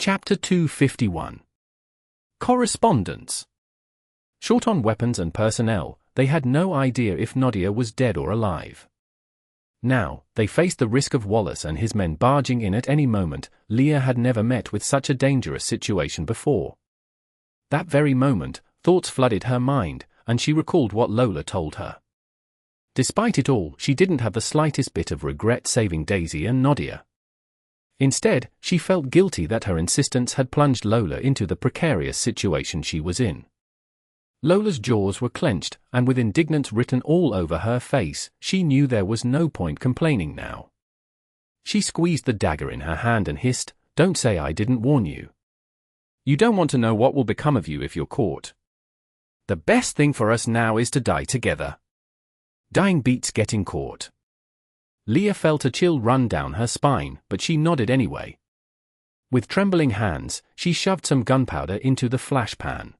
Chapter 251. Correspondence. Short on weapons and personnel, they had no idea if Nadia was dead or alive. Now, they faced the risk of Wallace and his men barging in at any moment. Leah had never met with such a dangerous situation before. That very moment, thoughts flooded her mind, and she recalled what Lola told her. Despite it all, she didn't have the slightest bit of regret saving Daisy and Nadia. Instead, she felt guilty that her insistence had plunged Lola into the precarious situation she was in. Lola's jaws were clenched, and with indignance written all over her face, she knew there was no point complaining now. She squeezed the dagger in her hand and hissed, "Don't say I didn't warn you. You don't want to know what will become of you if you're caught. The best thing for us now is to die together. Dying beats getting caught." Leah felt a chill run down her spine, but she nodded anyway. With trembling hands, she shoved some gunpowder into the flash pan.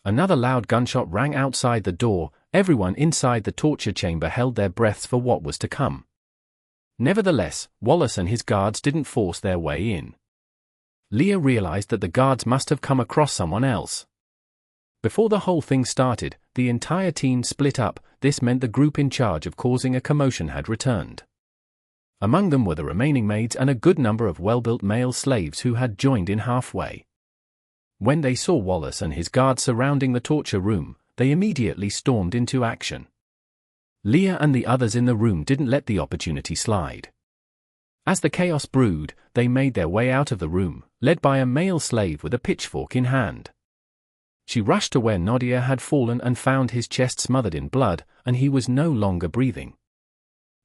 Another loud gunshot rang outside the door. Everyone inside the torture chamber held their breaths for what was to come. Nevertheless, Wallace and his guards didn't force their way in. Leah realized that the guards must have come across someone else. Before the whole thing started, the entire team split up. This meant the group in charge of causing a commotion had returned. Among them were the remaining maids and a good number of well-built male slaves who had joined in halfway. When they saw Wallace and his guards surrounding the torture room, they immediately stormed into action. Leah and the others in the room didn't let the opportunity slide. As the chaos brewed, they made their way out of the room, led by a male slave with a pitchfork in hand. She rushed to where Nadia had fallen and found his chest smothered in blood, and he was no longer breathing.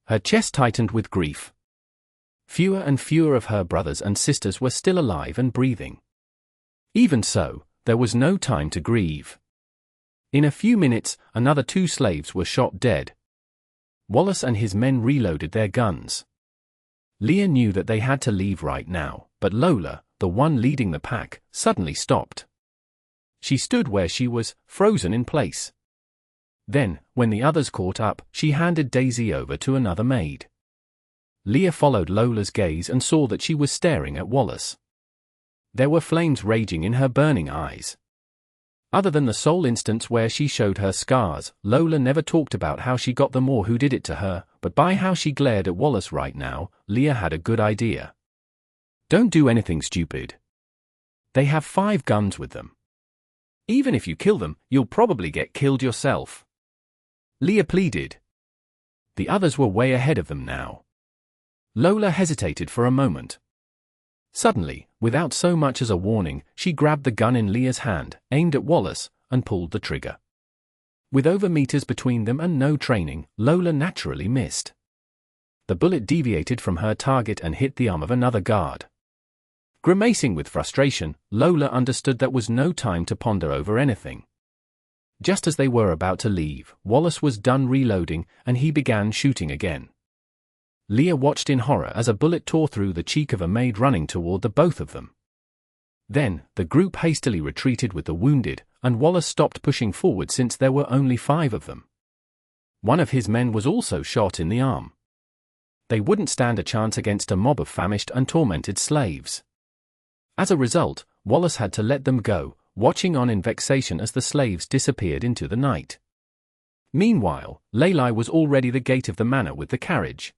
Her chest tightened with grief. Fewer and fewer of her brothers and sisters were still alive and breathing. Even so, there was no time to grieve. In a few minutes, another 2 slaves were shot dead. Wallace and his men reloaded their guns. Leah knew that they had to leave right now, but Lola, the one leading the pack, suddenly stopped. She stood where she was, frozen in place. Then, when the others caught up, she handed Daisy over to another maid. Leah followed Lola's gaze and saw that she was staring at Wallace. There were flames raging in her burning eyes. Other than the sole instance where she showed her scars, Lola never talked about how she got them or who did it to her, but by how she glared at Wallace right now, Leah had a good idea. Don't do anything stupid. They have 5 guns with them. Even if you kill them, you'll probably get killed yourself. Leah pleaded. The others were way ahead of them now. Lola hesitated for a moment. Suddenly, without so much as a warning, she grabbed the gun in Leah's hand, aimed at Wallace, and pulled the trigger. With over meters between them and no training, Lola naturally missed. The bullet deviated from her target and hit the arm of another guard. Grimacing with frustration, Lola understood that was no time to ponder over anything. Just as they were about to leave, Wallace was done reloading, and he began shooting again. Leah watched in horror as a bullet tore through the cheek of a maid running toward the both of them. Then, the group hastily retreated with the wounded, and Wallace stopped pushing forward since there were only 5 of them. One of his men was also shot in the arm. They wouldn't stand a chance against a mob of famished and tormented slaves. As a result, Wallace had to let them go, watching on in vexation as the slaves disappeared into the night. Meanwhile, Leila was already the gate of the manor with the carriage.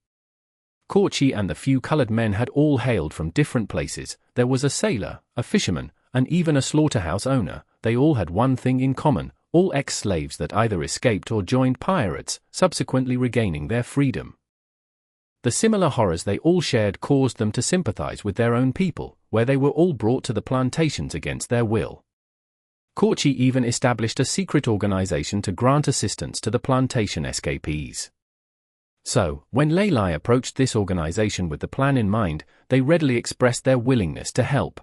Corchi and the few colored men had all hailed from different places. There was a sailor, a fisherman, and even a slaughterhouse owner. They all had one thing in common, all ex-slaves that either escaped or joined pirates, subsequently regaining their freedom. The similar horrors they all shared caused them to sympathize with their own people, where they were all brought to the plantations against their will. Corchi even established a secret organization to grant assistance to the plantation escapees. So, when Leila approached this organization with the plan in mind, they readily expressed their willingness to help.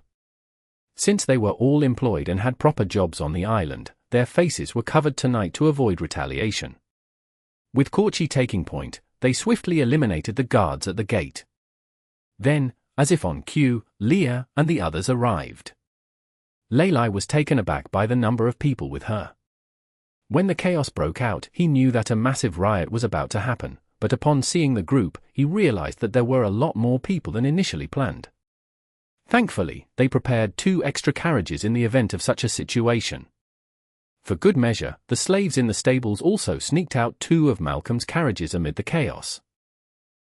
Since they were all employed and had proper jobs on the island, their faces were covered tonight to avoid retaliation. With Corchi taking point, they swiftly eliminated the guards at the gate. Then, as if on cue, Leah and the others arrived. Leila was taken aback by the number of people with her. When the chaos broke out, he knew that a massive riot was about to happen, but upon seeing the group, he realized that there were a lot more people than initially planned. Thankfully, they prepared 2 extra carriages in the event of such a situation. For good measure, the slaves in the stables also sneaked out 2 of Malcolm's carriages amid the chaos.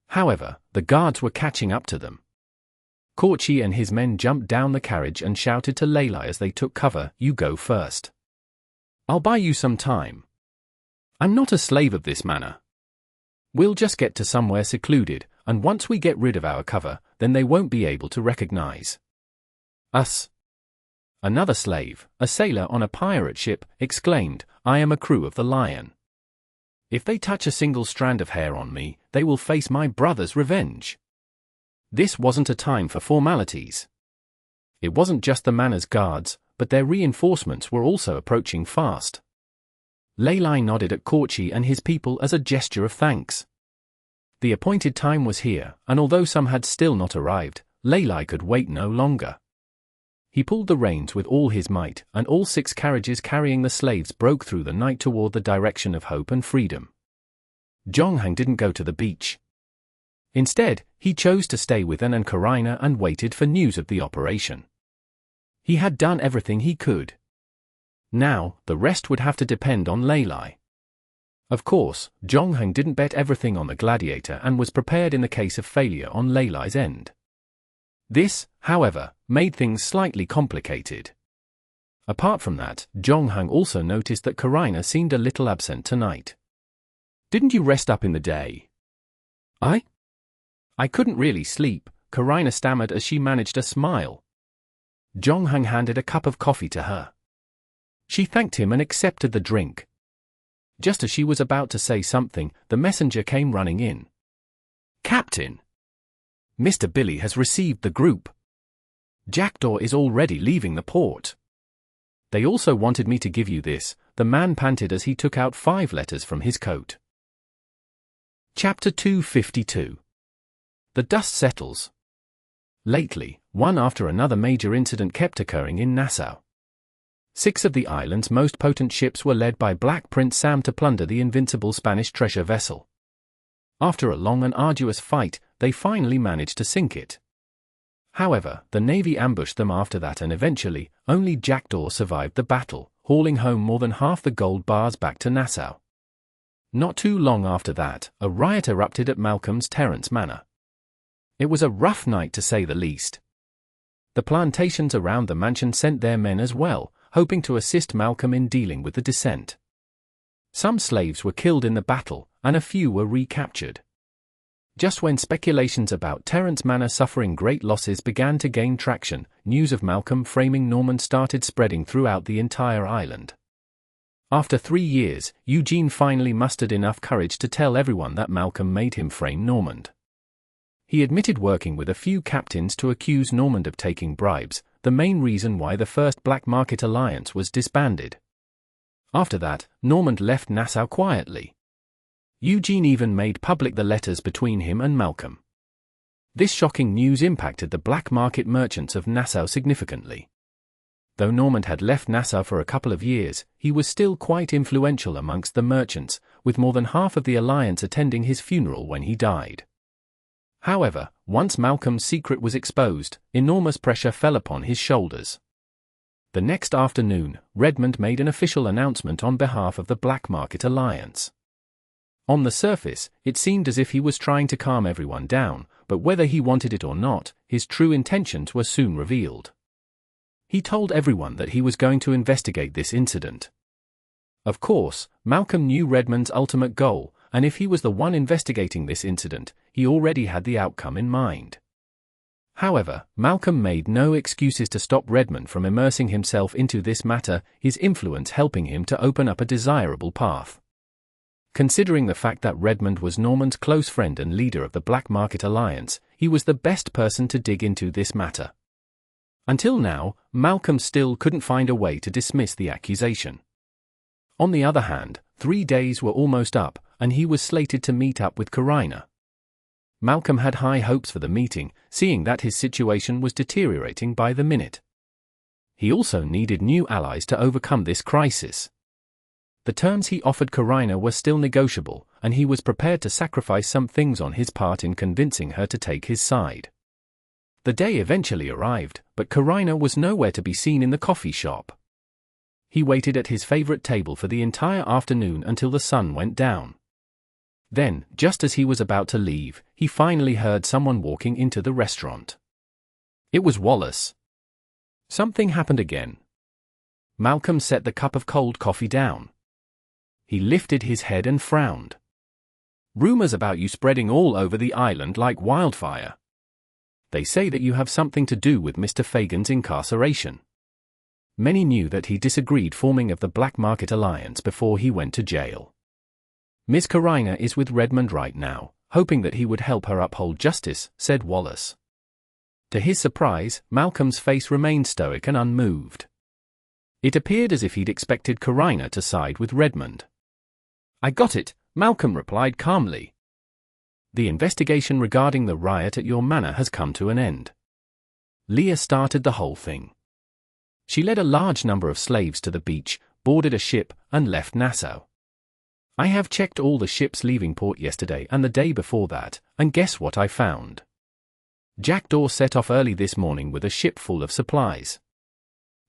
However, the guards were catching up to them. Corchi and his men jumped down the carriage and shouted to Layla as they took cover, "You go first. I'll buy you some time. I'm not a slave of this manor. We'll just get to somewhere secluded, and once we get rid of our cover, then they won't be able to recognize us." Another slave, a sailor on a pirate ship, exclaimed, "I am a crew of the Lion. If they touch a single strand of hair on me, they will face my brother's revenge." This wasn't a time for formalities. It wasn't just the manor's guards, but their reinforcements were also approaching fast. Layla nodded at Corchi and his people as a gesture of thanks. The appointed time was here, and although some had still not arrived, Layla could wait no longer. He pulled the reins with all his might, and all 6 carriages carrying the slaves broke through the night toward the direction of hope and freedom. Jonghang didn't go to the beach. Instead, he chose to stay with An and Karina and waited for news of the operation. He had done everything he could. Now, the rest would have to depend on Layla. Of course, Jonghang didn't bet everything on the gladiator and was prepared in the case of failure on Layla's end. This, however, made things slightly complicated. Apart from that, Jonghang also noticed that Karina seemed a little absent tonight. "Didn't you rest up in the day?" I couldn't really sleep," Karina stammered as she managed a smile. Jonghang handed a cup of coffee to her. She thanked him and accepted the drink. Just as she was about to say something, the messenger came running in. "Captain! Mr. Billy has received the group. Jackdaw is already leaving the port. They also wanted me to give you this," the man panted as he took out 5 letters from his coat. Chapter 252. The dust settles. Lately, one after another major incident kept occurring in Nassau. 6 of the island's most potent ships were led by Black Prince Sam to plunder the invincible Spanish treasure vessel. After a long and arduous fight, they finally managed to sink it. However, the Navy ambushed them after that, and eventually, only Jackdaw survived the battle, hauling home more than half the gold bars back to Nassau. Not too long after that, a riot erupted at Malcolm's Terrence Manor. It was a rough night to say the least. The plantations around the mansion sent their men as well, hoping to assist Malcolm in dealing with the descent. Some slaves were killed in the battle, and a few were recaptured. Just when speculations about Terrence Manor suffering great losses began to gain traction, news of Malcolm framing Norman started spreading throughout the entire island. After 3 years, Eugene finally mustered enough courage to tell everyone that Malcolm made him frame Normand. He admitted working with a few captains to accuse Normand of taking bribes, the main reason why the first Black Market Alliance was disbanded. After that, Normand left Nassau quietly. Eugene even made public the letters between him and Malcolm. This shocking news impacted the black market merchants of Nassau significantly. Though Normand had left Nassau for a couple of years, he was still quite influential amongst the merchants, with more than half of the alliance attending his funeral when he died. However, once Malcolm's secret was exposed, enormous pressure fell upon his shoulders. The next afternoon, Redmond made an official announcement on behalf of the Black Market Alliance. On the surface, it seemed as if he was trying to calm everyone down, but whether he wanted it or not, his true intentions were soon revealed. He told everyone that he was going to investigate this incident. Of course, Malcolm knew Redmond's ultimate goal, and if he was the one investigating this incident, he already had the outcome in mind. However, Malcolm made no excuses to stop Redmond from immersing himself into this matter, his influence helping him to open up a desirable path. Considering the fact that Redmond was Normand's close friend and leader of the Black Market Alliance, he was the best person to dig into this matter. Until now, Malcolm still couldn't find a way to dismiss the accusation. On the other hand, 3 days were almost up, and he was slated to meet up with Karina. Malcolm had high hopes for the meeting, seeing that his situation was deteriorating by the minute. He also needed new allies to overcome this crisis. The terms he offered Karina were still negotiable, and he was prepared to sacrifice some things on his part in convincing her to take his side. The day eventually arrived, but Corrina was nowhere to be seen in the coffee shop. He waited at his favorite table for the entire afternoon until the sun went down. Then, just as he was about to leave, he finally heard someone walking into the restaurant. It was Wallace. Something happened again. Malcolm set the cup of cold coffee down. He lifted his head and frowned. Rumors about you spreading all over the island like wildfire. They say that you have something to do with Mr. Fagan's incarceration. Many knew that he disagreed forming of the Black Market Alliance before he went to jail. Miss Corrina is with Redmond right now, hoping that he would help her uphold justice, said Wallace. To his surprise, Malcolm's face remained stoic and unmoved. It appeared as if he'd expected Corrina to side with Redmond. I got it, Malcolm replied calmly. The investigation regarding the riot at your manor has come to an end. Leah started the whole thing. She led a large number of slaves to the beach, boarded a ship, and left Nassau. I have checked all the ships leaving port yesterday and the day before that, and guess what I found? Jackdaw set off early this morning with a ship full of supplies.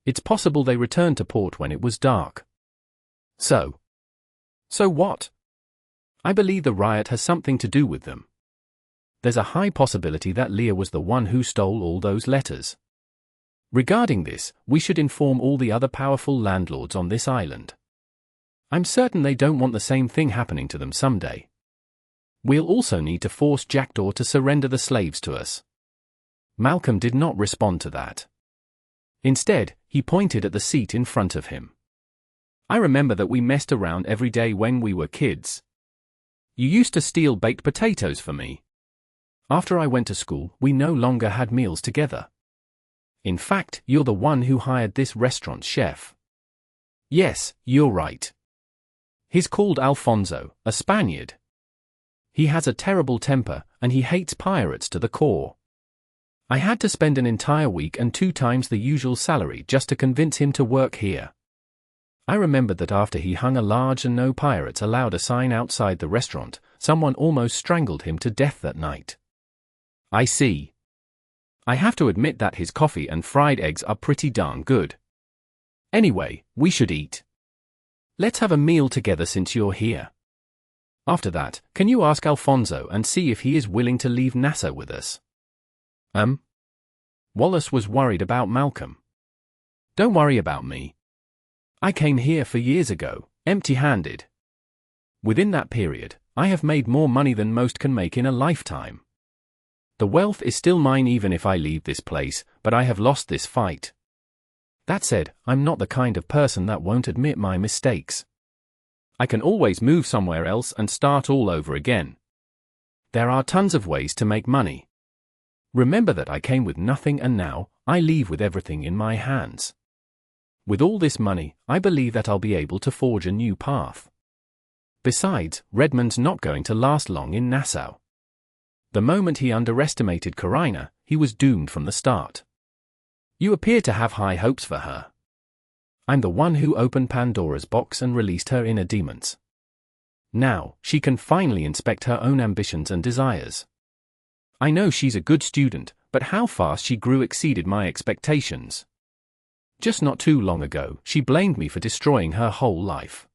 It's possible they returned to port when it was dark. So what? I believe the riot has something to do with them. There's a high possibility that Leah was the one who stole all those letters. Regarding this, we should inform all the other powerful landlords on this island. I'm certain they don't want the same thing happening to them someday. We'll also need to force Jackdaw to surrender the slaves to us. Malcolm did not respond to that. Instead, he pointed at the seat in front of him. I remember that we messed around every day when we were kids. You used to steal baked potatoes for me. After I went to school, we no longer had meals together. In fact, you're the one who hired this restaurant chef. Yes, you're right. He's called Alfonso, a Spaniard. He has a terrible temper, and he hates pirates to the core. I had to spend an entire week and 2 times the usual salary just to convince him to work here. I remembered that after he hung a large and no pirates allowed a sign outside the restaurant, someone almost strangled him to death that night. I see. I have to admit that his coffee and fried eggs are pretty darn good. Anyway, we should eat. Let's have a meal together since you're here. After that, can you ask Alfonso and see if he is willing to leave Nassau with us? Wallace was worried about Malcolm. Don't worry about me. I came here 4 years ago, empty-handed. Within that period, I have made more money than most can make in a lifetime. The wealth is still mine even if I leave this place, but I have lost this fight. That said, I'm not the kind of person that won't admit my mistakes. I can always move somewhere else and start all over again. There are tons of ways to make money. Remember that I came with nothing and now, I leave with everything in my hands. With all this money, I believe that I'll be able to forge a new path. Besides, Redmond's not going to last long in Nassau. The moment he underestimated Corrina, he was doomed from the start. You appear to have high hopes for her. I'm the one who opened Pandora's box and released her inner demons. Now, she can finally inspect her own ambitions and desires. I know she's a good student, but how fast she grew exceeded my expectations. Just not too long ago, she blamed me for destroying her whole life.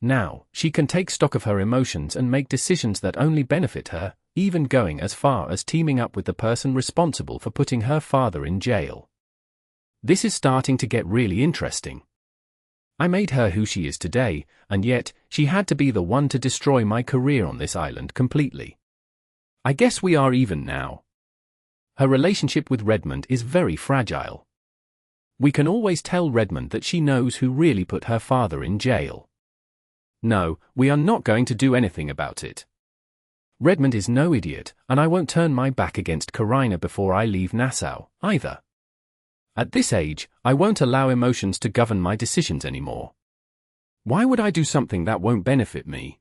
Now, she can take stock of her emotions and make decisions that only benefit her, even going as far as teaming up with the person responsible for putting her father in jail. This is starting to get really interesting. I made her who she is today, and yet, she had to be the one to destroy my career on this island completely. I guess we are even now. Her relationship with Redmond is very fragile. We can always tell Redmond that she knows who really put her father in jail. No, we are not going to do anything about it. Redmond is no idiot, and I won't turn my back against Corrina before I leave Nassau, either. At this age, I won't allow emotions to govern my decisions anymore. Why would I do something that won't benefit me?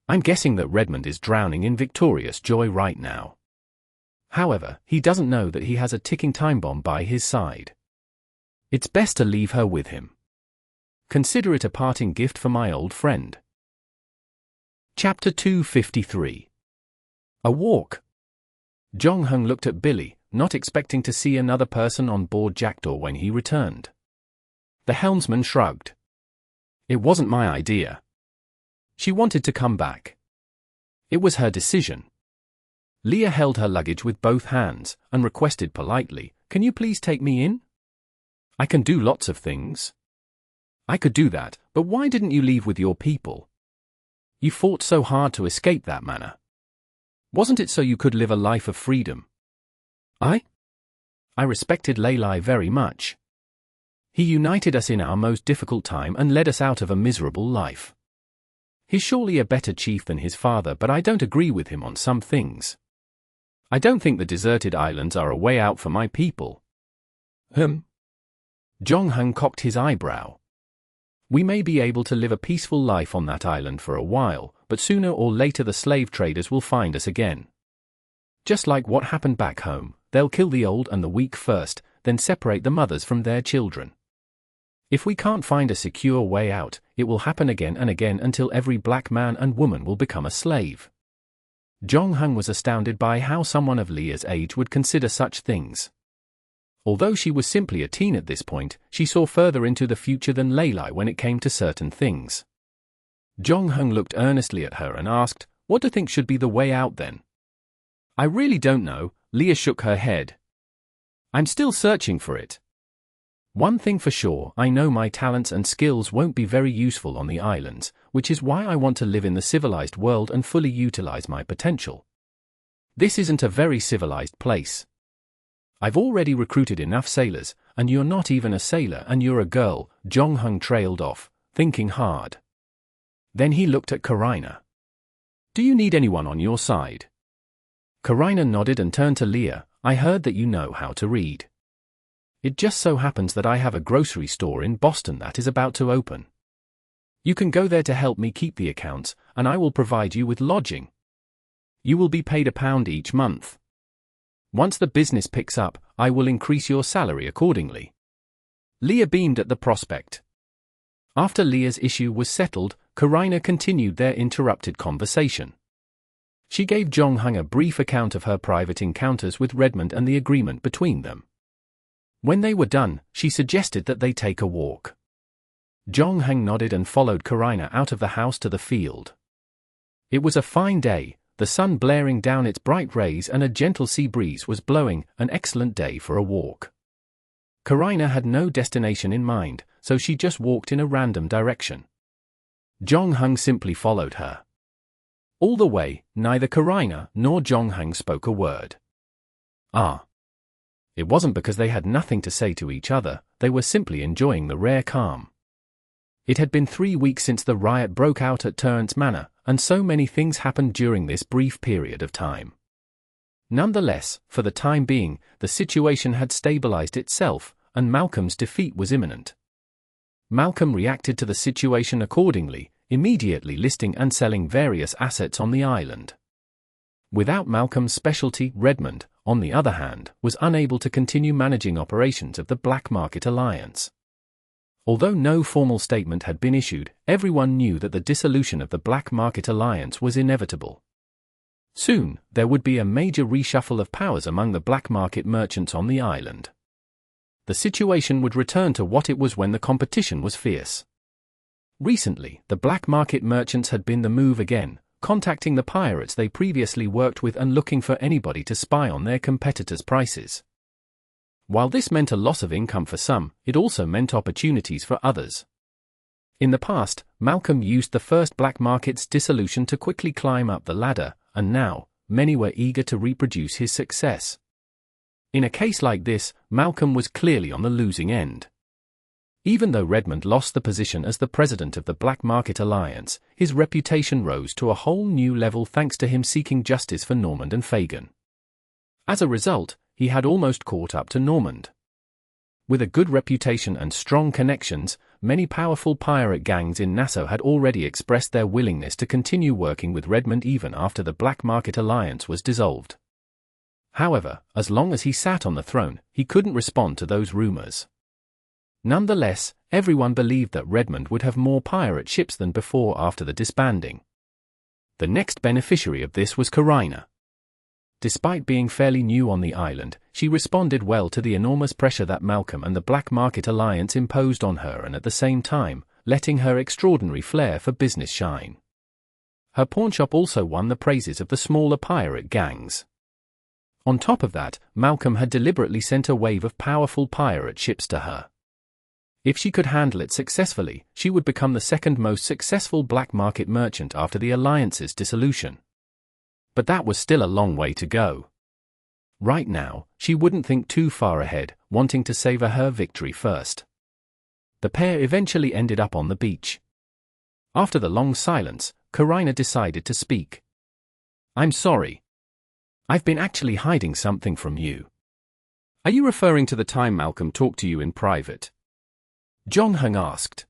I'm guessing that Redmond is drowning in victorious joy right now. However, he doesn't know that he has a ticking time bomb by his side. It's best to leave her with him. Consider it a parting gift for my old friend. Chapter 253. A walk. Jong-Hung looked at Billy, not expecting to see another person on board Jackdaw when he returned. The helmsman shrugged. It wasn't my idea. She wanted to come back. It was her decision. Leah held her luggage with both hands and requested politely, "Can you please take me in? I can do lots of things." "I could do that, but why didn't you leave with your people? You fought so hard to escape that manner. Wasn't it so you could live a life of freedom?" I respected Leylai very much. He united us in our most difficult time and led us out of a miserable life. He's surely a better chief than his father, but I don't agree with him on some things. I don't think the deserted islands are a way out for my people. Zhongheng cocked his eyebrow. We may be able to live a peaceful life on that island for a while, but sooner or later the slave traders will find us again. Just like what happened back home, they'll kill the old and the weak first, then separate the mothers from their children. If we can't find a secure way out, it will happen again and again until every black man and woman will become a slave. Zhongheng was astounded by how someone of Leah's age would consider such things. Although she was simply a teen at this point, she saw further into the future than Leylai when it came to certain things. Zhongheng looked earnestly at her and asked, "What do you think should be the way out then?" "I really don't know," Leah shook her head. "I'm still searching for it. One thing for sure, I know my talents and skills won't be very useful on the islands, which is why I want to live in the civilized world and fully utilize my potential. This isn't a very civilized place. I've already recruited enough sailors, and you're not even a sailor and you're a girl." Zhongheng trailed off, thinking hard. Then he looked at Karina. "Do you need anyone on your side?" Karina nodded and turned to Leah. "I heard that you know how to read. It just so happens that I have a grocery store in Boston that is about to open. You can go there to help me keep the accounts, and I will provide you with lodging. You will be paid £1 each month. Once the business picks up, I will increase your salary accordingly." Leah beamed at the prospect. After Leah's issue was settled, Karina continued their interrupted conversation. She gave Zhongheng a brief account of her private encounters with Redmond and the agreement between them. When they were done, she suggested that they take a walk. Zhongheng nodded and followed Karina out of the house to the field. It was a fine day, the sun blaring down its bright rays and a gentle sea breeze was blowing, an excellent day for a walk. Karina had no destination in mind, so she just walked in a random direction. Zhongheng simply followed her. All the way, neither Karina nor Zhongheng spoke a word. It wasn't because they had nothing to say to each other, they were simply enjoying the rare calm. It had been 3 weeks since the riot broke out at Torrance Manor, and so many things happened during this brief period of time. Nonetheless, for the time being, the situation had stabilized itself, and Malcolm's defeat was imminent. Malcolm reacted to the situation accordingly, immediately listing and selling various assets on the island. Without Malcolm's specialty, Redmond, on the other hand, was unable to continue managing operations of the Black Market Alliance. Although no formal statement had been issued, everyone knew that the dissolution of the Black Market Alliance was inevitable. Soon, there would be a major reshuffle of powers among the black market merchants on the island. The situation would return to what it was when the competition was fierce. Recently, the black market merchants had been the move again, contacting the pirates they previously worked with and looking for anybody to spy on their competitors' prices. While this meant a loss of income for some, it also meant opportunities for others. In the past, Malcolm used the first black market's dissolution to quickly climb up the ladder, and now, many were eager to reproduce his success. In a case like this, Malcolm was clearly on the losing end. Even though Redmond lost the position as the president of the Black Market Alliance, his reputation rose to a whole new level thanks to him seeking justice for Normand and Fagin. As a result, he had almost caught up to Normand. With a good reputation and strong connections, many powerful pirate gangs in Nassau had already expressed their willingness to continue working with Redmond even after the Black Market Alliance was dissolved. However, as long as he sat on the throne, he couldn't respond to those rumors. Nonetheless, everyone believed that Redmond would have more pirate ships than before after the disbanding. The next beneficiary of this was Karina. Despite being fairly new on the island, she responded well to the enormous pressure that Malcolm and the Black Market Alliance imposed on her, and at the same time, letting her extraordinary flair for business shine. Her pawnshop also won the praises of the smaller pirate gangs. On top of that, Malcolm had deliberately sent a wave of powerful pirate ships to her. If she could handle it successfully, she would become the second most successful black market merchant after the Alliance's dissolution. But that was still a long way to go. Right now, she wouldn't think too far ahead, wanting to savor her victory first. The pair eventually ended up on the beach. After the long silence, Corrina decided to speak. "I'm sorry. I've been actually hiding something from you." "Are you referring to the time Malcolm talked to you in private?" Jongheng asked.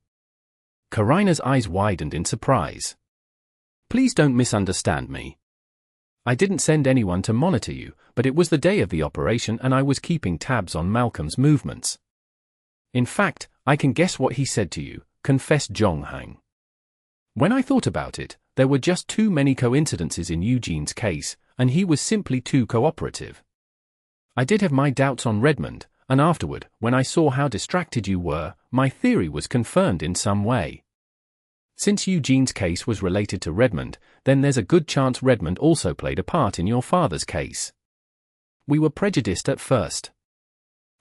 Corrina's eyes widened in surprise. "Please don't misunderstand me. I didn't send anyone to monitor you, but it was the day of the operation and I was keeping tabs on Malcolm's movements." "In fact, I can guess what he said to you," confessed Jongheng. "When I thought about it, there were just too many coincidences in Eugene's case, and he was simply too cooperative. I did have my doubts on Redmond, and afterward, when I saw how distracted you were, my theory was confirmed in some way. Since Eugene's case was related to Redmond, then there's a good chance Redmond also played a part in your father's case. We were prejudiced at first.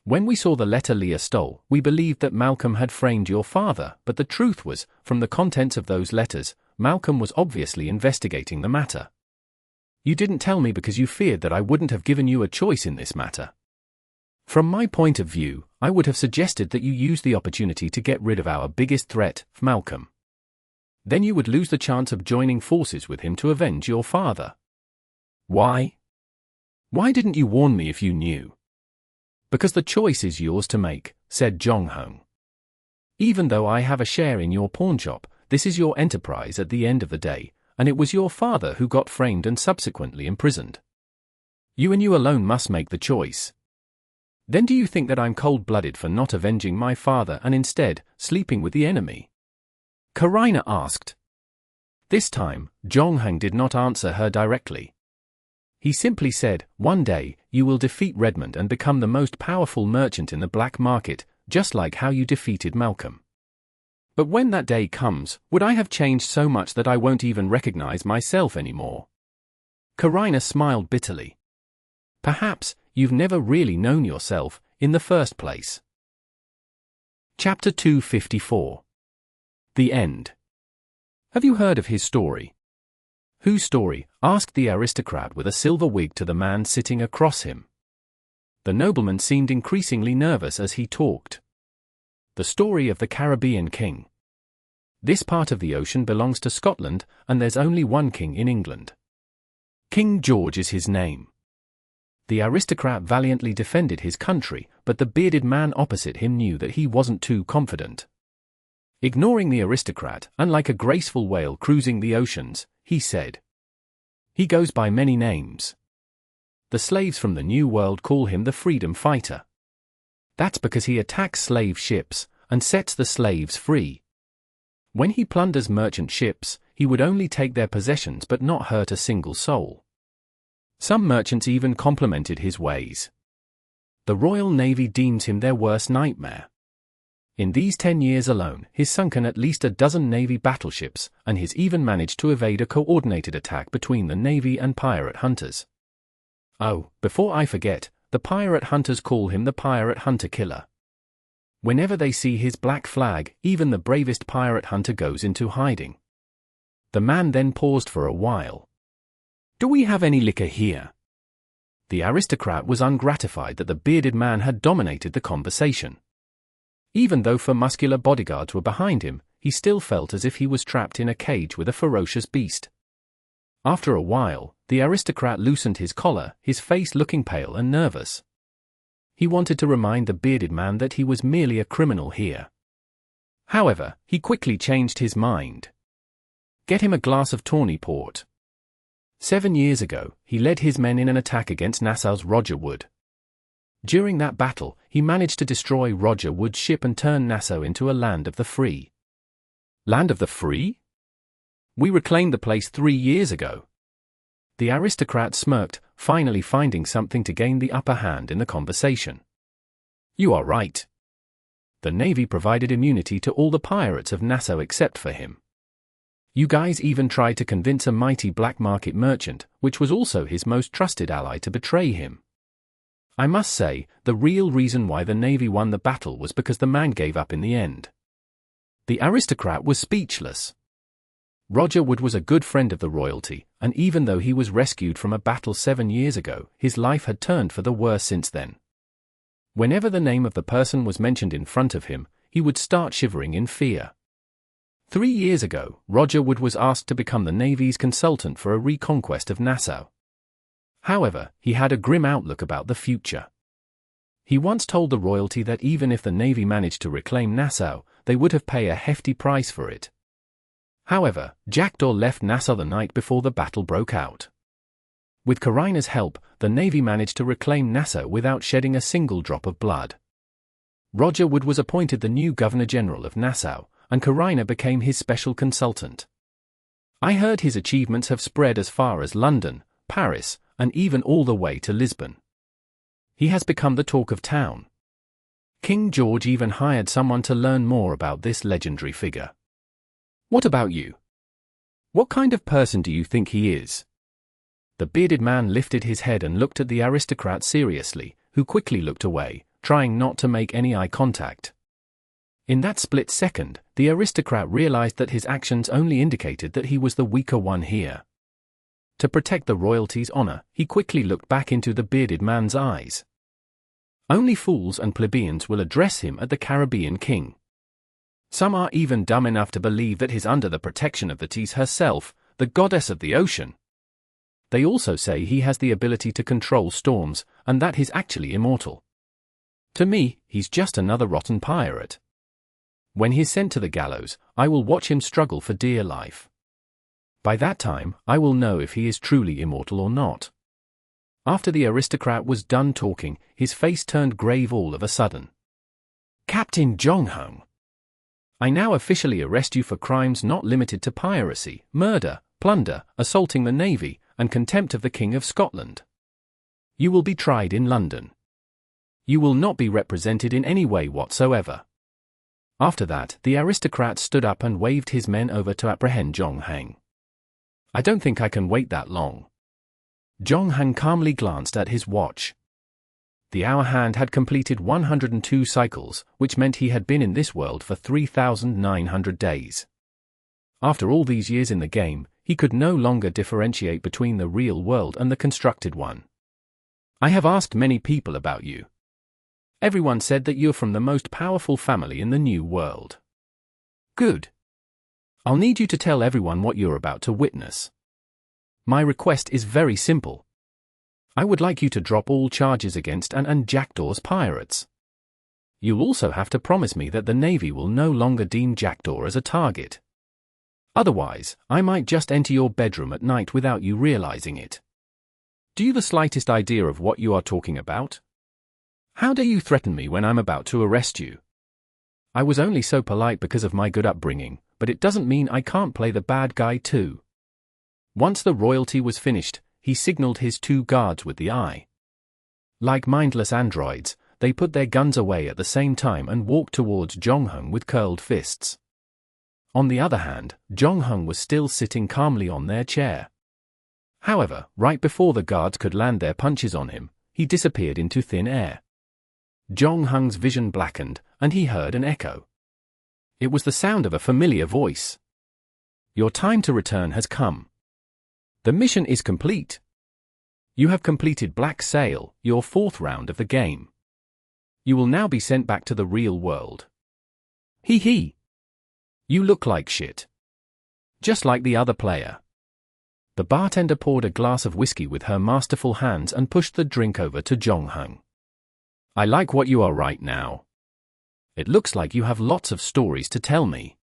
When we saw the letter Leah stole, we believed that Malcolm had framed your father, but the truth was, from the contents of those letters, Malcolm was obviously investigating the matter. You didn't tell me because you feared that I wouldn't have given you a choice in this matter. From my point of view, I would have suggested that you use the opportunity to get rid of our biggest threat, Malcolm. Then you would lose the chance of joining forces with him to avenge your father." "Why? Why didn't you warn me if you knew?" "Because the choice is yours to make," said Jongheng. "Even though I have a share in your pawnshop, this is your enterprise at the end of the day, and it was your father who got framed and subsequently imprisoned. You and you alone must make the choice. Then do you think that I'm cold-blooded for not avenging my father and instead sleeping with the enemy?" Corrina asked. This time, Jongheng did not answer her directly. He simply said, "One day, you will defeat Redmond and become the most powerful merchant in the black market, just like how you defeated Malcolm. But when that day comes, would I have changed so much that I won't even recognize myself anymore?" Corrina smiled bitterly. "Perhaps, you've never really known yourself, in the first place." Chapter 254. The End. "Have you heard of his story?" "Whose story?" asked the aristocrat with a silver wig to the man sitting across him. The nobleman seemed increasingly nervous as he talked. "The story of the Caribbean king. This part of the ocean belongs to Scotland, and there's only one king in England. King George is his name." The aristocrat valiantly defended his country, but the bearded man opposite him knew that he wasn't too confident. Ignoring the aristocrat, and like a graceful whale cruising the oceans, he said, "He goes by many names. The slaves from the New World call him the Freedom Fighter. That's because he attacks slave ships, and sets the slaves free. When he plunders merchant ships, he would only take their possessions but not hurt a single soul. Some merchants even complimented his ways. The Royal Navy deems him their worst nightmare. In these 10 years alone, he's sunken at least a dozen Navy battleships, and he's even managed to evade a coordinated attack between the Navy and pirate hunters. Oh, before I forget, the pirate hunters call him the Pirate Hunter Killer. Whenever they see his black flag, even the bravest pirate hunter goes into hiding." The man then paused for a while. "Do we have any liquor here?" The aristocrat was ungratified that the bearded man had dominated the conversation. Even though four muscular bodyguards were behind him, he still felt as if he was trapped in a cage with a ferocious beast. After a while, the aristocrat loosened his collar, his face looking pale and nervous. He wanted to remind the bearded man that he was merely a criminal here. However, he quickly changed his mind. "Get him a glass of tawny port." 7 years ago, he led his men in an attack against Nassau's Roger Wood. During that battle, he managed to destroy Roger Wood's ship and turn Nassau into a land of the free. "Land of the free? We reclaimed the place 3 years ago." The aristocrat smirked, finally finding something to gain the upper hand in the conversation. You are right. The Navy provided immunity to all the pirates of Nassau except for him. You guys even tried to convince a mighty black market merchant, which was also his most trusted ally, to betray him. I must say, the real reason why the Navy won the battle was because the man gave up in the end. The aristocrat was speechless. Roger Wood was a good friend of the royalty, and even though he was rescued from a battle 7 years ago, his life had turned for the worse since then. Whenever the name of the person was mentioned in front of him, he would start shivering in fear. 3 years ago, Roger Wood was asked to become the Navy's consultant for a reconquest of Nassau. However, he had a grim outlook about the future. He once told the royalty that even if the Navy managed to reclaim Nassau, they would have paid a hefty price for it. However, Jackdaw left Nassau the night before the battle broke out. With Carina's help, the Navy managed to reclaim Nassau without shedding a single drop of blood. Roger Wood was appointed the new Governor-General of Nassau, and Carina became his special consultant. I heard his achievements have spread as far as London, Paris, and even all the way to Lisbon. He has become the talk of town. King George even hired someone to learn more about this legendary figure. What about you? What kind of person do you think he is? The bearded man lifted his head and looked at the aristocrat seriously, who quickly looked away, trying not to make any eye contact. In that split second, the aristocrat realized that his actions only indicated that he was the weaker one here. To protect the royalty's honor, he quickly looked back into the bearded man's eyes. Only fools and plebeians will address him as the Caribbean king. Some are even dumb enough to believe that he's under the protection of the Thetis herself, the goddess of the ocean. They also say he has the ability to control storms, and that he's actually immortal. To me, he's just another rotten pirate. When he's sent to the gallows, I will watch him struggle for dear life. By that time, I will know if he is truly immortal or not. After the aristocrat was done talking, his face turned grave all of a sudden. Captain Jonghung, I now officially arrest you for crimes not limited to piracy, murder, plunder, assaulting the Navy, and contempt of the King of Scotland. You will be tried in London. You will not be represented in any way whatsoever. After that, the aristocrat stood up and waved his men over to apprehend Jonghang. I don't think I can wait that long. Jonghang calmly glanced at his watch. The hour hand had completed 102 cycles, which meant he had been in this world for 3,900 days. After all these years in the game, he could no longer differentiate between the real world and the constructed one. I have asked many people about you. Everyone said that you're from the most powerful family in the new world. Good. I'll need you to tell everyone what you're about to witness. My request is very simple. I would like you to drop all charges against Anne and Jackdaw's pirates. You'll also have to promise me that the Navy will no longer deem Jackdaw as a target. Otherwise, I might just enter your bedroom at night without you realizing it. Do you have the slightest idea of what you are talking about? How dare you threaten me when I'm about to arrest you? I was only so polite because of my good upbringing, but it doesn't mean I can't play the bad guy too. Once the royalty was finished, he signaled his 2 guards with the eye. Like mindless androids, they put their guns away at the same time and walked towards Jonghung with curled fists. On the other hand, Jonghung was still sitting calmly on their chair. However, right before the guards could land their punches on him, he disappeared into thin air. Jonghung's vision blackened, and he heard an echo. It was the sound of a familiar voice. Your time to return has come. The mission is complete. You have completed Black Sail, your 4th round of the game. You will now be sent back to the real world. Hee hee. You look like shit. Just like the other player. The bartender poured a glass of whiskey with her masterful hands and pushed the drink over to Jonghung. I like what you are right now. It looks like you have lots of stories to tell me.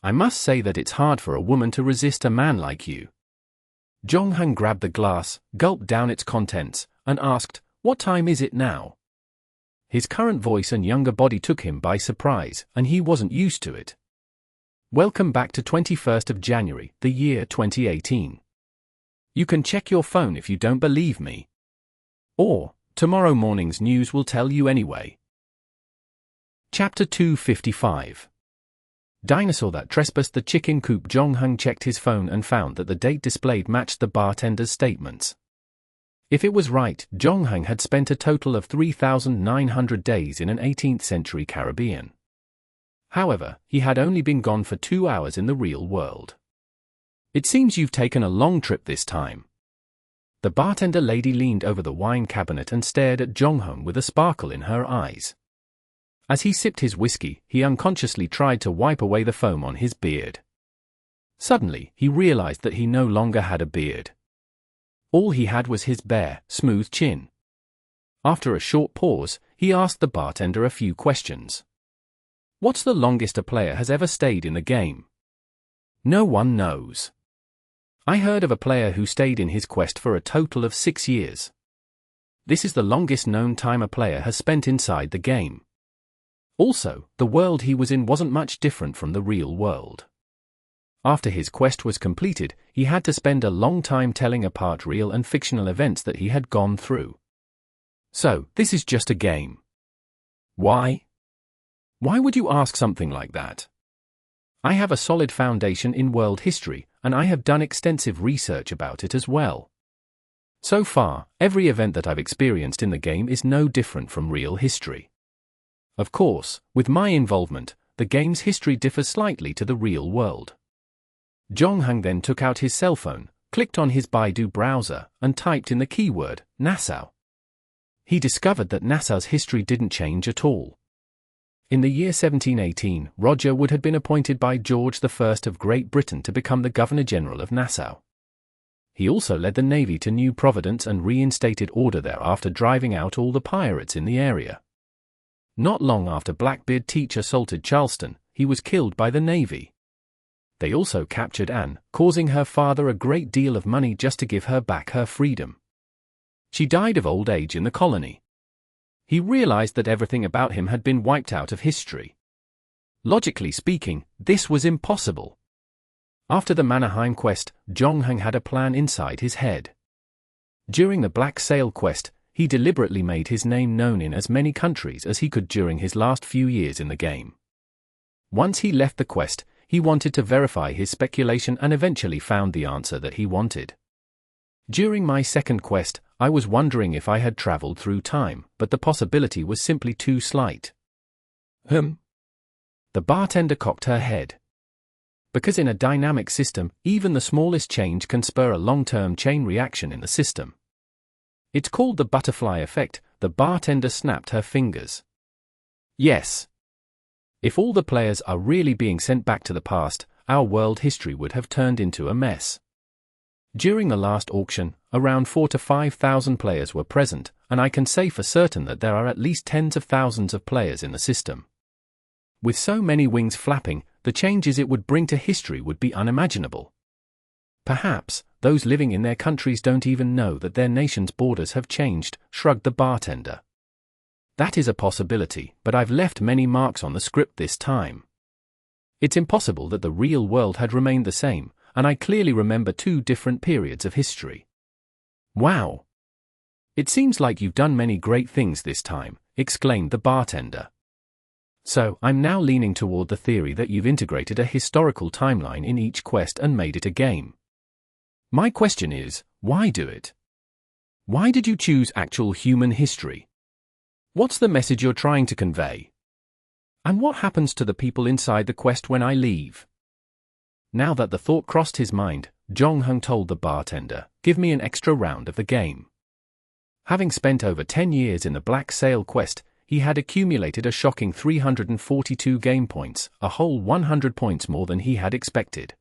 I must say that it's hard for a woman to resist a man like you. Jonghung grabbed the glass, gulped down its contents, and asked, "What time is it now?" His current voice and younger body took him by surprise, and he wasn't used to it. Welcome back to 21st of January, the year 2018. You can check your phone if you don't believe me. Or, tomorrow morning's news will tell you anyway. Chapter 255. Dinosaur that trespassed the chicken coop. Jong-hung checked his phone and found that the date displayed matched the bartender's statements. If it was right, Jong-hung had spent a total of 3,900 days in an 18th-century Caribbean. However, he had only been gone for 2 hours in the real world. It seems you've taken a long trip this time. The bartender lady leaned over the wine cabinet and stared at Jong-hung with a sparkle in her eyes. As he sipped his whiskey, he unconsciously tried to wipe away the foam on his beard. Suddenly, he realized that he no longer had a beard. All he had was his bare, smooth chin. After a short pause, he asked the bartender a few questions. What's the longest a player has ever stayed in the game? No one knows. I heard of a player who stayed in his quest for a total of 6 years. This is the longest known time a player has spent inside the game. Also, the world he was in wasn't much different from the real world. After his quest was completed, he had to spend a long time telling apart real and fictional events that he had gone through. So, this is just a game. Why? Why would you ask something like that? I have a solid foundation in world history, and I have done extensive research about it as well. So far, every event that I've experienced in the game is no different from real history. Of course, with my involvement, the game's history differs slightly to the real world. Jong-hung then took out his cell phone, clicked on his Baidu browser, and typed in the keyword, Nassau. He discovered that Nassau's history didn't change at all. In the year 1718, Roger Wood had been appointed by George I of Great Britain to become the Governor-General of Nassau. He also led the navy to New Providence and reinstated order there after driving out all the pirates in the area. Not long after Blackbeard Teach assaulted Charleston, he was killed by the navy. They also captured Anne, causing her father a great deal of money just to give her back her freedom. She died of old age in the colony. He realized that everything about him had been wiped out of history. Logically speaking, this was impossible. After the Mannerheim quest, Jong-hung had a plan inside his head. During the Black Sail quest, he deliberately made his name known in as many countries as he could during his last few years in the game. Once he left the quest, he wanted to verify his speculation and eventually found the answer that he wanted. During my second quest, I was wondering if I had traveled through time, but the possibility was simply too slight. The bartender cocked her head. Because in a dynamic system, even the smallest change can spur a long-term chain reaction in the system. It's called the butterfly effect. The bartender snapped her fingers. Yes. If all the players are really being sent back to the past, our world history would have turned into a mess. During the last auction, around 4,000 to 5,000 players were present, and I can say for certain that there are at least tens of thousands of players in the system. With so many wings flapping, the changes it would bring to history would be unimaginable. Perhaps, those living in their countries don't even know that their nation's borders have changed, shrugged the bartender. That is a possibility, but I've left many marks on the script this time. It's impossible that the real world had remained the same, and I clearly remember 2 different periods of history. Wow! It seems like you've done many great things this time, exclaimed the bartender. So, I'm now leaning toward the theory that you've integrated a historical timeline in each quest and made it a game. My question is, why do it? Why did you choose actual human history? What's the message you're trying to convey? And what happens to the people inside the quest when I leave? Now that the thought crossed his mind, Jong-hung told the bartender, give me an extra round of the game. Having spent over 10 years in the Black Sail quest, he had accumulated a shocking 342 game points, a whole 100 points more than he had expected.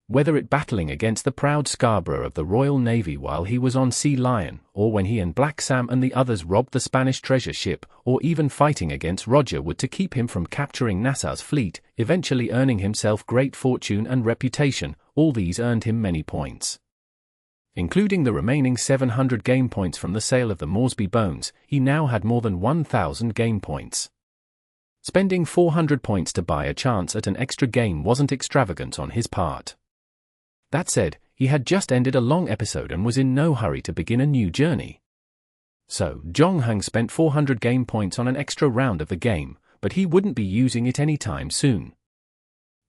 Whether it battling against the proud Scarborough of the Royal Navy while he was on Sea Lion, or when he and Black Sam and the others robbed the Spanish treasure ship, or even fighting against Roger Wood to keep him from capturing Nassau's fleet, eventually earning himself great fortune and reputation, all these earned him many points. Including the remaining 700 game points from the sale of the Moresby Bones, he now had more than 1,000 game points. Spending 400 points to buy a chance at an extra game wasn't extravagant on his part. That said, he had just ended a long episode and was in no hurry to begin a new journey. So, Jong-hung spent 400 game points on an extra round of the game, but he wouldn't be using it anytime soon.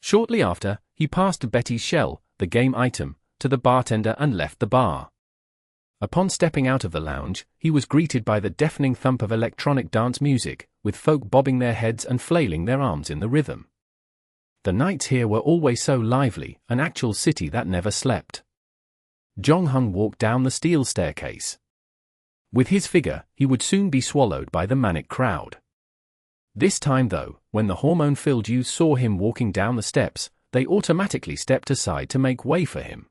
Shortly after, he passed Betty's shell, the game item, to the bartender and left the bar. Upon stepping out of the lounge, he was greeted by the deafening thump of electronic dance music, with folk bobbing their heads and flailing their arms in the rhythm. The nights here were always so lively, an actual city that never slept. Jong-hung walked down the steel staircase. With his figure, he would soon be swallowed by the manic crowd. This time though, when the hormone-filled youth saw him walking down the steps, they automatically stepped aside to make way for him.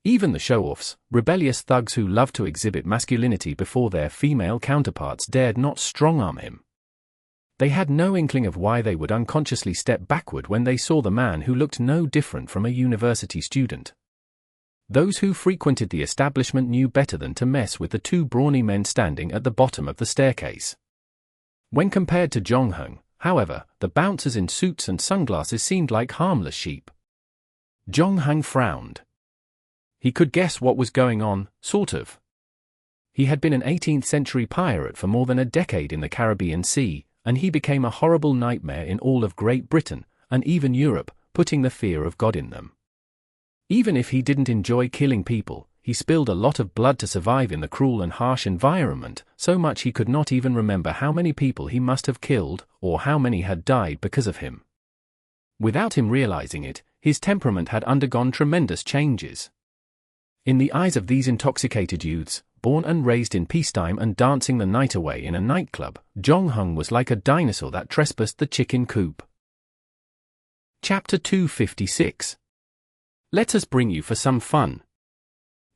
Even the show-offs, rebellious thugs who loved to exhibit masculinity before their female counterparts, dared not strong-arm him. They had no inkling of why they would unconsciously step backward when they saw the man who looked no different from a university student. Those who frequented the establishment knew better than to mess with the two brawny men standing at the bottom of the staircase. When compared to Jong-hung, however, the bouncers in suits and sunglasses seemed like harmless sheep. Jong-hung frowned. He could guess what was going on, sort of. He had been an 18th century pirate for more than a decade in the Caribbean Sea, and he became a horrible nightmare in all of Great Britain, and even Europe, putting the fear of God in them. Even if he didn't enjoy killing people, he spilled a lot of blood to survive in the cruel and harsh environment, so much he could not even remember how many people he must have killed, or how many had died because of him. Without him realizing it, his temperament had undergone tremendous changes. In the eyes of these intoxicated youths, born and raised in peacetime and dancing the night away in a nightclub, Jong-hung was like a dinosaur that trespassed the chicken coop. Chapter 256. Let us bring you for some fun.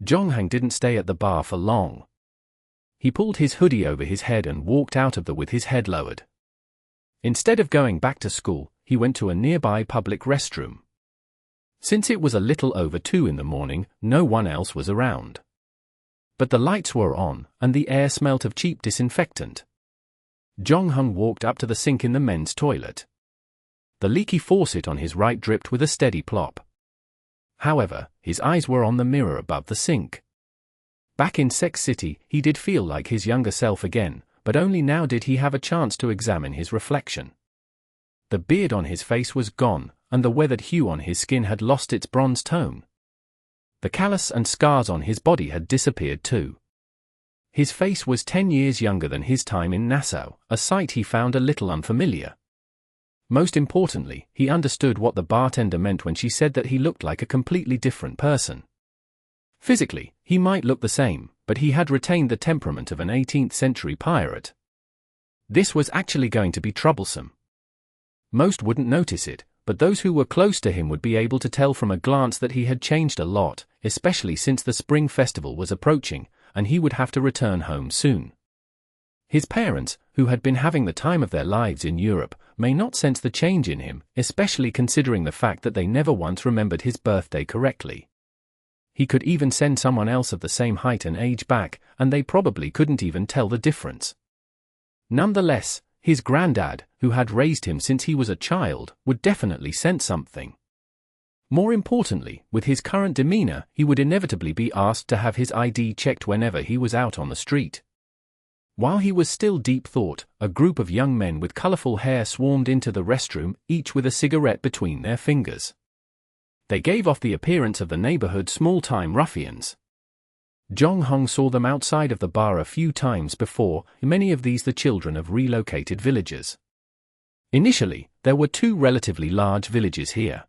Jong-hung didn't stay at the bar for long. He pulled his hoodie over his head and walked out of there with his head lowered. Instead of going back to school, he went to a nearby public restroom. Since it was a little over 2 in the morning, no one else was around. But the lights were on, and the air smelt of cheap disinfectant. Jong-hung walked up to the sink in the men's toilet. The leaky faucet on his right dripped with a steady plop. However, his eyes were on the mirror above the sink. Back in Sex City, he did feel like his younger self again, but only now did he have a chance to examine his reflection. The beard on his face was gone, and the weathered hue on his skin had lost its bronze tone. The callus and scars on his body had disappeared too. His face was 10 years younger than his time in Nassau, a sight he found a little unfamiliar. Most importantly, he understood what the bartender meant when she said that he looked like a completely different person. Physically, he might look the same, but he had retained the temperament of an 18th century pirate. This was actually going to be troublesome. Most wouldn't notice it, but those who were close to him would be able to tell from a glance that he had changed a lot, especially since the spring festival was approaching, and he would have to return home soon. His parents, who had been having the time of their lives in Europe, may not sense the change in him, especially considering the fact that they never once remembered his birthday correctly. He could even send someone else of the same height and age back, and they probably couldn't even tell the difference. Nonetheless, his granddad, who had raised him since he was a child, would definitely sense something. More importantly, with his current demeanor, he would inevitably be asked to have his ID checked whenever he was out on the street. While he was still deep thought, a group of young men with colorful hair swarmed into the restroom, each with a cigarette between their fingers. They gave off the appearance of the neighborhood's small-time ruffians. Jong-hung saw them outside of the bar a few times before, many of these the children of relocated villagers. Initially, there were 2 relatively large villages here.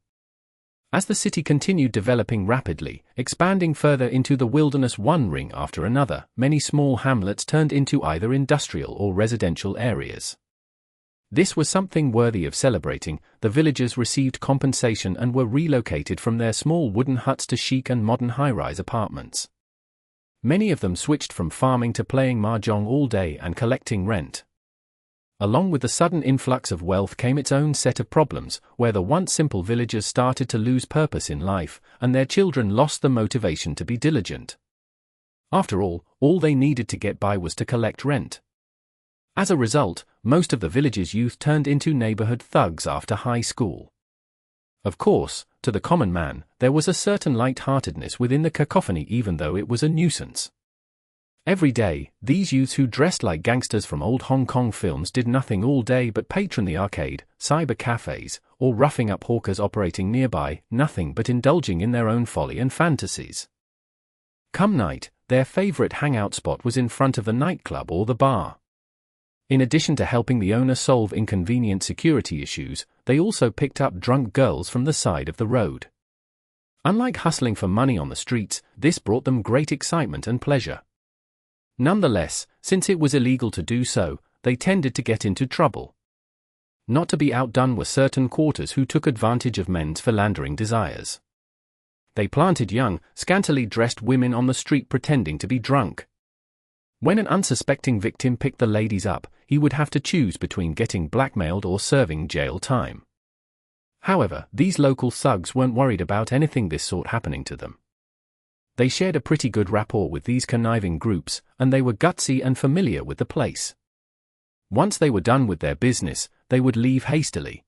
As the city continued developing rapidly, expanding further into the wilderness one ring after another, many small hamlets turned into either industrial or residential areas. This was something worthy of celebrating. The villagers received compensation and were relocated from their small wooden huts to chic and modern high-rise apartments. Many of them switched from farming to playing mahjong all day and collecting rent. Along with the sudden influx of wealth came its own set of problems, where the once simple villagers started to lose purpose in life, and their children lost the motivation to be diligent. After all they needed to get by was to collect rent. As a result, most of the village's youth turned into neighborhood thugs after high school. Of course, to the common man, there was a certain light-heartedness within the cacophony even though it was a nuisance. Every day, these youths who dressed like gangsters from old Hong Kong films did nothing all day but patron the arcade, cyber cafes, or roughing up hawkers operating nearby, nothing but indulging in their own folly and fantasies. Come night, their favorite hangout spot was in front of the nightclub or the bar. In addition to helping the owner solve inconvenient security issues, they also picked up drunk girls from the side of the road. Unlike hustling for money on the streets, this brought them great excitement and pleasure. Nonetheless, since it was illegal to do so, they tended to get into trouble. Not to be outdone were certain quarters who took advantage of men's philandering desires. They planted young, scantily dressed women on the street pretending to be drunk. When an unsuspecting victim picked the ladies up, he would have to choose between getting blackmailed or serving jail time. However, these local thugs weren't worried about anything this sort happening to them. They shared a pretty good rapport with these conniving groups, and they were gutsy and familiar with the place. Once they were done with their business, they would leave hastily.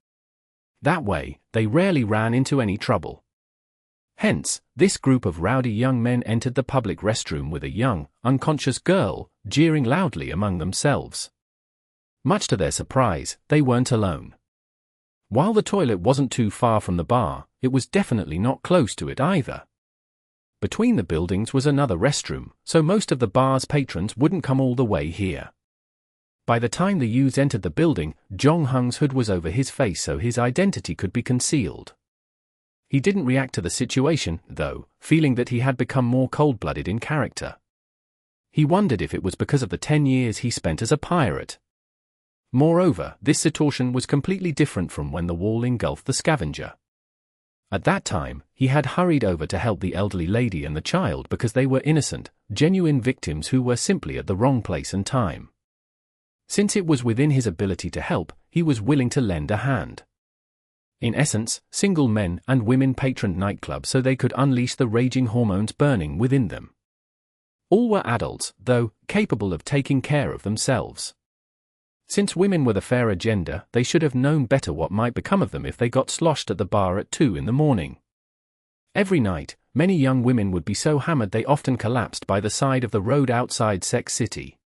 That way, they rarely ran into any trouble. Hence, this group of rowdy young men entered the public restroom with a young, unconscious girl, jeering loudly among themselves. Much to their surprise, they weren't alone. While the toilet wasn't too far from the bar, it was definitely not close to it either. Between the buildings was another restroom, so most of the bar's patrons wouldn't come all the way here. By the time the youths entered the building, Jong Hung's hood was over his face so his identity could be concealed. He didn't react to the situation, though, feeling that he had become more cold-blooded in character. He wondered if it was because of the 10 years he spent as a pirate. Moreover, this situation was completely different from when the wall engulfed the scavenger. At that time, he had hurried over to help the elderly lady and the child because they were innocent, genuine victims who were simply at the wrong place and time. Since it was within his ability to help, he was willing to lend a hand. In essence, single men and women patroned nightclubs so they could unleash the raging hormones burning within them. All were adults, though, capable of taking care of themselves. Since women were the fairer gender, they should have known better what might become of them if they got sloshed at the bar at 2 in the morning. Every night, many young women would be so hammered they often collapsed by the side of the road outside Sex City.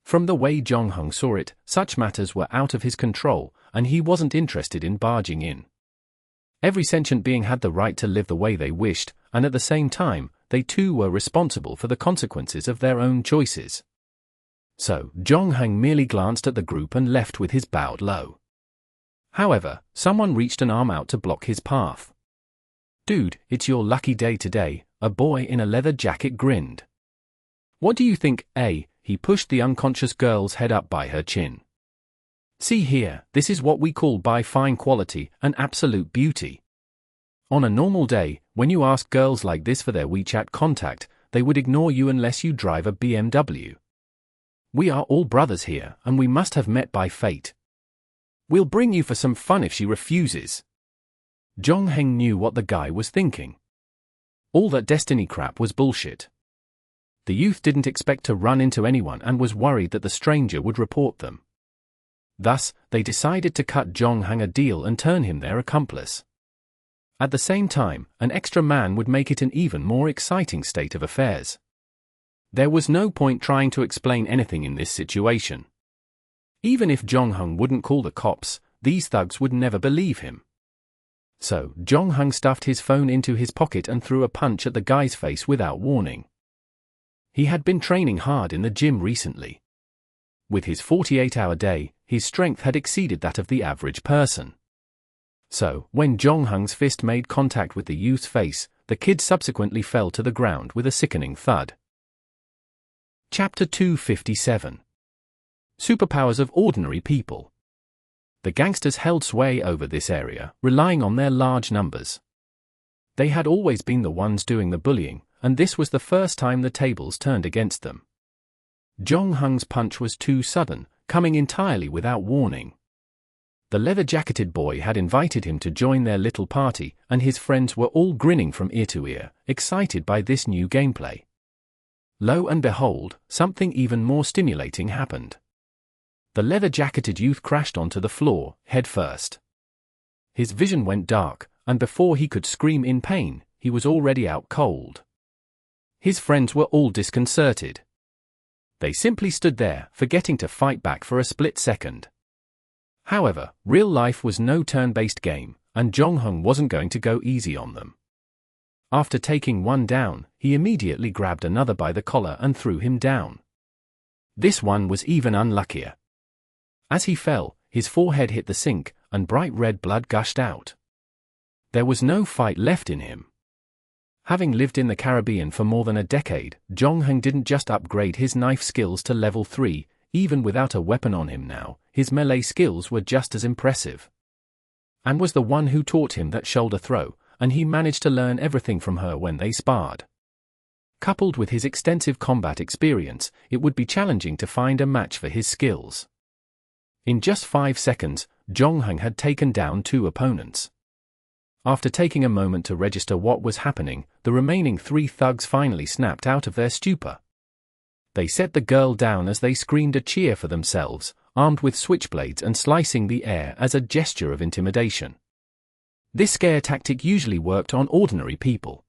From the way Jong Hung saw it, such matters were out of his control, and he wasn't interested in barging in. Every sentient being had the right to live the way they wished, and at the same time, they too were responsible for the consequences of their own choices. So, Jong Hung merely glanced at the group and left with his bowed low. However, someone reached an arm out to block his path. "Dude, it's your lucky day today," a boy in a leather jacket grinned. "What do you think, eh?" He pushed the unconscious girl's head up by her chin. "See here, this is what we call by fine quality and absolute beauty. On a normal day, when you ask girls like this for their WeChat contact, they would ignore you unless you drive a BMW. We are all brothers here, and we must have met by fate. We'll bring you for some fun if she refuses." Jong Heng knew what the guy was thinking. All that destiny crap was bullshit. The youth didn't expect to run into anyone and was worried that the stranger would report them. Thus, they decided to cut Jong Heng a deal and turn him their accomplice. At the same time, an extra man would make it an even more exciting state of affairs. There was no point trying to explain anything in this situation. Even if Jong Heng wouldn't call the cops, these thugs would never believe him. So, Jong Heng stuffed his phone into his pocket and threw a punch at the guy's face without warning. He had been training hard in the gym recently. With his 48-hour day, his strength had exceeded that of the average person. So, when Jong Heng's fist made contact with the youth's face, the kid subsequently fell to the ground with a sickening thud. Chapter 257. Superpowers of Ordinary People. The gangsters held sway over this area, relying on their large numbers. They had always been the ones doing the bullying, and this was the first time the tables turned against them. Jong Heng's punch was too sudden, coming entirely without warning. The leather-jacketed boy had invited him to join their little party, and his friends were all grinning from ear to ear, excited by this new gameplay. Lo and behold, something even more stimulating happened. The leather-jacketed youth crashed onto the floor, head first. His vision went dark, and before he could scream in pain, he was already out cold. His friends were all disconcerted. They simply stood there, forgetting to fight back for a split second. However, real life was no turn-based game, and Jong-hung wasn't going to go easy on them. After taking one down, he immediately grabbed another by the collar and threw him down. This one was even unluckier. As he fell, his forehead hit the sink, and bright red blood gushed out. There was no fight left in him. Having lived in the Caribbean for more than a decade, Jong-hung didn't just upgrade his knife skills to level 3, even without a weapon on him now, his melee skills were just as impressive. Anne was the one who taught him that shoulder throw, and he managed to learn everything from her when they sparred. Coupled with his extensive combat experience, it would be challenging to find a match for his skills. In just 5 seconds, Jong-hung had taken down 2 opponents. After taking a moment to register what was happening, the remaining 3 thugs finally snapped out of their stupor. They set the girl down as they screamed a cheer for themselves, armed with switchblades and slicing the air as a gesture of intimidation. This scare tactic usually worked on ordinary people.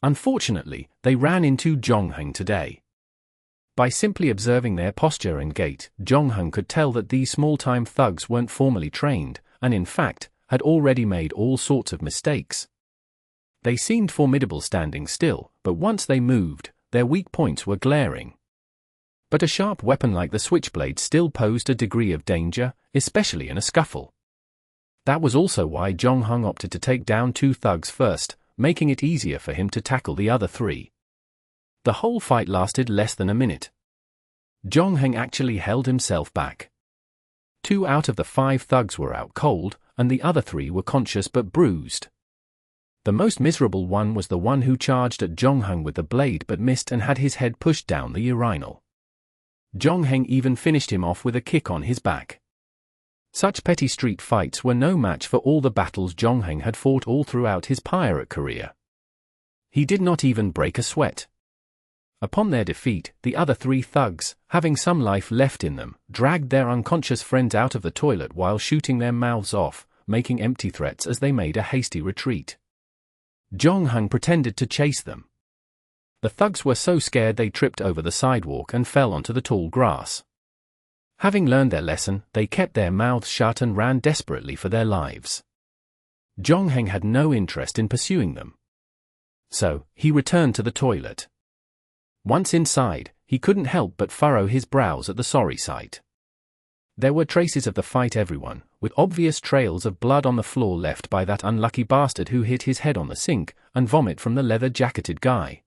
Unfortunately, they ran into Jong-hung today. By simply observing their posture and gait, Jong-hung could tell that these small-time thugs weren't formally trained, and in fact, had already made all sorts of mistakes. They seemed formidable standing still, but once they moved, their weak points were glaring. But a sharp weapon like the switchblade still posed a degree of danger, especially in a scuffle. That was also why Jong-hung opted to take down 2 thugs first, making it easier for him to tackle the other 3. The whole fight lasted less than a minute. Jong-hung actually held himself back. 2 out of the 5 thugs were out cold, and the other 3 were conscious but bruised. The most miserable one was the one who charged at Jong-hung with the blade but missed and had his head pushed down the urinal. Jong-hung even finished him off with a kick on his back. Such petty street fights were no match for all the battles Jong-hung had fought all throughout his pirate career. He did not even break a sweat. Upon their defeat, the other 3 thugs, having some life left in them, dragged their unconscious friends out of the toilet while shooting their mouths off, making empty threats as they made a hasty retreat. Jong-hung pretended to chase them. The thugs were so scared they tripped over the sidewalk and fell onto the tall grass. Having learned their lesson, they kept their mouths shut and ran desperately for their lives. Jong-hung had no interest in pursuing them. So, he returned to the toilet. Once inside, he couldn't help but furrow his brows at the sorry sight. There were traces of the fight everyone, with obvious trails of blood on the floor left by that unlucky bastard who hit his head on the sink, and vomit from the leather-jacketed guy.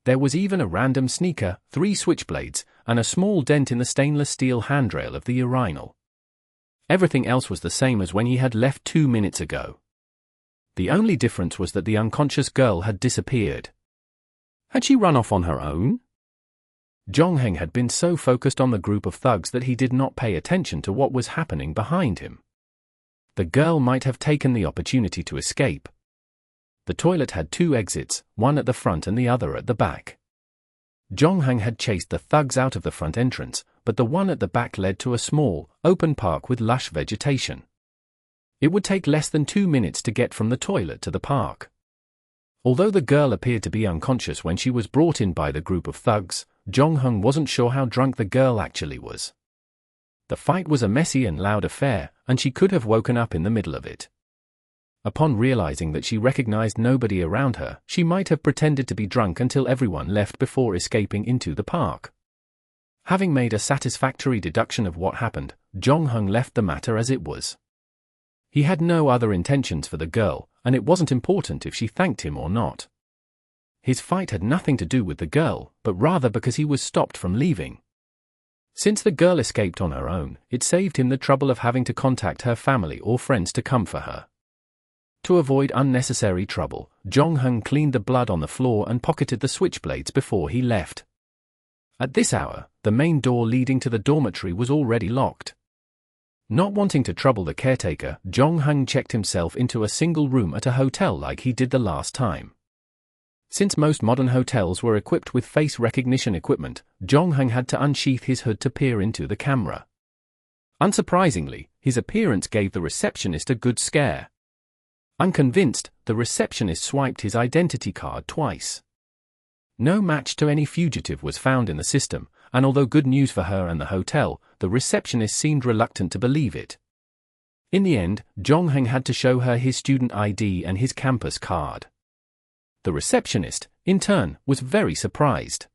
There was even a random sneaker, 3 switchblades, and a small dent in the stainless steel handrail of the urinal. Everything else was the same as when he had left 2 minutes ago. The only difference was that the unconscious girl had disappeared. Had she run off on her own? Jong-hung had been so focused on the group of thugs that he did not pay attention to what was happening behind him. The girl might have taken the opportunity to escape. The toilet had 2 exits, one at the front and the other at the back. Jong-hung had chased the thugs out of the front entrance, but the one at the back led to a small, open park with lush vegetation. It would take less than 2 minutes to get from the toilet to the park. Although the girl appeared to be unconscious when she was brought in by the group of thugs, Jong-hung wasn't sure how drunk the girl actually was. The fight was a messy and loud affair, and she could have woken up in the middle of it. Upon realizing that she recognized nobody around her, she might have pretended to be drunk until everyone left before escaping into the park. Having made a satisfactory deduction of what happened, Jong-hung left the matter as it was. He had no other intentions for the girl, and it wasn't important if she thanked him or not. His fight had nothing to do with the girl, but rather because he was stopped from leaving. Since the girl escaped on her own, it saved him the trouble of having to contact her family or friends to come for her. To avoid unnecessary trouble, Jong-hung cleaned the blood on the floor and pocketed the switchblades before he left. At this hour, the main door leading to the dormitory was already locked. Not wanting to trouble the caretaker, Jong-hung checked himself into a single room at a hotel like he did the last time. Since most modern hotels were equipped with face recognition equipment, Jong-hung had to unsheath his hood to peer into the camera. Unsurprisingly, his appearance gave the receptionist a good scare. Unconvinced, the receptionist swiped his identity card twice. No match to any fugitive was found in the system, and although good news for her and the hotel, the receptionist seemed reluctant to believe it. In the end, Jong-heng had to show her his student ID and his campus card. The receptionist, in turn, was very surprised.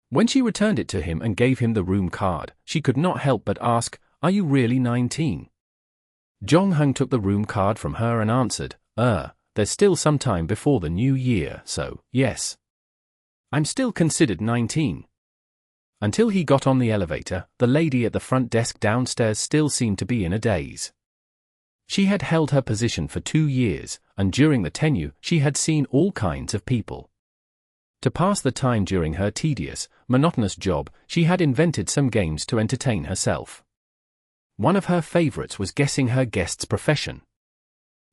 When she returned it to him and gave him the room card, she could not help but ask, "Are you really 19? Jong-heng took the room card from her and answered, there's still some time before the new year, so, yes. I'm still considered 19. Until he got on the elevator, the lady at the front desk downstairs still seemed to be in a daze. She had held her position for 2 years, and during the tenure she had seen all kinds of people. To pass the time during her tedious, monotonous job, she had invented some games to entertain herself. One of her favorites was guessing her guest's profession.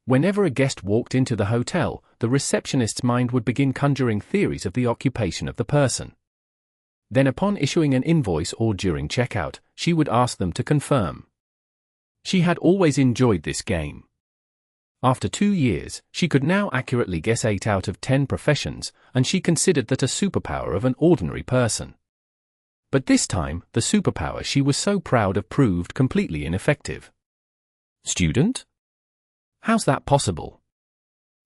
Whenever a guest walked into the hotel, the receptionist's mind would begin conjuring theories of the occupation of the person. Then upon issuing an invoice or during checkout, she would ask them to confirm. She had always enjoyed this game. After 2 years, she could now accurately guess 8 out of 10 professions, and she considered that a superpower of an ordinary person. But this time, the superpower she was so proud of proved completely ineffective. Student? How's that possible?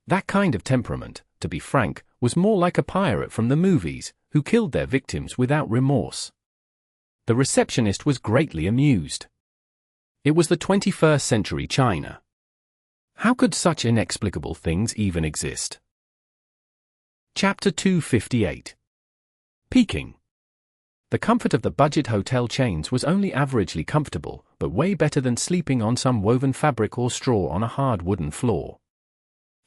That kind of temperament, to be frank, was more like a pirate from the movies, who killed their victims without remorse. The receptionist was greatly amused. It was the 21st century China. How could such inexplicable things even exist? Chapter 258. Peking. The comfort of the budget hotel chains was only averagely comfortable, but way better than sleeping on some woven fabric or straw on a hard wooden floor.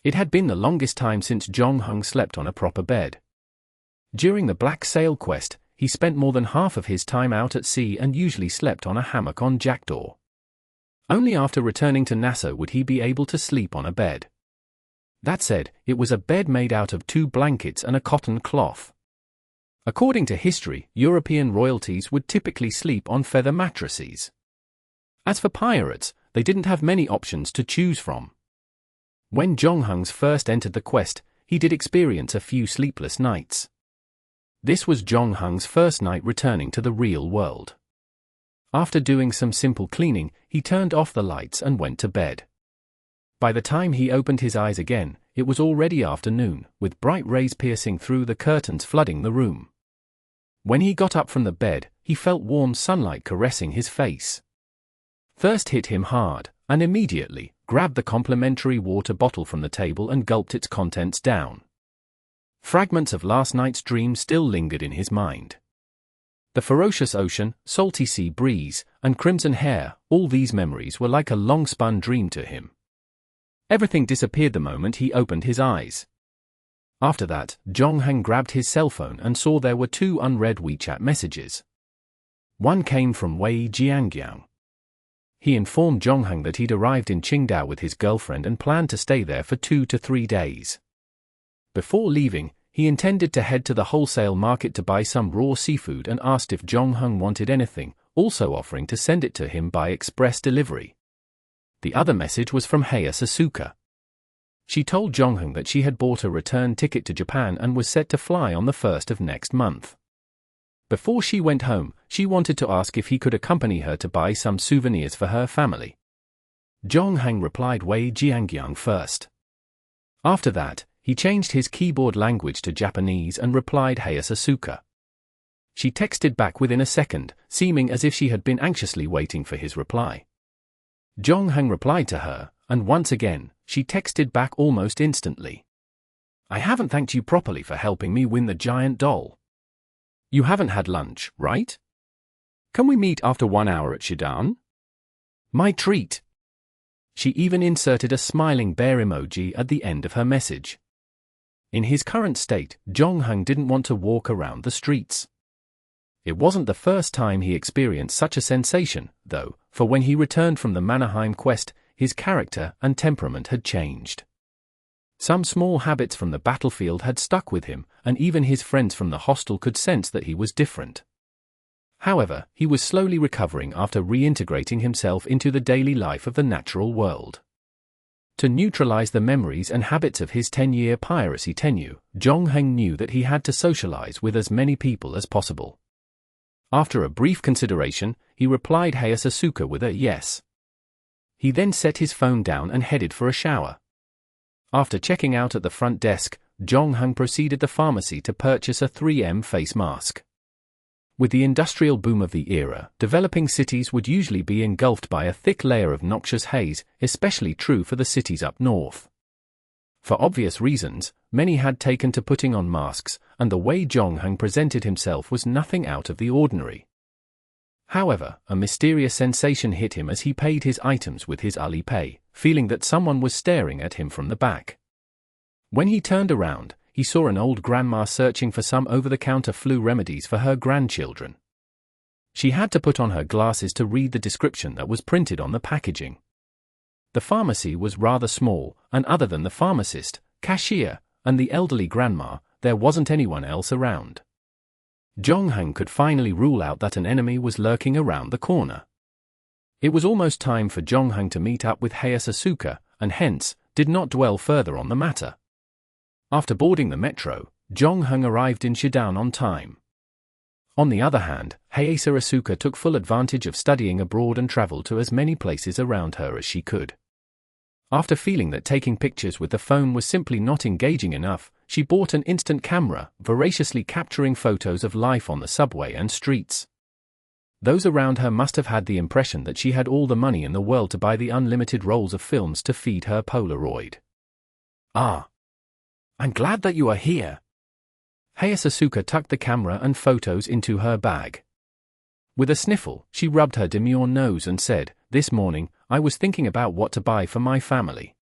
It had been the longest time since Jong-heng slept on a proper bed. During the Black Sail quest, he spent more than half of his time out at sea and usually slept on a hammock on Jackdaw. Only after returning to NASA would he be able to sleep on a bed. That said, it was a bed made out of 2 blankets and a cotton cloth. According to history, European royalties would typically sleep on feather mattresses. As for pirates, they didn't have many options to choose from. When Jong-heng first entered the quest, he did experience a few sleepless nights. This was Jong-heng's first night returning to the real world. After doing some simple cleaning, he turned off the lights and went to bed. By the time he opened his eyes again, it was already afternoon, with bright rays piercing through the curtains flooding the room. When he got up from the bed, he felt warm sunlight caressing his face. Thirst hit him hard, and immediately, grabbed the complimentary water bottle from the table and gulped its contents down. Fragments of last night's dream still lingered in his mind. The ferocious ocean, salty sea breeze, and crimson hair, all these memories were like a long-spun dream to him. Everything disappeared the moment he opened his eyes. After that, Jong-heng grabbed his cell phone and saw there were 2 unread WeChat messages. One came from Wei Jiangyang. He informed Jong-heng that he'd arrived in Qingdao with his girlfriend and planned to stay there for 2 to 3 days. Before leaving, he intended to head to the wholesale market to buy some raw seafood and asked if Jong-heng wanted anything, also offering to send it to him by express delivery. The other message was from Heya Sasuka. She told Jong-heng that she had bought a return ticket to Japan and was set to fly on the 1st of next month. Before she went home, she wanted to ask if he could accompany her to buy some souvenirs for her family. Jong-heng replied Wei Jiangyang first. After that, he changed his keyboard language to Japanese and replied Heya Sasuka. She texted back within a second, seeming as if she had been anxiously waiting for his reply. Jong-heng replied to her, and once again, she texted back almost instantly. I haven't thanked you properly for helping me win the giant doll. You haven't had lunch, right? Can we meet after 1 hour at Shidan? My treat. She even inserted a smiling bear emoji at the end of her message. In his current state, Jong-heng didn't want to walk around the streets. It wasn't the first time he experienced such a sensation, though, for when he returned from the Mannerheim quest, his character and temperament had changed. Some small habits from the battlefield had stuck with him, and even his friends from the hostel could sense that he was different. However, he was slowly recovering after reintegrating himself into the daily life of the natural world. To neutralize the memories and habits of his 10-year piracy tenure, Jong-heng knew that he had to socialize with as many people as possible. After a brief consideration, he replied Asuka with a yes. He then set his phone down and headed for a shower. After checking out at the front desk, Jong-heng proceeded to the pharmacy to purchase a 3M face mask. With the industrial boom of the era, developing cities would usually be engulfed by a thick layer of noxious haze, especially true for the cities up north. For obvious reasons, many had taken to putting on masks, and the way Jong-heng presented himself was nothing out of the ordinary. However, a mysterious sensation hit him as he paid his items with his Alipay, feeling that someone was staring at him from the back. When he turned around, he saw an old grandma searching for some over-the-counter flu remedies for her grandchildren. She had to put on her glasses to read the description that was printed on the packaging. The pharmacy was rather small, and other than the pharmacist, cashier, and the elderly grandma, there wasn't anyone else around. Jong-heng could finally rule out that an enemy was lurking around the corner. It was almost time for Jong-heng to meet up with Asuka, and hence, did not dwell further on the matter. After boarding the metro, Jong-heng arrived in Shidan on time. On the other hand, Asuka took full advantage of studying abroad and traveled to as many places around her as she could. After feeling that taking pictures with the phone was simply not engaging enough, she bought an instant camera, voraciously capturing photos of life on the subway and streets. Those around her must have had the impression that she had all the money in the world to buy the unlimited rolls of films to feed her Polaroid. "Ah, I'm glad that you are here." Asuka tucked the camera and photos into her bag. With a sniffle, she rubbed her demure nose and said, "This morning, I was thinking about what to buy for my family.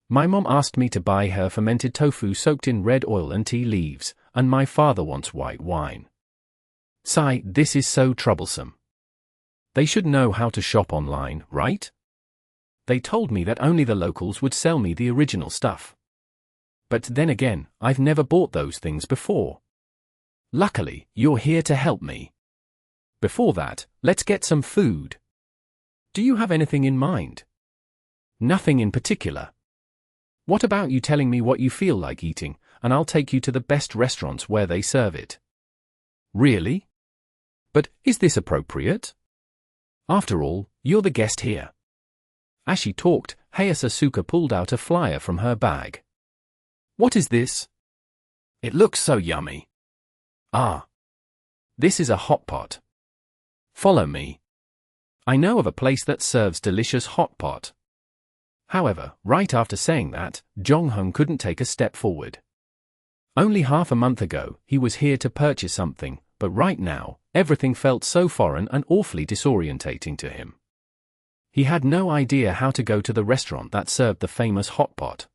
My mom asked me to buy her fermented tofu soaked in red oil and tea leaves, and my father wants white wine. Sigh, this is so troublesome. They should know how to shop online, right? They told me that only the locals would sell me the original stuff. But then again, I've never bought those things before. Luckily, you're here to help me. Before that, let's get some food. Do you have anything in mind?" "Nothing in particular. What about you telling me what you feel like eating, and I'll take you to the best restaurants where they serve it." "Really? But is this appropriate? After all, you're the guest here." As she talked, Asuka pulled out a flyer from her bag. "What is this? It looks so yummy." "Ah. This is a hot pot. Follow me. I know of a place that serves delicious hot pot." However, right after saying that, Jong-heng couldn't take a step forward. Only half a month ago, he was here to purchase something, but right now, everything felt so foreign and awfully disorientating to him. He had no idea how to go to the restaurant that served the famous hot pot.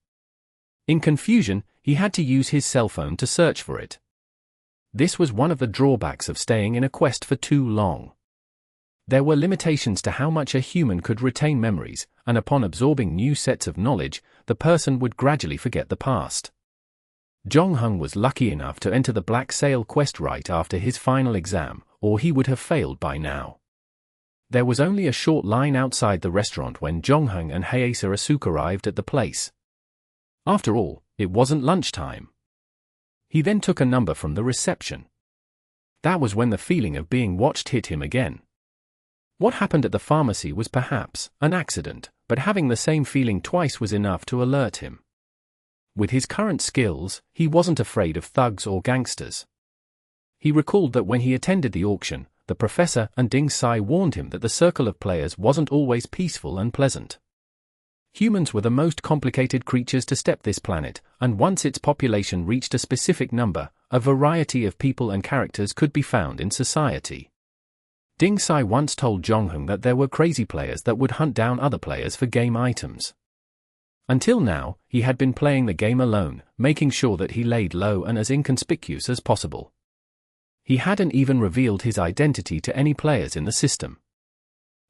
In confusion, he had to use his cell phone to search for it. This was one of the drawbacks of staying in a quest for too long. There were limitations to how much a human could retain memories, and upon absorbing new sets of knowledge, the person would gradually forget the past. Jong-heng was lucky enough to enter the Black Sail quest right after his final exam, or he would have failed by now. There was only a short line outside the restaurant when Jong-heng and Asuka arrived at the place. After all, it wasn't lunchtime. He then took a number from the reception. That was when the feeling of being watched hit him again. What happened at the pharmacy was perhaps an accident, but having the same feeling twice was enough to alert him. With his current skills, he wasn't afraid of thugs or gangsters. He recalled that when he attended the auction, the professor and Ding Sai warned him that the circle of players wasn't always peaceful and pleasant. Humans were the most complicated creatures to step this planet, and once its population reached a specific number, a variety of people and characters could be found in society. Ding Sai once told Jong-heng that there were crazy players that would hunt down other players for game items. Until now, he had been playing the game alone, making sure that he laid low and as inconspicuous as possible. He hadn't even revealed his identity to any players in the system.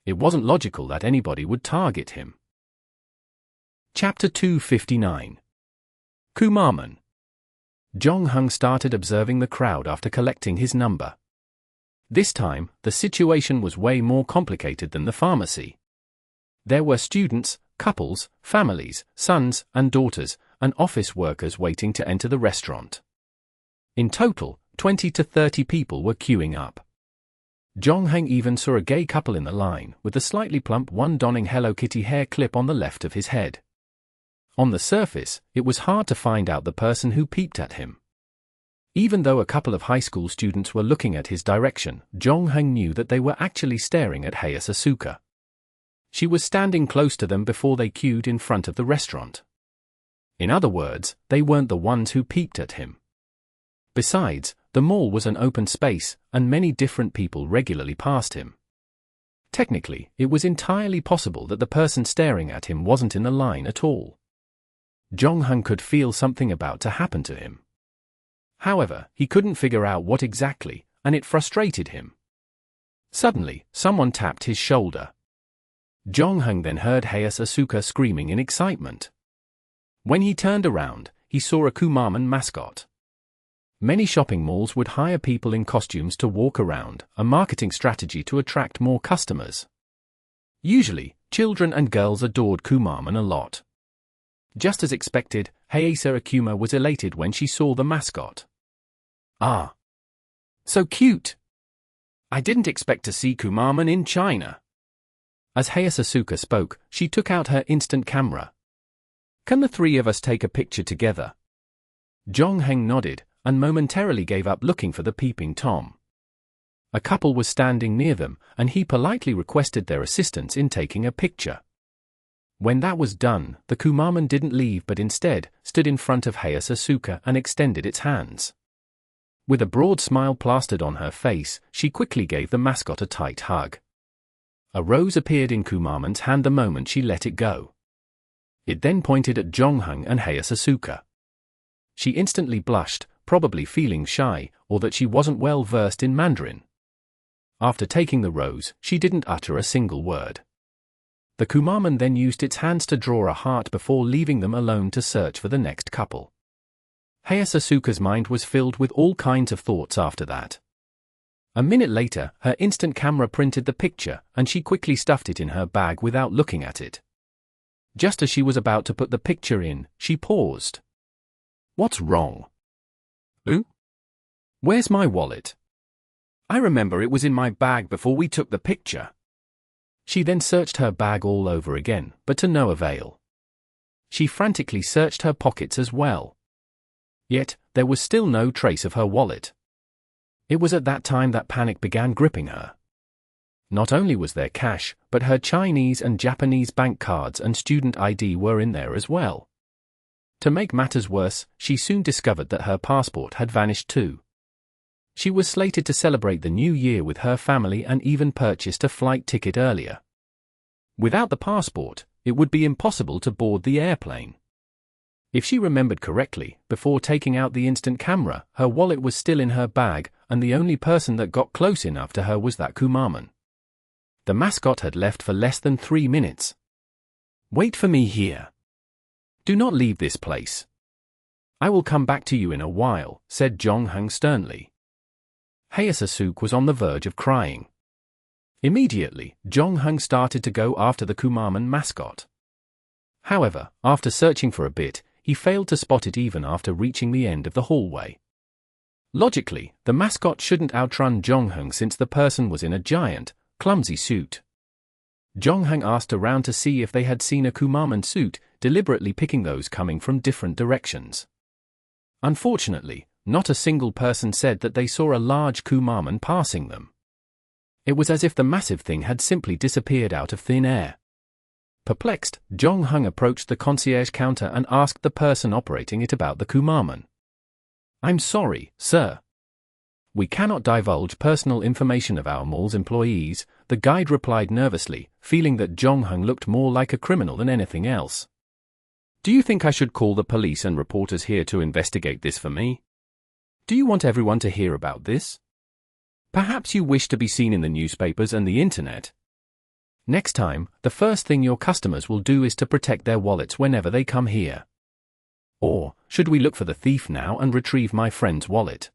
It wasn't logical that anybody would target him. Chapter 259. Kumamon. Jong-heng started observing the crowd after collecting his number. This time, the situation was way more complicated than the pharmacy. There were students, couples, families, sons and daughters, and office workers waiting to enter the restaurant. In total, 20 to 30 people were queuing up. Jong-heng even saw a gay couple in the line, with the slightly plump one donning Hello Kitty hair clip on the left of his head. On the surface, it was hard to find out the person who peeped at him. Even though a couple of high school students were looking at his direction, Jong-heng knew that they were actually staring at Heya Sasuka. She was standing close to them before they queued in front of the restaurant. In other words, they weren't the ones who peeped at him. Besides, the mall was an open space, and many different people regularly passed him. Technically, it was entirely possible that the person staring at him wasn't in the line at all. Jong-heng could feel something about to happen to him. However, he couldn't figure out what exactly, and it frustrated him. Suddenly, someone tapped his shoulder. Jong-heng then heard Heya Sasuka screaming in excitement. When he turned around, he saw a Kumamon mascot. Many shopping malls would hire people in costumes to walk around, a marketing strategy to attract more customers. Usually, children and girls adored Kumamon a lot. Just as expected, Heya Sasuka was elated when she saw the mascot. "Ah! So cute! I didn't expect to see Kumamon in China." As Heya Sasuka spoke, she took out her instant camera. "Can the three of us take a picture together?" Jong-heng nodded, and momentarily gave up looking for the peeping Tom. A couple was standing near them, and he politely requested their assistance in taking a picture. When that was done, the Kumamon didn't leave but instead stood in front of Heya Sasuka and extended its hands. With a broad smile plastered on her face, she quickly gave the mascot a tight hug. A rose appeared in Kumamon's hand the moment she let it go. It then pointed at Jong-heng and Heya Sasuka. She instantly blushed, probably feeling shy, or that she wasn't well versed in Mandarin. After taking the rose, she didn't utter a single word. The Kumamon then used its hands to draw a heart before leaving them alone to search for the next couple. Heya Sasuka's mind was filled with all kinds of thoughts after that. A minute later, her instant camera printed the picture, and she quickly stuffed it in her bag without looking at it. Just as she was about to put the picture in, she paused. "What's wrong?" "Who? Where's my wallet? I remember it was in my bag before we took the picture." She then searched her bag all over again, but to no avail. She frantically searched her pockets as well. Yet, there was still no trace of her wallet. It was at that time that panic began gripping her. Not only was there cash, but her Chinese and Japanese bank cards and student ID were in there as well. To make matters worse, she soon discovered that her passport had vanished too. She was slated to celebrate the new year with her family and even purchased a flight ticket earlier. Without the passport, it would be impossible to board the airplane. If she remembered correctly, before taking out the instant camera, her wallet was still in her bag, and the only person that got close enough to her was that Kumamon. The mascot had left for less than 3 minutes. "Wait for me here. Do not leave this place. I will come back to you in a while," said Jong-heng sternly. Heya Sasuke was on the verge of crying. Immediately, Jong-heng started to go after the Kumamon mascot. However, after searching for a bit, he failed to spot it even after reaching the end of the hallway. Logically, the mascot shouldn't outrun Jong-heng since the person was in a giant, clumsy suit. Jong-heng asked around to see if they had seen a Kumamon suit, deliberately picking those coming from different directions. Unfortunately, not a single person said that they saw a large Kumamon passing them. It was as if the massive thing had simply disappeared out of thin air. Perplexed, Jong-heng approached the concierge counter and asked the person operating it about the Kumamon. "I'm sorry, sir. We cannot divulge personal information of our mall's employees," the guide replied nervously, feeling that Jong-heng looked more like a criminal than anything else. "Do you think I should call the police and reporters here to investigate this for me? Do you want everyone to hear about this? Perhaps you wish to be seen in the newspapers and the internet. Next time, the first thing your customers will do is to protect their wallets whenever they come here. Or, should we look for the thief now and retrieve my friend's wallet?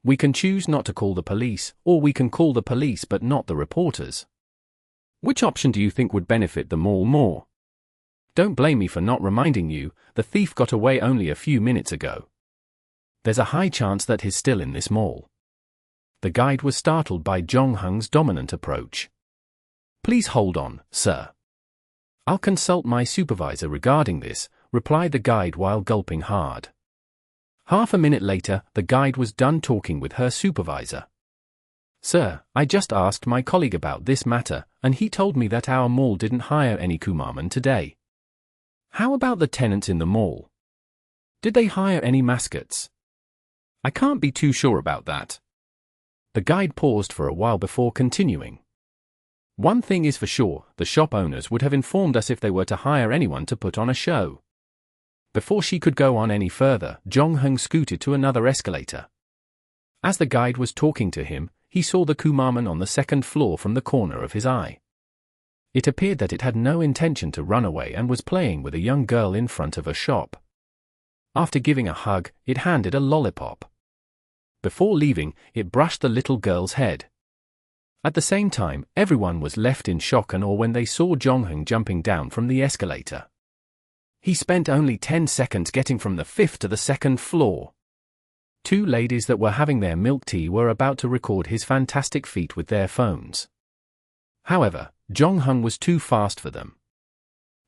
We can choose not to call the police, or we can call the police but not the reporters. Which option do you think would benefit the mall more?" Don't blame me for not reminding you, the thief got away only a few minutes ago. There's a high chance that he's still in this mall. The guide was startled by Jong-Hung's dominant approach. Please hold on, sir. I'll consult my supervisor regarding this, replied the guide while gulping hard. Half a minute later, the guide was done talking with her supervisor. Sir, I just asked my colleague about this matter, and he told me that our mall didn't hire any Kumamon today. How about the tenants in the mall? Did they hire any mascots? I can't be too sure about that. The guide paused for a while before continuing. One thing is for sure, the shop owners would have informed us if they were to hire anyone to put on a show. Before she could go on any further, Jong-Hung scooted to another escalator. As the guide was talking to him, he saw the Kumamon on the second floor from the corner of his eye. It appeared that it had no intention to run away and was playing with a young girl in front of a shop. After giving a hug, it handed a lollipop. Before leaving, it brushed the little girl's head. At the same time, everyone was left in shock and awe when they saw Jong-Hung jumping down from the escalator. He spent only 10 seconds getting from the 5th to the 2nd floor. Two ladies that were having their milk tea were about to record his fantastic feat with their phones. However, Jong-Hung was too fast for them.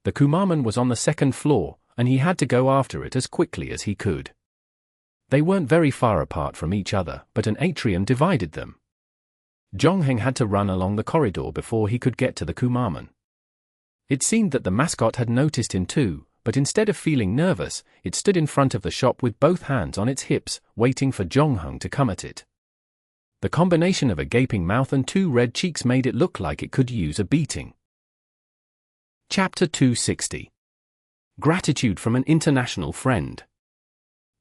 The Kumamon was on the 2nd floor, and he had to go after it as quickly as he could. They weren't very far apart from each other, but an atrium divided them. Jong-Hung had to run along the corridor before he could get to the Kumamon. It seemed that the mascot had noticed him too, but instead of feeling nervous, it stood in front of the shop with both hands on its hips, waiting for Jong-Hung to come at it. The combination of a gaping mouth and two red cheeks made it look like it could use a beating. Chapter 260. Gratitude from an international friend.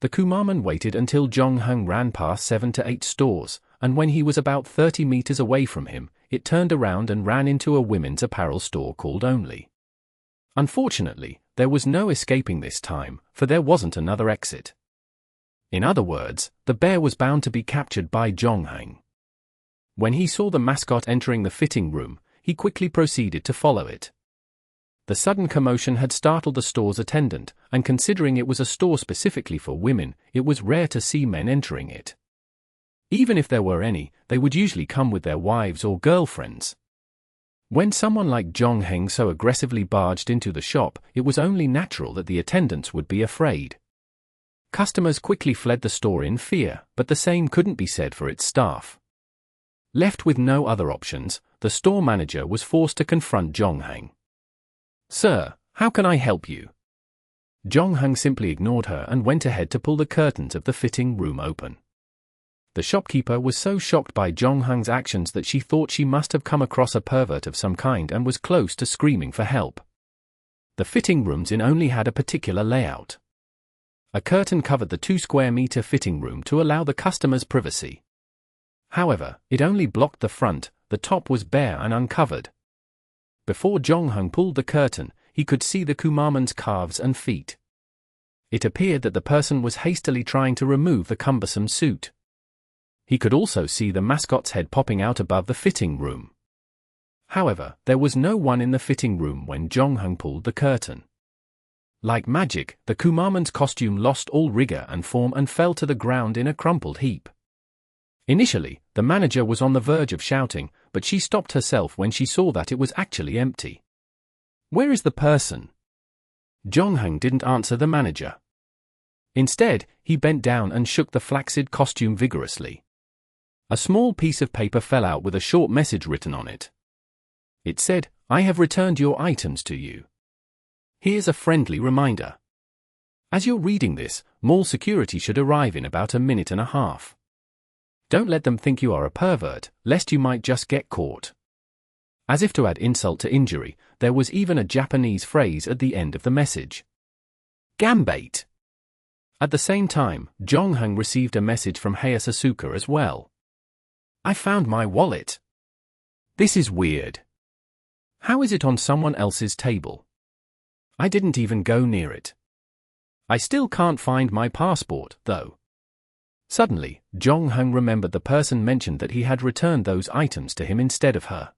The Kumamon waited until Jong-Hung ran past 7 to 8 stores, and when he was about 30 meters away from him, it turned around and ran into a women's apparel store called Only. Unfortunately, there was no escaping this time, for there wasn't another exit. In other words, the bear was bound to be captured by Jong-Hung. When he saw the mascot entering the fitting room, he quickly proceeded to follow it. The sudden commotion had startled the store's attendant, and considering it was a store specifically for women, it was rare to see men entering it. Even if there were any, they would usually come with their wives or girlfriends. When someone like Jong-Hung so aggressively barged into the shop, it was only natural that the attendants would be afraid. Customers quickly fled the store in fear, but the same couldn't be said for its staff. Left with no other options, the store manager was forced to confront Jong-Hung. Sir, how can I help you? Jong-Hung simply ignored her and went ahead to pull the curtains of the fitting room open. The shopkeeper was so shocked by Jong-Hung's actions that she thought she must have come across a pervert of some kind and was close to screaming for help. The fitting rooms in Only had a particular layout. A curtain covered the 2-square-meter fitting room to allow the customers privacy. However, it only blocked the front, the top was bare and uncovered. Before Jong-Hung pulled the curtain, he could see the Kumamon's calves and feet. It appeared that the person was hastily trying to remove the cumbersome suit. He could also see the mascot's head popping out above the fitting room. However, there was no one in the fitting room when Jong-Hung pulled the curtain. Like magic, the Kumamon's costume lost all rigor and form and fell to the ground in a crumpled heap. Initially, the manager was on the verge of shouting, but she stopped herself when she saw that it was actually empty. Where is the person? Jong-Hung didn't answer the manager. Instead, he bent down and shook the flaccid costume vigorously. A small piece of paper fell out with a short message written on it. It said, "I have returned your items to you. Here's a friendly reminder. As you're reading this, mall security should arrive in about a minute and a half. Don't let them think you are a pervert, lest you might just get caught." As if to add insult to injury, there was even a Japanese phrase at the end of the message. Gambate. At the same time, Jong-Hung received a message from Hayasasuka as well. I found my wallet. This is weird. How is it on someone else's table? I didn't even go near it. I still can't find my passport, though. Suddenly, Jong-Hung remembered the person mentioned that he had returned those items to him instead of her.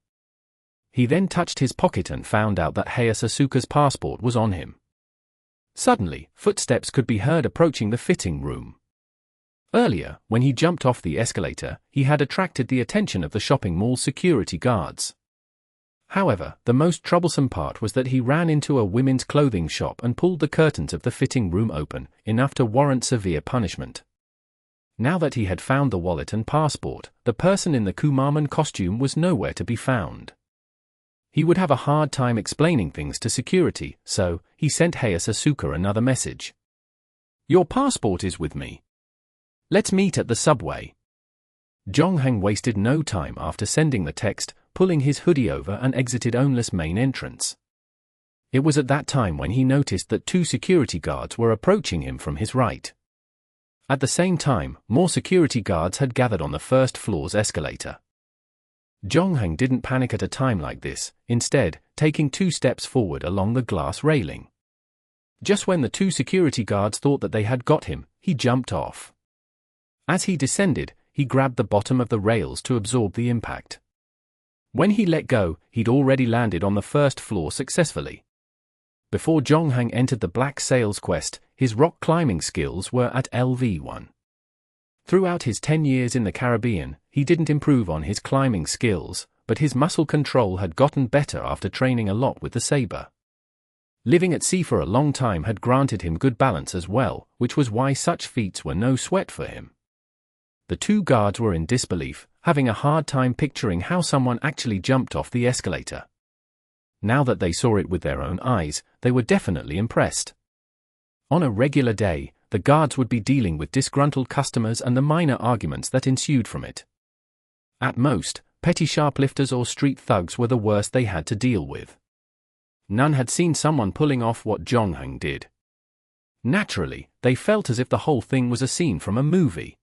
He then touched his pocket and found out that Asuka's passport was on him. Suddenly, footsteps could be heard approaching the fitting room. Earlier, when he jumped off the escalator, he had attracted the attention of the shopping mall's security guards. However, the most troublesome part was that he ran into a women's clothing shop and pulled the curtains of the fitting room open, enough to warrant severe punishment. Now that he had found the wallet and passport, the person in the Kumamon costume was nowhere to be found. He would have a hard time explaining things to security, so he sent Asuka another message. "Your passport is with me. Let's meet at the subway." Jonghang wasted no time after sending the text, pulling his hoodie over and exited Onless main entrance. It was at that time when he noticed that 2 security guards were approaching him from his right. At the same time, more security guards had gathered on the first floor's escalator. Jonghang didn't panic at a time like this, instead, taking 2 steps forward along the glass railing. Just when the 2 security guards thought that they had got him, he jumped off. As he descended, he grabbed the bottom of the rails to absorb the impact. When he let go, he'd already landed on the first floor successfully. Before Jonghang entered the Black Sails quest, his rock climbing skills were at LV1. Throughout his 10 years in the Caribbean, he didn't improve on his climbing skills, but his muscle control had gotten better after training a lot with the saber. Living at sea for a long time had granted him good balance as well, which was why such feats were no sweat for him. The 2 guards were in disbelief, having a hard time picturing how someone actually jumped off the escalator. Now that they saw it with their own eyes, they were definitely impressed. On a regular day, the guards would be dealing with disgruntled customers and the minor arguments that ensued from it. At most, petty shoplifters or street thugs were the worst they had to deal with. None had seen someone pulling off what Jonghang did. Naturally, they felt as if the whole thing was a scene from a movie.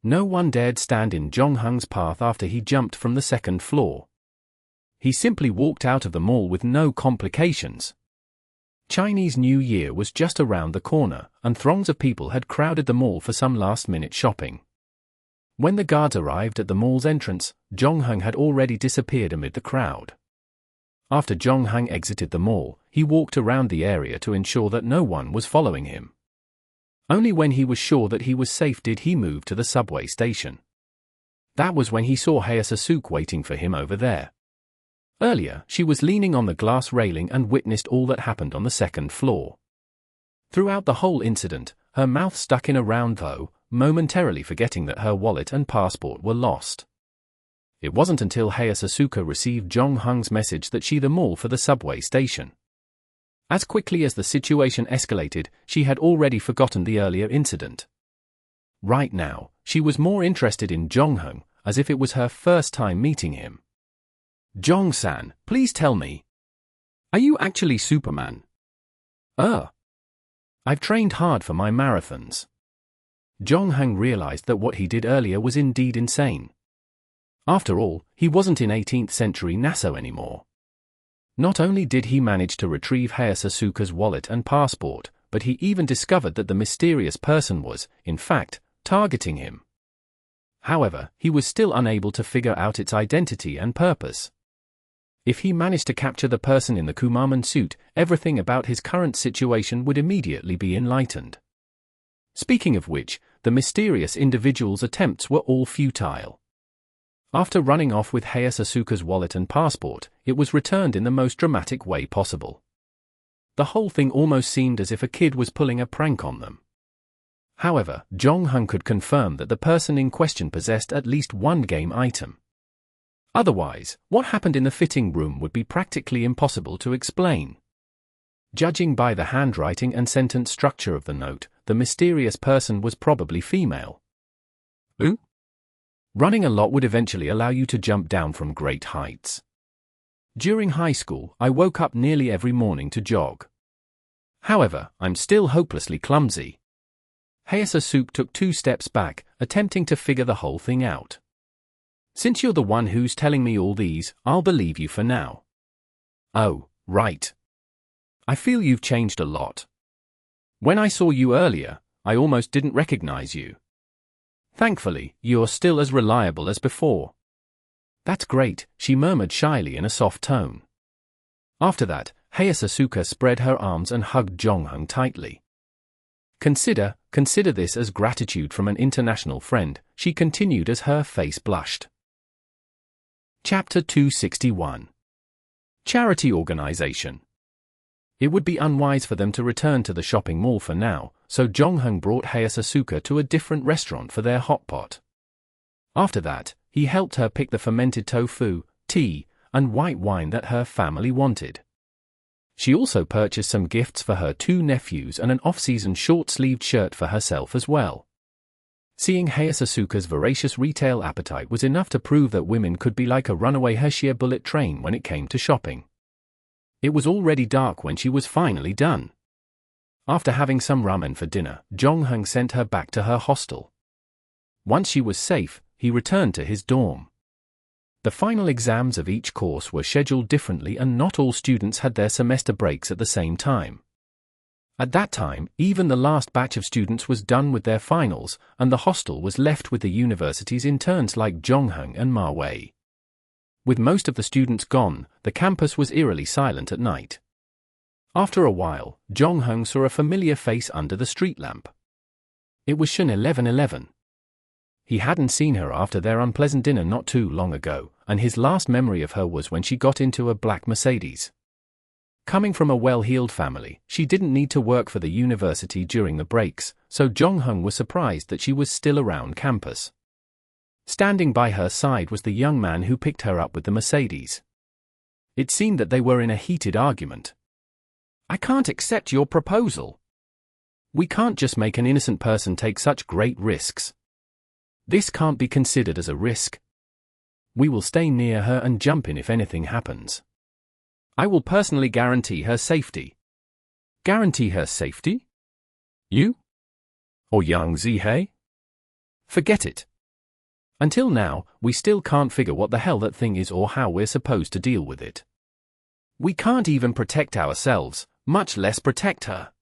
No one dared stand in Jonghang's path after he jumped from the 2nd floor. He simply walked out of the mall with no complications. Chinese New Year was just around the corner, and throngs of people had crowded the mall for some last-minute shopping. When the guards arrived at the mall's entrance, Jonghang had already disappeared amid the crowd. After Jonghang exited the mall, he walked around the area to ensure that no one was following him. Only when he was sure that he was safe did he move to the subway station. That was when he saw Asuka waiting for him over there. Earlier, she was leaning on the glass railing and witnessed all that happened on the 2nd floor. Throughout the whole incident, her mouth stuck in a round though, momentarily forgetting that her wallet and passport were lost. It wasn't until Asuka received Jonghang's message that she the mall for the subway station. As quickly as the situation escalated, she had already forgotten the earlier incident. Right now, she was more interested in Jonghang, as if it was her first time meeting him. "Jong-san, please tell me. Are you actually Superman?" I've trained hard for my marathons." Jonghang realized that what he did earlier was indeed insane. After all, he wasn't in 18th century Nassau anymore. Not only did he manage to retrieve Asuka's wallet and passport, but he even discovered that the mysterious person was, in fact, targeting him. However, he was still unable to figure out its identity and purpose. If he managed to capture the person in the Kumamon suit, everything about his current situation would immediately be enlightened. Speaking of which, the mysterious individual's attempts were all futile. After running off with Asuka's wallet and passport, it was returned in the most dramatic way possible. The whole thing almost seemed as if a kid was pulling a prank on them. However, Jonghang could confirm that the person in question possessed at least one game item. Otherwise, what happened in the fitting room would be practically impossible to explain. Judging by the handwriting and sentence structure of the note, the mysterious person was probably female. Who? Running a lot would eventually allow you to jump down from great heights. During high school, I woke up nearly every morning to jog. However, I'm still hopelessly clumsy. Asuka took 2 steps back, attempting to figure the whole thing out. Since you're the one who's telling me all these, I'll believe you for now. Oh, right. I feel you've changed a lot. When I saw you earlier, I almost didn't recognize you. Thankfully, you're still as reliable as before. That's great, she murmured shyly in a soft tone. After that, Asuka spread her arms and hugged Jonghung tightly. Consider this as gratitude from an international friend, she continued as her face blushed. Chapter 261. Charity Organization. It would be unwise for them to return to the shopping mall for now, so Jonghung brought Asuka to a different restaurant for their hot pot. After that, he helped her pick the fermented tofu, tea, and white wine that her family wanted. She also purchased some gifts for her 2 nephews and an off-season short-sleeved shirt for herself as well. Seeing Asuka's voracious retail appetite was enough to prove that women could be like a runaway Hershey bullet train when it came to shopping. It was already dark when she was finally done. After having some ramen for dinner, Jonghung sent her back to her hostel. Once she was safe, he returned to his dorm. The final exams of each course were scheduled differently and not all students had their semester breaks at the same time. At that time, even the last batch of students was done with their finals, and the hostel was left with the university's interns like Jonghung and Ma Wei. With most of the students gone, the campus was eerily silent at night. After a while, Jonghung saw a familiar face under the street lamp. It was Shin 1111. He hadn't seen her after their unpleasant dinner not too long ago, and his last memory of her was when she got into a black Mercedes. Coming from a well-heeled family, she didn't need to work for the university during the breaks, so Jonghung was surprised that she was still around campus. Standing by her side was the young man who picked her up with the Mercedes. It seemed that they were in a heated argument. "I can't accept your proposal. We can't just make an innocent person take such great risks. This can't be considered as a risk. We will stay near her and jump in if anything happens. I will personally guarantee her safety." "Guarantee her safety? You? Or Yang Zihei? Forget it. Until now, we still can't figure what the hell that thing is or how we're supposed to deal with it. We can't even protect ourselves, much less protect her.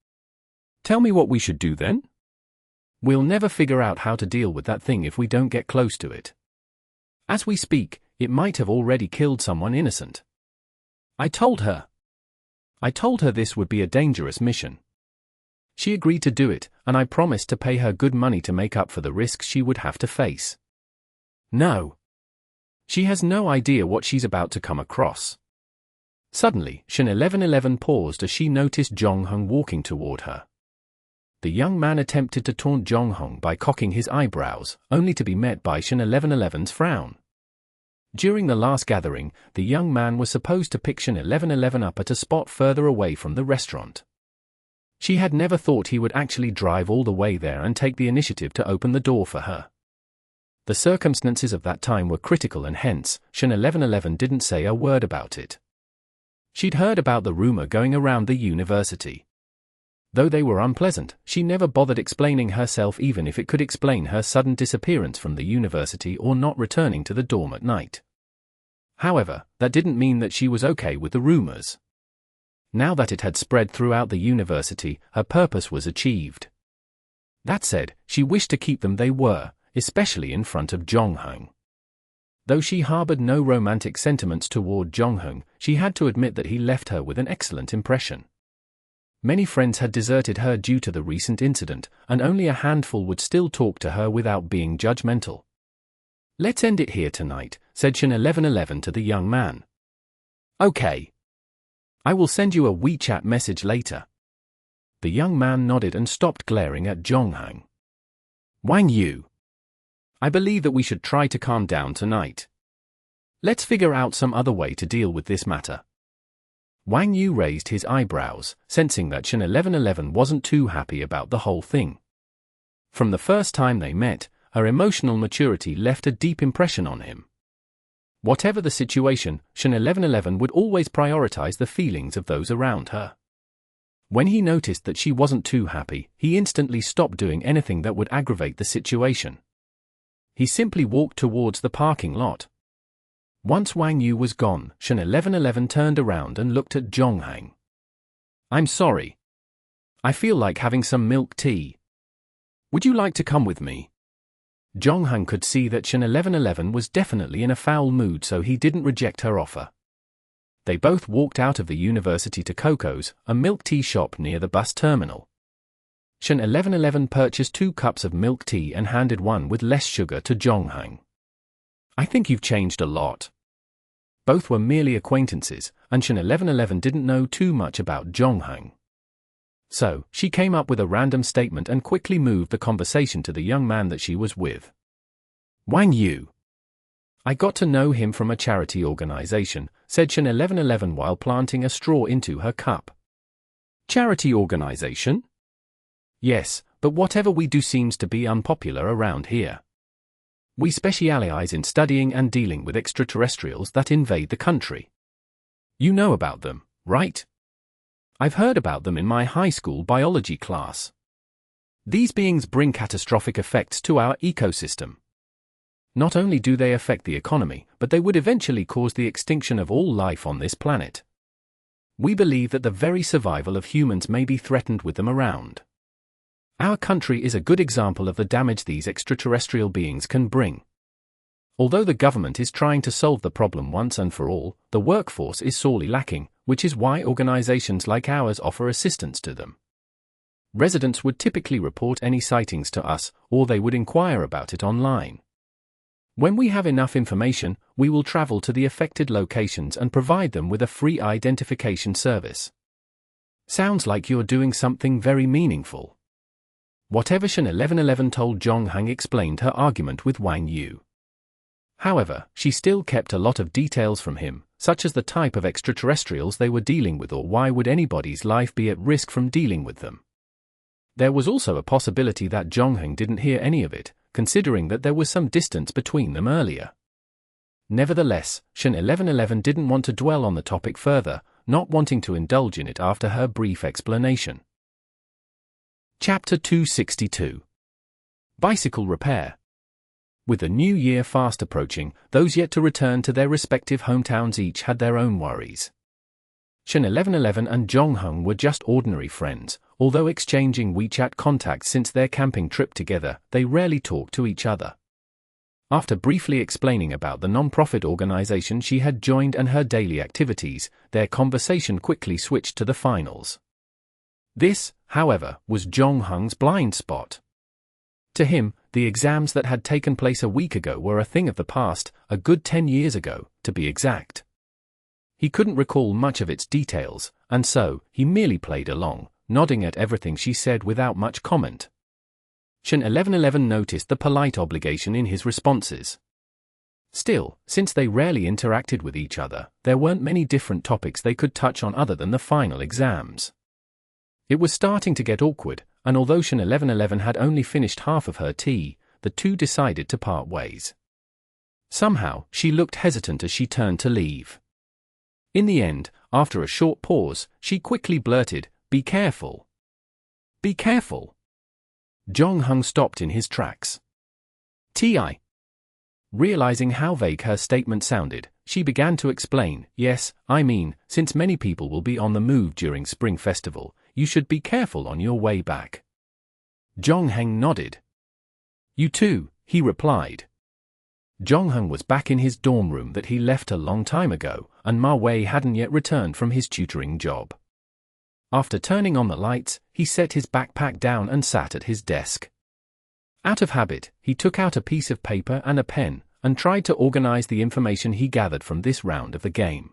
Tell me what we should do then? We'll never figure out how to deal with that thing if we don't get close to it. As we speak, it might have already killed someone innocent. I told her this would be a dangerous mission. She agreed to do it, and I promised to pay her good money to make up for the risks she would have to face. No. She has no idea what she's about to come across." Suddenly, Shin 1111 paused as she noticed Jonghung walking toward her. The young man attempted to taunt Jonghung by cocking his eyebrows, only to be met by Shin 1111's frown. During the last gathering, the young man was supposed to pick Shin 1111 up at a spot further away from the restaurant. She had never thought he would actually drive all the way there and take the initiative to open the door for her. The circumstances of that time were critical and hence, Shin 1111 didn't say a word about it. She'd heard about the rumor going around the university. Though they were unpleasant, she never bothered explaining herself even if it could explain her sudden disappearance from the university or not returning to the dorm at night. However, that didn't mean that she was okay with the rumors. Now that it had spread throughout the university, her purpose was achieved. That said, she wished to keep them they were, especially in front of Jonghung. Though she harbored no romantic sentiments toward Jonghung, she had to admit that he left her with an excellent impression. Many friends had deserted her due to the recent incident, and only a handful would still talk to her without being judgmental. "Let's end it here tonight," said Shin 1111 to the young man. "Okay. I will send you a WeChat message later." The young man nodded and stopped glaring at Jonghung. "Wang Yu. I believe that we should try to calm down tonight. Let's figure out some other way to deal with this matter." Wang Yu raised his eyebrows, sensing that Shin 1111 wasn't too happy about the whole thing. From the first time they met, her emotional maturity left a deep impression on him. Whatever the situation, Shin 1111 would always prioritize the feelings of those around her. When he noticed that she wasn't too happy, he instantly stopped doing anything that would aggravate the situation. He simply walked towards the parking lot. Once Wang Yu was gone, Shin 1111 turned around and looked at Jonghung. "I'm sorry. I feel like having some milk tea. Would you like to come with me?" Jonghang could see that Shen 1111 was definitely in a foul mood, so he didn't reject her offer. They both walked out of the university to Coco's, a milk tea shop near the bus terminal. Shen 1111 purchased 2 cups of milk tea and handed one with less sugar to Jonghang. "I think you've changed a lot." Both were merely acquaintances, and Shen 1111 didn't know too much about Jonghang. So, she came up with a random statement and quickly moved the conversation to the young man that she was with. "Wang Yu. I got to know him from a charity organization," said Shen 1111 while planting a straw into her cup. "Charity organization?" "Yes, but whatever we do seems to be unpopular around here. We specialize in studying and dealing with extraterrestrials that invade the country. You know about them, right? I've heard about them in my high school biology class. These beings bring catastrophic effects to our ecosystem. Not only do they affect the economy, but they would eventually cause the extinction of all life on this planet. We believe that the very survival of humans may be threatened with them around. Our country is a good example of the damage these extraterrestrial beings can bring. Although the government is trying to solve the problem once and for all, the workforce is sorely lacking, which is why organizations like ours offer assistance to them. Residents would typically report any sightings to us, or they would inquire about it online. When we have enough information, we will travel to the affected locations and provide them with a free identification service." "Sounds like you're doing something very meaningful." Whatever Shen 1111 told Jonghang explained her argument with Wang Yu. However, she still kept a lot of details from him, such as the type of extraterrestrials they were dealing with or why would anybody's life be at risk from dealing with them. There was also a possibility that Jonghang didn't hear any of it, considering that there was some distance between them earlier. Nevertheless, Shen 1111 didn't want to dwell on the topic further, not wanting to indulge in it after her brief explanation. Chapter 262. Bicycle Repair. With the new year fast approaching, those yet to return to their respective hometowns each had their own worries. Shen 1111 and Jonghang were just ordinary friends, although exchanging WeChat contacts since their camping trip together, they rarely talked to each other. After briefly explaining about the non-profit organization she had joined and her daily activities, their conversation quickly switched to the finals. This, however, was Jonghang's blind spot. To him, the exams that had taken place a week ago were a thing of the past, a good 10 years ago, to be exact. He couldn't recall much of its details, and so, he merely played along, nodding at everything she said without much comment. Shen 1111 noticed the polite obligation in his responses. Still, since they rarely interacted with each other, there weren't many different topics they could touch on other than the final exams. It was starting to get awkward, and although Shen 1111 had only finished half of her tea, the two decided to part ways. Somehow, she looked hesitant as she turned to leave. In the end, after a short pause, she quickly blurted, "Be careful." "Be careful?" Jonghang stopped in his tracks. "Ti." Realizing how vague her statement sounded, she began to explain, "Yes, I mean, since many people will be on the move during Spring Festival, you should be careful on your way back." Jonghang nodded. "You too," he replied. Jonghang was back in his dorm room that he left a long time ago, and Ma Wei hadn't yet returned from his tutoring job. After turning on the lights, he set his backpack down and sat at his desk. Out of habit, he took out a piece of paper and a pen, and tried to organize the information he gathered from this round of the game.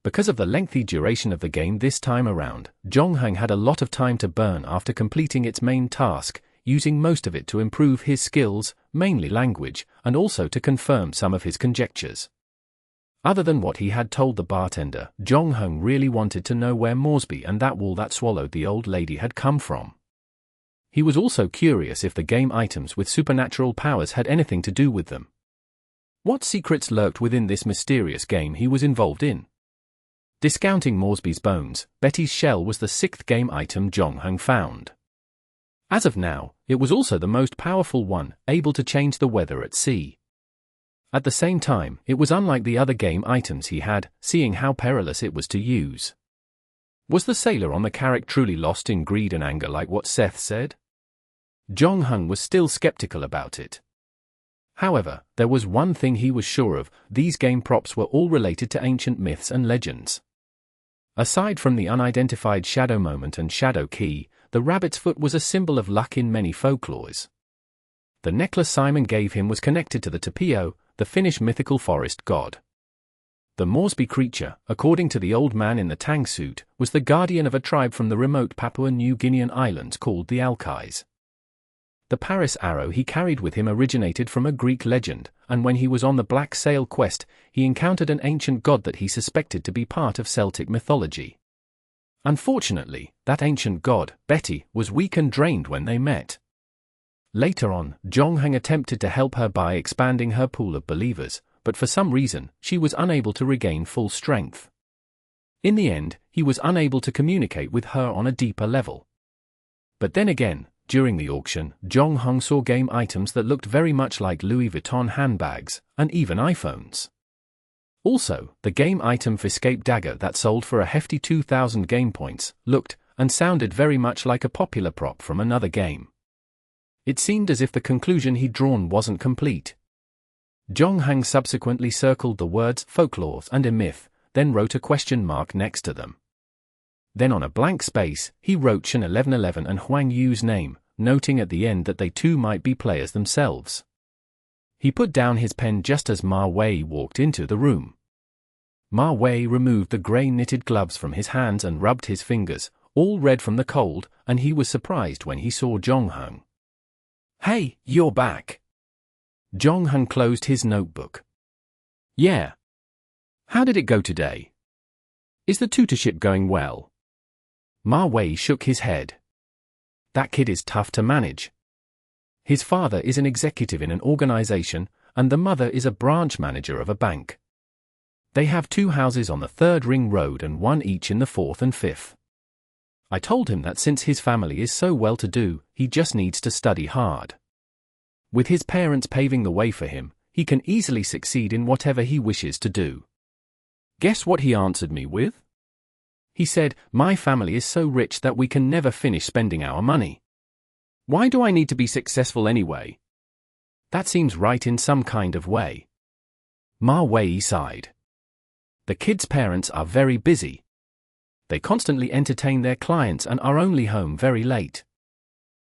Because of the lengthy duration of the game this time around, Jonghang had a lot of time to burn after completing its main task, using most of it to improve his skills, mainly language, and also to confirm some of his conjectures. Other than what he had told the bartender, Jonghang really wanted to know where Moresby and that wall that swallowed the old lady had come from. He was also curious if the game items with supernatural powers had anything to do with them. What secrets lurked within this mysterious game he was involved in? Discounting Moresby's bones, Betty's shell was the 6th game item Jonghang found. As of now, it was also the most powerful one, able to change the weather at sea. At the same time, it was unlike the other game items he had, seeing how perilous it was to use. Was the sailor on the carrack truly lost in greed and anger like what Seth said? Jonghang was still skeptical about it. However, there was one thing he was sure of: these game props were all related to ancient myths and legends. Aside from the unidentified shadow moment and shadow key, the rabbit's foot was a symbol of luck in many folklores. The necklace Simon gave him was connected to the Tapio, the Finnish mythical forest god. The Moresby creature, according to the old man in the tang suit, was the guardian of a tribe from the remote Papua New Guinean islands called the Alkais. The Paris arrow he carried with him originated from a Greek legend, and when he was on the Black Sail quest, he encountered an ancient god that he suspected to be part of Celtic mythology. Unfortunately, that ancient god, Betty, was weak and drained when they met. Later on, Zhonghang attempted to help her by expanding her pool of believers, but for some reason, she was unable to regain full strength. In the end, he was unable to communicate with her on a deeper level. But then again, during the auction, Zhonghang saw game items that looked very much like Louis Vuitton handbags, and even iPhones. Also, the game item Escape Dagger that sold for a hefty 2,000 game points looked and sounded very much like a popular prop from another game. It seemed as if the conclusion he'd drawn wasn't complete. Zhonghang subsequently circled the words folklore and a myth, then wrote a question mark next to them. Then on a blank space, he wrote Shen 1111 and Huang Yu's name, noting at the end that they too might be players themselves. He put down his pen just as Ma Wei walked into the room. Ma Wei removed the grey knitted gloves from his hands and rubbed his fingers, all red from the cold, and he was surprised when he saw Zhonghang. "Hey, you're back." Zhonghang closed his notebook. "Yeah. How did it go today? Is the tutorship going well?" Ma Wei shook his head. "That kid is tough to manage. His father is an executive in an organization, and the mother is a branch manager of a bank. They have 2 houses on the 3rd Ring Road and 1 each in the 4th and 5th. I told him that since his family is so well-to-do, he just needs to study hard. With his parents paving the way for him, he can easily succeed in whatever he wishes to do." Guess what he answered me with? He said, "My family is so rich that we can never finish spending our money. Why do I need to be successful anyway?" That seems right in some kind of way. Ma Wei sighed. The kids' parents are very busy. They constantly entertain their clients and are only home very late.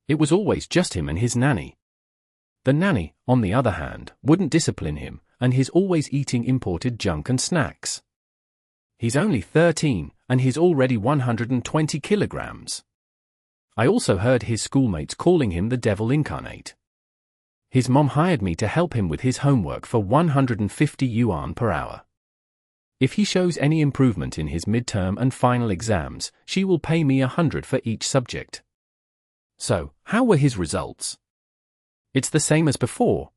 It was always just him and his nanny. The nanny, on the other hand, wouldn't discipline him, and he's always eating imported junk and snacks. He's only 13, and he's already 120 kilograms. I also heard his schoolmates calling him the devil incarnate. His mom hired me to help him with his homework for 150 yuan per hour. If he shows any improvement in his midterm and final exams, she will pay me 100 for each subject. So, how were his results? It's the same as before.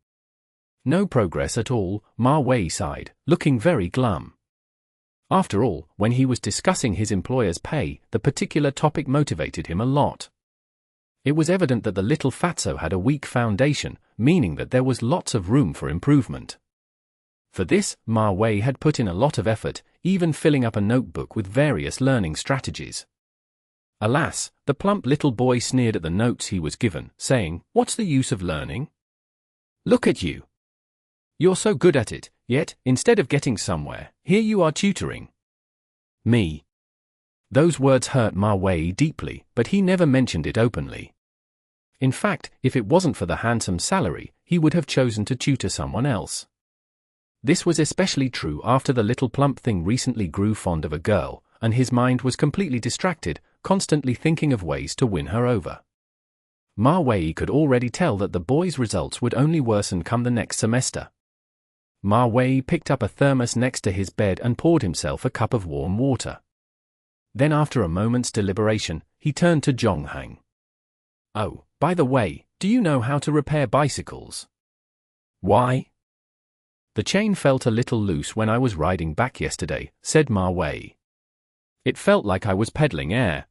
No progress at all, Ma Wei sighed, looking very glum. After all, when he was discussing his employer's pay, the particular topic motivated him a lot. It was evident that the little fatso had a weak foundation, meaning that there was lots of room for improvement. For this, Ma Wei had put in a lot of effort, even filling up a notebook with various learning strategies. Alas, the plump little boy sneered at the notes he was given, saying, "What's the use of learning? Look at you. You're so good at it, yet, instead of getting somewhere, here you are tutoring me." Those words hurt Ma Wei deeply, but he never mentioned it openly. In fact, if it wasn't for the handsome salary, he would have chosen to tutor someone else. This was especially true after the little plump thing recently grew fond of a girl, and his mind was completely distracted, constantly thinking of ways to win her over. Ma Wei could already tell that the boy's results would only worsen come the next semester. Ma Wei picked up a thermos next to his bed and poured himself a cup of warm water. Then after a moment's deliberation, he turned to Zhonghang. "Oh, by the way, do you know how to repair bicycles?" "Why?" "The chain felt a little loose when I was riding back yesterday," said Ma Wei. "It felt like I was peddling air."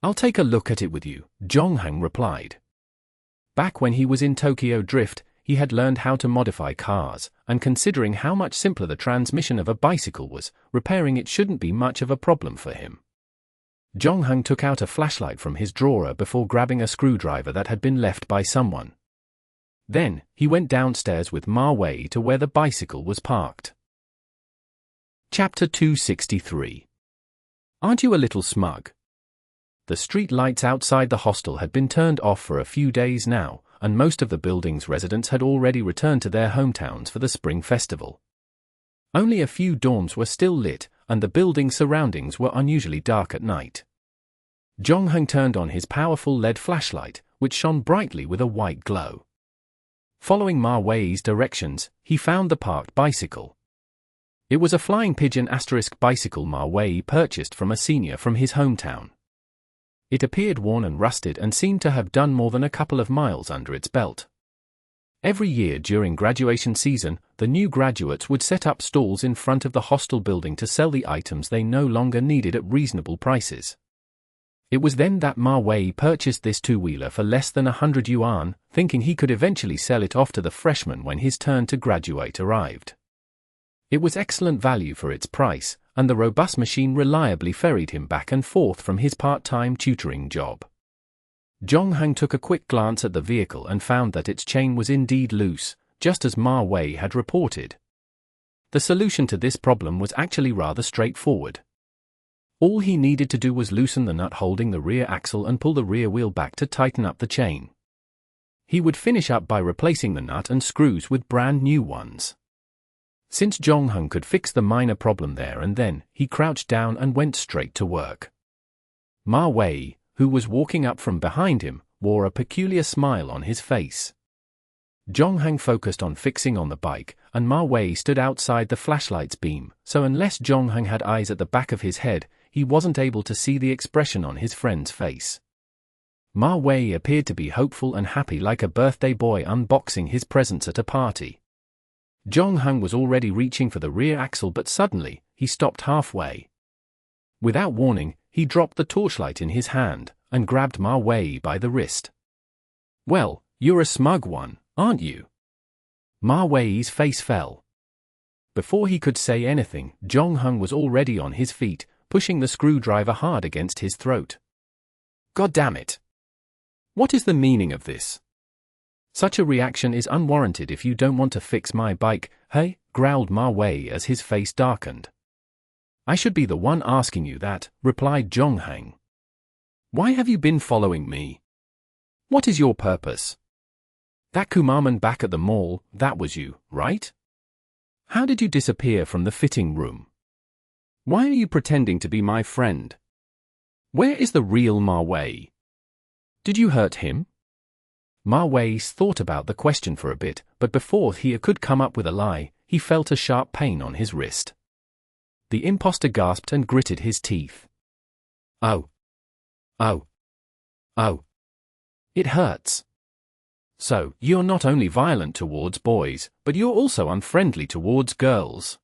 "I'll take a look at it with you," Zhonghang replied. Back when he was in Tokyo Drift, he had learned how to modify cars, and considering how much simpler the transmission of a bicycle was, repairing it shouldn't be much of a problem for him. Zhonghang took out a flashlight from his drawer before grabbing a screwdriver that had been left by someone. Then, he went downstairs with Ma Wei to where the bicycle was parked. Chapter 263. Aren't you a little smug? The street lights outside the hostel had been turned off for a few days now, and most of the building's residents had already returned to their hometowns for the spring festival. Only a few dorms were still lit, and the building's surroundings were unusually dark at night. Jongheng turned on his powerful LED flashlight, which shone brightly with a white glow. Following Ma Wei's directions, he found the parked bicycle. It was a Flying Pigeon * bicycle Ma Wei purchased from a senior from his hometown. It appeared worn and rusted and seemed to have done more than a couple of miles under its belt. Every year during graduation season, the new graduates would set up stalls in front of the hostel building to sell the items they no longer needed at reasonable prices. It was then that Ma Wei purchased this two-wheeler for less than 100 yuan, thinking he could eventually sell it off to the freshmen when his turn to graduate arrived. It was excellent value for its price, and the robust machine reliably ferried him back and forth from his part-time tutoring job. Jongheng took a quick glance at the vehicle and found that its chain was indeed loose, just as Ma Wei had reported. The solution to this problem was actually rather straightforward. All he needed to do was loosen the nut holding the rear axle and pull the rear wheel back to tighten up the chain. He would finish up by replacing the nut and screws with brand new ones. Since Jongheng could fix the minor problem there and then, he crouched down and went straight to work. Ma Wei, who was walking up from behind him, wore a peculiar smile on his face. Jongheng focused on fixing on the bike, and Ma Wei stood outside the flashlight's beam, so unless Jongheng had eyes at the back of his head, he wasn't able to see the expression on his friend's face. Ma Wei appeared to be hopeful and happy like a birthday boy unboxing his presents at a party. Jongheng was already reaching for the rear axle, but suddenly, he stopped halfway. Without warning, he dropped the torchlight in his hand, and grabbed Ma Wei by the wrist. "Well, you're a smug one, aren't you?" Ma Wei's face fell. Before he could say anything, Jongheng was already on his feet, pushing the screwdriver hard against his throat. "God damn it! What is the meaning of this? Such a reaction is unwarranted if you don't want to fix my bike, hey?" growled Ma Wei as his face darkened. "I should be the one asking you that," replied Jongheng. "Why have you been following me? What is your purpose? That Kumamon back at the mall, that was you, right? How did you disappear from the fitting room? Why are you pretending to be my friend? Where is the real Ma Wei? Did you hurt him?" Ma Wei thought about the question for a bit, but before he could come up with a lie, he felt a sharp pain on his wrist. The imposter gasped and gritted his teeth. Oh. Oh. Oh. It hurts. So, you're not only violent towards boys, but you're also unfriendly towards girls.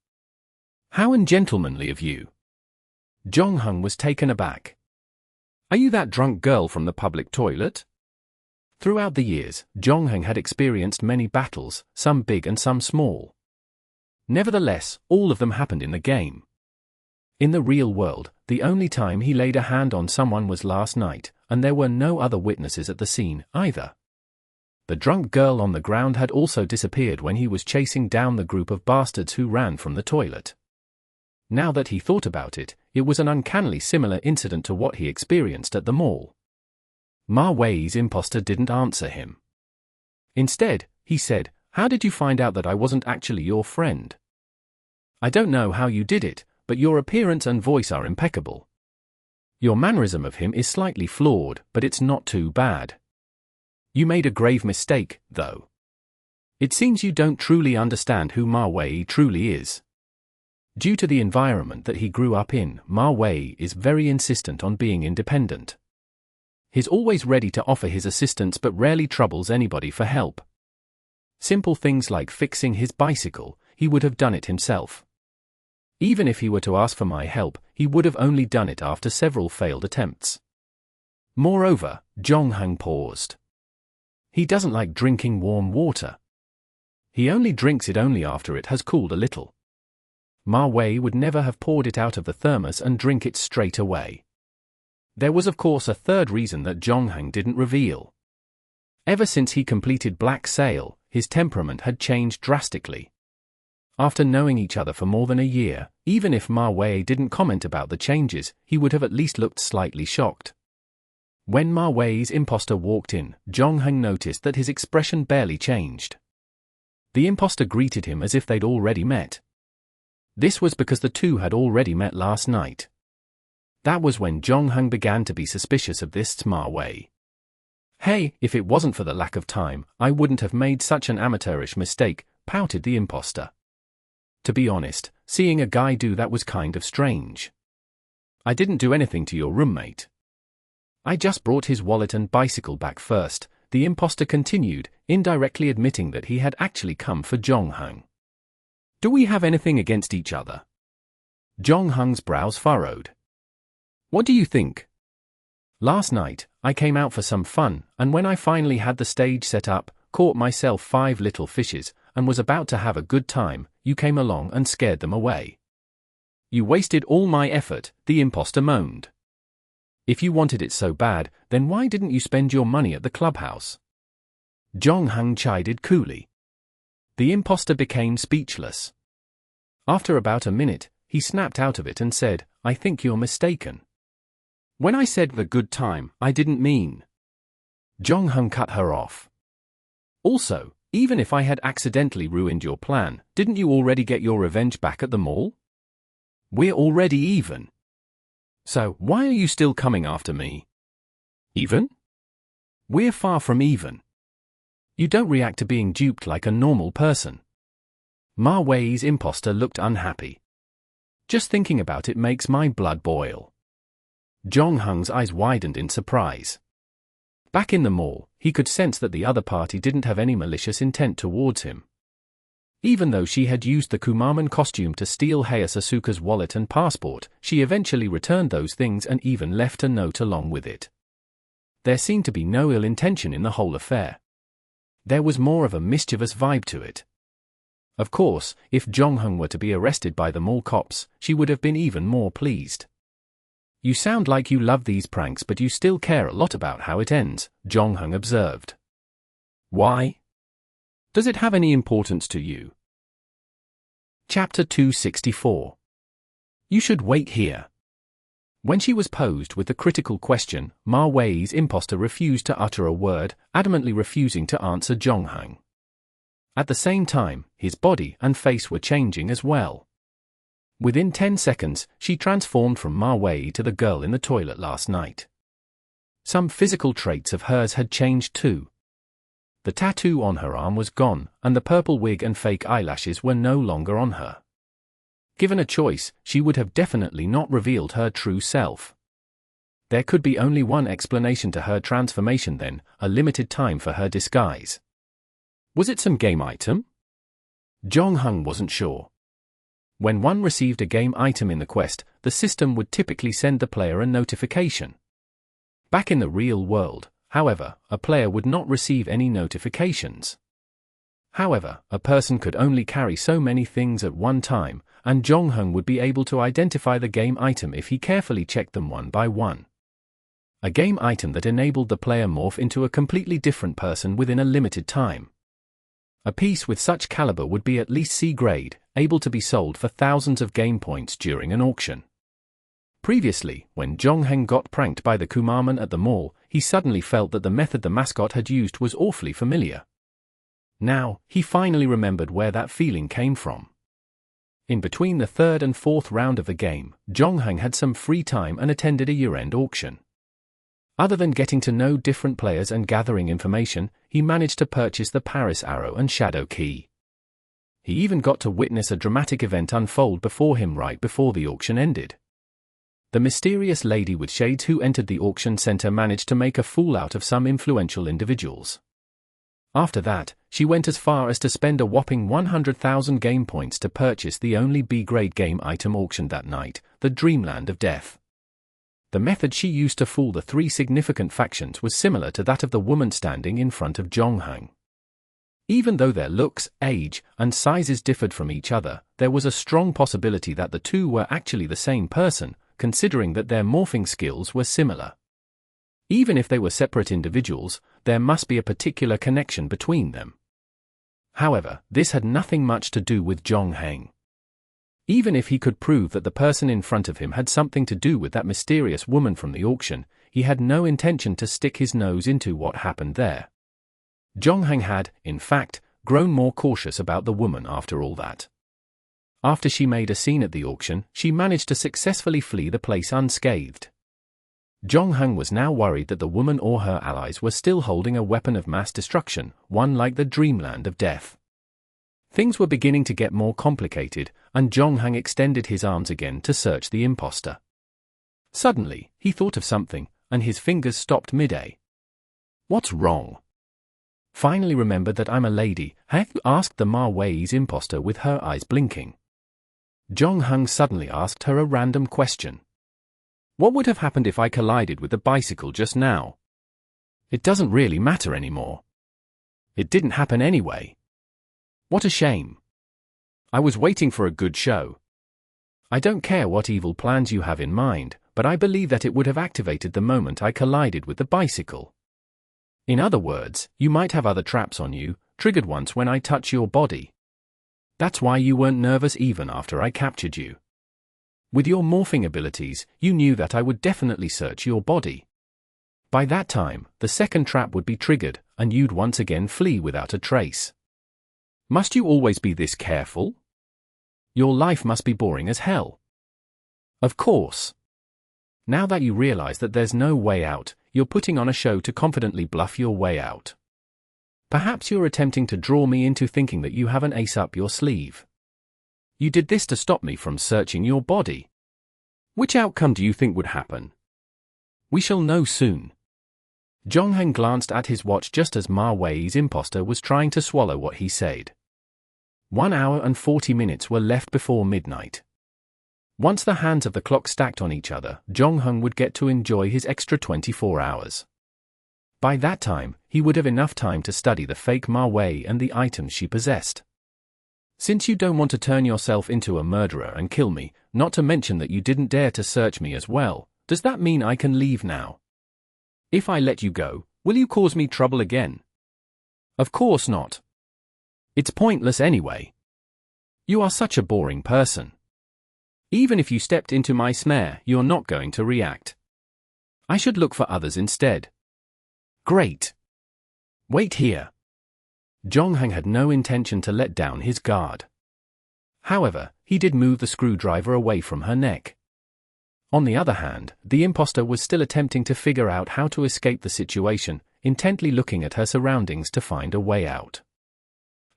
How ungentlemanly of you. Jongheng was taken aback. Are you that drunk girl from the public toilet? Throughout the years, Jongheng had experienced many battles, some big and some small. Nevertheless, all of them happened in the game. In the real world, the only time he laid a hand on someone was last night, and there were no other witnesses at the scene, either. The drunk girl on the ground had also disappeared when he was chasing down the group of bastards who ran from the toilet. Now that he thought about it, it was an uncannily similar incident to what he experienced at the mall. Ma Wei's imposter didn't answer him. Instead, he said, "How did you find out that I wasn't actually your friend? I don't know how you did it, but your appearance and voice are impeccable. Your mannerism of him is slightly flawed, but it's not too bad. You made a grave mistake, though. It seems you don't truly understand who Ma Wei truly is. Due to the environment that he grew up in, Ma Wei is very insistent on being independent. He's always ready to offer his assistance but rarely troubles anybody for help. Simple things like fixing his bicycle, he would have done it himself. Even if he were to ask for my help, he would have only done it after several failed attempts. Moreover," Jongheng paused. "He doesn't like drinking warm water. He only drinks it only after it has cooled a little. Ma Wei would never have poured it out of the thermos and drink it straight away." There was of course a third reason that Jongheng didn't reveal. Ever since he completed Black Sail, his temperament had changed drastically. After knowing each other for more than a year, even if Ma Wei didn't comment about the changes, he would have at least looked slightly shocked. When Ma Wei's imposter walked in, Zhongheng noticed that his expression barely changed. The imposter greeted him as if they'd already met. This was because the two had already met last night. That was when Zhongheng began to be suspicious of this Ma Wei. Hey, if it wasn't for the lack of time, I wouldn't have made such an amateurish mistake, pouted the imposter. To be honest, seeing a guy do that was kind of strange. I didn't do anything to your roommate. I just brought his wallet and bicycle back first, the imposter continued, indirectly admitting that he had actually come for Zhongheng. Do we have anything against each other? Zhongheng's brows furrowed. What do you think? Last night, I came out for some fun, and when I finally had the stage set up, caught myself 5 little fishes, and was about to have a good time, you came along and scared them away. You wasted all my effort, the imposter moaned. If you wanted it so bad, then why didn't you spend your money at the clubhouse? Zhongheng chided coolly. The imposter became speechless. After about a minute, he snapped out of it and said, I think you're mistaken. When I said the good time, I didn't mean. Zhongheng cut her off. Also, even if I had accidentally ruined your plan, didn't you already get your revenge back at the mall? We're already even. So, why are you still coming after me? Even? We're far from even. You don't react to being duped like a normal person. Ma Wei's imposter looked unhappy. Just thinking about it makes my blood boil. Zhongheng's eyes widened in surprise. Back in the mall, he could sense that the other party didn't have any malicious intent towards him. Even though she had used the Kumamon costume to steal Heya Asuka's wallet and passport, she eventually returned those things and even left a note along with it. There seemed to be no ill intention in the whole affair. There was more of a mischievous vibe to it. Of course, if Zhongheng were to be arrested by the mall cops, she would have been even more pleased. You sound like you love these pranks but you still care a lot about how it ends, Zhongheng observed. Why? Does it have any importance to you? Chapter 264. You should wait here. When she was posed with the critical question, Ma Wei's imposter refused to utter a word, adamantly refusing to answer Zhongheng. At the same time, his body and face were changing as well. Within 10 seconds, she transformed from Ma Wei to the girl in the toilet last night. Some physical traits of hers had changed too. The tattoo on her arm was gone, and the purple wig and fake eyelashes were no longer on her. Given a choice, she would have definitely not revealed her true self. There could be only one explanation to her transformation then, a limited time for her disguise. Was it some game item? Zhongheng wasn't sure. When one received a game item in the quest, the system would typically send the player a notification. Back in the real world, however, a player would not receive any notifications. However, a person could only carry so many things at one time, and Zhongheng would be able to identify the game item if he carefully checked them one by one. A game item that enabled the player morph into a completely different person within a limited time. A piece with such caliber would be at least C grade, able to be sold for thousands of game points during an auction. Previously, when Zhongheng got pranked by the Kumamon at the mall, he suddenly felt that the method the mascot had used was awfully familiar. Now, he finally remembered where that feeling came from. In between the 3rd and 4th round of the game, Zhongheng had some free time and attended a year-end auction. Other than getting to know different players and gathering information, he managed to purchase the Paris Arrow and Shadow Key. He even got to witness a dramatic event unfold before him right before the auction ended. The mysterious lady with shades who entered the auction center managed to make a fool out of some influential individuals. After that, she went as far as to spend a whopping 100,000 game points to purchase the only B-grade game item auctioned that night, the Dreamland of Death. The method she used to fool the 3 significant factions was similar to that of the woman standing in front of Zhongheng. Even though their looks, age, and sizes differed from each other, there was a strong possibility that the two were actually the same person, considering that their morphing skills were similar. Even if they were separate individuals, there must be a particular connection between them. However, this had nothing much to do with Zhongheng. Even if he could prove that the person in front of him had something to do with that mysterious woman from the auction, he had no intention to stick his nose into what happened there. Zhongheng had, in fact, grown more cautious about the woman after all that. After she made a scene at the auction, she managed to successfully flee the place unscathed. Zhongheng was now worried that the woman or her allies were still holding a weapon of mass destruction, one like the Dreamland of Death. Things were beginning to get more complicated, and Zhongheng extended his arms again to search the imposter. Suddenly, he thought of something, and his fingers stopped mid-air. "What's wrong?" "Finally remembered that I'm a lady, have you?" asked the Ma Wei's imposter with her eyes blinking. Zhongheng suddenly asked her a random question. "What would have happened if I collided with the bicycle just now?" "It doesn't really matter anymore. It didn't happen anyway." "What a shame. I was waiting for a good show. I don't care what evil plans you have in mind, but I believe that it would have activated the moment I collided with the bicycle. In other words, you might have other traps on you, triggered once when I touch your body. That's why you weren't nervous even after I captured you. With your morphing abilities, you knew that I would definitely search your body. By that time, the second trap would be triggered, and you'd once again flee without a trace. Must you always be this careful? Your life must be boring as hell." "Of course. Now that you realize that there's no way out, you're putting on a show to confidently bluff your way out. Perhaps you're attempting to draw me into thinking that you have an ace up your sleeve. You did this to stop me from searching your body. Which outcome do you think would happen? We shall know soon." Zhongheng glanced at his watch just as Ma Wei's imposter was trying to swallow what he said. 1 hour and 40 minutes were left before midnight. Once the hands of the clock stacked on each other, Zhongheng would get to enjoy his extra 24 hours. By that time, he would have enough time to study the fake Ma Wei and the items she possessed. "Since you don't want to turn yourself into a murderer and kill me, not to mention that you didn't dare to search me as well, does that mean I can leave now? If I let you go, will you cause me trouble again?" "Of course not. It's pointless anyway. You are such a boring person. Even if you stepped into my snare, you're not going to react. I should look for others instead." "Great. Wait here." Zhongheng had no intention to let down his guard. However, he did move the screwdriver away from her neck. On the other hand, the imposter was still attempting to figure out how to escape the situation, intently looking at her surroundings to find a way out.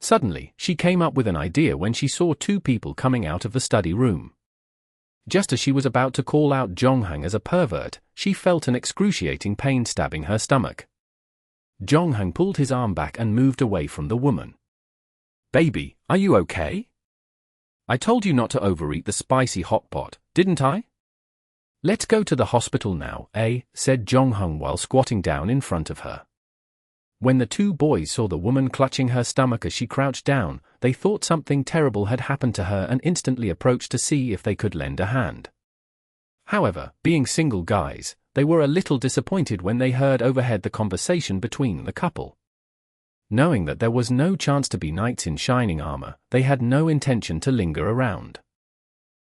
Suddenly, she came up with an idea when she saw 2 people coming out of the study room. Just as she was about to call out Zhongheng as a pervert, she felt an excruciating pain stabbing her stomach. Zhongheng pulled his arm back and moved away from the woman. "Baby, are you okay? I told you not to overeat the spicy hot pot, didn't I? Let's go to the hospital now, eh?" said Zhongheng while squatting down in front of her. When the 2 boys saw the woman clutching her stomach as she crouched down, they thought something terrible had happened to her and instantly approached to see if they could lend a hand. However, being single guys, they were a little disappointed when they heard overhead the conversation between the couple. Knowing that there was no chance to be knights in shining armor, they had no intention to linger around.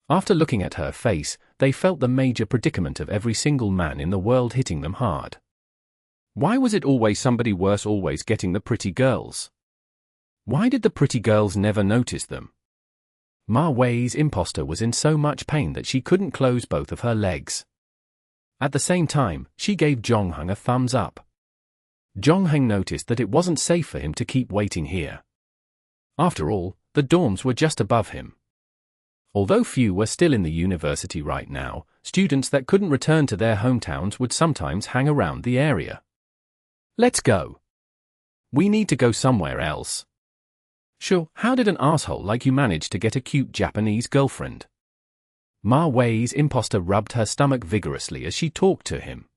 After looking at her face, they felt the major predicament of every single man in the world hitting them hard. Why was it always somebody worse always getting the pretty girls? Why did the pretty girls never notice them? Ma Wei's imposter was in so much pain that she couldn't close both of her legs. At the same time, she gave Zhongheng a thumbs up. Zhongheng noticed that it wasn't safe for him to keep waiting here. After all, the dorms were just above him. Although few were still in the university right now, students that couldn't return to their hometowns would sometimes hang around the area. "Let's go. We need to go somewhere else." "Sure, how did an asshole like you manage to get a cute Japanese girlfriend?" Ma Wei's imposter rubbed her stomach vigorously as she talked to him.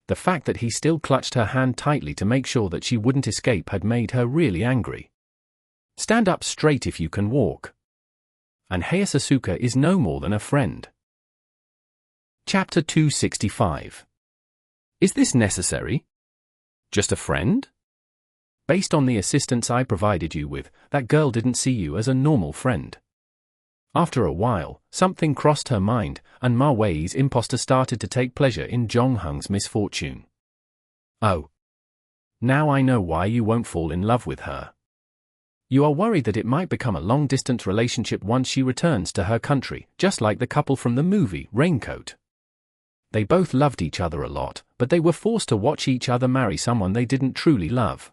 The fact that he still clutched her hand tightly to make sure that she wouldn't escape had made her really angry. "Stand up straight if you can walk. And Hayasasuka is no more than a friend." Chapter 265. Is this necessary? Just a friend? Based on the assistance I provided you with, that girl didn't see you as a normal friend. After a while, something crossed her mind, and Ma Wei's imposter started to take pleasure in Zhongheng's misfortune. Oh. Now I know why you won't fall in love with her. You are worried that it might become a long-distance relationship once she returns to her country, just like the couple from the movie Raincoat. They both loved each other a lot, but they were forced to watch each other marry someone they didn't truly love.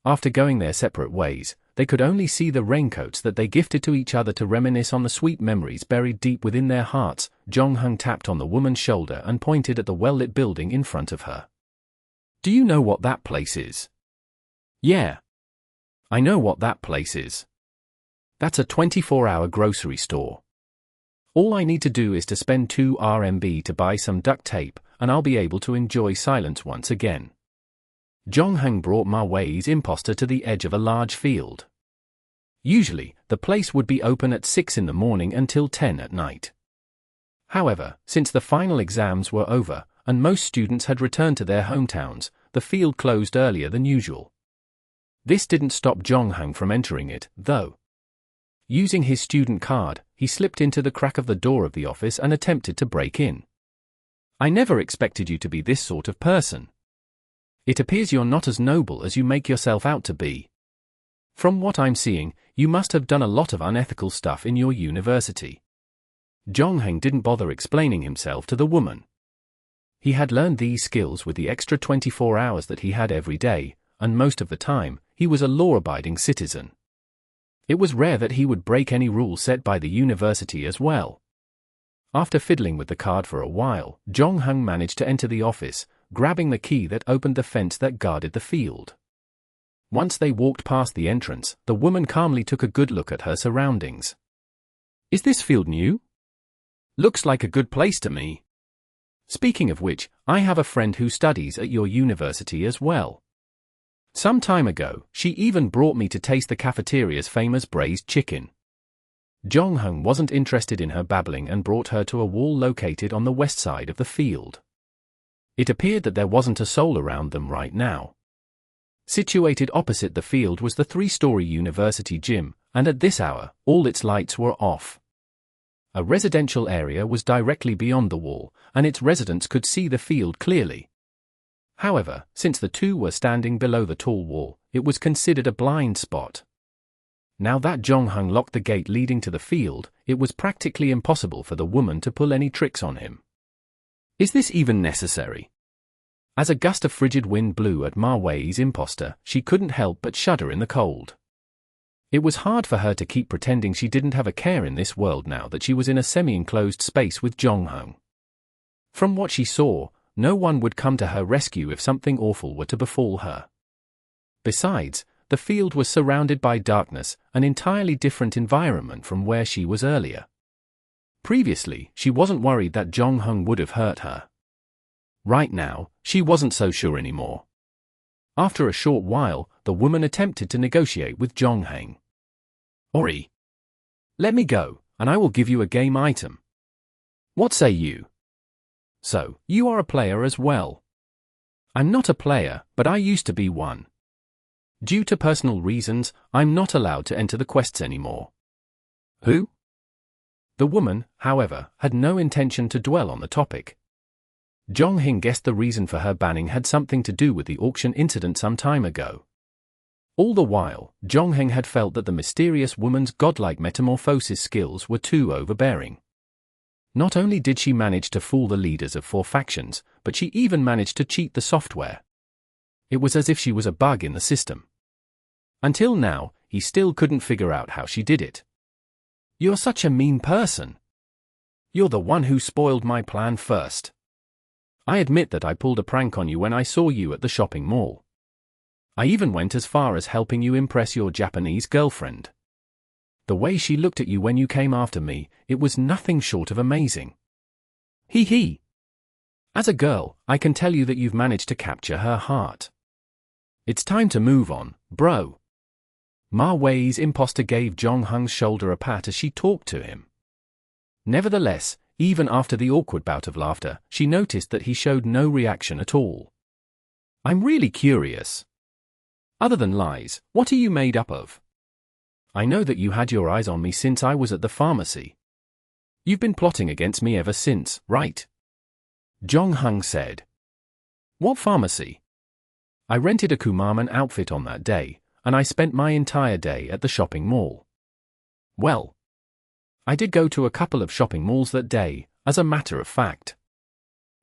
After going their separate ways, they could only see the raincoats that they gifted to each other to reminisce on the sweet memories buried deep within their hearts. Zhongheng tapped on the woman's shoulder and pointed at the well-lit building in front of her. Do you know what that place is? Yeah. I know what that place is. That's a 24-hour grocery store. All I need to do is to spend 2 RMB to buy some duct tape, and I'll be able to enjoy silence once again. Zhongheng brought Ma Wei's imposter to the edge of a large field. Usually, the place would be open at 6 in the morning until 10 at night. However, since the final exams were over, and most students had returned to their hometowns, the field closed earlier than usual. This didn't stop Zhongheng from entering it, though. Using his student card, he slipped into the crack of the door of the office and attempted to break in. I never expected you to be this sort of person. It appears you're not as noble as you make yourself out to be. From what I'm seeing, you must have done a lot of unethical stuff in your university. Zhongheng didn't bother explaining himself to the woman. He had learned these skills with the extra 24 hours that he had every day, and most of the time, he was a law-abiding citizen. It was rare that he would break any rule set by the university as well. After fiddling with the card for a while, Zhongheng managed to enter the office, grabbing the key that opened the fence that guarded the field. Once they walked past the entrance, the woman calmly took a good look at her surroundings. Is this field new? Looks like a good place to me. Speaking of which, I have a friend who studies at your university as well. Some time ago, she even brought me to taste the cafeteria's famous braised chicken. Zhongheng wasn't interested in her babbling and brought her to a wall located on the west side of the field. It appeared that there wasn't a soul around them right now. Situated opposite the field was the 3-story university gym, and at this hour, all its lights were off. A residential area was directly beyond the wall, and its residents could see the field clearly. However, since the two were standing below the tall wall, it was considered a blind spot. Now that Zhongheng locked the gate leading to the field, it was practically impossible for the woman to pull any tricks on him. Is this even necessary? As a gust of frigid wind blew at Ma Wei's imposter, she couldn't help but shudder in the cold. It was hard for her to keep pretending she didn't have a care in this world now that she was in a semi-enclosed space with Zhongheng. From what she saw, no one would come to her rescue if something awful were to befall her. Besides, the field was surrounded by darkness, an entirely different environment from where she was earlier. Previously, she wasn't worried that Zhongheng would have hurt her. Right now, she wasn't so sure anymore. After a short while, the woman attempted to negotiate with Zhongheng. Ori, let me go, and I will give you a game item. What say you? So, you are a player as well. I'm not a player, but I used to be one. Due to personal reasons, I'm not allowed to enter the quests anymore. Who? The woman, however, had no intention to dwell on the topic. Zhongheng guessed the reason for her banning had something to do with the auction incident some time ago. All the while, Zhongheng had felt that the mysterious woman's godlike metamorphosis skills were too overbearing. Not only did she manage to fool the leaders of 4 factions, but she even managed to cheat the software. It was as if she was a bug in the system. Until now, he still couldn't figure out how she did it. You're such a mean person. You're the one who spoiled my plan first. I admit that I pulled a prank on you when I saw you at the shopping mall. I even went as far as helping you impress your Japanese girlfriend. The way she looked at you when you came after me, it was nothing short of amazing. Hee hee. As a girl, I can tell you that you've managed to capture her heart. It's time to move on, bro. Ma Wei's imposter gave Zhongheng's shoulder a pat as she talked to him. Nevertheless, Even after the awkward bout of laughter, she noticed that he showed no reaction at all. I'm really curious. Other than lies, what are you made up of? I know that you had your eyes on me since I was at the pharmacy. You've been plotting against me ever since, right? Jong-hung said. What pharmacy? I rented a Kumamon outfit on that day, and I spent my entire day at the shopping mall. Well, I did go to a couple of shopping malls that day, as a matter of fact.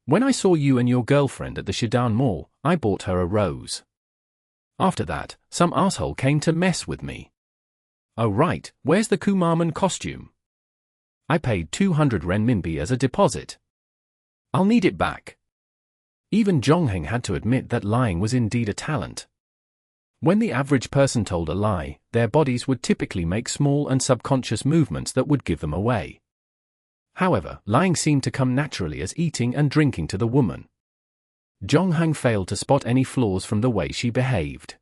When I saw you and your girlfriend at the Shidan Mall, I bought her a rose. After that, some asshole came to mess with me. Oh right, where's the Kumamon costume? I paid 200 renminbi as a deposit. I'll need it back. Even Jong-heng had to admit that lying was indeed a talent. When the average person told a lie, their bodies would typically make small and subconscious movements that would give them away. However, lying seemed to come naturally as eating and drinking to the woman. Jong-heng failed to spot any flaws from the way she behaved.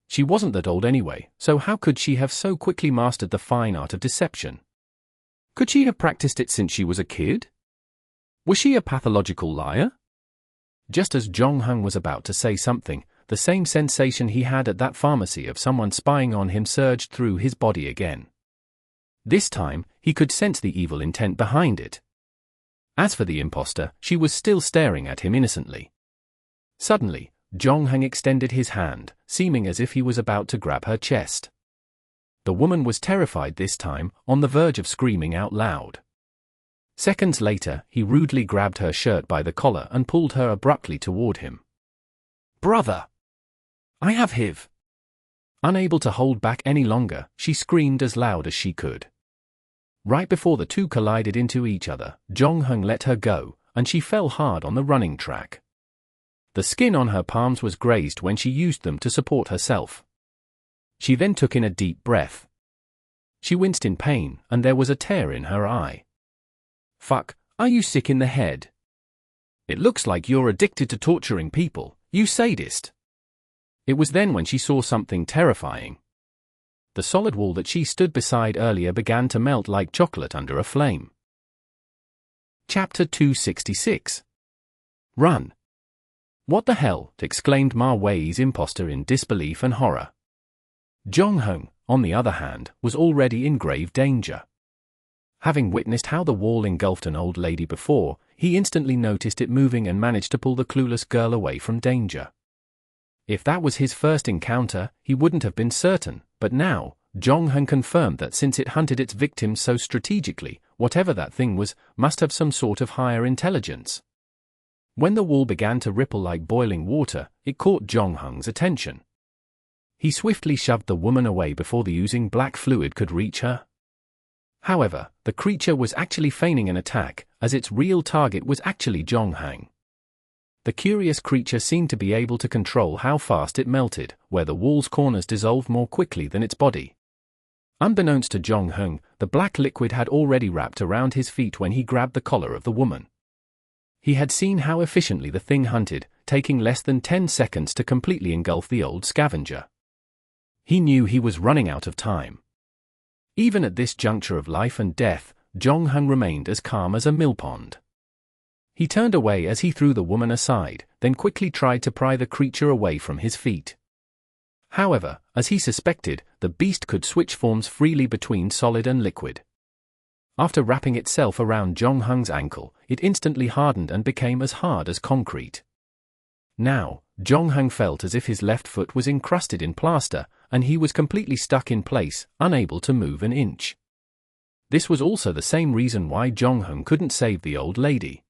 She wasn't that old anyway, so how could she have so quickly mastered the fine art of deception? Could she have practiced it since she was a kid? Was she a pathological liar? Just as Jong-heng was about to say something, the same sensation he had at that pharmacy of someone spying on him surged through his body again. This time, he could sense the evil intent behind it. As for the imposter, she was still staring at him innocently. Suddenly, Jong-heng extended his hand, seeming as if he was about to grab her chest. The woman was terrified this time, on the verge of screaming out loud. Seconds later, he rudely grabbed her shirt by the collar and pulled her abruptly toward him. Brother! I have HIV. Unable to hold back any longer, she screamed as loud as she could. Right before the two collided into each other, Jong-heng let her go, and she fell hard on the running track. The skin on her palms was grazed when she used them to support herself. She then took in a deep breath. She winced in pain, and there was a tear in her eye. Fuck, are you sick in the head? It looks like you're addicted to torturing people, you sadist. It was then when she saw something terrifying. The solid wall that she stood beside earlier began to melt like chocolate under a flame. Chapter 266. Run. What the hell? Exclaimed Ma Wei's imposter in disbelief and horror. Jong-heng, on the other hand, was already in grave danger. Having witnessed how the wall engulfed an old lady before, he instantly noticed it moving and managed to pull the clueless girl away from danger. If that was his first encounter, he wouldn't have been certain, but now, Jong-heng confirmed that since it hunted its victims so strategically, whatever that thing was, must have some sort of higher intelligence. When the wall began to ripple like boiling water, it caught Jong-heng's attention. He swiftly shoved the woman away before the oozing black fluid could reach her. However, the creature was actually feigning an attack, as its real target was actually Jong-heng. The curious creature seemed to be able to control how fast it melted, where the wall's corners dissolved more quickly than its body. Unbeknownst to Jong-heng, the black liquid had already wrapped around his feet when he grabbed the collar of the woman. He had seen how efficiently the thing hunted, taking less than 10 seconds to completely engulf the old scavenger. He knew he was running out of time. Even at this juncture of life and death, Jong-heng remained as calm as a millpond. He turned away as he threw the woman aside, then quickly tried to pry the creature away from his feet. However, as he suspected, the beast could switch forms freely between solid and liquid. After wrapping itself around Jong-heng's ankle, it instantly hardened and became as hard as concrete. Now, Jong-heng felt as if his left foot was encrusted in plaster, and he was completely stuck in place, unable to move an inch. This was also the same reason why Jong-heng couldn't save the old lady.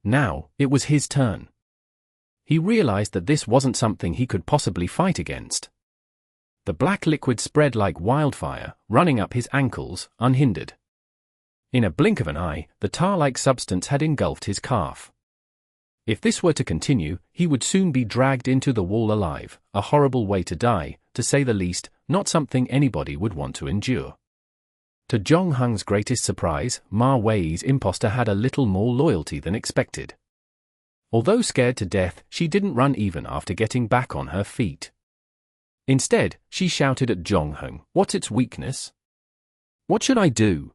Now, it was his turn. He realized that this wasn't something he could possibly fight against. The black liquid spread like wildfire, running up his ankles, unhindered. In a blink of an eye, the tar-like substance had engulfed his calf. If this were to continue, he would soon be dragged into the wall alive, a horrible way to die, to say the least, not something anybody would want to endure. To Jong-heng's greatest surprise, Ma Wei's imposter had a little more loyalty than expected. Although scared to death, she didn't run even after getting back on her feet. Instead, she shouted at Jong-heng, "What's its weakness? What should I do?"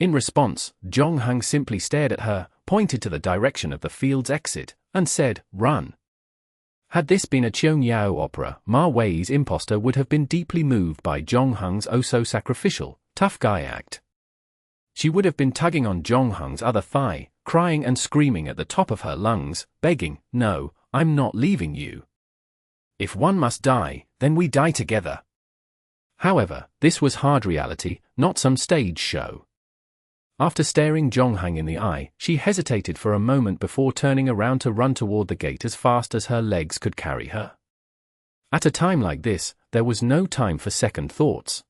In response, Jong-hang simply stared at her, pointed to the direction of the field's exit, and said, "Run." Had this been a Cheong-yao opera, Ma Wei's imposter would have been deeply moved by Jong-hung's oh-so-sacrificial, tough guy act. She would have been tugging on Jong-hung's other thigh, crying and screaming at the top of her lungs, begging, "No, I'm not leaving you. If one must die, then we die together." However, this was hard reality, not some stage show. After staring Jong-hang in the eye, she hesitated for a moment before turning around to run toward the gate as fast as her legs could carry her. At a time like this, there was no time for second thoughts.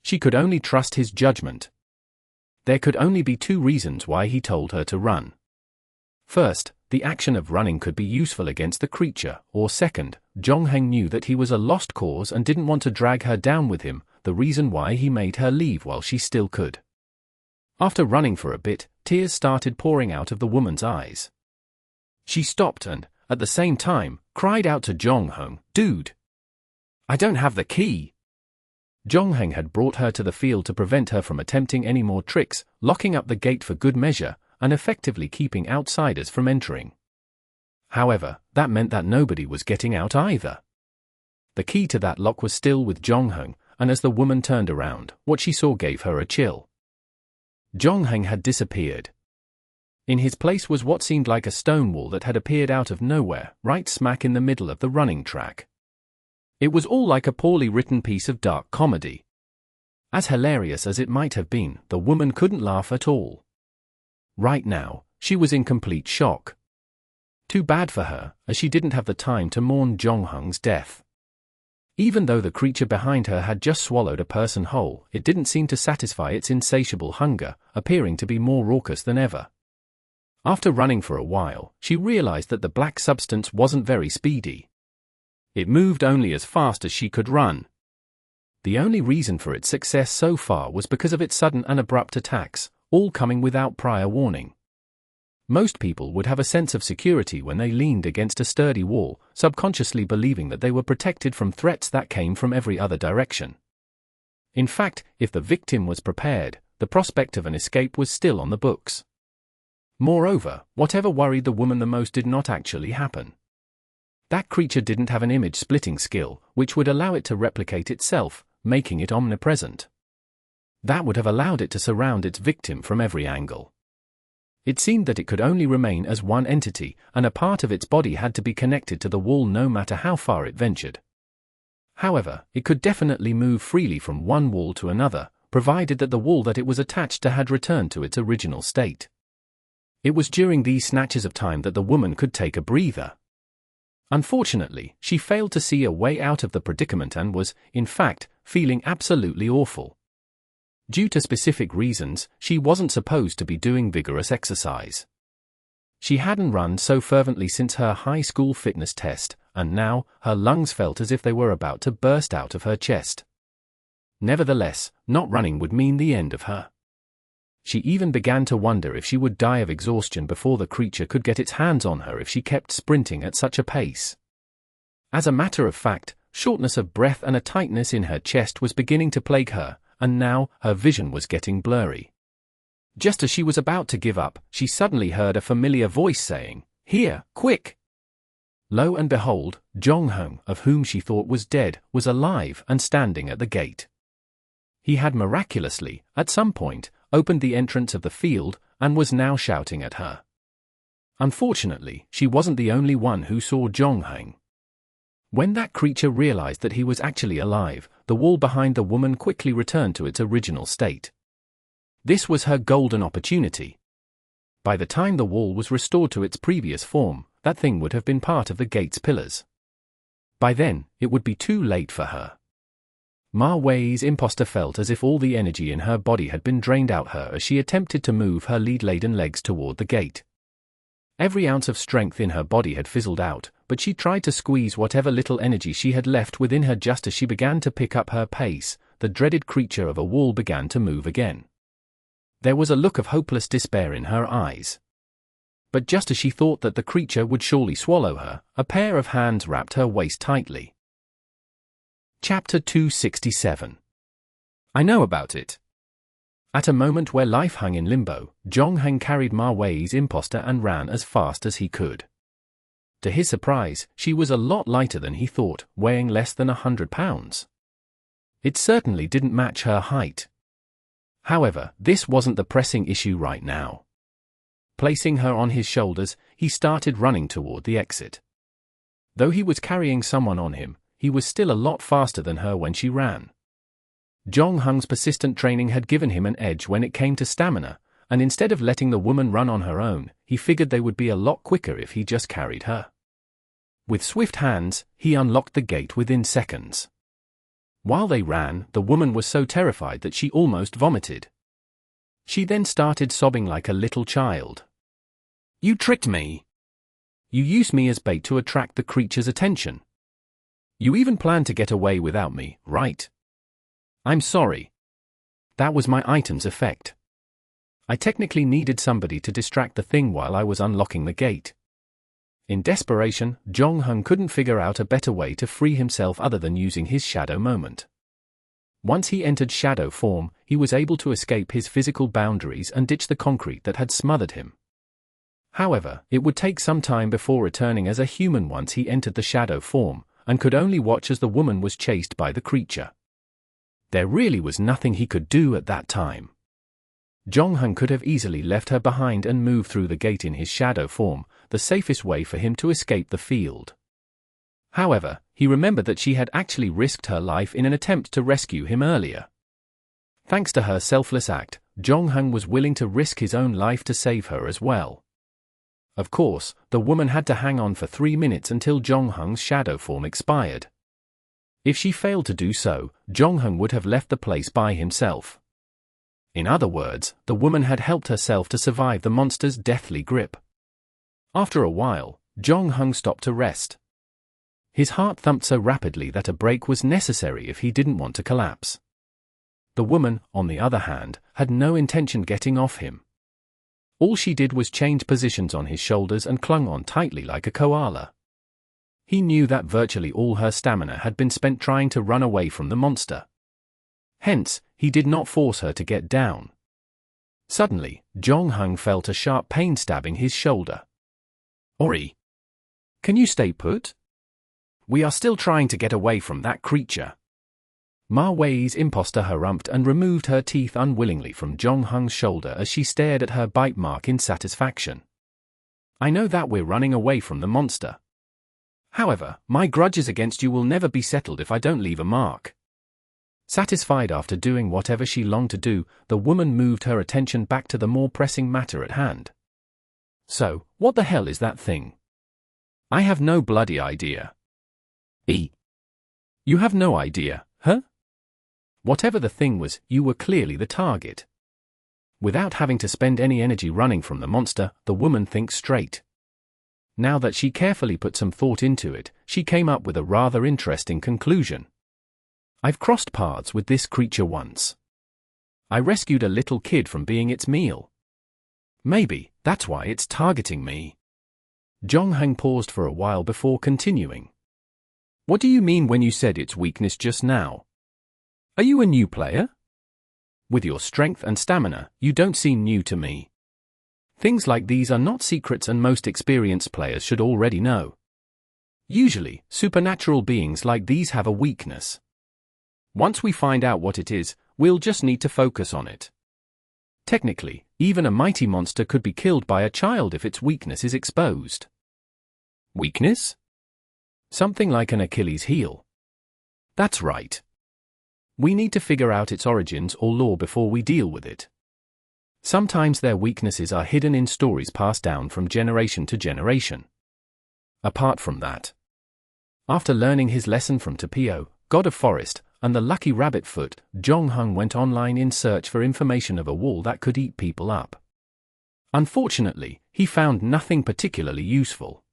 She could only trust his judgment. There could only be two reasons why he told her to run. First, the action of running could be useful against the creature, or second, Jong-hang knew that he was a lost cause and didn't want to drag her down with him, the reason why he made her leave while she still could. After running for a bit, tears started pouring out of the woman's eyes. She stopped and, at the same time, cried out to Jong-hang, "Dude! I don't have the key!" Jong-hang had brought her to the field to prevent her from attempting any more tricks, locking up the gate for good measure, and effectively keeping outsiders from entering. However, that meant that nobody was getting out either. The key to that lock was still with Jong-hang, and as the woman turned around, what she saw gave her a chill. Jong-hang had disappeared. In his place was what seemed like a stone wall that had appeared out of nowhere, right smack in the middle of the running track. It was all like a poorly written piece of dark comedy. As hilarious as it might have been, the woman couldn't laugh at all. Right now, she was in complete shock. Too bad for her, as she didn't have the time to mourn Jong-hang's death. Even though the creature behind her had just swallowed a person whole, it didn't seem to satisfy its insatiable hunger, appearing to be more raucous than ever. After running for a while, she realized that the black substance wasn't very speedy. It moved only as fast as she could run. The only reason for its success so far was because of its sudden and abrupt attacks, all coming without prior warning. Most people would have a sense of security when they leaned against a sturdy wall, subconsciously believing that they were protected from threats that came from every other direction. In fact, if the victim was prepared, the prospect of an escape was still on the books. Moreover, whatever worried the woman the most did not actually happen. That creature didn't have an image-splitting skill, which would allow it to replicate itself, making it omnipresent. That would have allowed it to surround its victim from every angle. It seemed that it could only remain as one entity, and a part of its body had to be connected to the wall no matter how far it ventured. However, it could definitely move freely from one wall to another, provided that the wall that it was attached to had returned to its original state. It was during these snatches of time that the woman could take a breather. Unfortunately, she failed to see a way out of the predicament and was, in fact, feeling absolutely awful. Due to specific reasons, she wasn't supposed to be doing vigorous exercise. She hadn't run so fervently since her high school fitness test, and now, her lungs felt as if they were about to burst out of her chest. Nevertheless, not running would mean the end of her. She even began to wonder if she would die of exhaustion before the creature could get its hands on her if she kept sprinting at such a pace. As a matter of fact, shortness of breath and a tightness in her chest was beginning to plague her, and now, her vision was getting blurry. Just as she was about to give up, she suddenly heard a familiar voice saying, "Here, quick!" Lo and behold, Jong-hang, of whom she thought was dead, was alive and standing at the gate. He had miraculously, at some point, opened the entrance of the field, and was now shouting at her. Unfortunately, she wasn't the only one who saw Jong-hang. When that creature realized that he was actually alive, the wall behind the woman quickly returned to its original state. This was her golden opportunity. By the time the wall was restored to its previous form, that thing would have been part of the gate's pillars. By then, it would be too late for her. Ma Wei's imposter felt as if all the energy in her body had been drained out her as she attempted to move her lead-laden legs toward the gate. Every ounce of strength in her body had fizzled out, but she tried to squeeze whatever little energy she had left within her. Just as she began to pick up her pace, the dreaded creature of a wall began to move again. There was a look of hopeless despair in her eyes. But just as she thought that the creature would surely swallow her, a pair of hands wrapped her waist tightly. Chapter 267. I know about it. At a moment where life hung in limbo, Zhongheng carried Ma Wei's imposter and ran as fast as he could. To his surprise, she was a lot lighter than he thought, weighing less than 100 pounds. It certainly didn't match her height. However, this wasn't the pressing issue right now. Placing her on his shoulders, he started running toward the exit. Though he was carrying someone on him, he was still a lot faster than her when she ran. Zhongheng's persistent training had given him an edge when it came to stamina, and instead of letting the woman run on her own, he figured they would be a lot quicker if he just carried her. With swift hands, he unlocked the gate within seconds. While they ran, the woman was so terrified that she almost vomited. She then started sobbing like a little child. "You tricked me. You used me as bait to attract the creature's attention. You even planned to get away without me, right? I'm sorry. That was my item's effect. I technically needed somebody to distract the thing while I was unlocking the gate." In desperation, Zhongheng couldn't figure out a better way to free himself other than using his shadow moment. Once he entered shadow form, he was able to escape his physical boundaries and ditch the concrete that had smothered him. However, it would take some time before returning as a human once he entered the shadow form, and could only watch as the woman was chased by the creature. There really was nothing he could do at that time. Zhongheng could have easily left her behind and moved through the gate in his shadow form, the safest way for him to escape the field. However, he remembered that she had actually risked her life in an attempt to rescue him earlier. Thanks to her selfless act, Zhongheng was willing to risk his own life to save her as well. Of course, the woman had to hang on for 3 minutes until Zhongheng's shadow form expired. If she failed to do so, Zhongheng would have left the place by himself. In other words, the woman had helped herself to survive the monster's deathly grip. After a while, Zhongheng stopped to rest. His heart thumped so rapidly that a break was necessary if he didn't want to collapse. The woman, on the other hand, had no intention getting off him. All she did was change positions on his shoulders and clung on tightly like a koala. He knew that virtually all her stamina had been spent trying to run away from the monster. Hence, he did not force her to get down. Suddenly, Zhongheng felt a sharp pain stabbing his shoulder. "Ori, can you stay put? We are still trying to get away from that creature." Ma Wei's imposter harumphed and removed her teeth unwillingly from Zhongheng's shoulder as she stared at her bite mark in satisfaction. "I know that we're running away from the monster. However, my grudges against you will never be settled if I don't leave a mark." Satisfied after doing whatever she longed to do, the woman moved her attention back to the more pressing matter at hand. "So, what the hell is that thing?" "I have no bloody idea." You have no idea, huh?" Whatever the thing was, you were clearly the target. Without having to spend any energy running from the monster, the woman thinks straight. Now that she carefully put some thought into it, she came up with a rather interesting conclusion. "I've crossed paths with this creature once. I rescued a little kid from being its meal. Maybe that's why it's targeting me." Zhongheng paused for a while before continuing. "What do you mean when you said its weakness just now? Are you a new player? With your strength and stamina, you don't seem new to me. Things like these are not secrets and most experienced players should already know. Usually, supernatural beings like these have a weakness. Once we find out what it is, we'll just need to focus on it. Technically, even a mighty monster could be killed by a child if its weakness is exposed." "Weakness?" "Something like an Achilles heel." "That's right. We need to figure out its origins or lore before we deal with it. Sometimes their weaknesses are hidden in stories passed down from generation to generation. Apart from that, after learning his lesson from Tapio, God of Forest, and the Lucky Rabbit Foot, Zhongheng went online in search for information of a wall that could eat people up. Unfortunately, he found nothing particularly useful.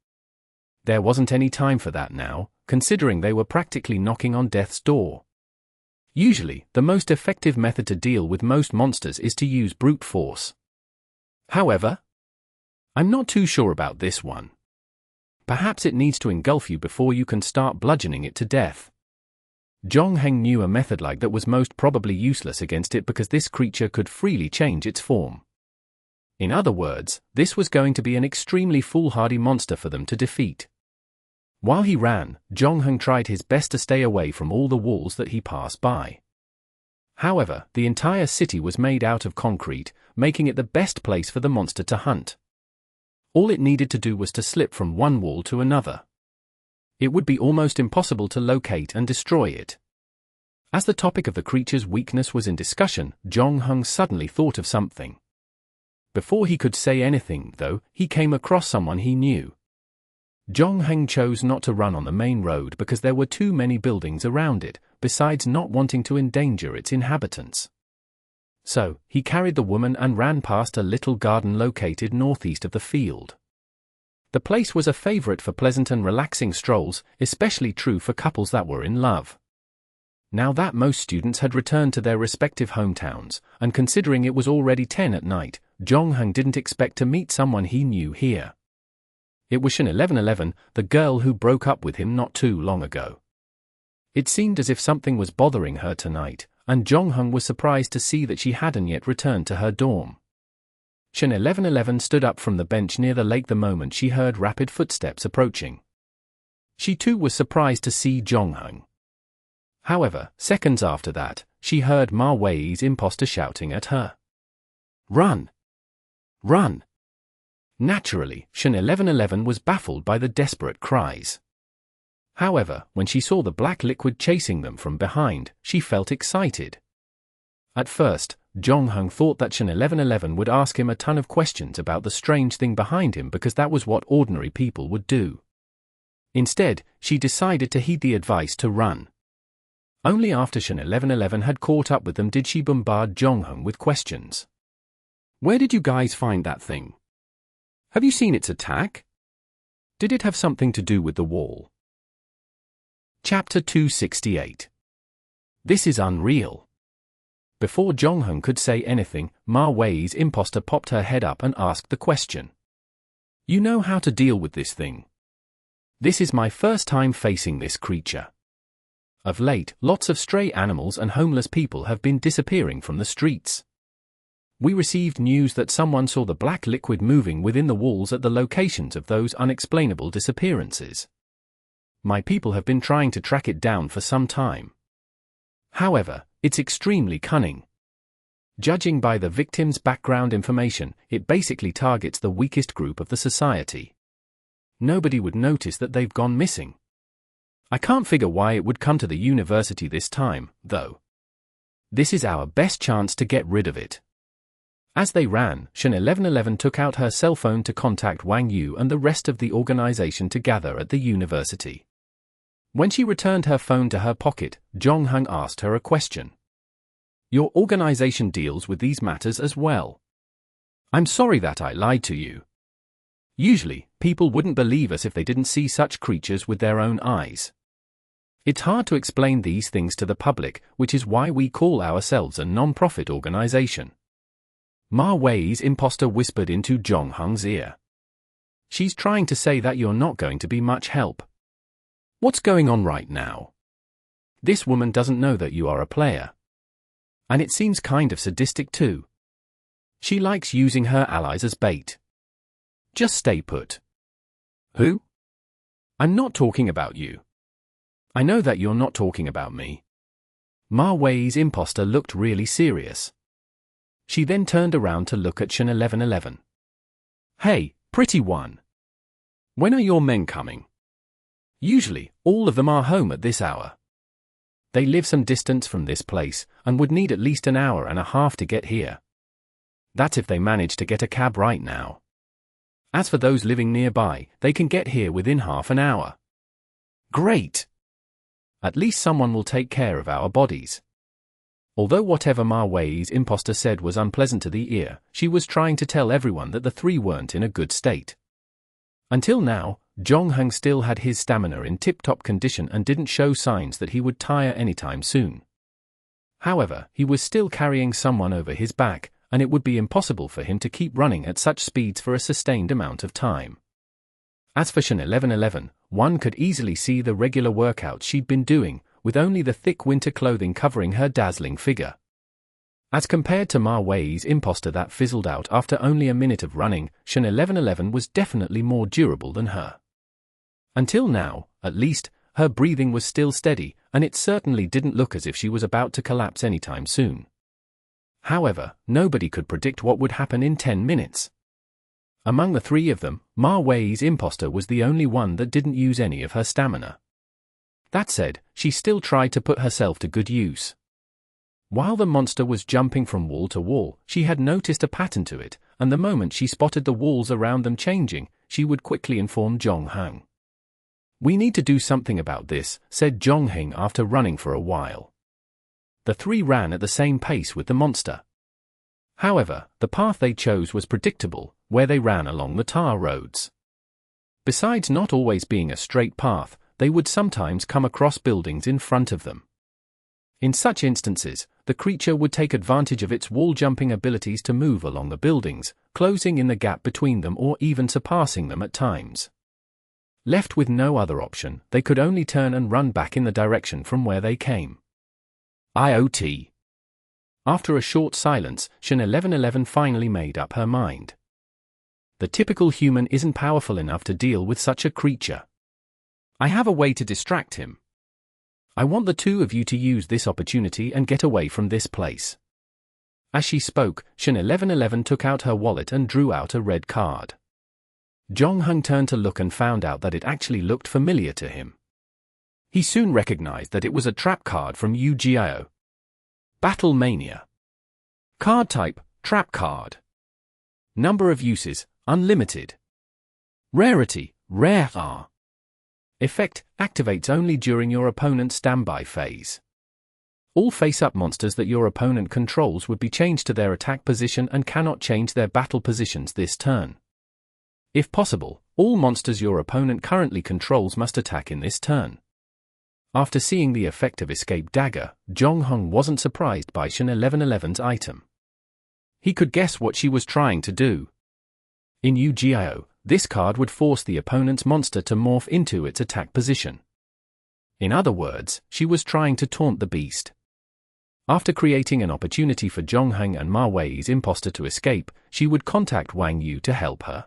There wasn't any time for that now, considering they were practically knocking on death's door. Usually, the most effective method to deal with most monsters is to use brute force. However, I'm not too sure about this one. Perhaps it needs to engulf you before you can start bludgeoning it to death. Zhongheng knew a method like that was most probably useless against it because this creature could freely change its form. In other words, this was going to be an extremely foolhardy monster for them to defeat. While he ran, Zhongheng tried his best to stay away from all the walls that he passed by. However, the entire city was made out of concrete, making it the best place for the monster to hunt. All it needed to do was to slip from one wall to another. It would be almost impossible to locate and destroy it. As the topic of the creature's weakness was in discussion, Zhongheng suddenly thought of something. Before he could say anything, though, he came across someone he knew. Zhongheng chose not to run on the main road because there were too many buildings around it, besides not wanting to endanger its inhabitants. So, he carried the woman and ran past a little garden located northeast of the field. The place was a favorite for pleasant and relaxing strolls, especially true for couples that were in love. Now that most students had returned to their respective hometowns, and considering it was already 10 at night, Zhongheng didn't expect to meet someone he knew here. It was Shen 1111, the girl who broke up with him not too long ago. It seemed as if something was bothering her tonight, and Zhongheng was surprised to see that she hadn't yet returned to her dorm. Shen 1111 stood up from the bench near the lake the moment she heard rapid footsteps approaching. She too was surprised to see Zhongheng. However, seconds after that, she heard Ma Wei's imposter shouting at her. "Run! Run!" Naturally, Shen 1111 was baffled by the desperate cries. However, when she saw the black liquid chasing them from behind, she felt excited. At first, Zhongheng thought that Shen 1111 would ask him a ton of questions about the strange thing behind him because that was what ordinary people would do. Instead, she decided to heed the advice to run. Only after Shen 1111 had caught up with them did she bombard Zhongheng with questions. "Where did you guys find that thing? Have you seen its attack? Did it have something to do with the wall?" Chapter 268. This is unreal. Before Zhongheng could say anything, Ma Wei's imposter popped her head up and asked the question. "You know how to deal with this thing? This is my first time facing this creature. Of late, lots of stray animals and homeless people have been disappearing from the streets. We received news that someone saw the black liquid moving within the walls at the locations of those unexplainable disappearances. My people have been trying to track it down for some time. However, it's extremely cunning. Judging by the victim's background information, it basically targets the weakest group of the society. Nobody would notice that they've gone missing. I can't figure why it would come to the university this time, though. This is our best chance to get rid of it." As they ran, Shen 1111 took out her cell phone to contact Wang Yu and the rest of the organization to gather at the university. When she returned her phone to her pocket, Zhongheng asked her a question. "Your organization deals with these matters as well. I'm sorry that I lied to you. Usually, people wouldn't believe us if they didn't see such creatures with their own eyes. It's hard to explain these things to the public, which is why we call ourselves a non-profit organization." Ma Wei's imposter whispered into Zhongheng's ear. "She's trying to say that you're not going to be much help. What's going on right now? This woman doesn't know that you are a player. And it seems kind of sadistic too. She likes using her allies as bait. Just stay put." "Who? I'm not talking about you. I know that you're not talking about me." Ma Wei's imposter looked really serious. She then turned around to look at Shen 1111. "Hey, pretty one. When are your men coming? Usually, all of them are home at this hour. They live some distance from this place, and would need at least an hour and a half to get here. That's if they manage to get a cab right now. As for those living nearby, they can get here within half an hour." "Great! At least someone will take care of our bodies." Although whatever Ma Wei's imposter said was unpleasant to the ear, she was trying to tell everyone that the three weren't in a good state. Until now, Zhongheng still had his stamina in tip-top condition and didn't show signs that he would tire anytime soon. However, he was still carrying someone over his back, and it would be impossible for him to keep running at such speeds for a sustained amount of time. As for Shen 1111, one could easily see the regular workouts she'd been doing, with only the thick winter clothing covering her dazzling figure. As compared to Ma Wei's imposter that fizzled out after only a minute of running, Shen 1111 was definitely more durable than her. Until now, at least, her breathing was still steady, and it certainly didn't look as if she was about to collapse anytime soon. However, nobody could predict what would happen in 10 minutes. Among the three of them, Ma Wei's imposter was the only one that didn't use any of her stamina. That said, she still tried to put herself to good use. While the monster was jumping from wall to wall, she had noticed a pattern to it, and the moment she spotted the walls around them changing, she would quickly inform Zhongheng. "We need to do something about this," said Zhongheng after running for a while. The three ran at the same pace with the monster. However, the path they chose was predictable, where they ran along the tar roads. Besides not always being a straight path, they would sometimes come across buildings in front of them. In such instances, the creature would take advantage of its wall-jumping abilities to move along the buildings, closing in the gap between them or even surpassing them at times. Left with no other option, they could only turn and run back in the direction from where they came. IoT. After a short silence, Shen 1111 finally made up her mind. The typical human isn't powerful enough to deal with such a creature. I have a way to distract him. I want the two of you to use this opportunity and get away from this place. As she spoke, Shen 1111 took out her wallet and drew out a red card. Zhongheng turned to look and found out that it actually looked familiar to him. He soon recognized that it was a trap card from Yu-Gi-Oh! Battle Mania. Card type, trap card. Number of uses, unlimited. Rarity, rare. Effect, activates only during your opponent's standby phase. All face-up monsters that your opponent controls would be changed to their attack position and cannot change their battle positions this turn. If possible, all monsters your opponent currently controls must attack in this turn. After seeing the effect of Escape Dagger, Zhongheng wasn't surprised by Shen 1111's item. He could guess what she was trying to do. In Yu-Gi-Oh!, this card would force the opponent's monster to morph into its attack position. In other words, she was trying to taunt the beast. After creating an opportunity for Zhongheng and Ma Wei's imposter to escape, she would contact Wang Yu to help her.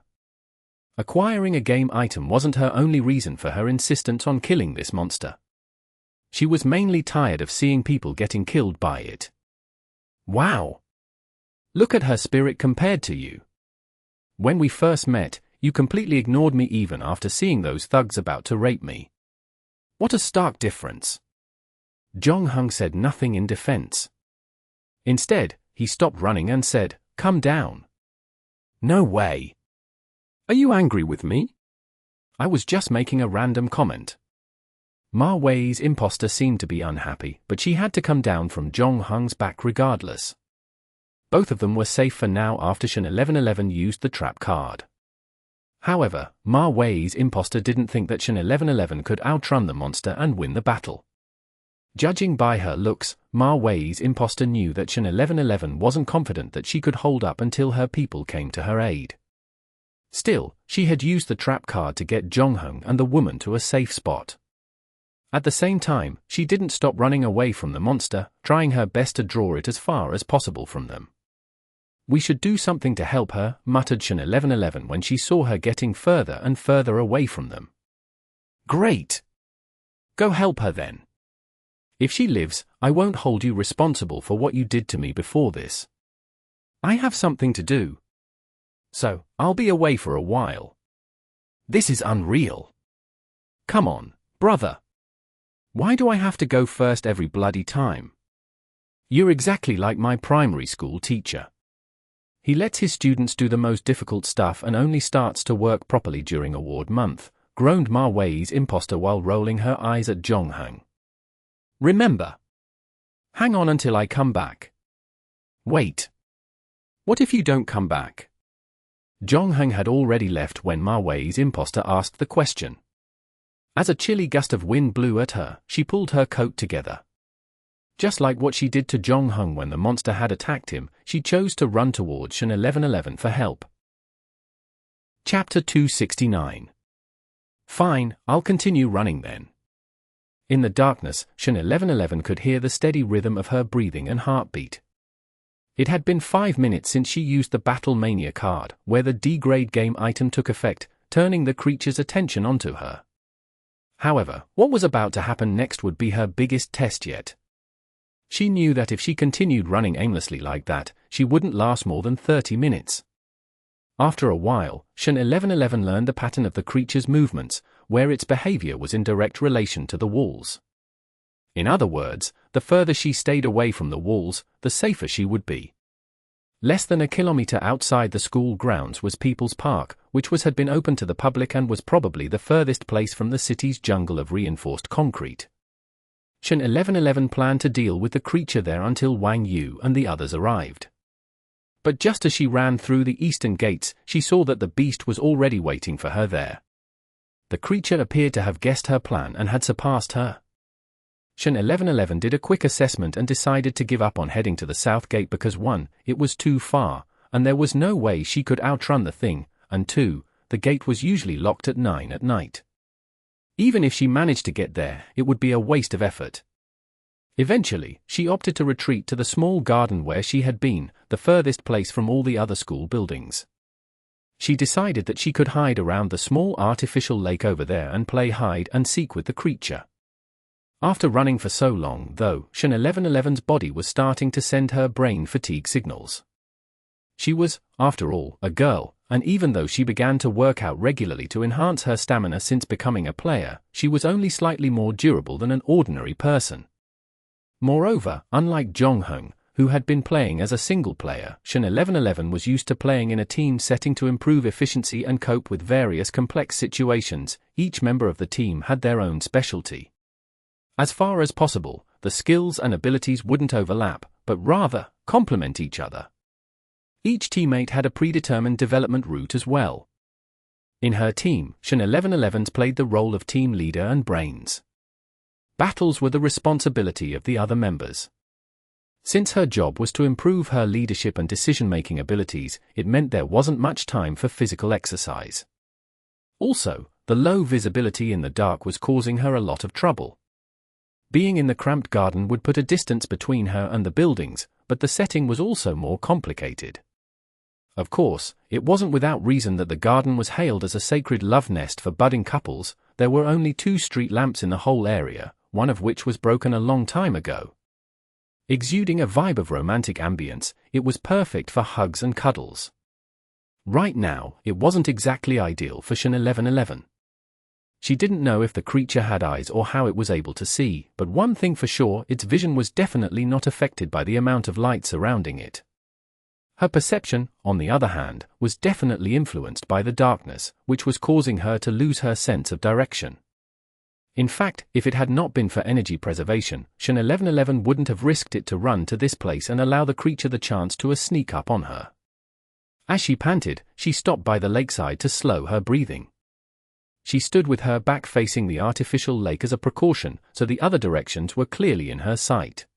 Acquiring a game item wasn't her only reason for her insistence on killing this monster. She was mainly tired of seeing people getting killed by it. Wow! Look at her spirit compared to you. When we first met, you completely ignored me even after seeing those thugs about to rape me. What a stark difference. Zhongheng said nothing in defense. Instead, he stopped running and said, "Come down." "No way. Are you angry with me?" "I was just making a random comment." Ma Wei's imposter seemed to be unhappy, but she had to come down from Zhongheng's back regardless. Both of them were safe for now after Shen 1111 used the trap card. However, Ma Wei's imposter didn't think that Shen 1111 could outrun the monster and win the battle. Judging by her looks, Ma Wei's imposter knew that Shen 1111 wasn't confident that she could hold up until her people came to her aid. Still, she had used the trap card to get Zhongheng and the woman to a safe spot. At the same time, she didn't stop running away from the monster, trying her best to draw it as far as possible from them. "We should do something to help her," muttered Shen 1111 when she saw her getting further and further away from them. "Great! Go help her then. If she lives, I won't hold you responsible for what you did to me before this. I have something to do. So, I'll be away for a while. This is unreal. Come on, brother. Why do I have to go first every bloody time? You're exactly like my primary school teacher. He lets his students do the most difficult stuff and only starts to work properly during award month," groaned Ma Wei's imposter while rolling her eyes at Zhongheng. "Remember. Hang on until I come back." "Wait. What if you don't come back?" Zhongheng had already left when Ma Wei's imposter asked the question. As a chilly gust of wind blew at her, she pulled her coat together. Just like what she did to Zhongheng when the monster had attacked him, she chose to run towards Shen 1111 for help. Chapter 269. Fine, I'll continue running then. In the darkness, Shen 1111 could hear the steady rhythm of her breathing and heartbeat. It had been 5 minutes since she used the Battle Mania card, where the D-grade game item took effect, turning the creature's attention onto her. However, what was about to happen next would be her biggest test yet. She knew that if she continued running aimlessly like that, she wouldn't last more than 30 minutes. After a while, Shen 1111 learned the pattern of the creature's movements, where its behavior was in direct relation to the walls. In other words, the further she stayed away from the walls, the safer she would be. Less than a kilometer outside the school grounds was People's Park, which had been open to the public and was probably the furthest place from the city's jungle of reinforced concrete. Shen 1111 planned to deal with the creature there until Wang Yu and the others arrived. But just as she ran through the eastern gates, she saw that the beast was already waiting for her there. The creature appeared to have guessed her plan and had surpassed her. Shen 1111 did a quick assessment and decided to give up on heading to the south gate because 1, it was too far, and there was no way she could outrun the thing, and 2, the gate was usually locked at 9 at night. Even if she managed to get there, it would be a waste of effort. Eventually, she opted to retreat to the small garden where she had been, the furthest place from all the other school buildings. She decided that she could hide around the small artificial lake over there and play hide and seek with the creature. After running for so long, though, Shen 1111's body was starting to send her brain fatigue signals. She was, after all, a girl, and even though she began to work out regularly to enhance her stamina since becoming a player, she was only slightly more durable than an ordinary person. Moreover, unlike Zhongheng, who had been playing as a single player, Shen 1111 was used to playing in a team setting to improve efficiency and cope with various complex situations. Each member of the team had their own specialty. As far as possible, the skills and abilities wouldn't overlap, but rather complement each other. Each teammate had a predetermined development route as well. In her team, Shen 1111 played the role of team leader and brains. Battles were the responsibility of the other members. Since her job was to improve her leadership and decision-making abilities, it meant there wasn't much time for physical exercise. Also, the low visibility in the dark was causing her a lot of trouble. Being in the cramped garden would put a distance between her and the buildings, but the setting was also more complicated. Of course, it wasn't without reason that the garden was hailed as a sacred love nest for budding couples. There were only 2 street lamps in the whole area, one of which was broken a long time ago. Exuding a vibe of romantic ambience, it was perfect for hugs and cuddles. Right now, it wasn't exactly ideal for Shen 1111. She didn't know if the creature had eyes or how it was able to see, but one thing for sure, its vision was definitely not affected by the amount of light surrounding it. Her perception, on the other hand, was definitely influenced by the darkness, which was causing her to lose her sense of direction. In fact, if it had not been for energy preservation, Shen 1111 wouldn't have risked it to run to this place and allow the creature the chance to sneak up on her. As she panted, she stopped by the lakeside to slow her breathing. She stood with her back facing the artificial lake as a precaution, so the other directions were clearly in her sight.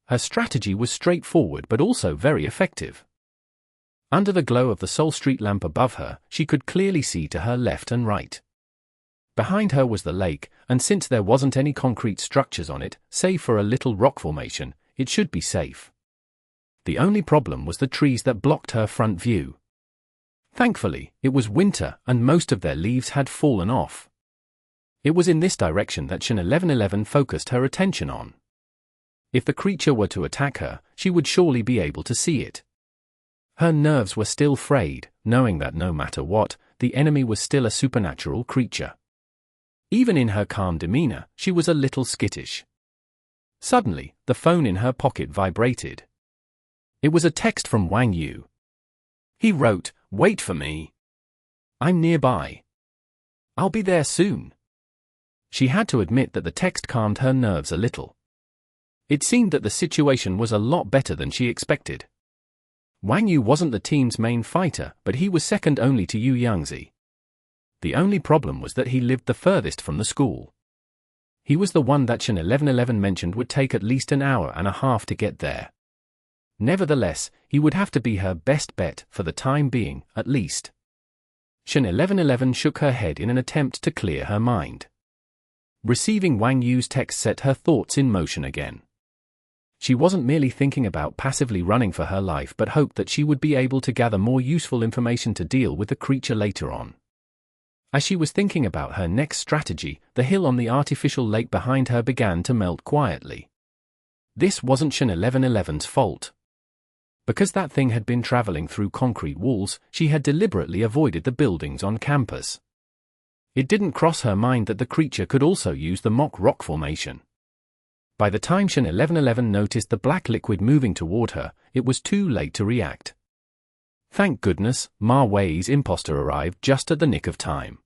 Her strategy was straightforward but also very effective. Under the glow of the Seoul Street lamp above her, she could clearly see to her left and right. Behind her was the lake, and since there wasn't any concrete structures on it, save for a little rock formation, it should be safe. The only problem was the trees that blocked her front view. Thankfully, it was winter and most of their leaves had fallen off. It was in this direction that Shen 1111 focused her attention on. If the creature were to attack her, she would surely be able to see it. Her nerves were still frayed, knowing that no matter what, the enemy was still a supernatural creature. Even in her calm demeanor, she was a little skittish. Suddenly, the phone in her pocket vibrated. It was a text from Wang Yu. He wrote, "Wait for me. I'm nearby. I'll be there soon." She had to admit that the text calmed her nerves a little. It seemed that the situation was a lot better than she expected. Wang Yu wasn't the team's main fighter, but he was second only to Yu Yangzi. The only problem was that he lived the furthest from the school. He was the one that Shen 1111 mentioned would take at least an hour and a half to get there. Nevertheless, he would have to be her best bet for the time being, at least. Shen 1111 shook her head in an attempt to clear her mind. Receiving Wang Yu's text set her thoughts in motion again. She wasn't merely thinking about passively running for her life but hoped that she would be able to gather more useful information to deal with the creature later on. As she was thinking about her next strategy, the hill on the artificial lake behind her began to melt quietly. This wasn't Shin 1111's fault. Because that thing had been traveling through concrete walls, she had deliberately avoided the buildings on campus. It didn't cross her mind that the creature could also use the mock rock formation. By the time Shin 1111 noticed the black liquid moving toward her, it was too late to react. Thank goodness, Ma Wei's imposter arrived just at the nick of time.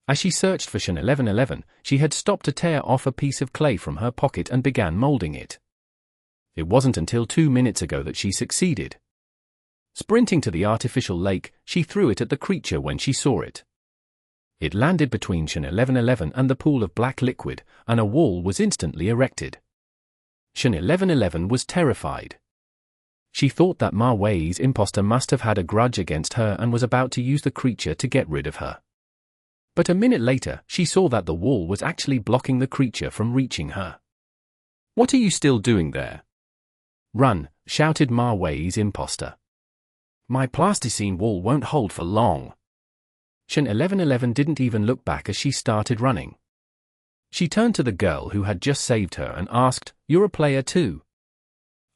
As she searched for Shin 1111, she had stopped to tear off a piece of clay from her pocket and began molding it. It wasn't until 2 minutes ago that she succeeded. Sprinting to the artificial lake, she threw it at the creature when she saw it. It landed between Shin 1111 and the pool of black liquid, and a wall was instantly erected. Shin 1111 was terrified. She thought that Ma Wei's imposter must have had a grudge against her and was about to use the creature to get rid of her. But a minute later, she saw that the wall was actually blocking the creature from reaching her. "What are you still doing there?" "Run," shouted Ma Wei's imposter. "My plasticine wall won't hold for long." Shin 1111 didn't even look back as she started running. She turned to the girl who had just saved her and asked, "You're a player too?"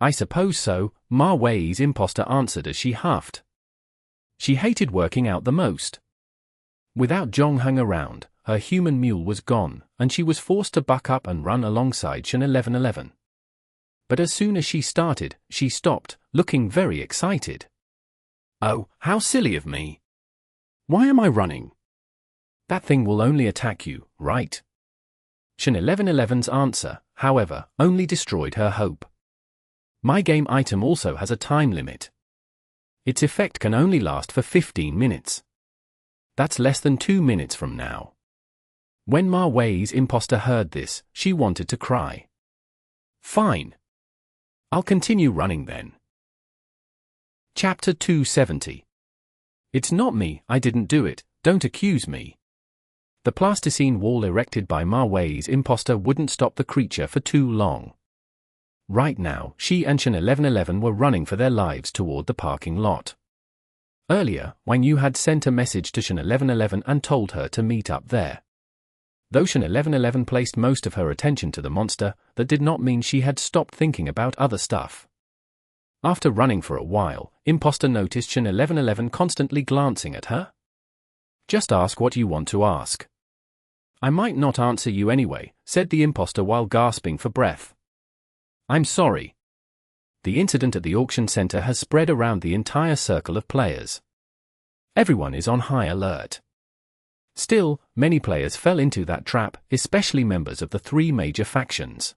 "I suppose so," Ma Wei's imposter answered as she huffed. She hated working out the most. Without Zhong hung around, her human mule was gone, and she was forced to buck up and run alongside Shin 1111. But as soon as she started, she stopped, looking very excited. "Oh, how silly of me. Why am I running? That thing will only attack you, right?" Shin 1111's answer, however, only destroyed her hope. "My game item also has a time limit. Its effect can only last for 15 minutes. That's less than 2 minutes from now." When Ma Wei's imposter heard this, she wanted to cry. "Fine. I'll continue running then." Chapter 270. It's not me, I didn't do it, don't accuse me. The plasticine wall erected by Ma Wei's imposter wouldn't stop the creature for too long. Right now, she and Shin 1111 were running for their lives toward the parking lot. Earlier, Wang Yu had sent a message to Shin 1111 and told her to meet up there. Though Shin 1111 placed most of her attention to the monster, that did not mean she had stopped thinking about other stuff. After running for a while, imposter noticed Shin 1111 constantly glancing at her. "Just ask what you want to ask." "I might not answer you anyway," said the imposter while gasping for breath. "I'm sorry." The incident at the auction center has spread around the entire circle of players. Everyone is on high alert. Still, many players fell into that trap, especially members of the 3 major factions.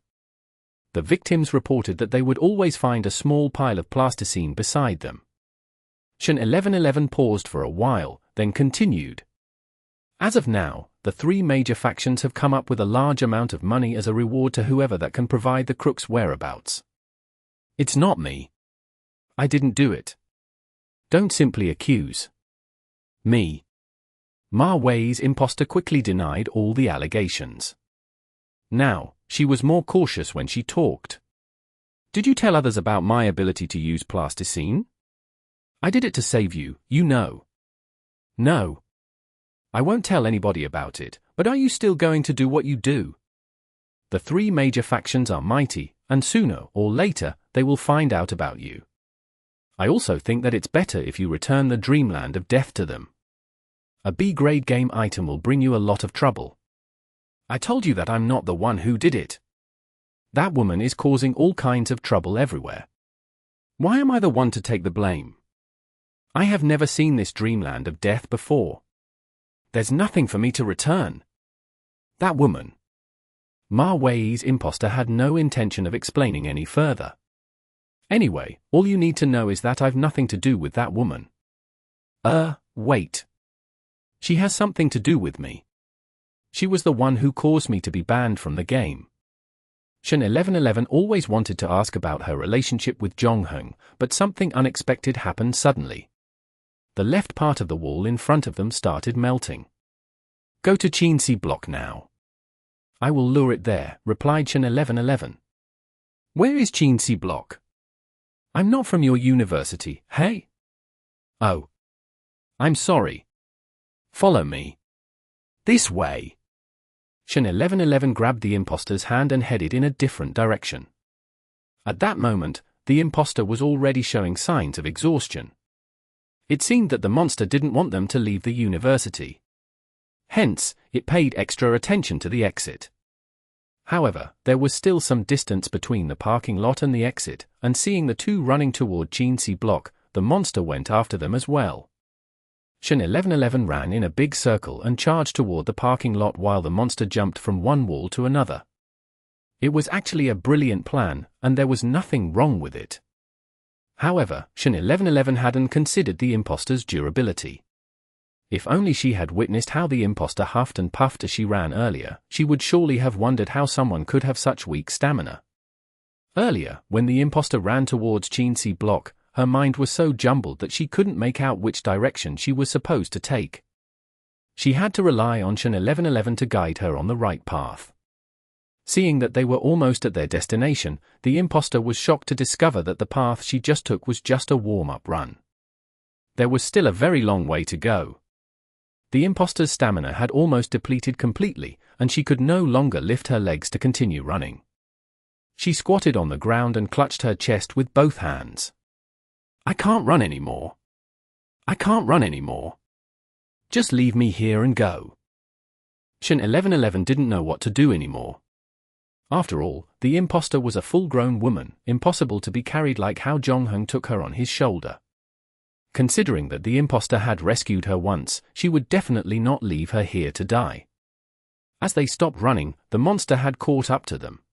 The victims reported that they would always find a small pile of plasticine beside them. Shin 1111 paused for a while, then continued. "As of now, the 3 major factions have come up with a large amount of money as a reward to whoever that can provide the crook's whereabouts. It's not me. I didn't do it. Don't simply accuse me." Ma Wei's imposter quickly denied all the allegations. Now, she was more cautious when she talked. "Did you tell others about my ability to use plasticine?" "I did it to save you, you know." "No. I won't tell anybody about it, but are you still going to do what you do?" The 3 major factions are mighty, and sooner or later, they will find out about you. I also think that it's better if you return the Dreamland of Death to them. A B-grade game item will bring you a lot of trouble. I told you that I'm not the one who did it. That woman is causing all kinds of trouble everywhere. Why am I the one to take the blame? I have never seen this Dreamland of Death before. There's nothing for me to return. That woman. Ma Wei's imposter had no intention of explaining any further. Anyway, all you need to know is that I've nothing to do with that woman. Wait. She has something to do with me. She was the one who caused me to be banned from the game. Shin 1111 always wanted to ask about her relationship with Zhongheng, but something unexpected happened suddenly. The left part of the wall in front of them started melting. "Go to Qinxi block now." "I will lure it there," replied Shin 1111. "Where is Cheensi Block?" "I'm not from your university, hey?" "Oh. I'm sorry. Follow me. This way." Shin 1111 grabbed the imposter's hand and headed in a different direction. At that moment, the imposter was already showing signs of exhaustion. It seemed that the monster didn't want them to leave the university. Hence, it paid extra attention to the exit. However, there was still some distance between the parking lot and the exit, and seeing the two running toward Cheensi Block, the monster went after them as well. Shin 1111 ran in a big circle and charged toward the parking lot while the monster jumped from one wall to another. It was actually a brilliant plan, and there was nothing wrong with it. However, Shin 1111 hadn't considered the imposter's durability. If only she had witnessed how the imposter huffed and puffed as she ran earlier, she would surely have wondered how someone could have such weak stamina. Earlier, when the imposter ran towards Cheensi Block, her mind was so jumbled that she couldn't make out which direction she was supposed to take. She had to rely on Shin 1111 to guide her on the right path. Seeing that they were almost at their destination, the imposter was shocked to discover that the path she just took was just a warm-up run. There was still a very long way to go. The imposter's stamina had almost depleted completely, and she could no longer lift her legs to continue running. She squatted on the ground and clutched her chest with both hands. "I can't run anymore. I can't run anymore. Just leave me here and go." Shin 1111 didn't know what to do anymore. After all, the imposter was a full-grown woman, impossible to be carried like how Jonghung took her on his shoulder. Considering that the imposter had rescued her once, she would definitely not leave her here to die. As they stopped running, the monster had caught up to them.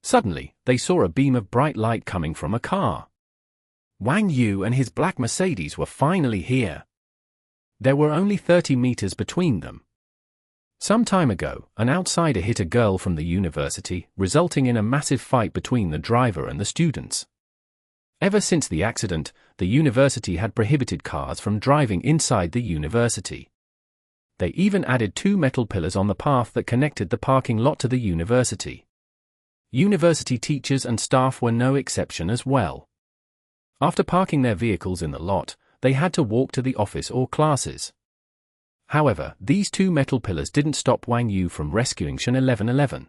Suddenly, they saw a beam of bright light coming from a car. Wang Yu and his black Mercedes were finally here. There were only 30 meters between them. Some time ago, an outsider hit a girl from the university, resulting in a massive fight between the driver and the students. Ever since the accident, the university had prohibited cars from driving inside the university. They even added 2 metal pillars on the path that connected the parking lot to the university. University teachers and staff were no exception as well. After parking their vehicles in the lot, they had to walk to the office or classes. However, these 2 metal pillars didn't stop Wang Yu from rescuing Shin 1111.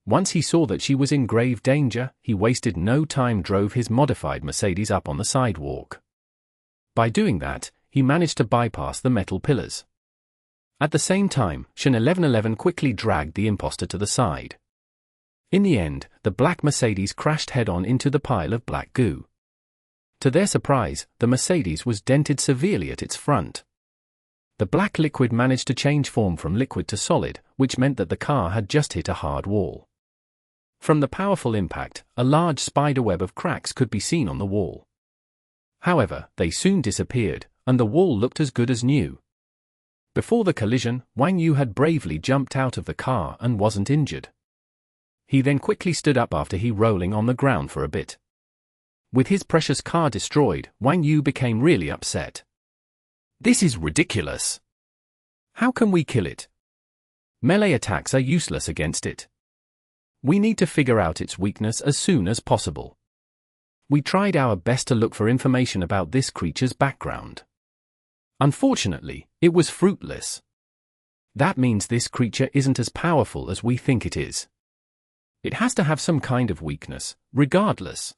Once he saw that she was in grave danger, he wasted no time drove his modified Mercedes up on the sidewalk. By doing that, he managed to bypass the metal pillars. At the same time, Shin 1111 quickly dragged the imposter to the side. In the end, the black Mercedes crashed head-on into the pile of black goo. To their surprise, the Mercedes was dented severely at its front. The black liquid managed to change form from liquid to solid, which meant that the car had just hit a hard wall. From the powerful impact, a large spiderweb of cracks could be seen on the wall. However, they soon disappeared, and the wall looked as good as new. Before the collision, Wang Yu had bravely jumped out of the car and wasn't injured. He then quickly stood up after he rolling on the ground for a bit. With his precious car destroyed, Wang Yu became really upset. "This is ridiculous. How can we kill it? Melee attacks are useless against it. We need to figure out its weakness as soon as possible." We tried our best to look for information about this creature's background. Unfortunately, it was fruitless. That means this creature isn't as powerful as we think it is. It has to have some kind of weakness, regardless.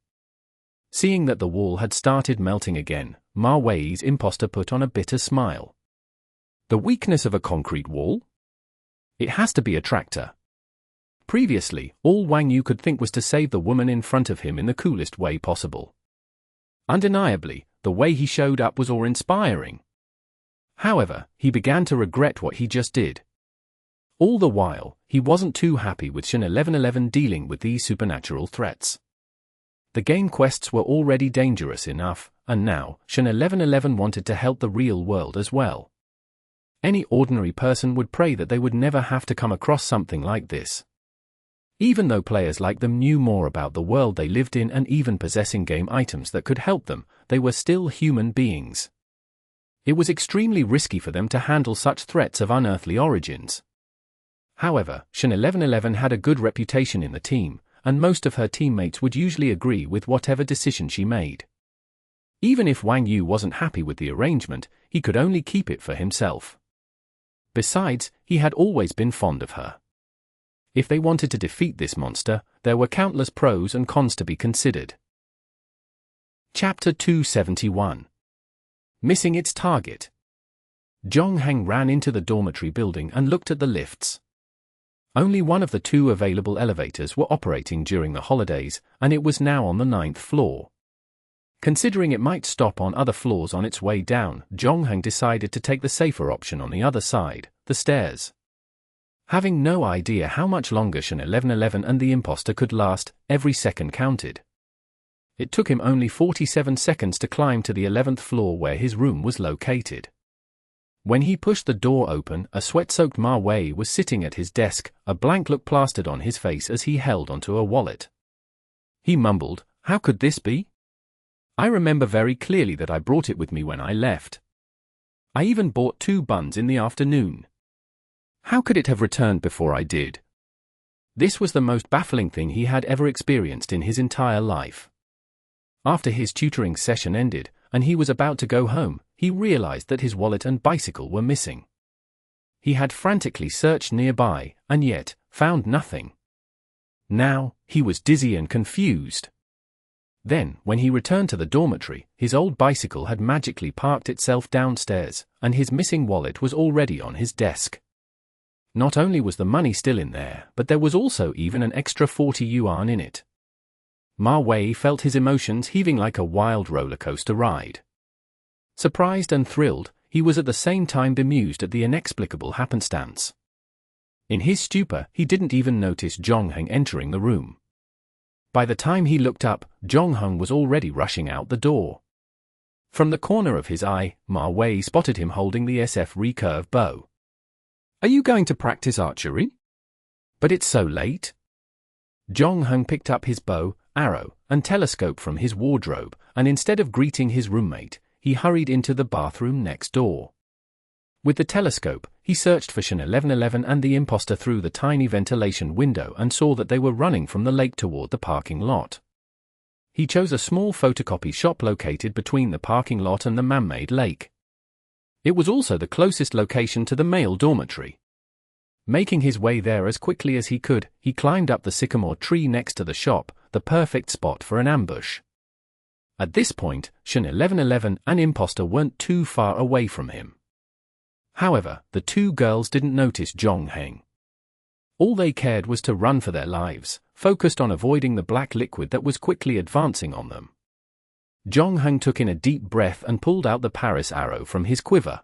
Seeing that the wall had started melting again, Ma Wei's imposter put on a bitter smile. The weakness of a concrete wall? It has to be a tractor. Previously, all Wang Yu could think was to save the woman in front of him in the coolest way possible. Undeniably, the way he showed up was awe-inspiring. However, he began to regret what he just did. All the while, he wasn't too happy with Shin 1111 dealing with these supernatural threats. The game quests were already dangerous enough, and now, Shin 1111 wanted to help the real world as well. Any ordinary person would pray that they would never have to come across something like this. Even though players like them knew more about the world they lived in and even possessing game items that could help them, they were still human beings. It was extremely risky for them to handle such threats of unearthly origins. However, Shen 1111 had a good reputation in the team, and most of her teammates would usually agree with whatever decision she made. Even if Wang Yu wasn't happy with the arrangement, he could only keep it for himself. Besides, he had always been fond of her. If they wanted to defeat this monster, there were countless pros and cons to be considered. Chapter 271. Missing its target. Zhong Heng ran into the dormitory building and looked at the lifts. Only one of the 2 available elevators were operating during the holidays, and it was now on the 9th floor. Considering it might stop on other floors on its way down, Zhong Heng decided to take the safer option on the other side, the stairs. Having no idea how much longer Shen 1111 and the imposter could last, every second counted. It took him only 47 seconds to climb to the 11th floor where his room was located. When he pushed the door open, a sweat-soaked Ma Wei was sitting at his desk, a blank look plastered on his face as he held onto a wallet. He mumbled, "How could this be? I remember very clearly that I brought it with me when I left. I even bought 2 buns in the afternoon. How could it have returned before I did?" This was the most baffling thing he had ever experienced in his entire life. After his tutoring session ended, and he was about to go home, he realized that his wallet and bicycle were missing. He had frantically searched nearby, and yet, found nothing. Now, he was dizzy and confused. Then, when he returned to the dormitory, his old bicycle had magically parked itself downstairs, and his missing wallet was already on his desk. Not only was the money still in there, but there was also even an extra 40 yuan in it. Ma Wei felt his emotions heaving like a wild roller coaster ride. Surprised and thrilled, he was at the same time bemused at the inexplicable happenstance. In his stupor, he didn't even notice Zhong Heng entering the room. By the time he looked up, Zhong Heng was already rushing out the door. From the corner of his eye, Ma Wei spotted him holding the SF recurve bow. "Are you going to practice archery? But it's so late." Zhong Heng picked up his bow, arrow, and telescope from his wardrobe, and instead of greeting his roommate, he hurried into the bathroom next door. With the telescope, he searched for Shen 1111 and the imposter through the tiny ventilation window and saw that they were running from the lake toward the parking lot. He chose a small photocopy shop located between the parking lot and the man-made lake. It was also the closest location to the male dormitory. Making his way there as quickly as he could, he climbed up the sycamore tree next to the shop, the perfect spot for an ambush. At this point, Shen 1111 and imposter weren't too far away from him. However, the 2 girls didn't notice Zhong Heng. All they cared was to run for their lives, focused on avoiding the black liquid that was quickly advancing on them. Zhong Heng took in a deep breath and pulled out the Paris arrow from his quiver.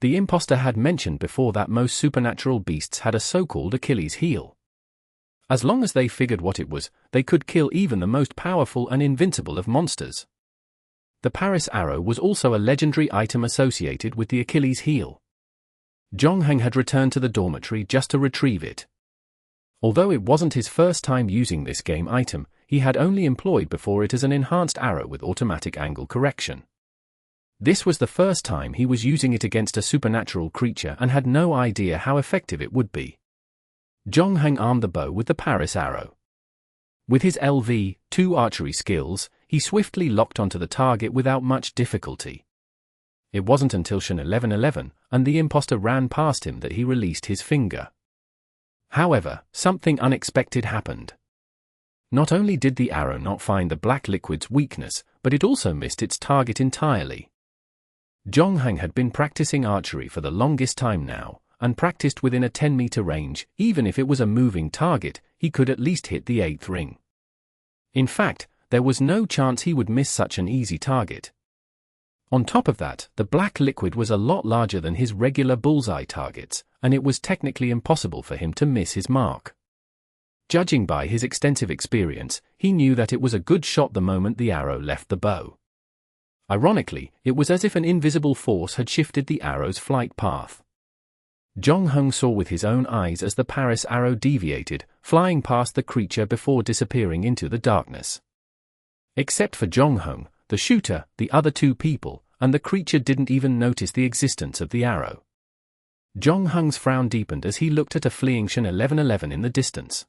The imposter had mentioned before that most supernatural beasts had a so-called Achilles heel. As long as they figured what it was, they could kill even the most powerful and invincible of monsters. The Paris arrow was also a legendary item associated with the Achilles heel. Zhong Heng had returned to the dormitory just to retrieve it. Although it wasn't his first time using this game item, he had only employed before it as an enhanced arrow with automatic angle correction. This was the first time he was using it against a supernatural creature and had no idea how effective it would be. Zhong Heng armed the bow with the Paris arrow. With his LV-2 archery skills, he swiftly locked onto the target without much difficulty. It wasn't until Shen 1111 and the imposter ran past him that he released his finger. However, something unexpected happened. Not only did the arrow not find the black liquid's weakness, but it also missed its target entirely. Zhong Heng had been practicing archery for the longest time now, and practiced within a 10-meter range. Even if it was a moving target, he could at least hit the 8th ring. In fact, there was no chance he would miss such an easy target. On top of that, the black liquid was a lot larger than his regular bullseye targets, and it was technically impossible for him to miss his mark. Judging by his extensive experience, he knew that it was a good shot the moment the arrow left the bow. Ironically, it was as if an invisible force had shifted the arrow's flight path. Zhong Heng saw with his own eyes as the Paris arrow deviated, flying past the creature before disappearing into the darkness. Except for Zhong Heng, the shooter, the other 2 people, and the creature didn't even notice the existence of the arrow. Jong-hung's frown deepened as he looked at a fleeing Shin 1111 in the distance.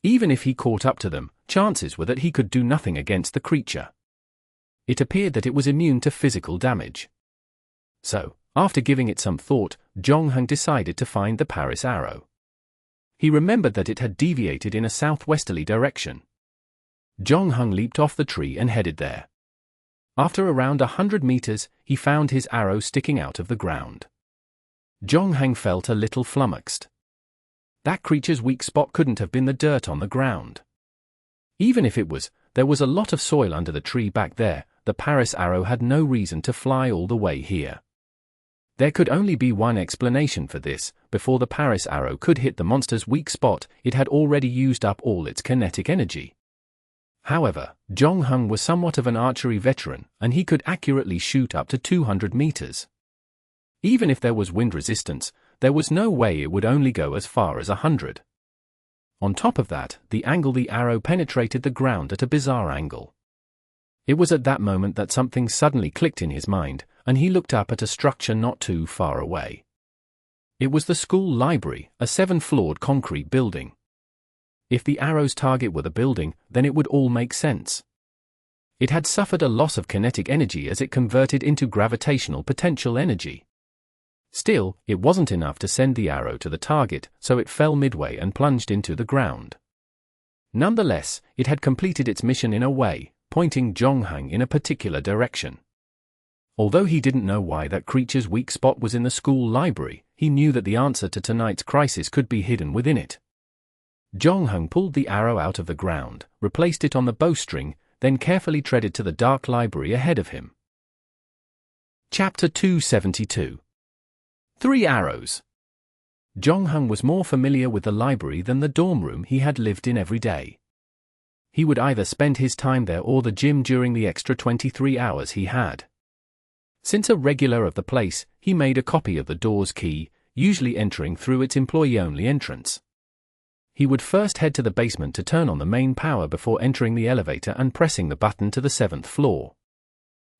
Even if he caught up to them, chances were that he could do nothing against the creature. It appeared that it was immune to physical damage. So, after giving it some thought, Jong-hung decided to find the Paris arrow. He remembered that it had deviated in a southwesterly direction. Jong-hung leaped off the tree and headed there. After around 100 meters, he found his arrow sticking out of the ground. Jong-hung felt a little flummoxed. That creature's weak spot couldn't have been the dirt on the ground. Even if it was, there was a lot of soil under the tree back there. The Paris arrow had no reason to fly all the way here. There could only be one explanation for this. Before the Paris arrow could hit the monster's weak spot, it had already used up all its kinetic energy. However, Jong-hung was somewhat of an archery veteran, and he could accurately shoot up to 200 meters. Even if there was wind resistance, there was no way it would only go as far as 100. On top of that, the angle the arrow penetrated the ground at a bizarre angle. It was at that moment that something suddenly clicked in his mind, and he looked up at a structure not too far away. It was the school library, a 7-floored concrete building. If the arrow's target were the building, then it would all make sense. It had suffered a loss of kinetic energy as it converted into gravitational potential energy. Still, it wasn't enough to send the arrow to the target, so it fell midway and plunged into the ground. Nonetheless, it had completed its mission in a way, pointing Jong-hung in a particular direction. Although he didn't know why that creature's weak spot was in the school library, he knew that the answer to tonight's crisis could be hidden within it. Jong-hung pulled the arrow out of the ground, replaced it on the bowstring, then carefully treaded to the dark library ahead of him. Chapter 272. 3 Arrows. Jong-hung was more familiar with the library than the dorm room he had lived in every day. He would either spend his time there or the gym during the extra 23 hours he had. Since a regular of the place, he made a copy of the door's key, usually entering through its employee-only entrance. He would first head to the basement to turn on the main power before entering the elevator and pressing the button to the 7th floor.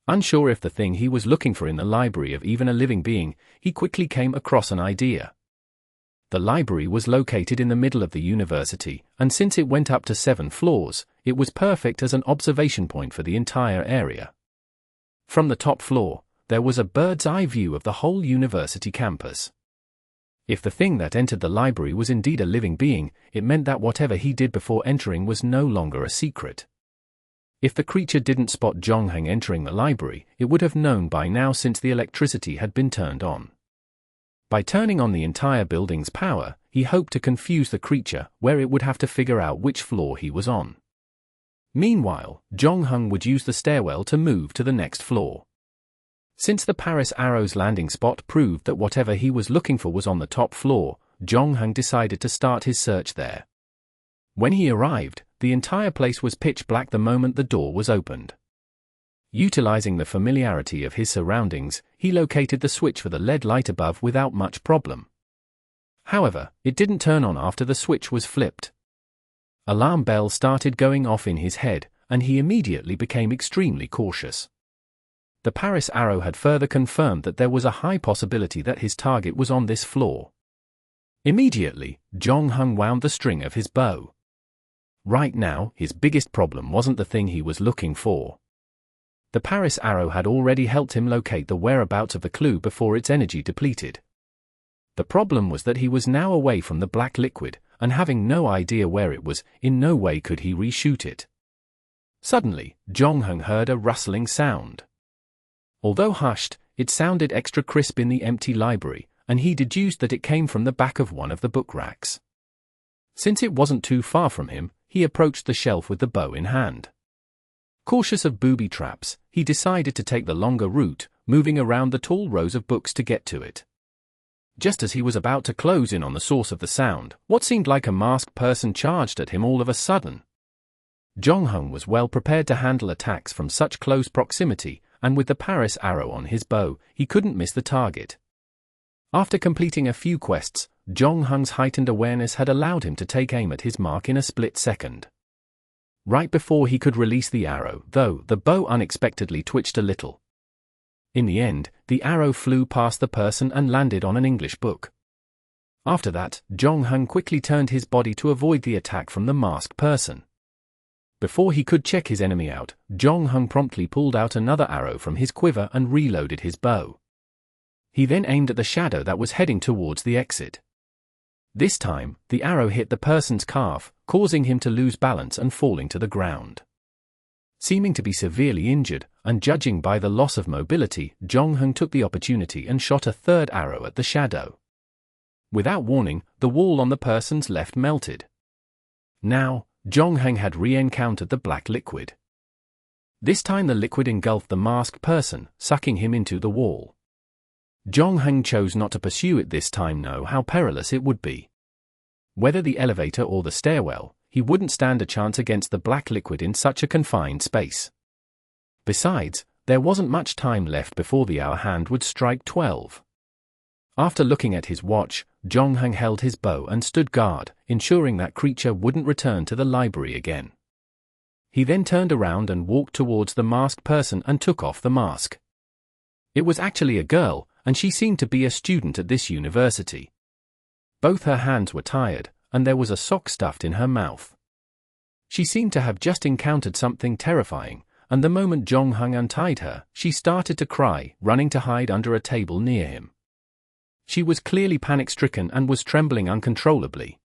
Unsure if the thing he was looking for in the library of even a living being, he quickly came across an idea. The library was located in the middle of the university, and since it went up to 7 floors, it was perfect as an observation point for the entire area. From the top floor, there was a bird's-eye view of the whole university campus. If the thing that entered the library was indeed a living being, it meant that whatever he did before entering was no longer a secret. If the creature didn't spot Jong-hung entering the library, it would have known by now since the electricity had been turned on. By turning on the entire building's power, he hoped to confuse the creature, where it would have to figure out which floor he was on. Meanwhile, Jong-hung would use the stairwell to move to the next floor. Since the Paris arrow's landing spot proved that whatever he was looking for was on the top floor, Jong-hung decided to start his search there. When he arrived, the entire place was pitch black the moment the door was opened. Utilizing the familiarity of his surroundings, he located the switch for the LED light above without much problem. However, it didn't turn on after the switch was flipped. Alarm bells started going off in his head, and he immediately became extremely cautious. The Paris arrow had further confirmed that there was a high possibility that his target was on this floor. Immediately, Jong-hung wound the string of his bow. Right now, his biggest problem wasn't the thing he was looking for. The Paris arrow had already helped him locate the whereabouts of the clue before its energy depleted. The problem was that he was now away from the black liquid, and having no idea where it was, in no way could he reshoot it. Suddenly, Jong-hung heard a rustling sound. Although hushed, it sounded extra crisp in the empty library, and he deduced that it came from the back of one of the book racks. Since it wasn't too far from him, he approached the shelf with the bow in hand. Cautious of booby traps, he decided to take the longer route, moving around the tall rows of books to get to it. Just as he was about to close in on the source of the sound, what seemed like a masked person charged at him all of a sudden. Jong-hung was well prepared to handle attacks from such close proximity, and with the Paris arrow on his bow, he couldn't miss the target. After completing a few quests, Jong-hung's heightened awareness had allowed him to take aim at his mark in a split second. Right before he could release the arrow, though, the bow unexpectedly twitched a little. In the end, the arrow flew past the person and landed on an English book. After that, Jong-hung quickly turned his body to avoid the attack from the masked person. Before he could check his enemy out, Jong-hung promptly pulled out another arrow from his quiver and reloaded his bow. He then aimed at the shadow that was heading towards the exit. This time, the arrow hit the person's calf, causing him to lose balance and falling to the ground. Seeming to be severely injured, and judging by the loss of mobility, Jong-hung took the opportunity and shot a third arrow at the shadow. Without warning, the wall on the person's left melted. Now, Jong-hung had re-encountered the black liquid. This time the liquid engulfed the masked person, sucking him into the wall. Jong-hung chose not to pursue it this time, knowing how perilous it would be. Whether the elevator or the stairwell, he wouldn't stand a chance against the black liquid in such a confined space. Besides, there wasn't much time left before the hour hand would strike 12. After looking at his watch, Jong-hung held his bow and stood guard, ensuring that creature wouldn't return to the library again. He then turned around and walked towards the masked person and took off the mask. It was actually a girl, and she seemed to be a student at this university. Both her hands were tired, and there was a sock stuffed in her mouth. She seemed to have just encountered something terrifying, and the moment Jong-hung untied her, she started to cry, running to hide under a table near him. She was clearly panic-stricken and was trembling uncontrollably.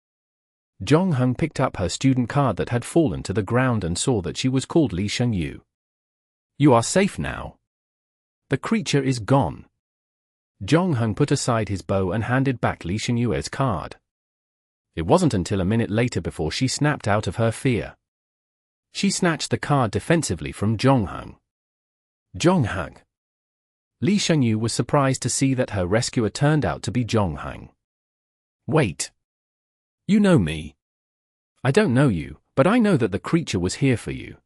Jong-hung picked up her student card that had fallen to the ground and saw that she was called Lee Sheng-yu. "You are safe now. The creature is gone." Jong-hung put aside his bow and handed back Lee Sheng-yu's card. It wasn't until a minute later before she snapped out of her fear. She snatched the card defensively from Jong-hung. Jong-hung. Lee Sheng-yu was surprised to see that her rescuer turned out to be Jong-hung. "Wait. You know me." "I don't know you, but I know that the creature was here for you."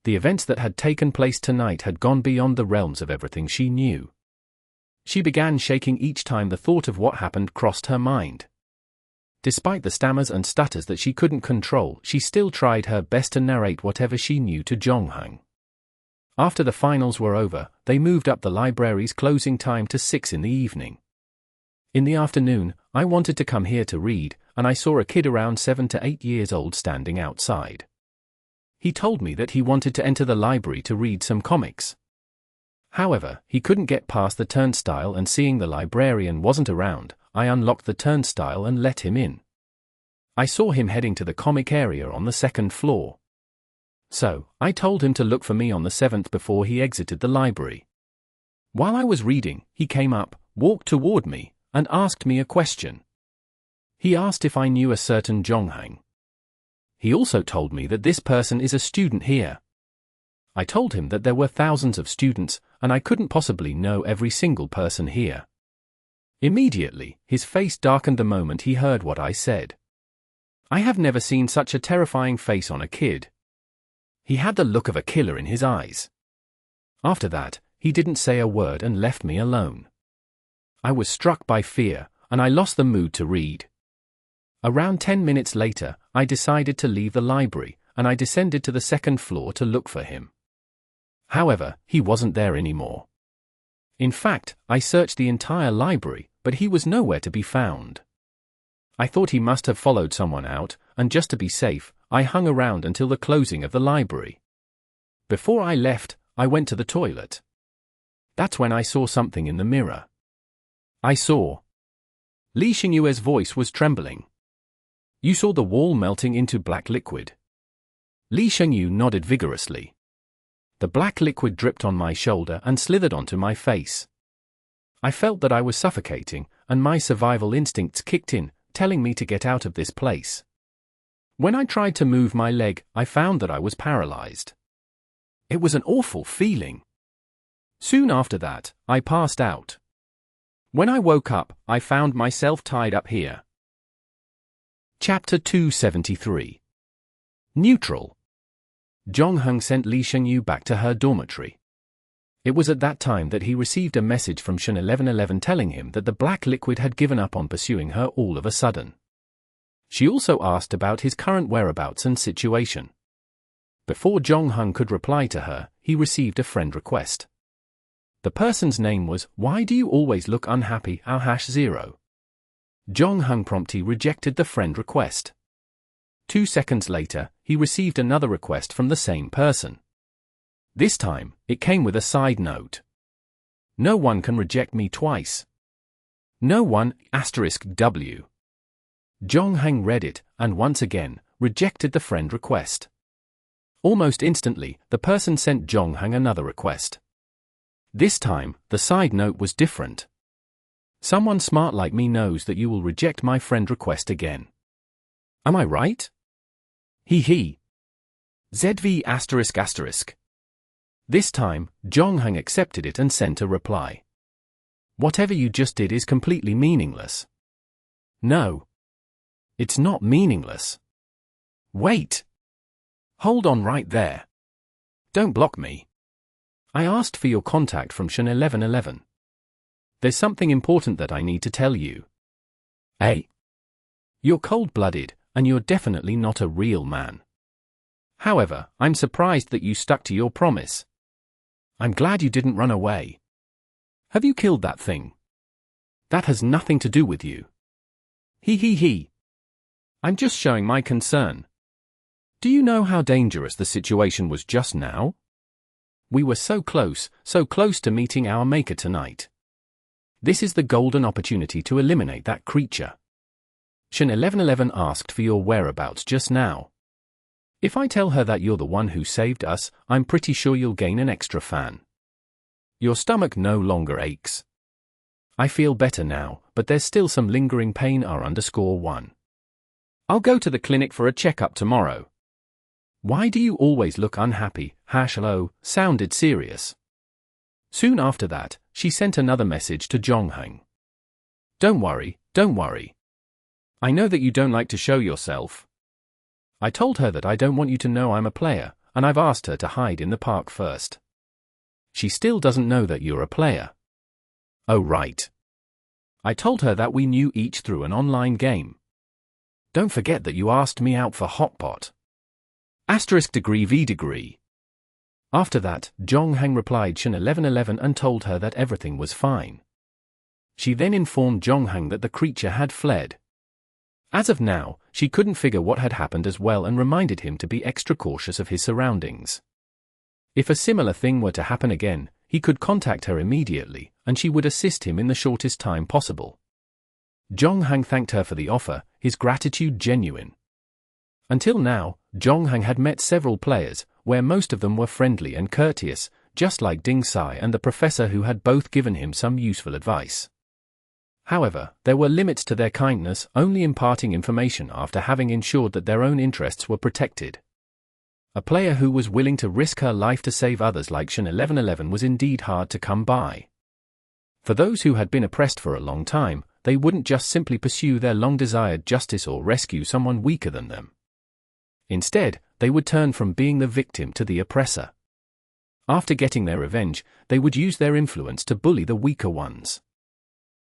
The events that had taken place tonight had gone beyond the realms of everything she knew. She began shaking each time the thought of what happened crossed her mind. Despite the stammers and stutters that she couldn't control, she still tried her best to narrate whatever she knew to Jong-hung. After the finals were over, they moved up the library's closing time to 6 in the evening. "In the afternoon, I wanted to come here to read, and I saw a kid around 7 to 8 years old standing outside. He told me that he wanted to enter the library to read some comics. However, he couldn't get past the turnstile, and seeing the librarian wasn't around, I unlocked the turnstile and let him in. I saw him heading to the comic area on the 2nd floor. So, I told him to look for me on the 7th before he exited the library. While I was reading, he came up, walked toward me, and asked me a question. He asked if I knew a certain Jong-hung. He also told me that this person is a student here. I told him that there were thousands of students, and I couldn't possibly know every single person here. Immediately, his face darkened the moment he heard what I said. I have never seen such a terrifying face on a kid. He had the look of a killer in his eyes. After that, he didn't say a word and left me alone. I was struck by fear, and I lost the mood to read. Around 10 minutes later, I decided to leave the library, and I descended to the 2nd floor to look for him. However, he wasn't there anymore. In fact, I searched the entire library, but he was nowhere to be found. I thought he must have followed someone out, and just to be safe, I hung around until the closing of the library. Before I left, I went to the toilet. That's when I saw something in the mirror. I saw. Lee Xingyue's voice was trembling. "You saw the wall melting into black liquid?" Lee Xingyu nodded vigorously. The black liquid dripped on my shoulder and slithered onto my face. I felt that I was suffocating, and my survival instincts kicked in, telling me to get out of this place. When I tried to move my leg, I found that I was paralyzed. It was an awful feeling. Soon after that, I passed out. When I woke up, I found myself tied up here. Chapter 273. Neutral. Jong-hung sent Lee Shengyu back to her dormitory. It was at that time that he received a message from Shen 1111 telling him that the black liquid had given up on pursuing her all of a sudden. She also asked about his current whereabouts and situation. Before Jong-hung could reply to her, he received a friend request. The person's name was, "Why do you always look unhappy, #0. Jong-hung promptly rejected the friend request. 2 seconds later, he received another request from the same person. This time, it came with a side note. "No one can reject me twice. No one, *W. Jong-hang read it, and once again, rejected the friend request. Almost instantly, the person sent Jong-hang another request. This time, the side note was different. "Someone smart like me knows that you will reject my friend request again. Am I right? He. ZV***. This time, Jong-hang accepted it and sent a reply. "Whatever you just did is completely meaningless." "No. It's not meaningless. Wait. Hold on right there. Don't block me. I asked for your contact from Shan 1111. There's something important that I need to tell you. A. You're cold-blooded, and you're definitely not a real man. However, I'm surprised that you stuck to your promise. I'm glad you didn't run away. Have you killed that thing? That has nothing to do with you. He. I'm just showing my concern. Do you know how dangerous the situation was just now? We were so close to meeting our maker tonight. This is the golden opportunity to eliminate that creature. Shan 1111 asked for your whereabouts just now. If I tell her that you're the one who saved us, I'm pretty sure you'll gain an extra fan. Your stomach no longer aches. I feel better now, but there's still some lingering pain R_1. I'll go to the clinic for a checkup tomorrow. Why do you always look unhappy, #0, sounded serious. Soon after that, she sent another message to Jong-hang. Don't worry. I know that you don't like to show yourself. I told her that I don't want you to know I'm a player, and I've asked her to hide in the park first. She still doesn't know that you're a player. Oh right. I told her that we knew each through an online game. Don't forget that you asked me out for Hotpot. *V*. After that, Jong-hang replied Shan 1111 and told her that everything was fine. She then informed Jong-hang that the creature had fled. As of now, she couldn't figure what had happened as well and reminded him to be extra cautious of his surroundings. If a similar thing were to happen again, he could contact her immediately, and she would assist him in the shortest time possible. Jong-hang thanked her for the offer, his gratitude genuine. Until now, Jong-hang had met several players, where most of them were friendly and courteous, just like Ding Sai and the professor who had both given him some useful advice. However, there were limits to their kindness, only imparting information after having ensured that their own interests were protected. A player who was willing to risk her life to save others like Shan 1111 was indeed hard to come by. For those who had been oppressed for a long time, they wouldn't just simply pursue their long-desired justice or rescue someone weaker than them. Instead, they would turn from being the victim to the oppressor. After getting their revenge, they would use their influence to bully the weaker ones.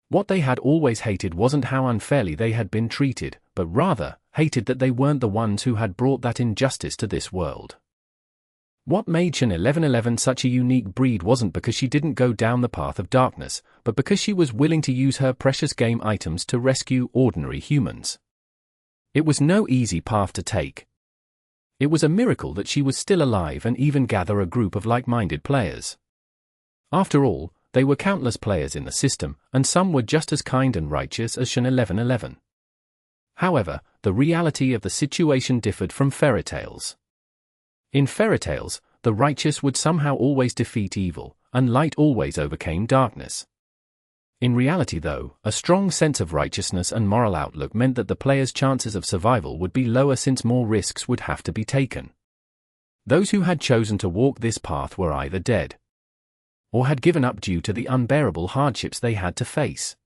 What they had always hated wasn't how unfairly they had been treated, but rather, hated that they weren't the ones who had brought that injustice to this world. What made Shan 1111 such a unique breed wasn't because she didn't go down the path of darkness, but because she was willing to use her precious game items to rescue ordinary humans. It was no easy path to take. It was a miracle that she was still alive and even gather a group of like-minded players. After all, they were countless players in the system, and some were just as kind and righteous as Shan 1111. However, the reality of the situation differed from fairy tales. In fairy tales, the righteous would somehow always defeat evil, and light always overcame darkness. In reality though, a strong sense of righteousness and moral outlook meant that the player's chances of survival would be lower since more risks would have to be taken. Those who had chosen to walk this path were either dead, or had given up due to the unbearable hardships they had to face.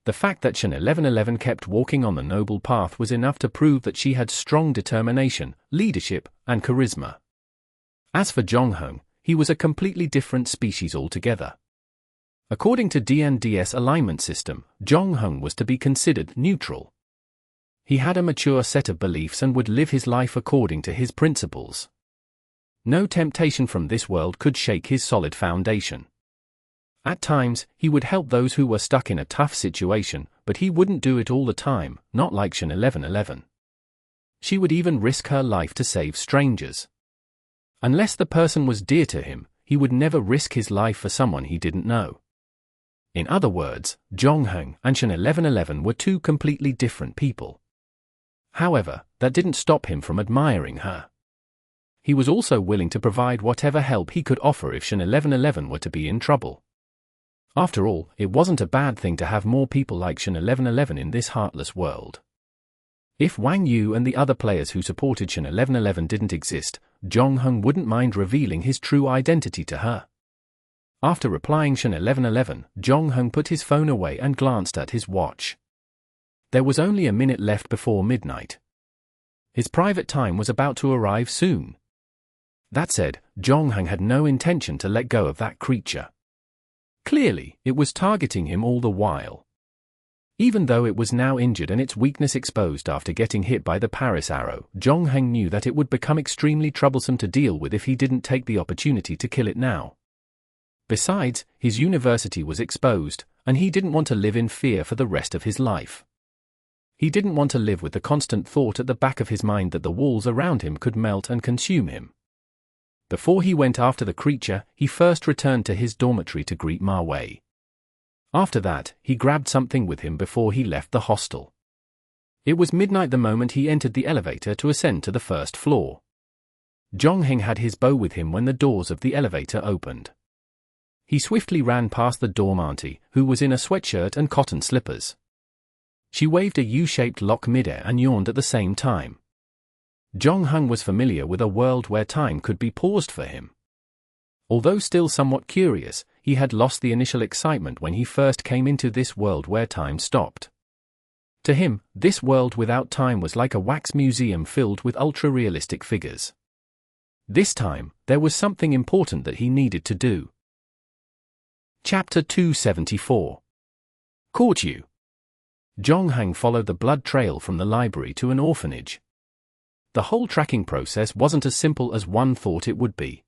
The fact that Shan 1111 kept walking on the noble path was enough to prove that she had strong determination, leadership, and charisma. As for Jong-hang, he was a completely different species altogether. According to D&D's alignment system, Jong-hang was to be considered neutral. He had a mature set of beliefs and would live his life according to his principles. No temptation from this world could shake his solid foundation. At times, he would help those who were stuck in a tough situation, but he wouldn't do it all the time, not like Shin 1111. She would even risk her life to save strangers. Unless the person was dear to him, he would never risk his life for someone he didn't know. In other words, Jong-hyun and Shin 1111 were two completely different people. However, that didn't stop him from admiring her. He was also willing to provide whatever help he could offer if Shin 1111 were to be in trouble. After all, it wasn't a bad thing to have more people like Shin 1111 in this heartless world. If Wang Yu and the other players who supported Shin 1111 didn't exist, Jong-hyun wouldn't mind revealing his true identity to her. After replying Shin 1111, Jong-hyun put his phone away and glanced at his watch. There was only a minute left before midnight. His private time was about to arrive soon. That said, Jong-hyun had no intention to let go of that creature. Clearly, it was targeting him all the while. Even though it was now injured and its weakness exposed after getting hit by the Paris arrow, Jong-hyun knew that it would become extremely troublesome to deal with if he didn't take the opportunity to kill it now. Besides, his university was exposed, and he didn't want to live in fear for the rest of his life. He didn't want to live with the constant thought at the back of his mind that the walls around him could melt and consume him. Before he went after the creature, he first returned to his dormitory to greet Ma Wei. After that, he grabbed something with him before he left the hostel. It was midnight the moment he entered the elevator to ascend to the first floor. Jong-hyun had his bow with him when the doors of the elevator opened. He swiftly ran past the dorm auntie, who was in a sweatshirt and cotton slippers. She waved a U-shaped lock midair and yawned at the same time. Jong-hyun was familiar with a world where time could be paused for him. Although still somewhat curious, he had lost the initial excitement when he first came into this world where time stopped. To him, this world without time was like a wax museum filled with ultra-realistic figures. This time, there was something important that he needed to do. Chapter 274. Caught you. Jong-hyun followed the blood trail from the library to an orphanage. The whole tracking process wasn't as simple as one thought it would be.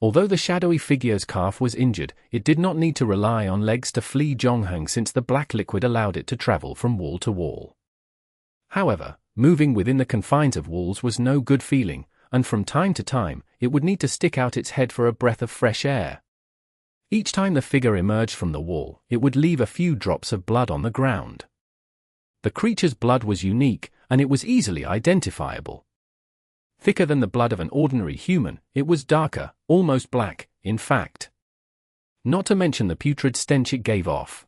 Although the shadowy figure's calf was injured, it did not need to rely on legs to flee Jong-hyun since the black liquid allowed it to travel from wall to wall. However, moving within the confines of walls was no good feeling, and from time to time, it would need to stick out its head for a breath of fresh air. Each time the figure emerged from the wall, it would leave a few drops of blood on the ground. The creature's blood was unique, and it was easily identifiable. Thicker than the blood of an ordinary human, it was darker, almost black, in fact. Not to mention the putrid stench it gave off.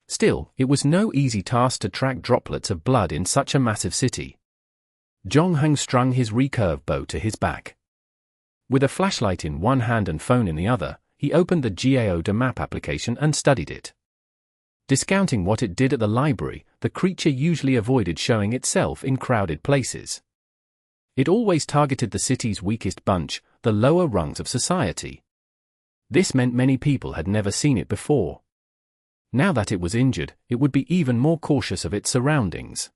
Still, it was no easy task to track droplets of blood in such a massive city. Jong-hyun strung his recurve bow to his back. With a flashlight in one hand and phone in the other, he opened the Geoda map application and studied it. Discounting what it did at the library, the creature usually avoided showing itself in crowded places. It always targeted the city's weakest bunch, the lower rungs of society. This meant many people had never seen it before. Now that it was injured, it would be even more cautious of its surroundings.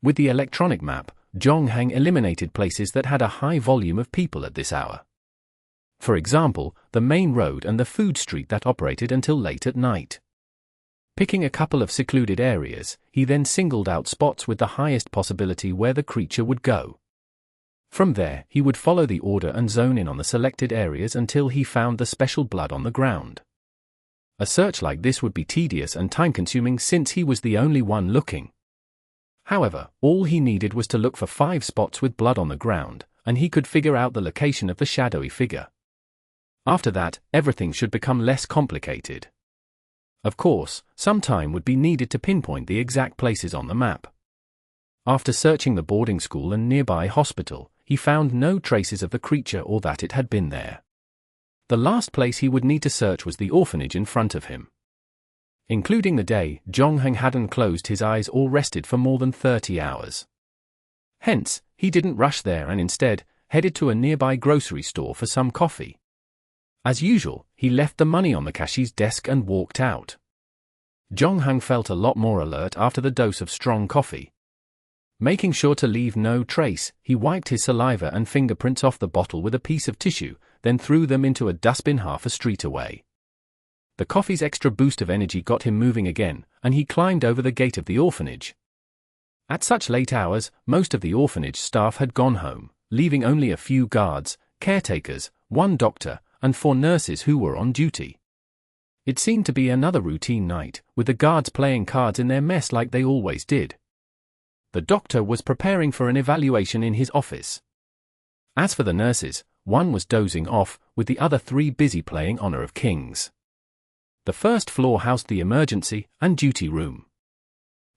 With the electronic map, Jong-hyun eliminated places that had a high volume of people at this hour. For example, the main road and the food street that operated until late at night. Picking a couple of secluded areas, he then singled out spots with the highest possibility where the creature would go. From there, he would follow the order and zone in on the selected areas until he found the special blood on the ground. A search like this would be tedious and time-consuming since he was the only one looking. However, all he needed was to look for 5 spots with blood on the ground, and he could figure out the location of the shadowy figure. After that, everything should become less complicated. Of course, some time would be needed to pinpoint the exact places on the map. After searching the boarding school and nearby hospital, he found no traces of the creature or that it had been there. The last place he would need to search was the orphanage in front of him. Including the day, Jong-hyun hadn't closed his eyes or rested for more than 30 hours. Hence, he didn't rush there and instead, headed to a nearby grocery store for some coffee. As usual, he left the money on the cashier's desk and walked out. Jong-hyun felt a lot more alert after the dose of strong coffee. Making sure to leave no trace, he wiped his saliva and fingerprints off the bottle with a piece of tissue, then threw them into a dustbin half a street away. The coffee's extra boost of energy got him moving again, and he climbed over the gate of the orphanage. At such late hours, most of the orphanage staff had gone home, leaving only a few guards, caretakers, one doctor, and 4 nurses who were on duty. It seemed to be another routine night, with the guards playing cards in their mess like they always did. The doctor was preparing for an evaluation in his office. As for the nurses, one was dozing off, with the other 3 busy playing Honor of Kings. The first floor housed the emergency and duty room.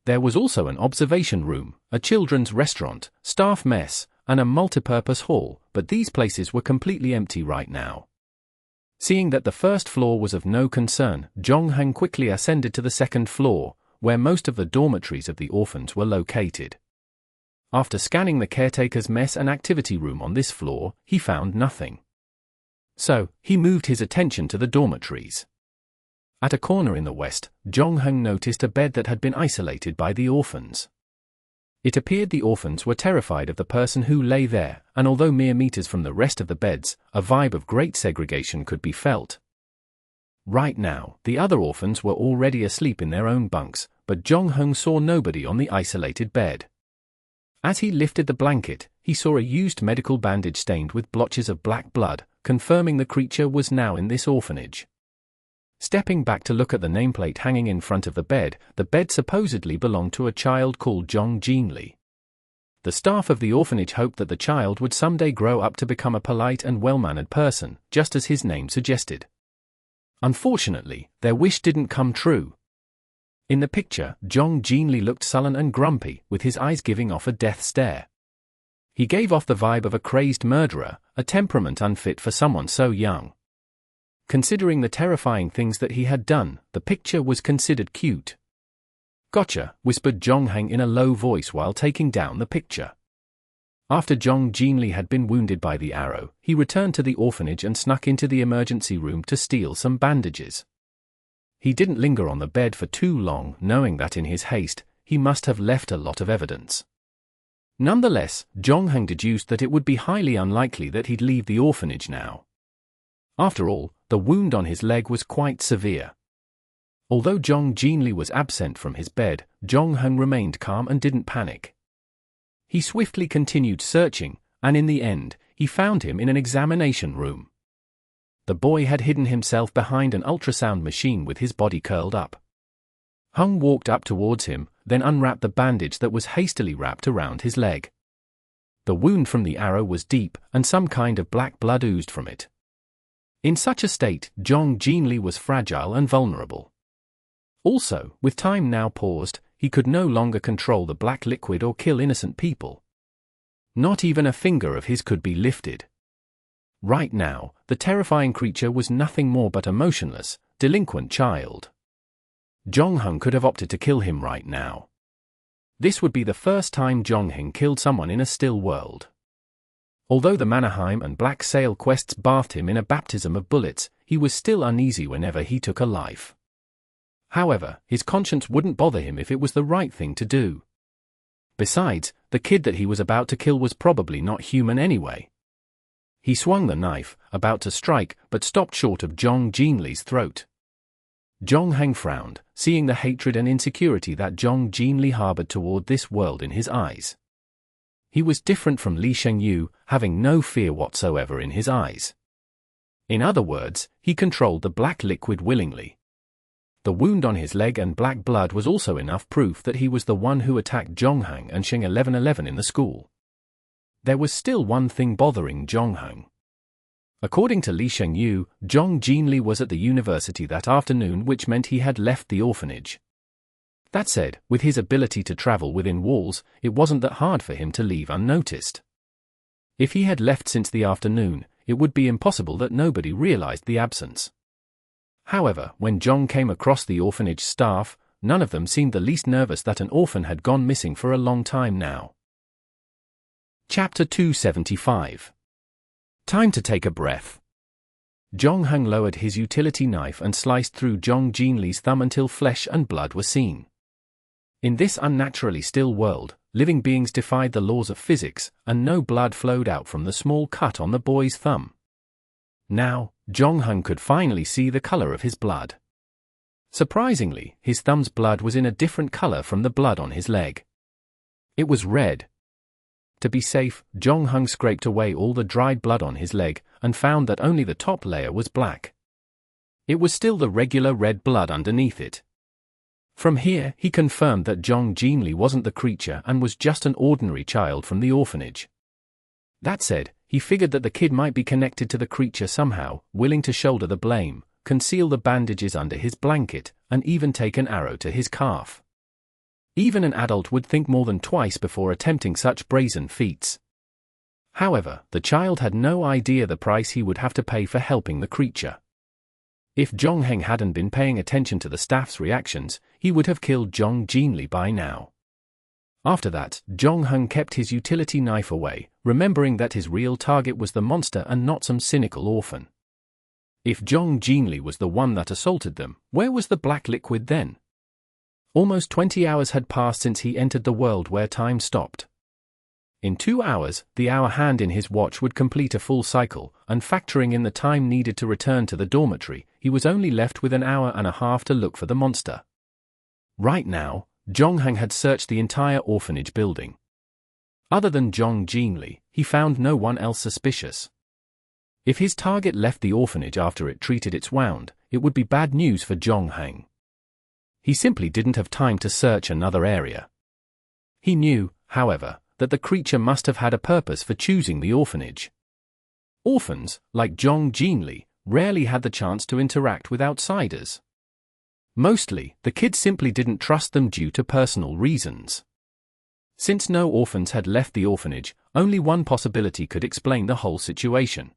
There was also an observation room, a children's restaurant, staff mess, and a multipurpose hall, but these places were completely empty right now. Seeing that the first floor was of no concern, Jong-hang quickly ascended to the second floor, where most of the dormitories of the orphans were located. After scanning the caretaker's mess and activity room on this floor, he found nothing. So, he moved his attention to the dormitories. At a corner in the west, Jong-hang noticed a bed that had been isolated by the orphans. It appeared the orphans were terrified of the person who lay there, and although mere meters from the rest of the beds, a vibe of great segregation could be felt. Right now, the other orphans were already asleep in their own bunks, but Jong-hang saw nobody on the isolated bed. As he lifted the blanket, he saw a used medical bandage stained with blotches of black blood, confirming the creature was now in this orphanage. Stepping back to look at the nameplate hanging in front of the bed supposedly belonged to a child called Jong Jin-lee. The staff of the orphanage hoped that the child would someday grow up to become a polite and well-mannered person, just as his name suggested. Unfortunately, their wish didn't come true. In the picture, Jong Jin-lee looked sullen and grumpy, with his eyes giving off a death stare. He gave off the vibe of a crazed murderer, a temperament unfit for someone so young. Considering the terrifying things that he had done, the picture was considered cute. "Gotcha," whispered Jong-hang in a low voice while taking down the picture. After Jong Jin-lee had been wounded by the arrow, he returned to the orphanage and snuck into the emergency room to steal some bandages. He didn't linger on the bed for too long, knowing that in his haste, he must have left a lot of evidence. Nonetheless, Jong-hang deduced that it would be highly unlikely that he'd leave the orphanage now. After all, the wound on his leg was quite severe. Although Jong Jin-lee was absent from his bed, Jong-hang remained calm and didn't panic. He swiftly continued searching, and in the end, he found him in an examination room. The boy had hidden himself behind an ultrasound machine with his body curled up. Hung walked up towards him, then unwrapped the bandage that was hastily wrapped around his leg. The wound from the arrow was deep, and some kind of black blood oozed from it. In such a state, Jong Jin-lee was fragile and vulnerable. Also, with time now paused, he could no longer control the black liquid or kill innocent people. Not even a finger of his could be lifted. Right now, the terrifying creature was nothing more but a motionless, delinquent child. Jong-hang could have opted to kill him right now. This would be the first time Jong-hang killed someone in a still world. Although the Mannerheim and Black Sail quests bathed him in a baptism of bullets, he was still uneasy whenever he took a life. However, his conscience wouldn't bother him if it was the right thing to do. Besides, the kid that he was about to kill was probably not human anyway. He swung the knife, about to strike, but stopped short of Jong Jin-lee's throat. Jong-hang frowned, seeing the hatred and insecurity that Jong Jin-lee harbored toward this world in his eyes. He was different from Lee Sheng-yu, having no fear whatsoever in his eyes. In other words, he controlled the black liquid willingly. The wound on his leg and black blood was also enough proof that he was the one who attacked Jong-hang and Sheng 1111 in the school. There was still one thing bothering Jong-hang. According to Lee Sheng-yu, Jong Jin-lee was at the university that afternoon, which meant he had left the orphanage. That said, with his ability to travel within walls, it wasn't that hard for him to leave unnoticed. If he had left since the afternoon, it would be impossible that nobody realized the absence. However, when Jong came across the orphanage staff, none of them seemed the least nervous that an orphan had gone missing for a long time now. Chapter 275. Time to take a breath. Jong-hang lowered his utility knife and sliced through Jong Jin-lee's thumb until flesh and blood were seen. In this unnaturally still world, living beings defied the laws of physics, and no blood flowed out from the small cut on the boy's thumb. Now, Jong-hang could finally see the color of his blood. Surprisingly, his thumb's blood was in a different color from the blood on his leg. It was red. To be safe, Jong-hung scraped away all the dried blood on his leg and found that only the top layer was black. It was still the regular red blood underneath it. From here, he confirmed that Jong Jinli wasn't the creature and was just an ordinary child from the orphanage. That said, he figured that the kid might be connected to the creature somehow, willing to shoulder the blame, conceal the bandages under his blanket, and even take an arrow to his calf. Even an adult would think more than twice before attempting such brazen feats. However, the child had no idea the price he would have to pay for helping the creature. If Jong-heng hadn't been paying attention to the staff's reactions, he would have killed Jong Jinli by now. After that, Jong-heng kept his utility knife away, remembering that his real target was the monster and not some cynical orphan. If Jong Jinli was the one that assaulted them, where was the black liquid then? Almost 20 hours had passed since he entered the world where time stopped. In 2 hours, the hour hand in his watch would complete a full cycle, and factoring in the time needed to return to the dormitory, he was only left with an hour and a half to look for the monster. Right now, Jong-heng had searched the entire orphanage building. Other than Jong Jinli, he found no one else suspicious. If his target left the orphanage after it treated its wound, it would be bad news for Jong-heng. He simply didn't have time to search another area. He knew, however, that the creature must have had a purpose for choosing the orphanage. Orphans, like Jong Jinli, rarely had the chance to interact with outsiders. Mostly, the kids simply didn't trust them due to personal reasons. Since no orphans had left the orphanage, only one possibility could explain the whole situation.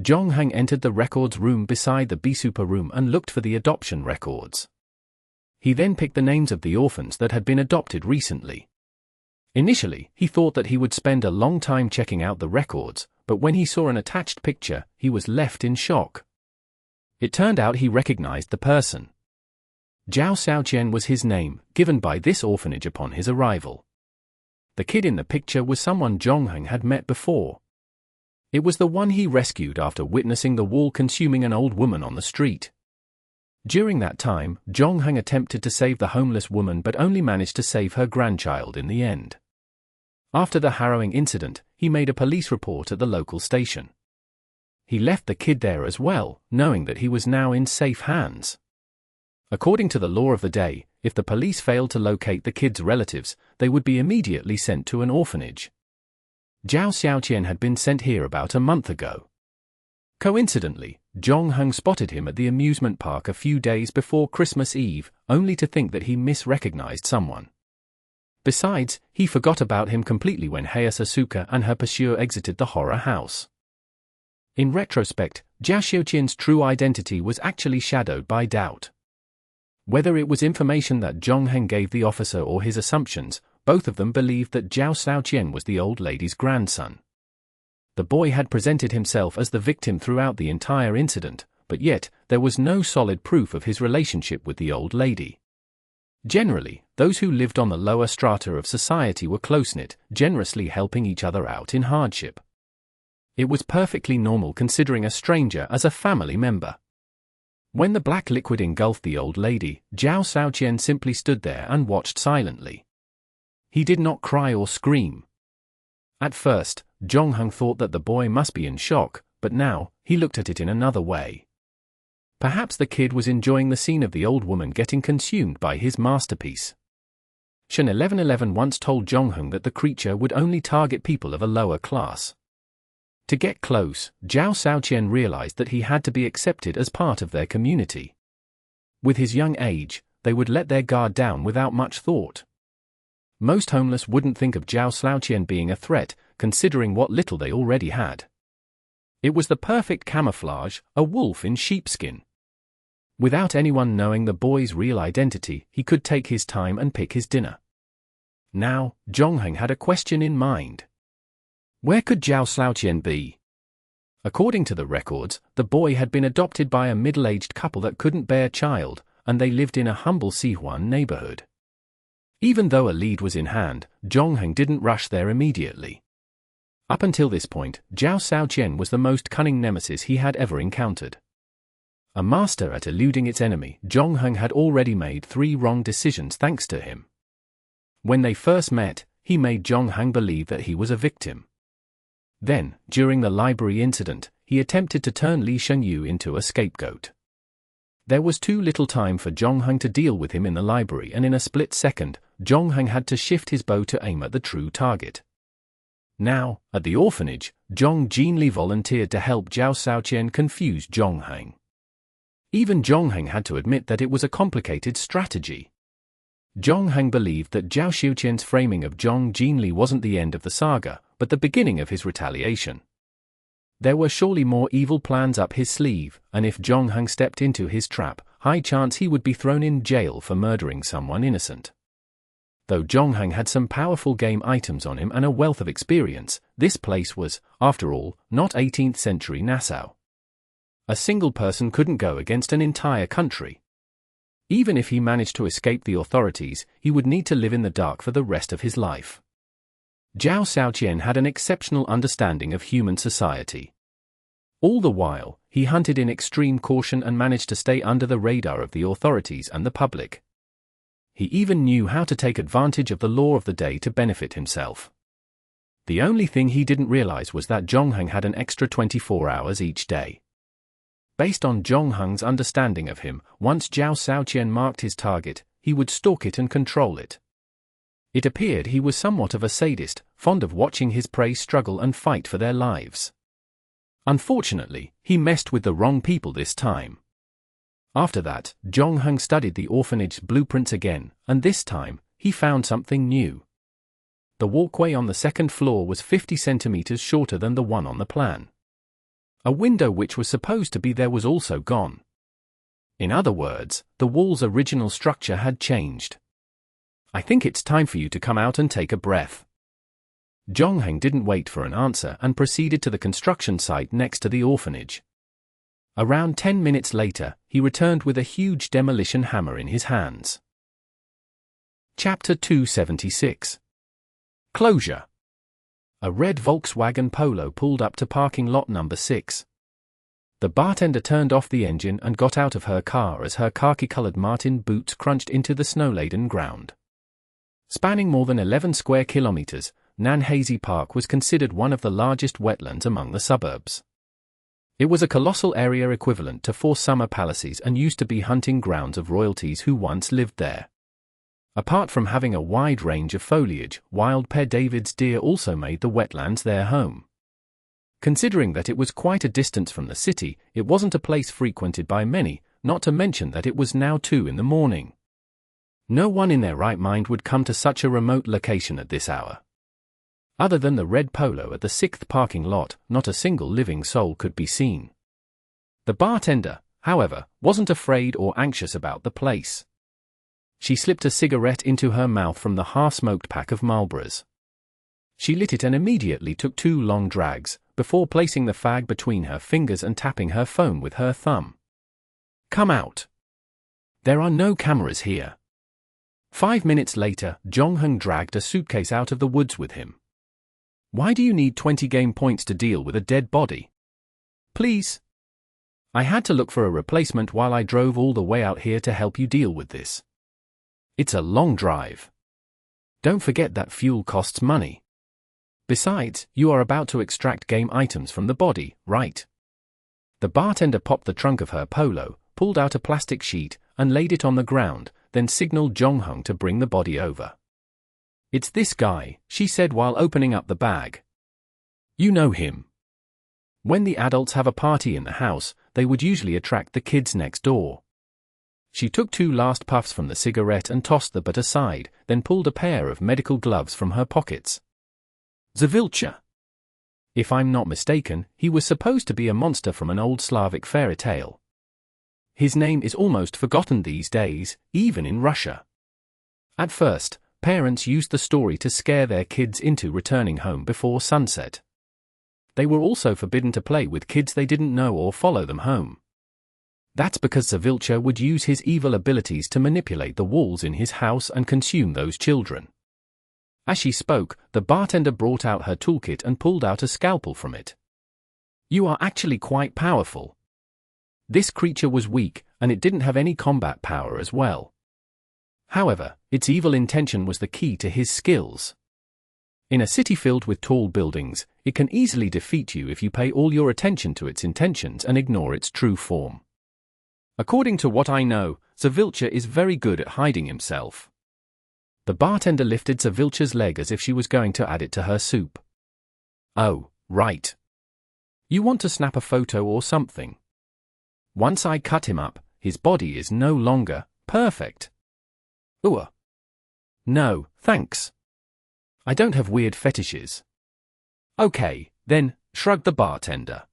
Jong-heng entered the records room beside the B-Super room and looked for the adoption records. He then picked the names of the orphans that had been adopted recently. Initially, he thought that he would spend a long time checking out the records, but when he saw an attached picture, he was left in shock. It turned out he recognized the person. Zhao Xiaoqian was his name, given by this orphanage upon his arrival. The kid in the picture was someone Jong-heng had met before. It was the one he rescued after witnessing the wall consuming an old woman on the street. During that time, Jong-heng attempted to save the homeless woman but only managed to save her grandchild in the end. After the harrowing incident, he made a police report at the local station. He left the kid there as well, knowing that he was now in safe hands. According to the law of the day, if the police failed to locate the kid's relatives, they would be immediately sent to an orphanage. Zhao Xiaoqian had been sent here about a month ago. Coincidentally, Jong-heng spotted him at the amusement park a few days before Christmas Eve, only to think that he misrecognized someone. Besides, he forgot about him completely when Hayase Asuka and her pursuer exited the horror house. In retrospect, Zhao Xiaoqian's true identity was actually shadowed by doubt. Whether it was information that Jong-heng gave the officer or his assumptions, both of them believed that Zhao Xiaoqian was the old lady's grandson. The boy had presented himself as the victim throughout the entire incident, but yet, there was no solid proof of his relationship with the old lady. Generally, those who lived on the lower strata of society were close-knit, generously helping each other out in hardship. It was perfectly normal considering a stranger as a family member. When the black liquid engulfed the old lady, Zhao Xiaoqian simply stood there and watched silently. He did not cry or scream. At first, Jong-heng thought that the boy must be in shock, but now, he looked at it in another way. Perhaps the kid was enjoying the scene of the old woman getting consumed by his masterpiece. Shen 1111 once told Jong-heng that the creature would only target people of a lower class. To get close, Zhao Xiaoqian realized that he had to be accepted as part of their community. With his young age, they would let their guard down without much thought. Most homeless wouldn't think of Zhao Xiaoqian being a threat, considering what little they already had. It was the perfect camouflage, a wolf in sheepskin. Without anyone knowing the boy's real identity, he could take his time and pick his dinner. Now, Jong-heng had a question in mind. Where could Zhao Xiaoqian be? According to the records, the boy had been adopted by a middle-aged couple that couldn't bear child, and they lived in a humble Sihuan neighborhood. Even though a lead was in hand, Jong-heng didn't rush there immediately. Up until this point, Zhao Xiaoqian was the most cunning nemesis he had ever encountered. A master at eluding its enemy, Jongheng had already made 3 wrong decisions thanks to him. When they first met, he made Jongheng believe that he was a victim. Then, during the library incident, he attempted to turn Li Shengyu into a scapegoat. There was too little time for Jongheng to deal with him in the library, and in a split second, Jongheng had to shift his bow to aim at the true target. Now, at the orphanage, Zhong Jinli volunteered to help Zhao Shaoqian confuse Jongheng. Even Jongheng had to admit that it was a complicated strategy. Jongheng believed that Zhao Shaoqian's framing of Zhong Jinli wasn't the end of the saga, but the beginning of his retaliation. There were surely more evil plans up his sleeve, and if Jongheng stepped into his trap, high chance he would be thrown in jail for murdering someone innocent. Though Jongheng had some powerful game items on him and a wealth of experience, this place was, after all, not 18th century Nassau. A single person couldn't go against an entire country. Even if he managed to escape the authorities, he would need to live in the dark for the rest of his life. Zhao Shaoqian had an exceptional understanding of human society. All the while, he hunted in extreme caution and managed to stay under the radar of the authorities and the public. He even knew how to take advantage of the law of the day to benefit himself. The only thing he didn't realize was that Jongheng had an extra 24 hours each day. Based on Jongheng's understanding of him, once Zhao Shaoqian marked his target, he would stalk it and control it. It appeared he was somewhat of a sadist, fond of watching his prey struggle and fight for their lives. Unfortunately, he messed with the wrong people this time. After that, Jongheng studied the orphanage's blueprints again, and this time, he found something new. The walkway on the second floor was 50 centimeters shorter than the one on the plan. A window which was supposed to be there was also gone. In other words, the wall's original structure had changed. I think it's time for you to come out and take a breath. Jongheng didn't wait for an answer and proceeded to the construction site next to the orphanage. Around 10 minutes later, he returned with a huge demolition hammer in his hands. Chapter 276. Closure. A red Volkswagen Polo pulled up to parking lot number 6. The bartender turned off the engine and got out of her car as her khaki-colored Martin boots crunched into the snow-laden ground. Spanning more than 11 square kilometers, Nanhazy Park was considered one of the largest wetlands among the suburbs. It was a colossal area equivalent to 4 summer palaces and used to be hunting grounds of royalties who once lived there. Apart from having a wide range of foliage, wild Per David's deer also made the wetlands their home. Considering that it was quite a distance from the city, it wasn't a place frequented by many, not to mention that it was now 2 in the morning. No one in their right mind would come to such a remote location at this hour. Other than the red Polo at the 6th parking lot, not a single living soul could be seen. The bartender, however, wasn't afraid or anxious about the place. She slipped a cigarette into her mouth from the half-smoked pack of Marlboros. She lit it and immediately took 2 long drags, before placing the fag between her fingers and tapping her phone with her thumb. Come out. There are no cameras here. 5 minutes later, Jongheng dragged a suitcase out of the woods with him. Why do you need 20 game points to deal with a dead body? Please. I had to look for a replacement while I drove all the way out here to help you deal with this. It's a long drive. Don't forget that fuel costs money. Besides, you are about to extract game items from the body, right? The bartender popped the trunk of her Polo, pulled out a plastic sheet, and laid it on the ground, then signaled Jongheng to bring the body over. It's this guy, she said while opening up the bag. You know him. When the adults have a party in the house, they would usually attract the kids next door. She took 2 last puffs from the cigarette and tossed the butt aside, then pulled a pair of medical gloves from her pockets. Zavilcha. If I'm not mistaken, he was supposed to be a monster from an old Slavic fairy tale. His name is almost forgotten these days, even in Russia. At first, parents used the story to scare their kids into returning home before sunset. They were also forbidden to play with kids they didn't know or follow them home. That's because Zavilcha would use his evil abilities to manipulate the walls in his house and consume those children. As she spoke, the bartender brought out her toolkit and pulled out a scalpel from it. You are actually quite powerful. This creature was weak, and it didn't have any combat power as well. However, its evil intention was the key to his skills. In a city filled with tall buildings, it can easily defeat you if you pay all your attention to its intentions and ignore its true form. According to what I know, Zavilcha is very good at hiding himself. The bartender lifted Zavilcha's leg as if she was going to add it to her soup. Oh, right. You want to snap a photo or something? Once I cut him up, his body is no longer perfect. Ooh. No, thanks. I don't have weird fetishes. Okay, then, shrugged the bartender.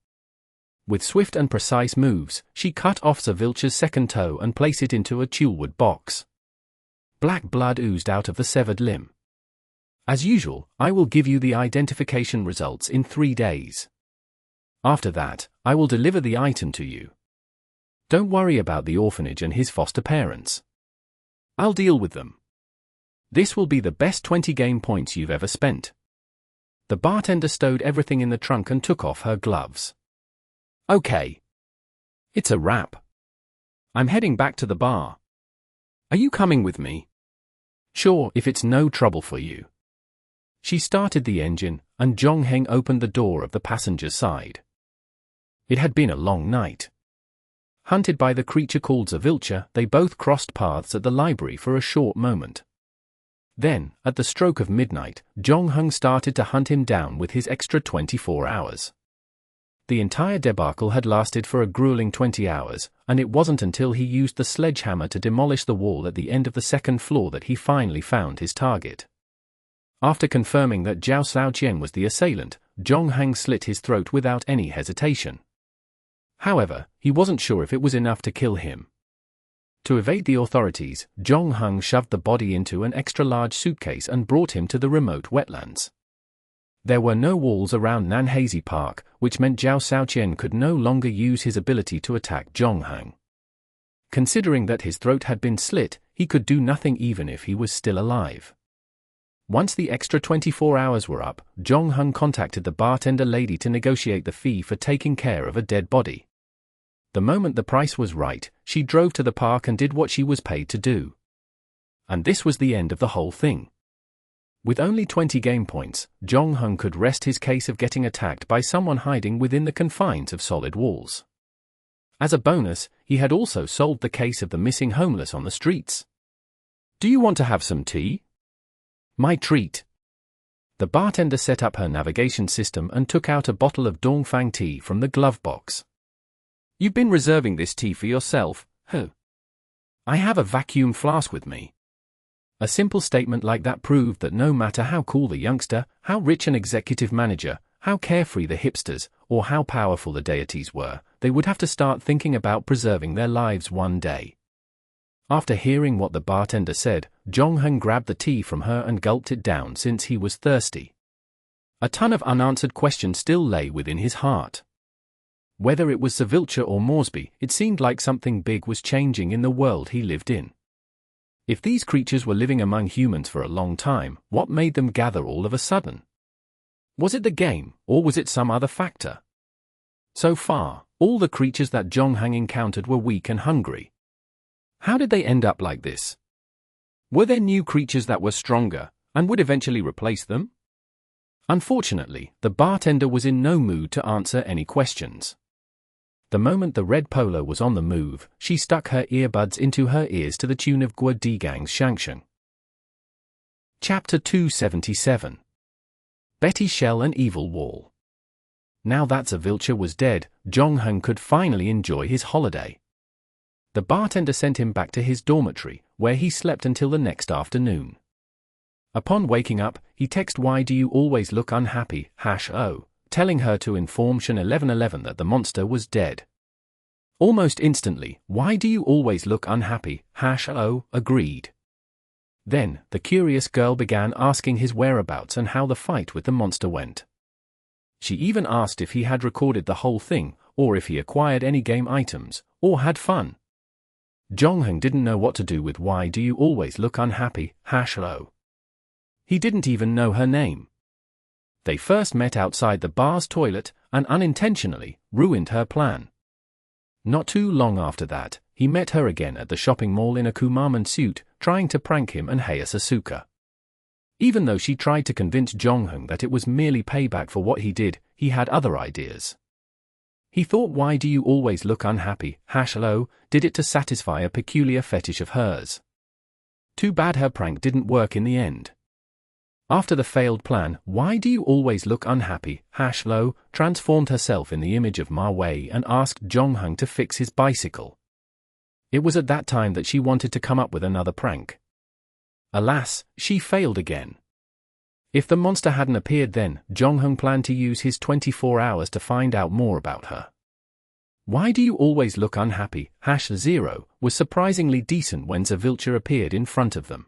With swift and precise moves, she cut off Zavilcha's second toe and placed it into a tulwood box. Black blood oozed out of the severed limb. As usual, I will give you the identification results in 3 days. After that, I will deliver the item to you. Don't worry about the orphanage and his foster parents. I'll deal with them. This will be the best 20 game points you've ever spent. The bartender stowed everything in the trunk and took off her gloves. Okay. It's a wrap. I'm heading back to the bar. Are you coming with me? Sure, if it's no trouble for you. She started the engine, and Zhongheng opened the door of the passenger side. It had been a long night. Hunted by the creature called Zavilcha, they both crossed paths at the library for a short moment. Then, at the stroke of midnight, Zhongheng started to hunt him down with his extra 24 hours. The entire debacle had lasted for a grueling 20 hours, and it wasn't until he used the sledgehammer to demolish the wall at the end of the second floor that he finally found his target. After confirming that Zhao Xiaoqian was the assailant, Zhongheng slit his throat without any hesitation. However, he wasn't sure if it was enough to kill him. To evade the authorities, Zhongheng shoved the body into an extra-large suitcase and brought him to the remote wetlands. There were no walls around Nanhazi Park, which meant Zhao Xiaoqian could no longer use his ability to attack Zhongheng. Considering that his throat had been slit, he could do nothing even if he was still alive. Once the extra 24 hours were up, Zhongheng contacted the bartender lady to negotiate the fee for taking care of a dead body. The moment the price was right, she drove to the park and did what she was paid to do. And this was the end of the whole thing. With only 20 game points, Zhongheng could rest his case of getting attacked by someone hiding within the confines of solid walls. As a bonus, he had also solved the case of the missing homeless on the streets. Do you want to have some tea? My treat. The bartender set up her navigation system and took out a bottle of Dongfang tea from the glove box. You've been reserving this tea for yourself, huh? I have a vacuum flask with me. A simple statement like that proved that no matter how cool the youngster, how rich an executive manager, how carefree the hipsters, or how powerful the deities were, they would have to start thinking about preserving their lives one day. After hearing what the bartender said, Zhongheng grabbed the tea from her and gulped it down since he was thirsty. A ton of unanswered questions still lay within his heart. Whether it was Zavilcha or Moresby, it seemed like something big was changing in the world he lived in. If these creatures were living among humans for a long time, what made them gather all of a sudden? Was it the game, or was it some other factor? So far, all the creatures that Zhongheng encountered were weak and hungry. How did they end up like this? Were there new creatures that were stronger, and would eventually replace them? Unfortunately, the bartender was in no mood to answer any questions. The moment the red polo was on the move, she stuck her earbuds into her ears to the tune of Guo Digang's Shangsheng. Chapter 277. Betty Shell and Evil Wall. Now that Zavilcha was dead, Zhongheng could finally enjoy his holiday. The bartender sent him back to his dormitory, where he slept until the next afternoon. Upon waking up, he texted "Why do you always look unhappy, #0, telling her to inform Shen 1111 that the monster was dead. Almost instantly, "Why do you always look unhappy, #0, agreed. Then, the curious girl began asking his whereabouts and how the fight with the monster went. She even asked if he had recorded the whole thing, or if he acquired any game items, or had fun. Zhongheng didn't know what to do with "Why do you always look unhappy, #0. He didn't even know her name. They first met outside the bar's toilet, and unintentionally ruined her plan. Not too long after that, he met her again at the shopping mall in a Kumamon suit, trying to prank him and Heya Sasuke. Even though she tried to convince Jonghyun that it was merely payback for what he did, he had other ideas. He thought, why do you always look unhappy, #lo, did it to satisfy a peculiar fetish of hers. Too bad her prank didn't work in the end. After the failed plan, why do you always look unhappy, #lo, transformed herself in the image of Ma Wei and asked Jonghyun to fix his bicycle. It was at that time that she wanted to come up with another prank. Alas, she failed again. If the monster hadn't appeared then, Jonghyun planned to use his 24 hours to find out more about her. Why do you always look unhappy, #0 was surprisingly decent when Zavilcha appeared in front of them.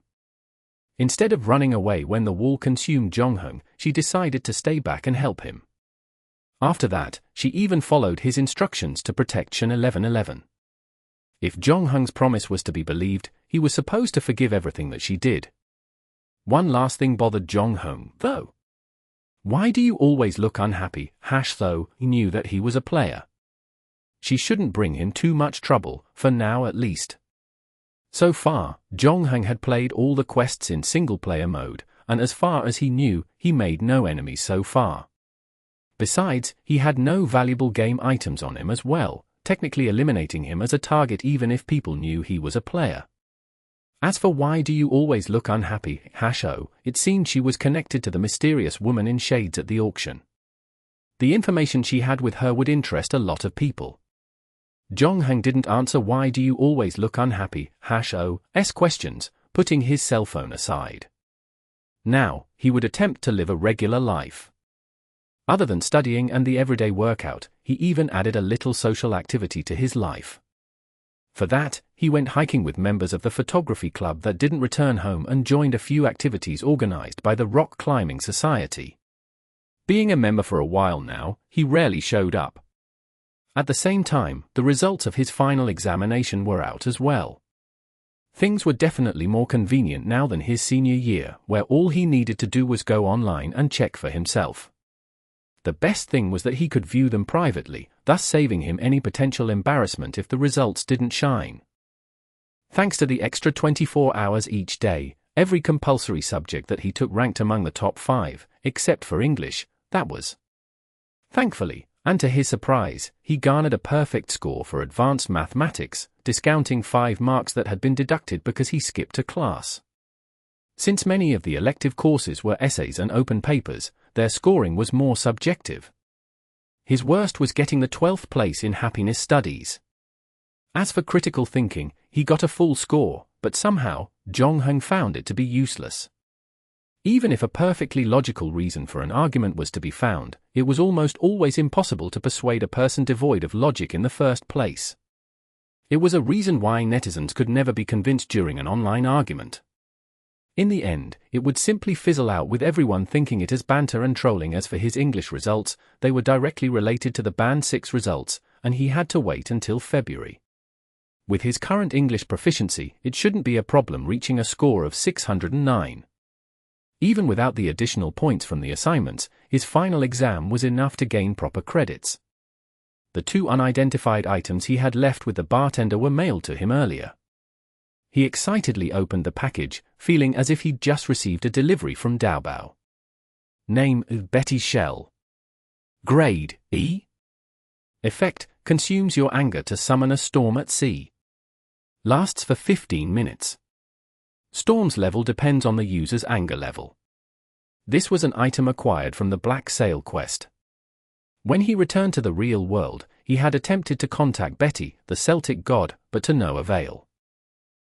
Instead of running away when the wall consumed Jonghyun, she decided to stay back and help him. After that, she even followed his instructions to protect Shan 1111. If Jonghyun's promise was to be believed, he was supposed to forgive everything that she did. One last thing bothered Jonghyun, though. Why do you always look unhappy, though he knew that he was a player. She shouldn't bring him too much trouble, for now at least. So far, Jonghyun had played all the quests in single-player mode, and as far as he knew, he made no enemies so far. Besides, he had no valuable game items on him as well, technically eliminating him as a target even if people knew he was a player. As for why do you always look unhappy, #0, it seemed she was connected to the mysterious woman in shades at the auction. The information she had with her would interest a lot of people. Jonghyun didn't answer why do you always look unhappy, #0's questions, putting his cell phone aside. Now, he would attempt to live a regular life. Other than studying and the everyday workout, he even added a little social activity to his life. For that, he went hiking with members of the photography club that didn't return home and joined a few activities organized by the Rock Climbing Society. Being a member for a while now, he rarely showed up. At the same time, the results of his final examination were out as well. Things were definitely more convenient now than his senior year, where all he needed to do was go online and check for himself. The best thing was that he could view them privately, thus saving him any potential embarrassment if the results didn't shine. Thanks to the extra 24 hours each day, every compulsory subject that he took ranked among the top 5, except for English, that was. Thankfully, and to his surprise, he garnered a perfect score for advanced mathematics, discounting 5 marks that had been deducted because he skipped a class. Since many of the elective courses were essays and open papers, their scoring was more subjective. His worst was getting the 12th place in happiness studies. As for critical thinking, he got a full score, but somehow, Jonghyun found it to be useless. Even if a perfectly logical reason for an argument was to be found, it was almost always impossible to persuade a person devoid of logic in the first place. It was a reason why netizens could never be convinced during an online argument. In the end, it would simply fizzle out with everyone thinking it as banter and trolling. As for his English results, they were directly related to the Band 6 results, and he had to wait until February. With his current English proficiency, it shouldn't be a problem reaching a score of 609. Even without the additional points from the assignments, his final exam was enough to gain proper credits. The 2 unidentified items he had left with the bartender were mailed to him earlier. He excitedly opened the package, feeling as if he'd just received a delivery from Daobao. Name: Betty Shell. Grade: E. Effect: consumes your anger to summon a storm at sea. Lasts for 15 minutes. Storm's level depends on the user's anger level. This was an item acquired from the Black Sail quest. When he returned to the real world, he had attempted to contact Betty, the Celtic god, but to no avail.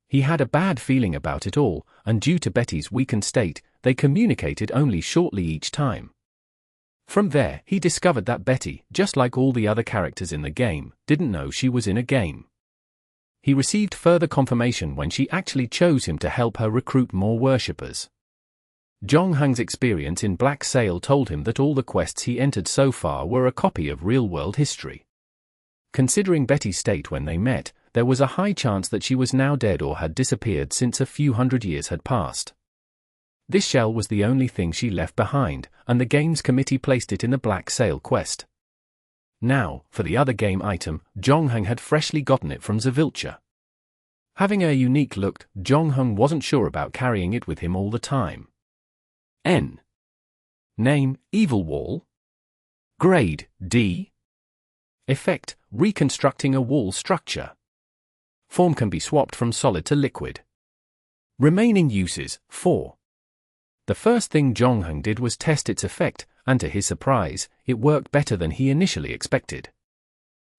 He had a bad feeling about it all, and due to Betty's weakened state, they communicated only shortly each time. From there, he discovered that Betty, just like all the other characters in the game, didn't know she was in a game. He received further confirmation when she actually chose him to help her recruit more worshippers. Jonghyun's experience in Black Sail told him that all the quests he entered so far were a copy of real-world history. Considering Betty's state when they met, there was a high chance that she was now dead or had disappeared since a few hundred years had passed. This shell was the only thing she left behind, and the game's committee placed it in the Black Sail quest. Now, for the other game item, Jongheng had freshly gotten it from Zavilcha. Having a unique look, Jongheng wasn't sure about carrying it with him all the time. N. Name, Evil Wall. Grade, D. Effect, reconstructing a wall structure. Form can be swapped from solid to liquid. Remaining uses, 4. The first thing Jongheng did was test its effect, and to his surprise, it worked better than he initially expected.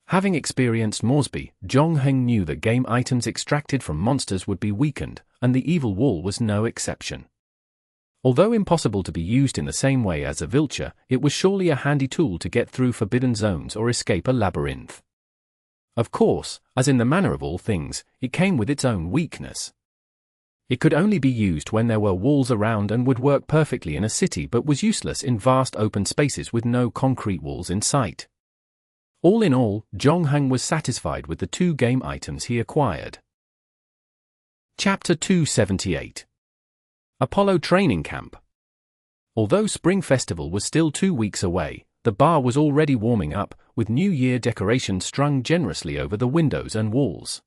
Having experienced Moresby, Jongheng knew that game items extracted from monsters would be weakened, and the evil wall was no exception. Although impossible to be used in the same way as a Vilcha, it was surely a handy tool to get through forbidden zones or escape a labyrinth. Of course, as in the manner of all things, it came with its own weakness. It could only be used when there were walls around and would work perfectly in a city, but was useless in vast open spaces with no concrete walls in sight. All in all, Jongheng was satisfied with the 2 game items he acquired. Chapter 278. Apollo Training Camp. Although Spring Festival was still 2 weeks away, the bar was already warming up, with New Year decorations strung generously over the windows and walls.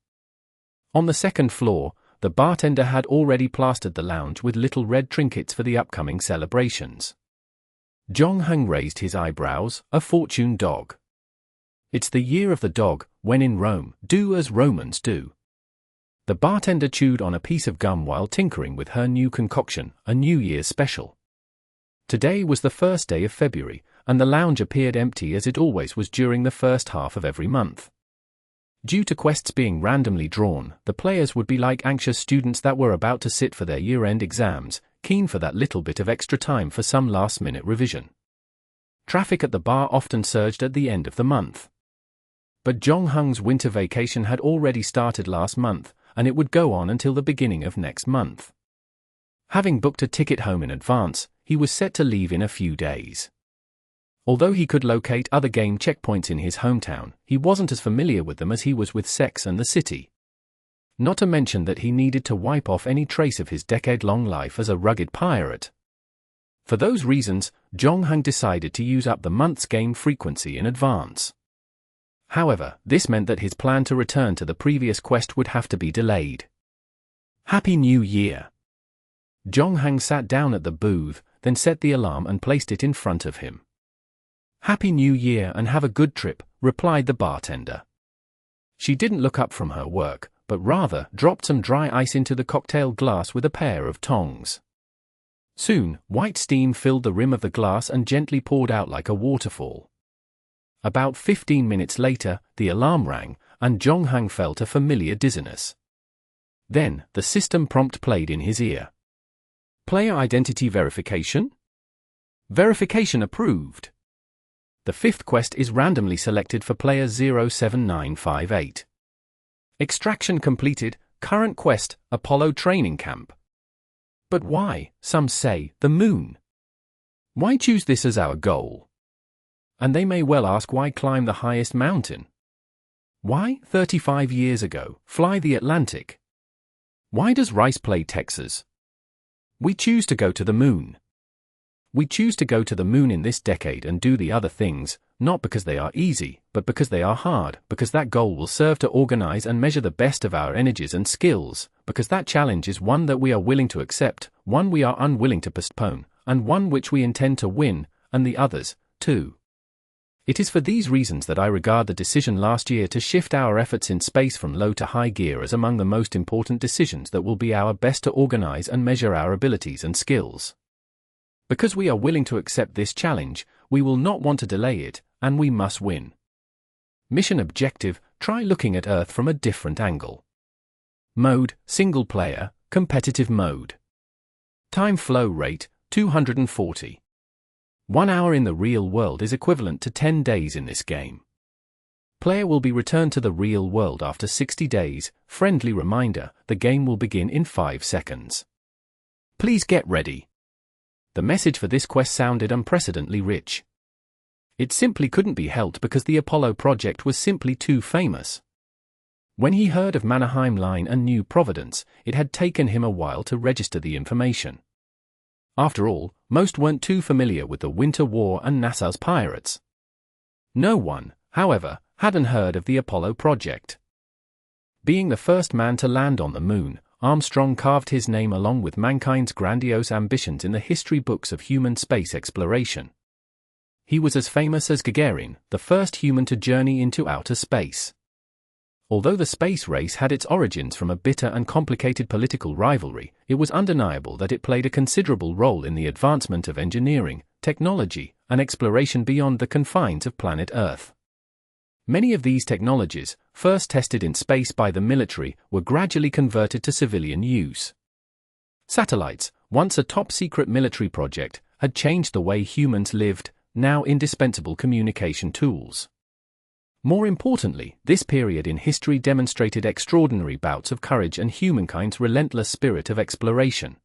On the second floor, the bartender had already plastered the lounge with little red trinkets for the upcoming celebrations. Jongheng raised his eyebrows, a fortune dog. It's the year of the dog, when in Rome, do as Romans do. The bartender chewed on a piece of gum while tinkering with her new concoction, a New Year's special. Today was the first day of February, and the lounge appeared empty as it always was during the first half of every month. Due to quests being randomly drawn, the players would be like anxious students that were about to sit for their year-end exams, keen for that little bit of extra time for some last-minute revision. Traffic at the bar often surged at the end of the month. But Jongheng's winter vacation had already started last month, and it would go on until the beginning of next month. Having booked a ticket home in advance, he was set to leave in a few days. Although he could locate other game checkpoints in his hometown, he wasn't as familiar with them as he was with Sex and the City. Not to mention that he needed to wipe off any trace of his decade-long life as a rugged pirate. For those reasons, Jongheng decided to use up the month's game frequency in advance. However, this meant that his plan to return to the previous quest would have to be delayed. Happy New Year! Jongheng sat down at the booth, then set the alarm and placed it in front of him. Happy New Year and have a good trip, replied the bartender. She didn't look up from her work, but rather dropped some dry ice into the cocktail glass with a pair of tongs. Soon, white steam filled the rim of the glass and gently poured out like a waterfall. About 15 minutes later, the alarm rang, and Jongheng felt a familiar dizziness. Then, the system prompt played in his ear. Player identity verification? Verification approved. The 5th quest is randomly selected for player 07958. Extraction completed, current quest, Apollo Training Camp. But why, some say, the moon? Why choose this as our goal? And they may well ask, why climb the highest mountain? Why, 35 years ago, fly the Atlantic? Why does Rice play Texas? We choose to go to the moon. We choose to go to the moon in this decade and do the other things, not because they are easy, but because they are hard, because that goal will serve to organize and measure the best of our energies and skills, because that challenge is one that we are willing to accept, one we are unwilling to postpone, and one which we intend to win, and the others, too. It is for these reasons that I regard the decision last year to shift our efforts in space from low to high gear as among the most important decisions that will be our best to organize and measure our abilities and skills. Because we are willing to accept this challenge, we will not want to delay it, and we must win. Mission objective: try looking at Earth from a different angle. Mode: single player, competitive mode. Time flow rate: 240. 1 hour in the real world is equivalent to 10 days in this game. Player will be returned to the real world after 60 days. Friendly reminder: the game will begin in 5 seconds. Please get ready. The message for this quest sounded unprecedentedly rich. It simply couldn't be helped because the Apollo project was simply too famous. When he heard of Mannerheim Line and New Providence, it had taken him a while to register the information. After all, most weren't too familiar with the Winter War and Nassau's pirates. No one, however, hadn't heard of the Apollo project. Being the first man to land on the moon, Armstrong carved his name along with mankind's grandiose ambitions in the history books of human space exploration. He was as famous as Gagarin, the first human to journey into outer space. Although the space race had its origins from a bitter and complicated political rivalry, it was undeniable that it played a considerable role in the advancement of engineering, technology, and exploration beyond the confines of planet Earth. Many of these technologies, first tested in space by the military, were gradually converted to civilian use. Satellites, once a top-secret military project, had changed the way humans lived, now indispensable communication tools. More importantly, this period in history demonstrated extraordinary bouts of courage and humankind's relentless spirit of exploration.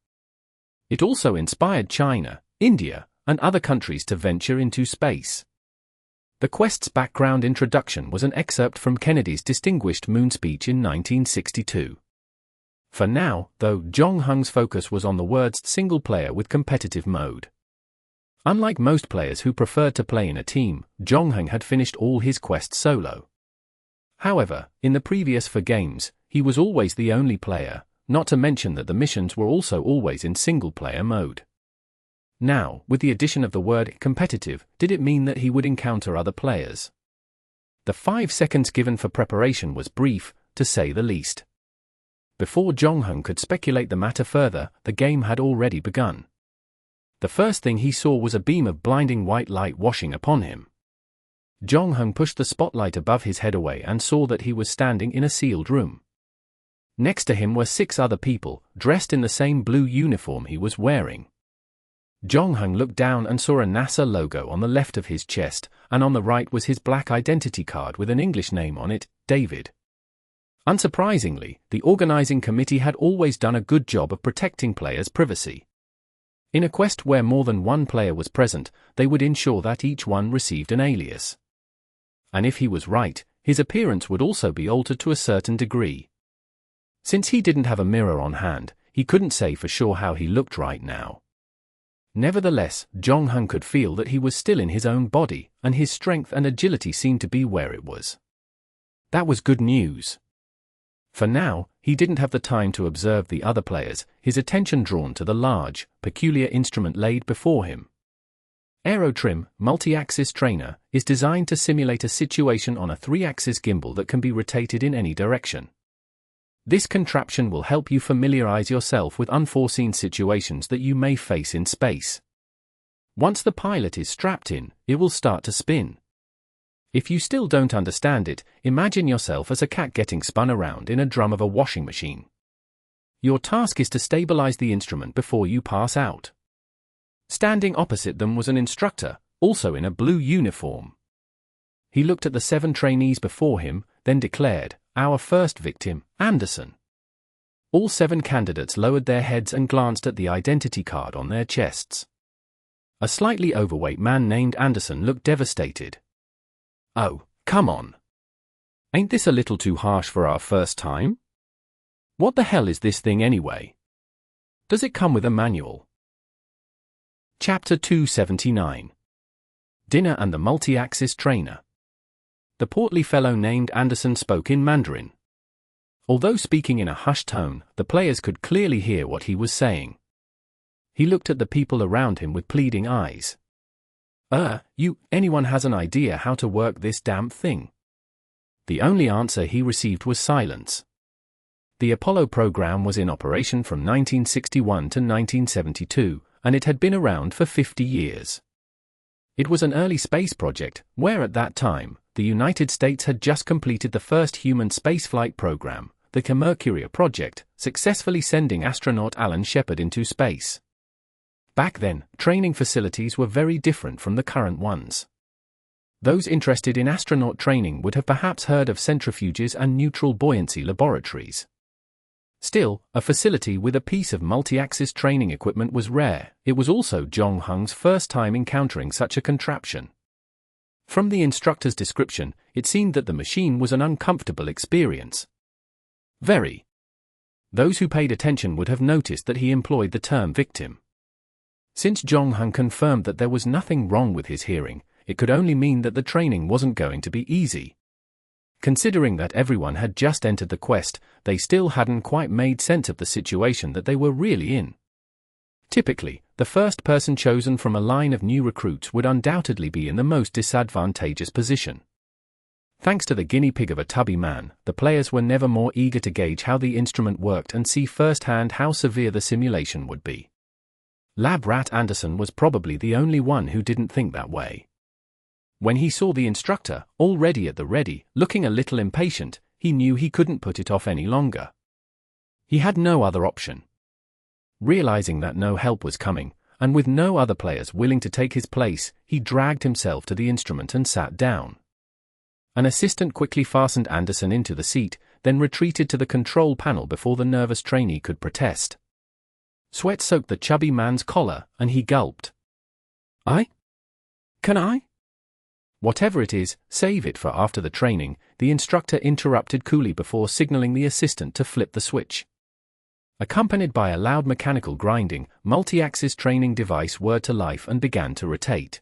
It also inspired China, India, and other countries to venture into space. The quest's background introduction was an excerpt from Kennedy's distinguished moon speech in 1962. For now, though, Jong-Hung's focus was on the words single-player with competitive mode. Unlike most players who preferred to play in a team, Jong-Hung had finished all his quests solo. However, in the previous 4 games, he was always the only player, not to mention that the missions were also always in single-player mode. Now, with the addition of the word competitive, did it mean that he would encounter other players? The 5 seconds given for preparation was brief, to say the least. Before Jong-Hung could speculate the matter further, the game had already begun. The first thing he saw was a beam of blinding white light washing upon him. Jong-Hung pushed the spotlight above his head away and saw that he was standing in a sealed room. Next to him were 6 other people, dressed in the same blue uniform he was wearing. Jong-Hung looked down and saw a NASA logo on the left of his chest, and on the right was his black identity card with an English name on it, David. Unsurprisingly, the organizing committee had always done a good job of protecting players' privacy. In a quest where more than one player was present, they would ensure that each one received an alias. And if he was right, his appearance would also be altered to a certain degree. Since he didn't have a mirror on hand, he couldn't say for sure how he looked right now. Nevertheless, Jong-Hung could feel that he was still in his own body, and his strength and agility seemed to be where it was. That was good news. For now, he didn't have the time to observe the other players, his attention drawn to the large, peculiar instrument laid before him. Aerotrim, multi-axis trainer, is designed to simulate a situation on a 3-axis gimbal that can be rotated in any direction. This contraption will help you familiarize yourself with unforeseen situations that you may face in space. Once the pilot is strapped in, it will start to spin. If you still don't understand it, imagine yourself as a cat getting spun around in a drum of a washing machine. Your task is to stabilize the instrument before you pass out. Standing opposite them was an instructor, also in a blue uniform. He looked at the 7 trainees before him, then declared, "Our first victim, Anderson." All 7 candidates lowered their heads and glanced at the identity card on their chests. A slightly overweight man named Anderson looked devastated. "Oh, come on. Ain't this a little too harsh for our first time? What the hell is this thing anyway? Does it come with a manual?" Chapter 279. Dinner and the Multi-Axis Trainer. The portly fellow named Anderson spoke in Mandarin. Although speaking in a hushed tone, the players could clearly hear what he was saying. He looked at the people around him with pleading eyes. Anyone has an idea how to work this damn thing?" The only answer he received was silence. The Apollo program was in operation from 1961 to 1972, and it had been around for 50 years. It was an early space project, where at that time, the United States had just completed the first human spaceflight program, the Mercury project, successfully sending astronaut Alan Shepard into space. Back then, training facilities were very different from the current ones. Those interested in astronaut training would have perhaps heard of centrifuges and neutral buoyancy laboratories. Still, a facility with a piece of multi-axis training equipment was rare. It was also Jong-Hung's first time encountering such a contraption. From the instructor's description, it seemed that the machine was an uncomfortable experience. Very. Those who paid attention would have noticed that he employed the term victim. Since Jong-Hung confirmed that there was nothing wrong with his hearing, it could only mean that the training wasn't going to be easy. Considering that everyone had just entered the quest, they still hadn't quite made sense of the situation that they were really in. Typically, the first person chosen from a line of new recruits would undoubtedly be in the most disadvantageous position. Thanks to the guinea pig of a tubby man, the players were never more eager to gauge how the instrument worked and see firsthand how severe the simulation would be. Lab Rat Anderson was probably the only one who didn't think that way. When he saw the instructor, already at the ready, looking a little impatient, he knew he couldn't put it off any longer. He had no other option. Realizing that no help was coming, and with no other players willing to take his place, he dragged himself to the instrument and sat down. An assistant quickly fastened Anderson into the seat, then retreated to the control panel before the nervous trainee could protest. Sweat soaked the chubby man's collar, and he gulped. Can I? Whatever it is, save it for after the training, the instructor interrupted coolly before signaling the assistant to flip the switch. Accompanied by a loud mechanical grinding, multi-axis training device whirred to life and began to rotate.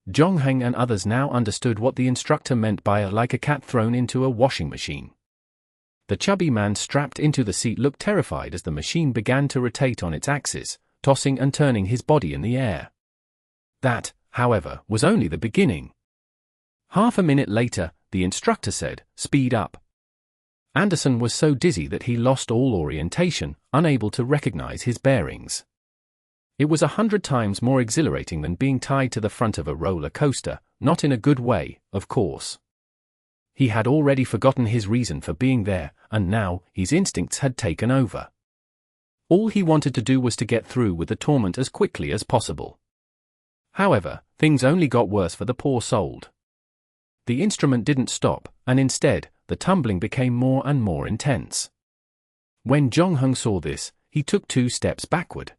Jongheng and others now understood what the instructor meant by like a cat thrown into a washing machine. The chubby man strapped into the seat looked terrified as the machine began to rotate on its axis, tossing and turning his body in the air. That, however, was only the beginning. Half a minute later, the instructor said, "Speed up." Anderson was so dizzy that he lost all orientation, unable to recognize his bearings. It was 100 times more exhilarating than being tied to the front of a roller coaster, not in a good way, of course. He had already forgotten his reason for being there, and now, his instincts had taken over. All he wanted to do was to get through with the torment as quickly as possible. However, things only got worse for the poor soul. The instrument didn't stop, and instead, the tumbling became more and more intense. When Jongheng saw this, he took 2 steps backward.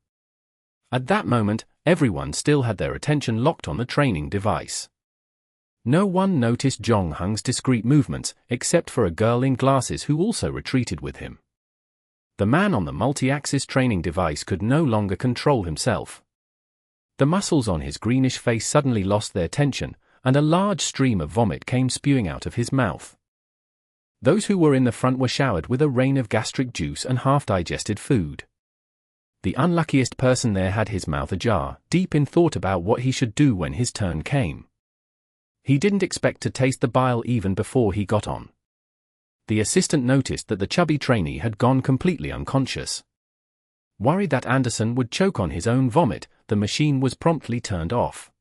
At that moment, everyone still had their attention locked on the training device. No one noticed Jongheng's discreet movements, except for a girl in glasses who also retreated with him. The man on the multi-axis training device could no longer control himself. The muscles on his greenish face suddenly lost their tension, and a large stream of vomit came spewing out of his mouth. Those who were in the front were showered with a rain of gastric juice and half-digested food. The unluckiest person there had his mouth ajar, deep in thought about what he should do when his turn came. He didn't expect to taste the bile even before he got on. The assistant noticed that the chubby trainee had gone completely unconscious. Worried that Anderson would choke on his own vomit, the machine was promptly turned off.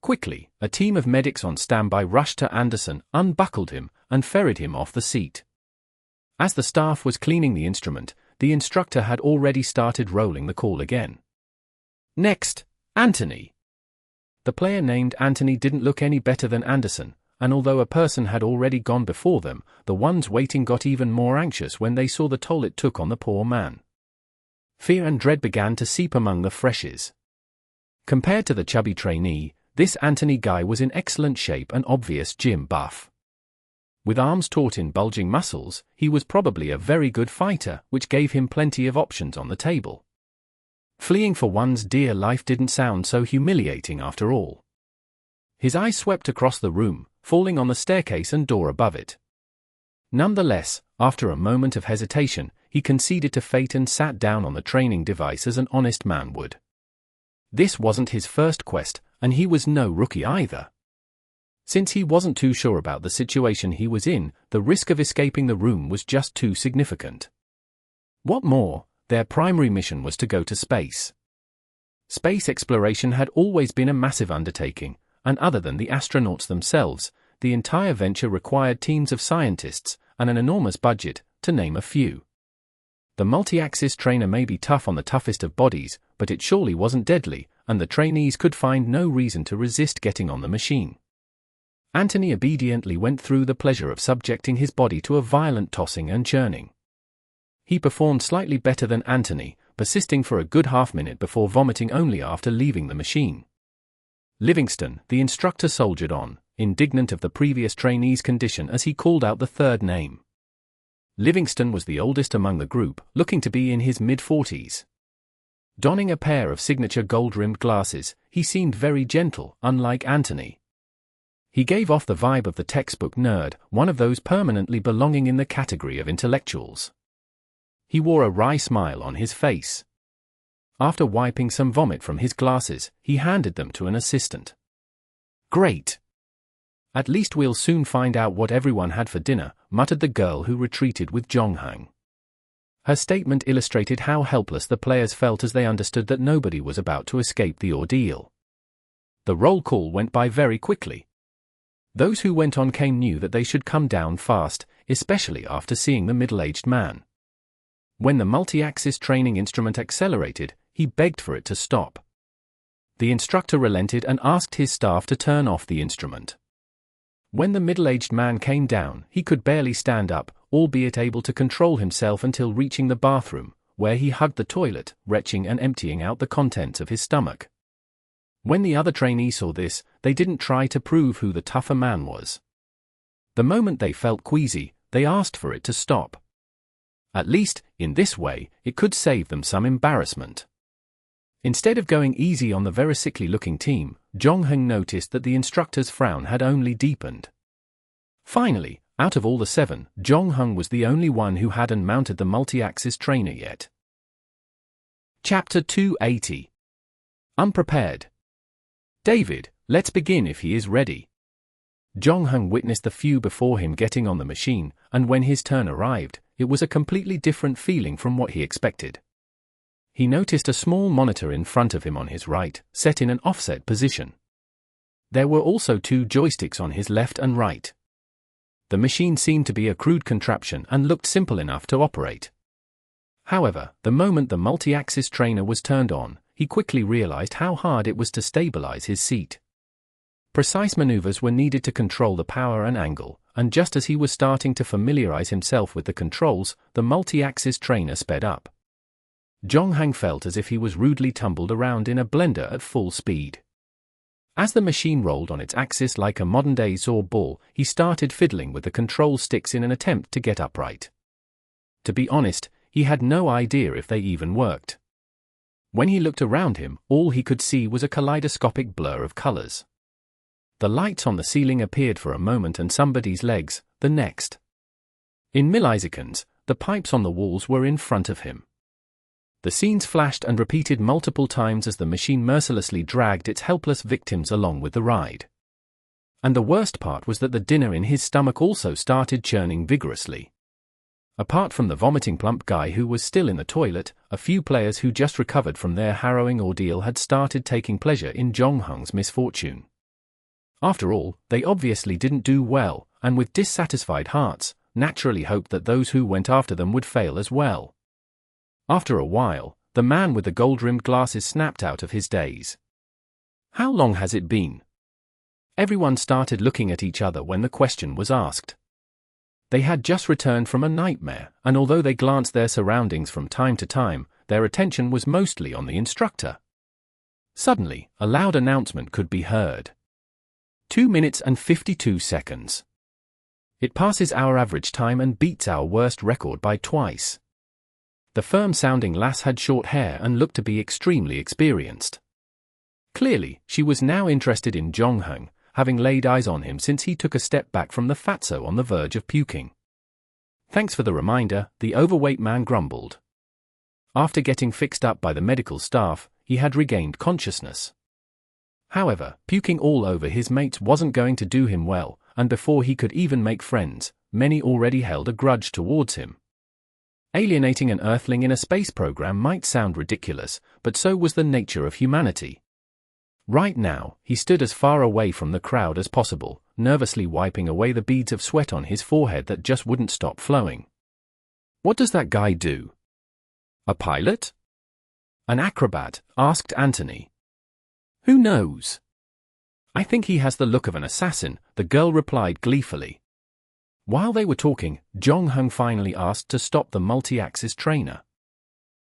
Quickly, a team of medics on standby rushed to Anderson, unbuckled him, and ferried him off the seat. As the staff was cleaning the instrument, the instructor had already started rolling the call again. "Next, Anthony." The player named Anthony didn't look any better than Anderson, and although a person had already gone before them, the ones waiting got even more anxious when they saw the toll it took on the poor man. Fear and dread began to seep among the freshies. Compared to the chubby trainee, this Anthony guy was in excellent shape and obvious gym buff. With arms taut in bulging muscles, he was probably a very good fighter, which gave him plenty of options on the table. Fleeing for one's dear life didn't sound so humiliating after all. His eyes swept across the room, falling on the staircase and door above it. Nonetheless, after a moment of hesitation, he conceded to fate and sat down on the training device as an honest man would. This wasn't his first quest, and he was no rookie either. Since he wasn't too sure about the situation he was in, the risk of escaping the room was just too significant. What more, their primary mission was to go to space. Space exploration had always been a massive undertaking, and other than the astronauts themselves, the entire venture required teams of scientists and an enormous budget, to name a few. The multi-axis trainer may be tough on the toughest of bodies, but it surely wasn't deadly, and the trainees could find no reason to resist getting on the machine. Anthony obediently went through the pleasure of subjecting his body to a violent tossing and churning. He performed slightly better than Anthony, persisting for a good half-minute before vomiting only after leaving the machine. Livingston, the instructor, soldiered on, indignant of the previous trainee's condition as he called out the third name. Livingston was the oldest among the group, looking to be in his mid-40s. Donning a pair of signature gold-rimmed glasses, he seemed very gentle, unlike Anthony. He gave off the vibe of the textbook nerd, one of those permanently belonging in the category of intellectuals. He wore a wry smile on his face. After wiping some vomit from his glasses, he handed them to an assistant. "Great. At least we'll soon find out what everyone had for dinner," muttered the girl who retreated with Jonghang. Her statement illustrated how helpless the players felt as they understood that nobody was about to escape the ordeal. The roll call went by very quickly. Those who went on came knew that they should come down fast, especially after seeing the middle-aged man. When the multi-axis training instrument accelerated, he begged for it to stop. The instructor relented and asked his staff to turn off the instrument. When the middle-aged man came down, he could barely stand up, albeit able to control himself until reaching the bathroom, where he hugged the toilet, retching and emptying out the contents of his stomach. When the other trainees saw this, they didn't try to prove who the tougher man was. The moment they felt queasy, they asked for it to stop. At least, in this way, it could save them some embarrassment. Instead of going easy on the very sickly-looking team, Jonghang noticed that the instructor's frown had only deepened. Finally, out of all the 7, Jonghang was the only one who hadn't mounted the multi-axis trainer yet. Chapter 280. Unprepared. "David, let's begin if he is ready." Jonghang witnessed the few before him getting on the machine, and when his turn arrived, it was a completely different feeling from what he expected. He noticed a small monitor in front of him on his right, set in an offset position. There were also 2 joysticks on his left and right. The machine seemed to be a crude contraption and looked simple enough to operate. However, the moment the multi-axis trainer was turned on, he quickly realized how hard it was to stabilize his seat. Precise maneuvers were needed to control the power and angle, and just as he was starting to familiarize himself with the controls, the multi-axis trainer sped up. Jonghang felt as if he was rudely tumbled around in a blender at full speed. As the machine rolled on its axis like a modern-day saw ball, he started fiddling with the control sticks in an attempt to get upright. To be honest, he had no idea if they even worked. When he looked around him, all he could see was a kaleidoscopic blur of colors. The lights on the ceiling appeared for a moment and somebody's legs, the next. In milliseconds, the pipes on the walls were in front of him. The scenes flashed and repeated multiple times as the machine mercilessly dragged its helpless victims along with the ride. And the worst part was that the dinner in his stomach also started churning vigorously. Apart from the vomiting plump guy who was still in the toilet, a few players who just recovered from their harrowing ordeal had started taking pleasure in Jonghang's misfortune. After all, they obviously didn't do well, and with dissatisfied hearts, naturally hoped that those who went after them would fail as well. After a while, the man with the gold-rimmed glasses snapped out of his daze. "How long has it been?" Everyone started looking at each other when the question was asked. They had just returned from a nightmare, and although they glanced their surroundings from time to time, their attention was mostly on the instructor. Suddenly, a loud announcement could be heard. 2 minutes and 52 seconds. It passes our average time and beats our worst record by twice. The firm-sounding lass had short hair and looked to be extremely experienced. Clearly, she was now interested in Jonghang, having laid eyes on him since he took a step back from the fatso on the verge of puking. "Thanks for the reminder," the overweight man grumbled. After getting fixed up by the medical staff, he had regained consciousness. However, puking all over his mates wasn't going to do him well, and before he could even make friends, many already held a grudge towards him. Alienating an Earthling in a space program might sound ridiculous, but so was the nature of humanity. Right now, he stood as far away from the crowd as possible, nervously wiping away the beads of sweat on his forehead that just wouldn't stop flowing. "What does that guy do? A pilot? An acrobat?" asked Anthony. "Who knows? I think he has the look of an assassin," the girl replied gleefully. While they were talking, Jonghang finally asked to stop the multi-axis trainer.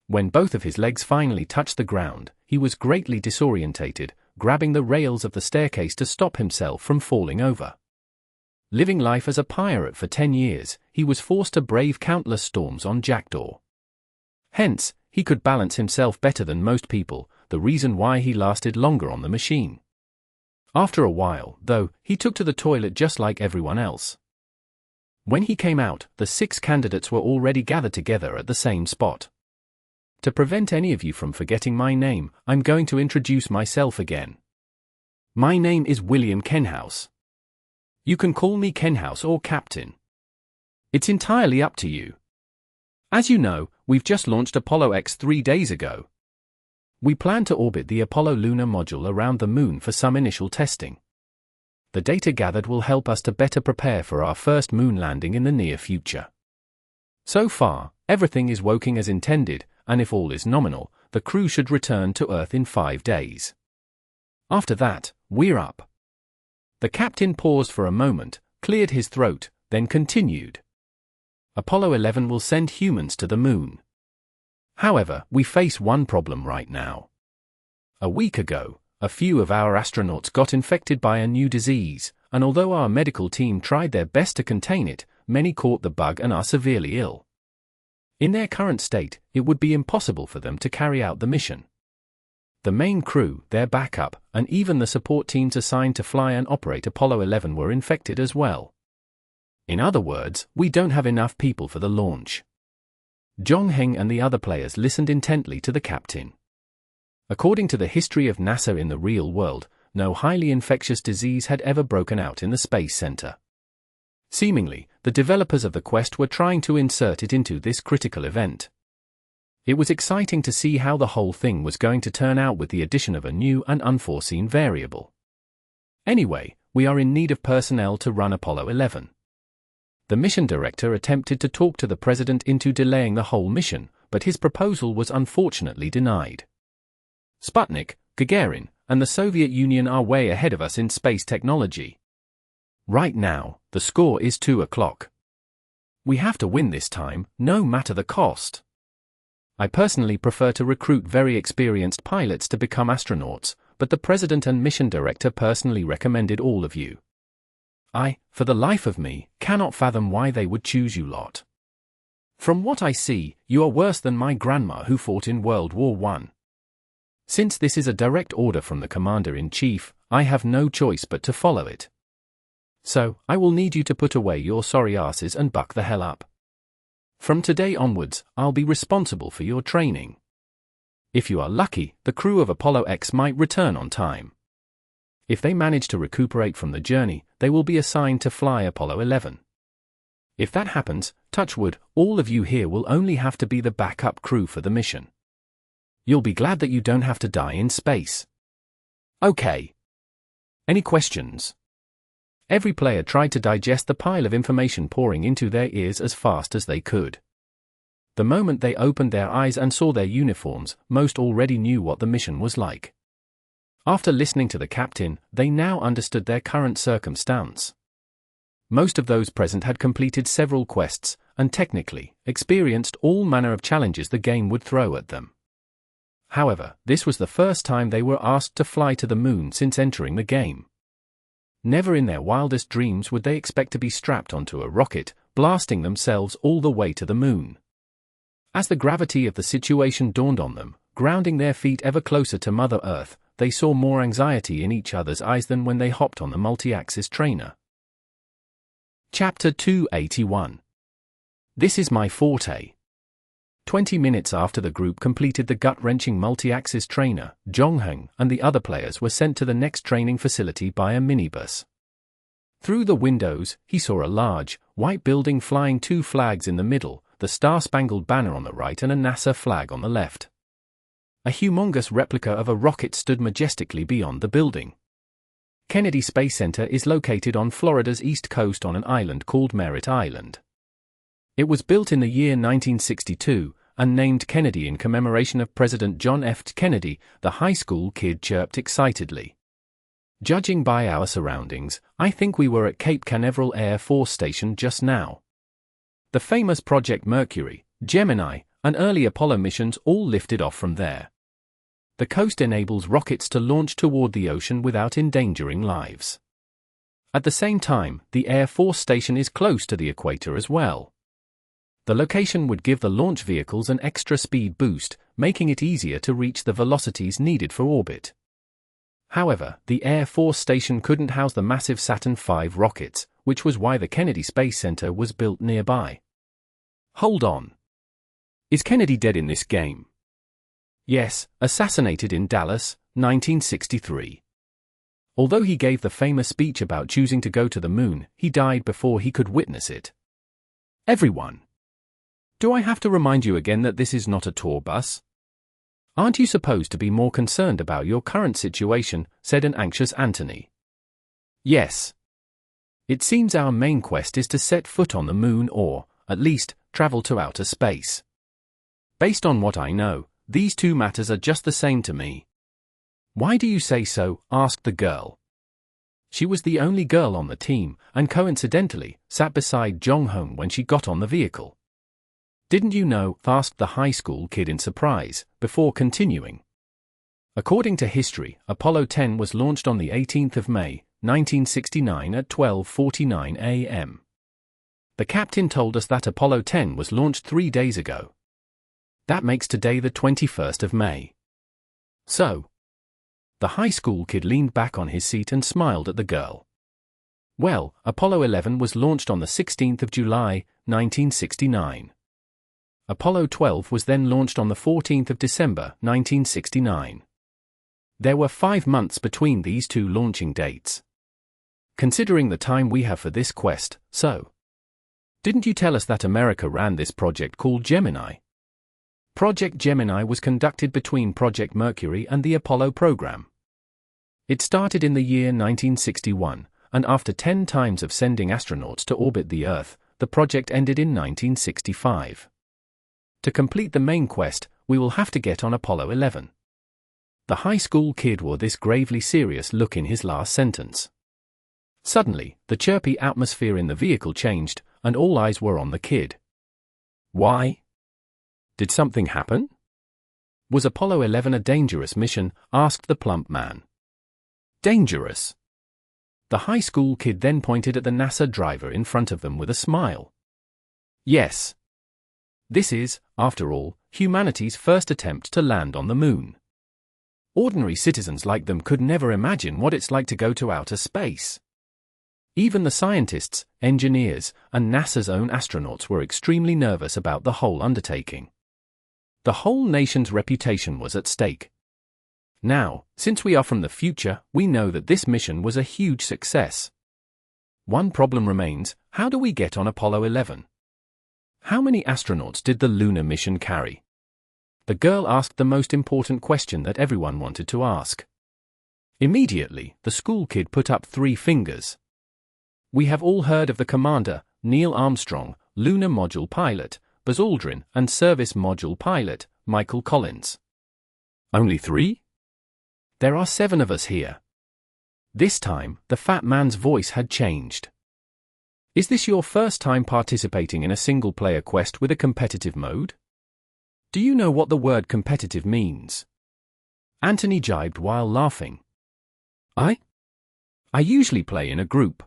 When both of his legs finally touched the ground, he was greatly disorientated, grabbing the rails of the staircase to stop himself from falling over. Living life as a pirate for 10 years, he was forced to brave countless storms on Jackdaw. Hence, he could balance himself better than most people, the reason why he lasted longer on the machine. After a while, though, he took to the toilet just like everyone else. When he came out, the 6 candidates were already gathered together at the same spot. To prevent any of you from forgetting my name, I'm going to introduce myself again. My name is William Kenhouse. You can call me Kenhouse or Captain. It's entirely up to you. As you know, we've just launched Apollo X 3 days ago. We plan to orbit the Apollo lunar module around the moon for some initial testing. The data gathered will help us to better prepare for our first moon landing in the near future. So far, everything is working as intended, and if all is nominal, the crew should return to Earth in 5 days. After that, we're up. The captain paused for a moment, cleared his throat, then continued. Apollo 11 will send humans to the moon. However, we face one problem right now. A week ago, a few of our astronauts got infected by a new disease, and although our medical team tried their best to contain it, many caught the bug and are severely ill. In their current state, it would be impossible for them to carry out the mission. The main crew, their backup, and even the support teams assigned to fly and operate Apollo 11 were infected as well. In other words, we don't have enough people for the launch. Zhongheng and the other players listened intently to the captain. According to the history of NASA in the real world, no highly infectious disease had ever broken out in the Space Center. Seemingly, the developers of the quest were trying to insert it into this critical event. It was exciting to see how the whole thing was going to turn out with the addition of a new and unforeseen variable. Anyway, we are in need of personnel to run Apollo 11. The mission director attempted to talk to the president into delaying the whole mission, but his proposal was unfortunately denied. Sputnik, Gagarin, and the Soviet Union are way ahead of us in space technology. Right now, the score is 2-0. We have to win this time, no matter the cost. I personally prefer to recruit very experienced pilots to become astronauts, but the president and mission director personally recommended all of you. I, for the life of me, cannot fathom why they would choose you lot. From what I see, you are worse than my grandma who fought in World War I. Since this is a direct order from the Commander-in-Chief, I have no choice but to follow it. So, I will need you to put away your sorry asses and buck the hell up. From today onwards, I'll be responsible for your training. If you are lucky, the crew of Apollo X might return on time. If they manage to recuperate from the journey, they will be assigned to fly Apollo 11. If that happens, touch wood, all of you here will only have to be the backup crew for the mission. You'll be glad that you don't have to die in space. Okay. Any questions? Every player tried to digest the pile of information pouring into their ears as fast as they could. The moment they opened their eyes and saw their uniforms, most already knew what the mission was like. After listening to the captain, they now understood their current circumstance. Most of those present had completed several quests, and technically, experienced all manner of challenges the game would throw at them. However, this was the first time they were asked to fly to the moon since entering the game. Never in their wildest dreams would they expect to be strapped onto a rocket, blasting themselves all the way to the moon. As the gravity of the situation dawned on them, grounding their feet ever closer to Mother Earth, they saw more anxiety in each other's eyes than when they hopped on the multi-axis trainer. Chapter 281. This is my forte. 20 minutes after the group completed the gut-wrenching multi-axis trainer, Zhongheng and the other players were sent to the next training facility by a minibus. Through the windows, he saw a large, white building flying 2 flags in the middle, the Star-Spangled Banner on the right and a NASA flag on the left. A humongous replica of a rocket stood majestically beyond the building. Kennedy Space Center is located on Florida's east coast on an island called Merritt Island. It was built in the year 1962 and named Kennedy in commemoration of President John F. Kennedy, the high school kid chirped excitedly. Judging by our surroundings, I think we were at Cape Canaveral Air Force Station just now. The famous Project Mercury, Gemini, and early Apollo missions all lifted off from there. The coast enables rockets to launch toward the ocean without endangering lives. At the same time, the Air Force Station is close to the equator as well. The location would give the launch vehicles an extra speed boost, making it easier to reach the velocities needed for orbit. However, the Air Force Station couldn't house the massive Saturn V rockets, which was why the Kennedy Space Center was built nearby. Hold on. Is Kennedy dead in this game? Yes, assassinated in Dallas, 1963. Although he gave the famous speech about choosing to go to the moon, he died before he could witness it. Everyone. Do I have to remind you again that this is not a tour bus? Aren't you supposed to be more concerned about your current situation, said an anxious Anthony. Yes. It seems our main quest is to set foot on the moon or, at least, travel to outer space. Based on what I know, these two matters are just the same to me. Why do you say so? Asked the girl. She was the only girl on the team, and coincidentally, sat beside Jong-Hong when she got on the vehicle. Didn't you know? Asked the high school kid in surprise, before continuing. According to history, Apollo 10 was launched on the 18th of May, 1969 at 12:49 a.m. The captain told us that Apollo 10 was launched 3 days ago. That makes today the 21st of May. So? The high school kid leaned back on his seat and smiled at the girl. Well, Apollo 11 was launched on the 16th of July, 1969. Apollo 12 was then launched on the 14th of December, 1969. There were 5 months between these two launching dates. Considering the time we have for this quest, so. Didn't you tell us that America ran this project called Gemini? Project Gemini was conducted between Project Mercury and the Apollo program. It started in the year 1961, and after 10 times of sending astronauts to orbit the Earth, the project ended in 1965. To complete the main quest, we will have to get on Apollo 11. The high school kid wore this gravely serious look in his last sentence. Suddenly, the chirpy atmosphere in the vehicle changed, and all eyes were on the kid. Why? Did something happen? Was Apollo 11 a dangerous mission? Asked the plump man. Dangerous? The high school kid then pointed at the NASA driver in front of them with a smile. Yes. This is, after all, humanity's first attempt to land on the moon. Ordinary citizens like them could never imagine what it's like to go to outer space. Even the scientists, engineers, and NASA's own astronauts were extremely nervous about the whole undertaking. The whole nation's reputation was at stake. Now, since we are from the future, we know that this mission was a huge success. One problem remains: how do we get on Apollo 11? How many astronauts did the lunar mission carry? The girl asked the most important question that everyone wanted to ask. Immediately, the school kid put up 3 fingers. We have all heard of the commander, Neil Armstrong, lunar module pilot, Buzz Aldrin, and service module pilot, Michael Collins. Only 3? There are 7 of us here. This time, the fat man's voice had changed. Is this your first time participating in a single-player quest with a competitive mode? Do you know what the word competitive means? Anthony jibed while laughing. I usually play in a group.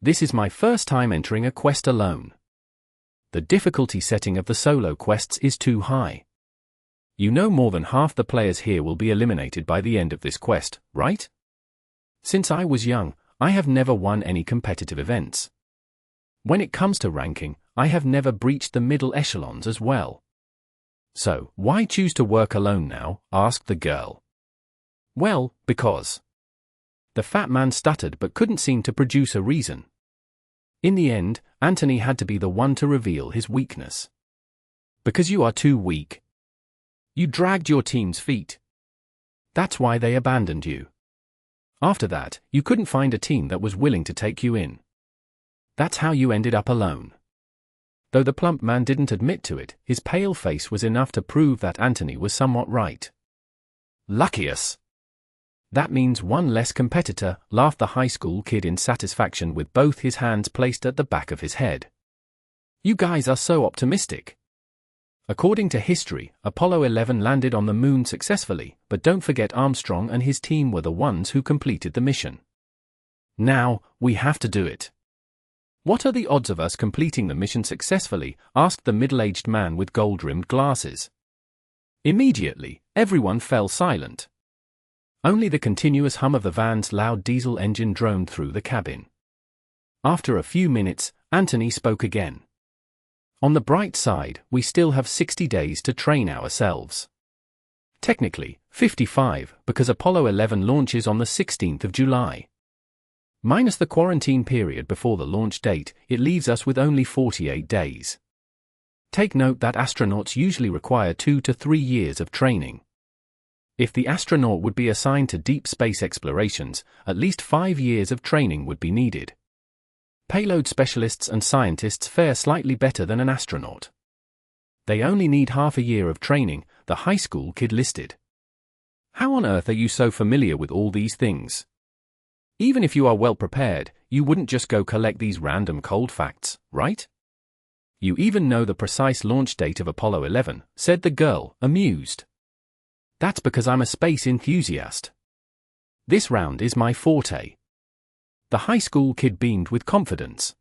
This is my first time entering a quest alone. The difficulty setting of the solo quests is too high. You know more than half the players here will be eliminated by the end of this quest, right? Since I was young, I have never won any competitive events. When it comes to ranking, I have never breached the middle echelons as well. So, why choose to work alone now? Asked the girl. Well, because. The fat man stuttered but couldn't seem to produce a reason. In the end, Anthony had to be the one to reveal his weakness. Because you are too weak. You dragged your team's feet. That's why they abandoned you. After that, you couldn't find a team that was willing to take you in. That's how you ended up alone. Though the plump man didn't admit to it, his pale face was enough to prove that Anthony was somewhat right. Lucky us. That means one less competitor, laughed the high school kid in satisfaction with both his hands placed at the back of his head. You guys are so optimistic. According to history, Apollo 11 landed on the moon successfully, but don't forget Armstrong and his team were the ones who completed the mission. Now, we have to do it. "What are the odds of us completing the mission successfully?" asked the middle-aged man with gold-rimmed glasses. Immediately, everyone fell silent. Only the continuous hum of the van's loud diesel engine droned through the cabin. After a few minutes, Anthony spoke again. "On the bright side, we still have 60 days to train ourselves. Technically, 55, because Apollo 11 launches on the 16th of July. Minus the quarantine period before the launch date, it leaves us with only 48 days. Take note that astronauts usually require 2 to 3 years of training. If the astronaut would be assigned to deep space explorations, at least 5 years of training would be needed. Payload specialists and scientists fare slightly better than an astronaut. They only need half a year of training," the high school kid listed. "How on earth are you so familiar with all these things? Even if you are well prepared, you wouldn't just go collect these random cold facts, right? You even know the precise launch date of Apollo 11, said the girl, amused. "That's because I'm a space enthusiast. This round is my forte." The high school kid beamed with confidence.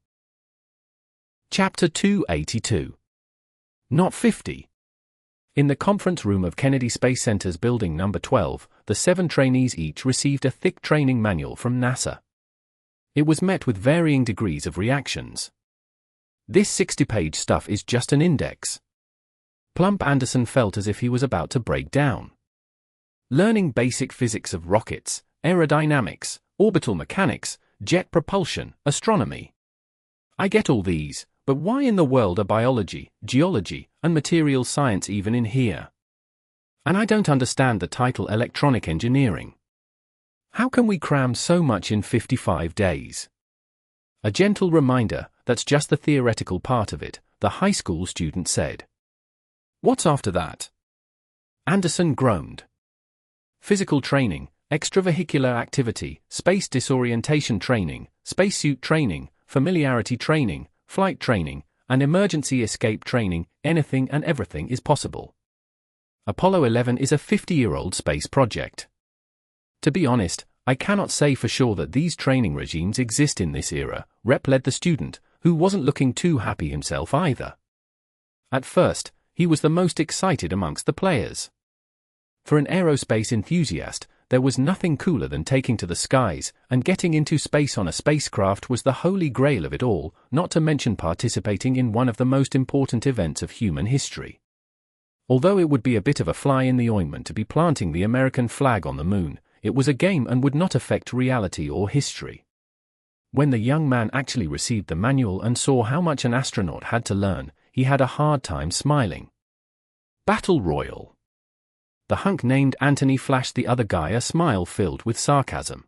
Chapter 282. Not 50. In the conference room of Kennedy Space Center's Building Number 12, the 7 trainees each received a thick training manual from NASA. It was met with varying degrees of reactions. "This 60-page stuff is just an index." Plump Anderson felt as if he was about to break down. "Learning basic physics of rockets, aerodynamics, orbital mechanics, jet propulsion, astronomy. I get all these, but why in the world are biology, geology, and materials science even in here? And I don't understand the title electronic engineering. How can we cram so much in 55 days? A gentle reminder, that's just the theoretical part of it, the high school student said. What's after that? Anderson groaned. Physical training, extravehicular activity, space disorientation training, spacesuit training, familiarity training, flight training, and emergency escape training. Anything and everything is possible. Apollo 11 is a 50-year-old space project. To be honest, I cannot say for sure that these training regimes exist in this era, Rep led the student, who wasn't looking too happy himself either. At first, he was the most excited amongst the players. For an aerospace enthusiast, there was nothing cooler than taking to the skies, and getting into space on a spacecraft was the holy grail of it all, not to mention participating in one of the most important events of human history. Although it would be a bit of a fly in the ointment to be planting the American flag on the moon, it was a game and would not affect reality or history. When the young man actually received the manual and saw how much an astronaut had to learn, he had a hard time smiling. Battle Royal. The hunk named Anthony flashed the other guy a smile filled with sarcasm.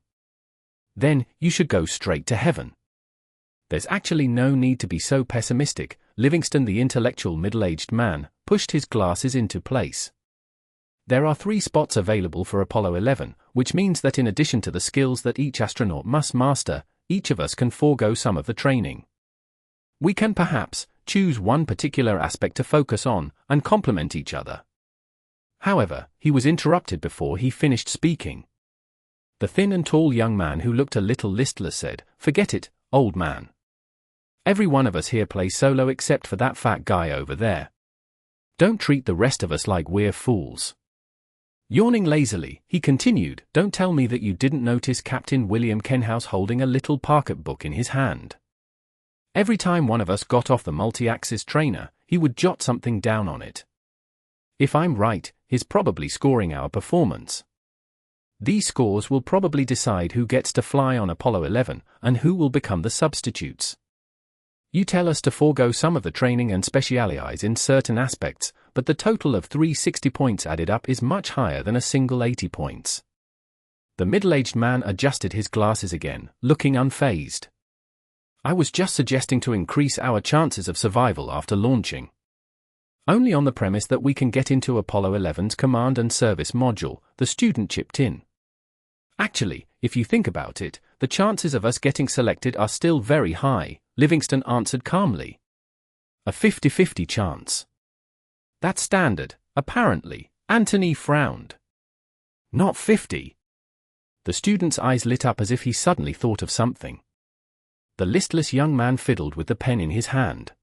Then, you should go straight to heaven. There's actually no need to be so pessimistic. Livingston, the intellectual middle-aged man, pushed his glasses into place. There are 3 spots available for Apollo 11, which means that in addition to the skills that each astronaut must master, each of us can forego some of the training. We can perhaps choose one particular aspect to focus on and complement each other. However, he was interrupted before he finished speaking. The thin and tall young man who looked a little listless said, "Forget it, old man. Every one of us here plays solo except for that fat guy over there. Don't treat the rest of us like we're fools." Yawning lazily, he continued, "Don't tell me that you didn't notice Captain William Kenhouse holding a little pocket book in his hand. Every time one of us got off the multi-axis trainer, he would jot something down on it. If I'm right, he's probably scoring our performance. These scores will probably decide who gets to fly on Apollo 11 and who will become the substitutes. You tell us to forego some of the training and specialize in certain aspects, but the total of 360 points added up is much higher than a single 80 points. The middle-aged man adjusted his glasses again, looking unfazed. I was just suggesting to increase our chances of survival after launching. Only on the premise that we can get into Apollo 11's command and service module, the student chipped in. Actually, if you think about it, the chances of us getting selected are still very high, Livingston answered calmly. A 50-50 chance. That's standard, apparently. Anthony frowned. Not 50. The student's eyes lit up as if he suddenly thought of something. The listless young man fiddled with the pen in his hand.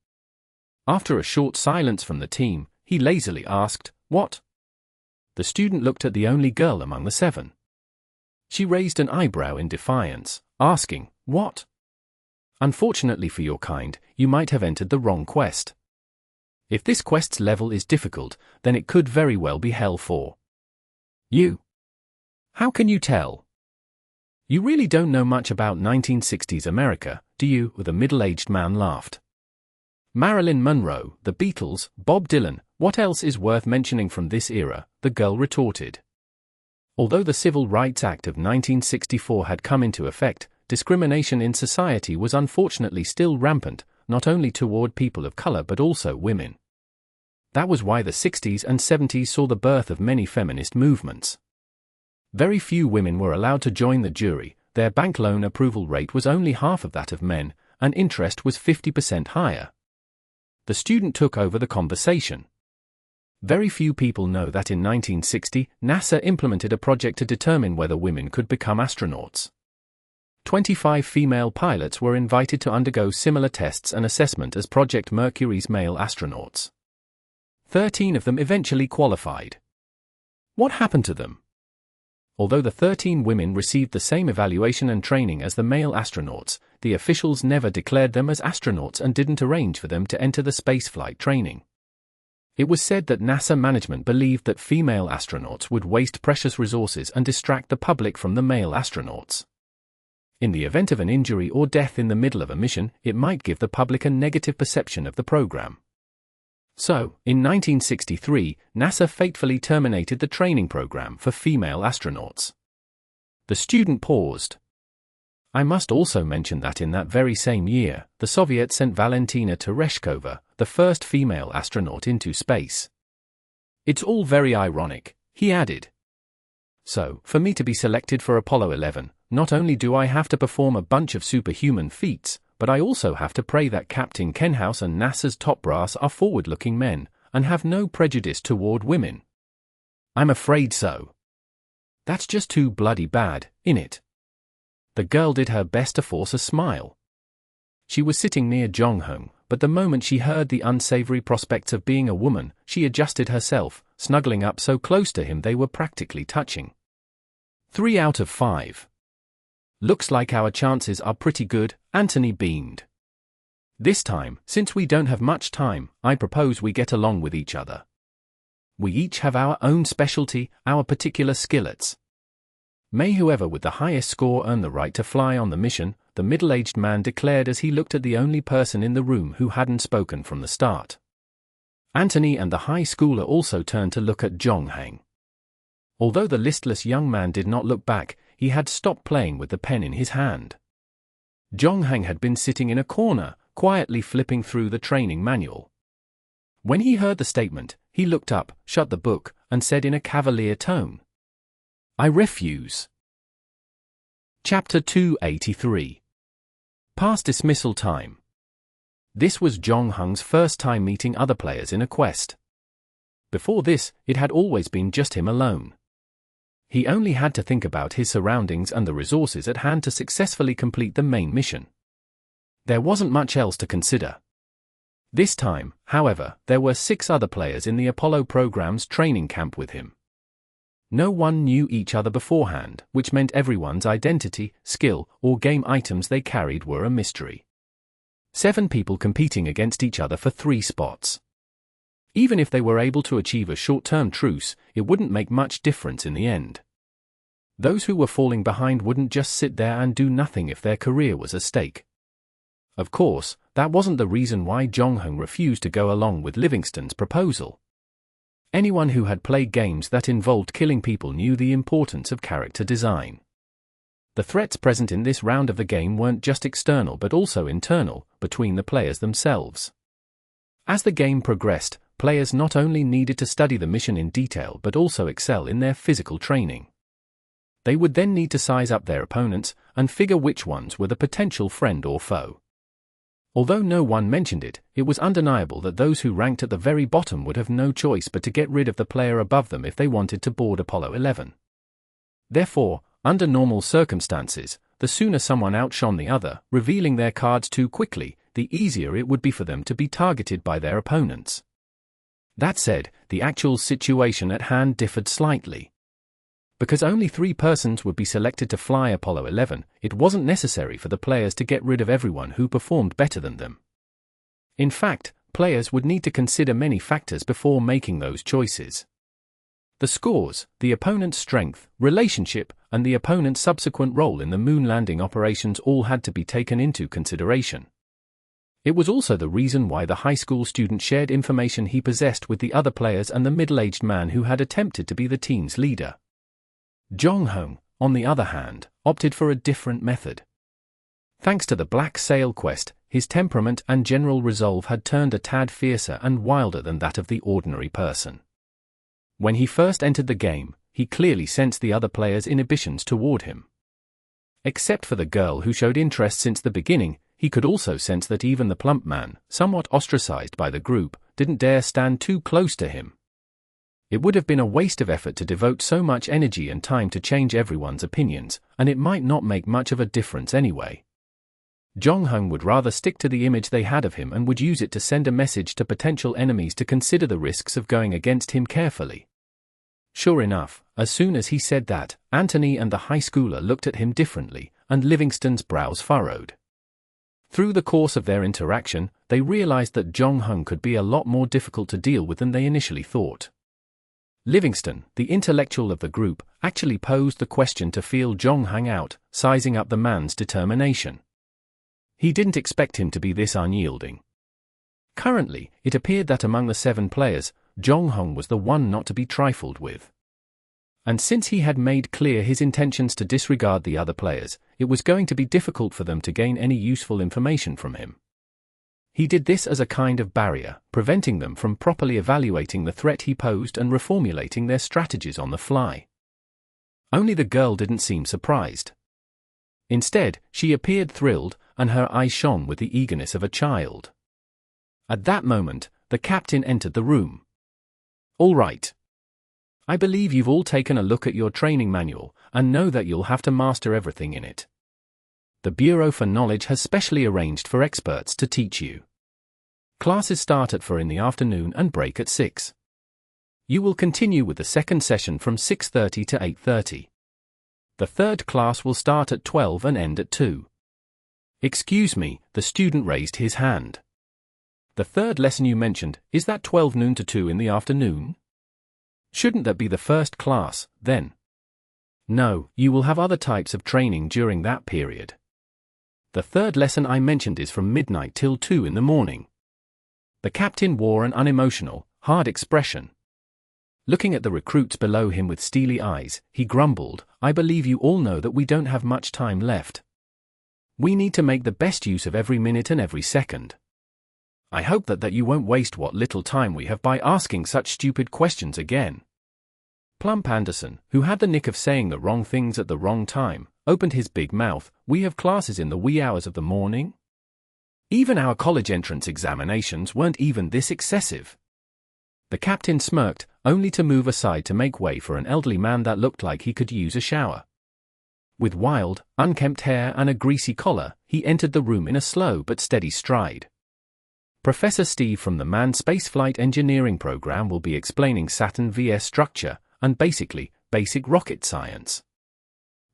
After a short silence from the team, he lazily asked, "What?" The student looked at the only girl among the 7. She raised an eyebrow in defiance, asking, "What?" "Unfortunately for your kind, you might have entered the wrong quest. If this quest's level is difficult, then it could very well be hell for you." "How can you tell?" "You really don't know much about 1960s America, do you?" The middle-aged man laughed. "Marilyn Monroe, the Beatles, Bob Dylan, what else is worth mentioning from this era?" the girl retorted. Although the Civil Rights Act of 1964 had come into effect, discrimination in society was unfortunately still rampant, not only toward people of color but also women. That was why the 60s and 70s saw the birth of many feminist movements. Very few women were allowed to join the jury, their bank loan approval rate was only half of that of men, and interest was 50% higher. The student took over the conversation. Very few people know that in 1960, NASA implemented a project to determine whether women could become astronauts. 25 female pilots were invited to undergo similar tests and assessment as Project Mercury's male astronauts. 13 of them eventually qualified. What happened to them? Although the 13 women received the same evaluation and training as the male astronauts, the officials never declared them as astronauts and didn't arrange for them to enter the spaceflight training. It was said that NASA management believed that female astronauts would waste precious resources and distract the public from the male astronauts. In the event of an injury or death in the middle of a mission, it might give the public a negative perception of the program. So, in 1963, NASA fatefully terminated the training program for female astronauts. The student paused. I must also mention that in that very same year, the Soviets sent Valentina Tereshkova, the first female astronaut, into space. It's all very ironic, he added. So, for me to be selected for Apollo 11, not only do I have to perform a bunch of superhuman feats, but I also have to pray that Captain Kenhouse and NASA's top brass are forward-looking men, and have no prejudice toward women. I'm afraid so. That's just too bloody bad, innit? The girl did her best to force a smile. She was sitting near Jong-hung, but the moment she heard the unsavory prospects of being a woman, she adjusted herself, snuggling up so close to him they were practically touching. 3 out of 5. Looks like our chances are pretty good, Anthony beamed. This time, since we don't have much time, I propose we get along with each other. We each have our own specialty, our particular skillets. May whoever with the highest score earn the right to fly on the mission, the middle-aged man declared as he looked at the only person in the room who hadn't spoken from the start. Anthony and the high schooler also turned to look at Jong-hang. Although the listless young man did not look back, he had stopped playing with the pen in his hand. Jong-hang had been sitting in a corner, quietly flipping through the training manual. When he heard the statement, he looked up, shut the book, and said in a cavalier tone, "I refuse." Chapter 283. Past dismissal time. This was Jong-hung's first time meeting other players in a quest. Before this, it had always been just him alone. He only had to think about his surroundings and the resources at hand to successfully complete the main mission. There wasn't much else to consider. This time, however, there were 6 other players in the Apollo program's training camp with him. No one knew each other beforehand, which meant everyone's identity, skill, or game items they carried were a mystery. 7 people competing against each other for 3 spots. Even if they were able to achieve a short-term truce, it wouldn't make much difference in the end. Those who were falling behind wouldn't just sit there and do nothing if their career was at stake. Of course, that wasn't the reason why Jong-hung refused to go along with Livingston's proposal. Anyone who had played games that involved killing people knew the importance of character design. The threats present in this round of the game weren't just external but also internal, between the players themselves. As the game progressed, players not only needed to study the mission in detail but also excel in their physical training. They would then need to size up their opponents and figure which ones were the potential friend or foe. Although no one mentioned it, it was undeniable that those who ranked at the very bottom would have no choice but to get rid of the player above them if they wanted to board Apollo 11. Therefore, under normal circumstances, the the sooner someone outshone the other, revealing their cards too quickly, the easier it would be for them to be targeted by their opponents. That said, the actual situation at hand differed slightly. Because only 3 persons would be selected to fly Apollo 11, it wasn't necessary for the players to get rid of everyone who performed better than them. In fact, players would need to consider many factors before making those choices. The scores, the opponent's strength, relationship, and the opponent's subsequent role in the moon landing operations all had to be taken into consideration. It was also the reason why the high school student shared information he possessed with the other players and the middle-aged man who had attempted to be the team's leader. Jong-hong, on the other hand, opted for a different method. Thanks to the Black Sail quest, his temperament and general resolve had turned a tad fiercer and wilder than that of the ordinary person. When he first entered the game, he clearly sensed the other players' inhibitions toward him. Except for the girl who showed interest since the beginning, he could also sense that even the plump man, somewhat ostracized by the group, didn't dare stand too close to him. It would have been a waste of effort to devote so much energy and time to change everyone's opinions, and it might not make much of a difference anyway. Jong-hong would rather stick to the image they had of him and would use it to send a message to potential enemies to consider the risks of going against him carefully. Sure enough, as soon as he said that, Anthony and the high schooler looked at him differently, and Livingston's brows furrowed. Through the course of their interaction, they realized that Jong-hong could be a lot more difficult to deal with than they initially thought. Livingston, the intellectual of the group, actually posed the question to feel Jong-hong out, sizing up the man's determination. He didn't expect him to be this unyielding. Currently, it appeared that among the 7 players, Jong-hong was the one not to be trifled with. And since he had made clear his intentions to disregard the other players, it was going to be difficult for them to gain any useful information from him. He did this as a kind of barrier, preventing them from properly evaluating the threat he posed and reformulating their strategies on the fly. Only the girl didn't seem surprised. Instead, she appeared thrilled, and her eyes shone with the eagerness of a child. At that moment, the captain entered the room. "All right. I believe you've all taken a look at your training manual, and know that you'll have to master everything in it. The Bureau for Knowledge has specially arranged for experts to teach you. Classes start at 4 in the afternoon and break at 6. You will continue with the second session from 6:30 to 8:30. The third class will start at 12 and end at 2. Excuse me, the student raised his hand. The third lesson you mentioned, is that 12 noon to 2 in the afternoon? Shouldn't that be the first class, then? No, you will have other types of training during that period. The third lesson I mentioned is from midnight till 2 in the morning. The captain wore an unemotional, hard expression. Looking at the recruits below him with steely eyes, he grumbled, "I believe you all know that we don't have much time left. We need to make the best use of every minute and every second. I hope that you won't waste what little time we have by asking such stupid questions again." Plump Anderson, who had the nick of saying the wrong things at the wrong time, opened his big mouth. "We have classes in the wee hours of the morning? Even our college entrance examinations weren't even this excessive." The captain smirked, only to move aside to make way for an elderly man that looked like he could use a shower. With wild, unkempt hair and a greasy collar, he entered the room in a slow but steady stride. Professor Steve from the Manned Spaceflight Engineering Program will be explaining Saturn VS structure, and basically, basic rocket science.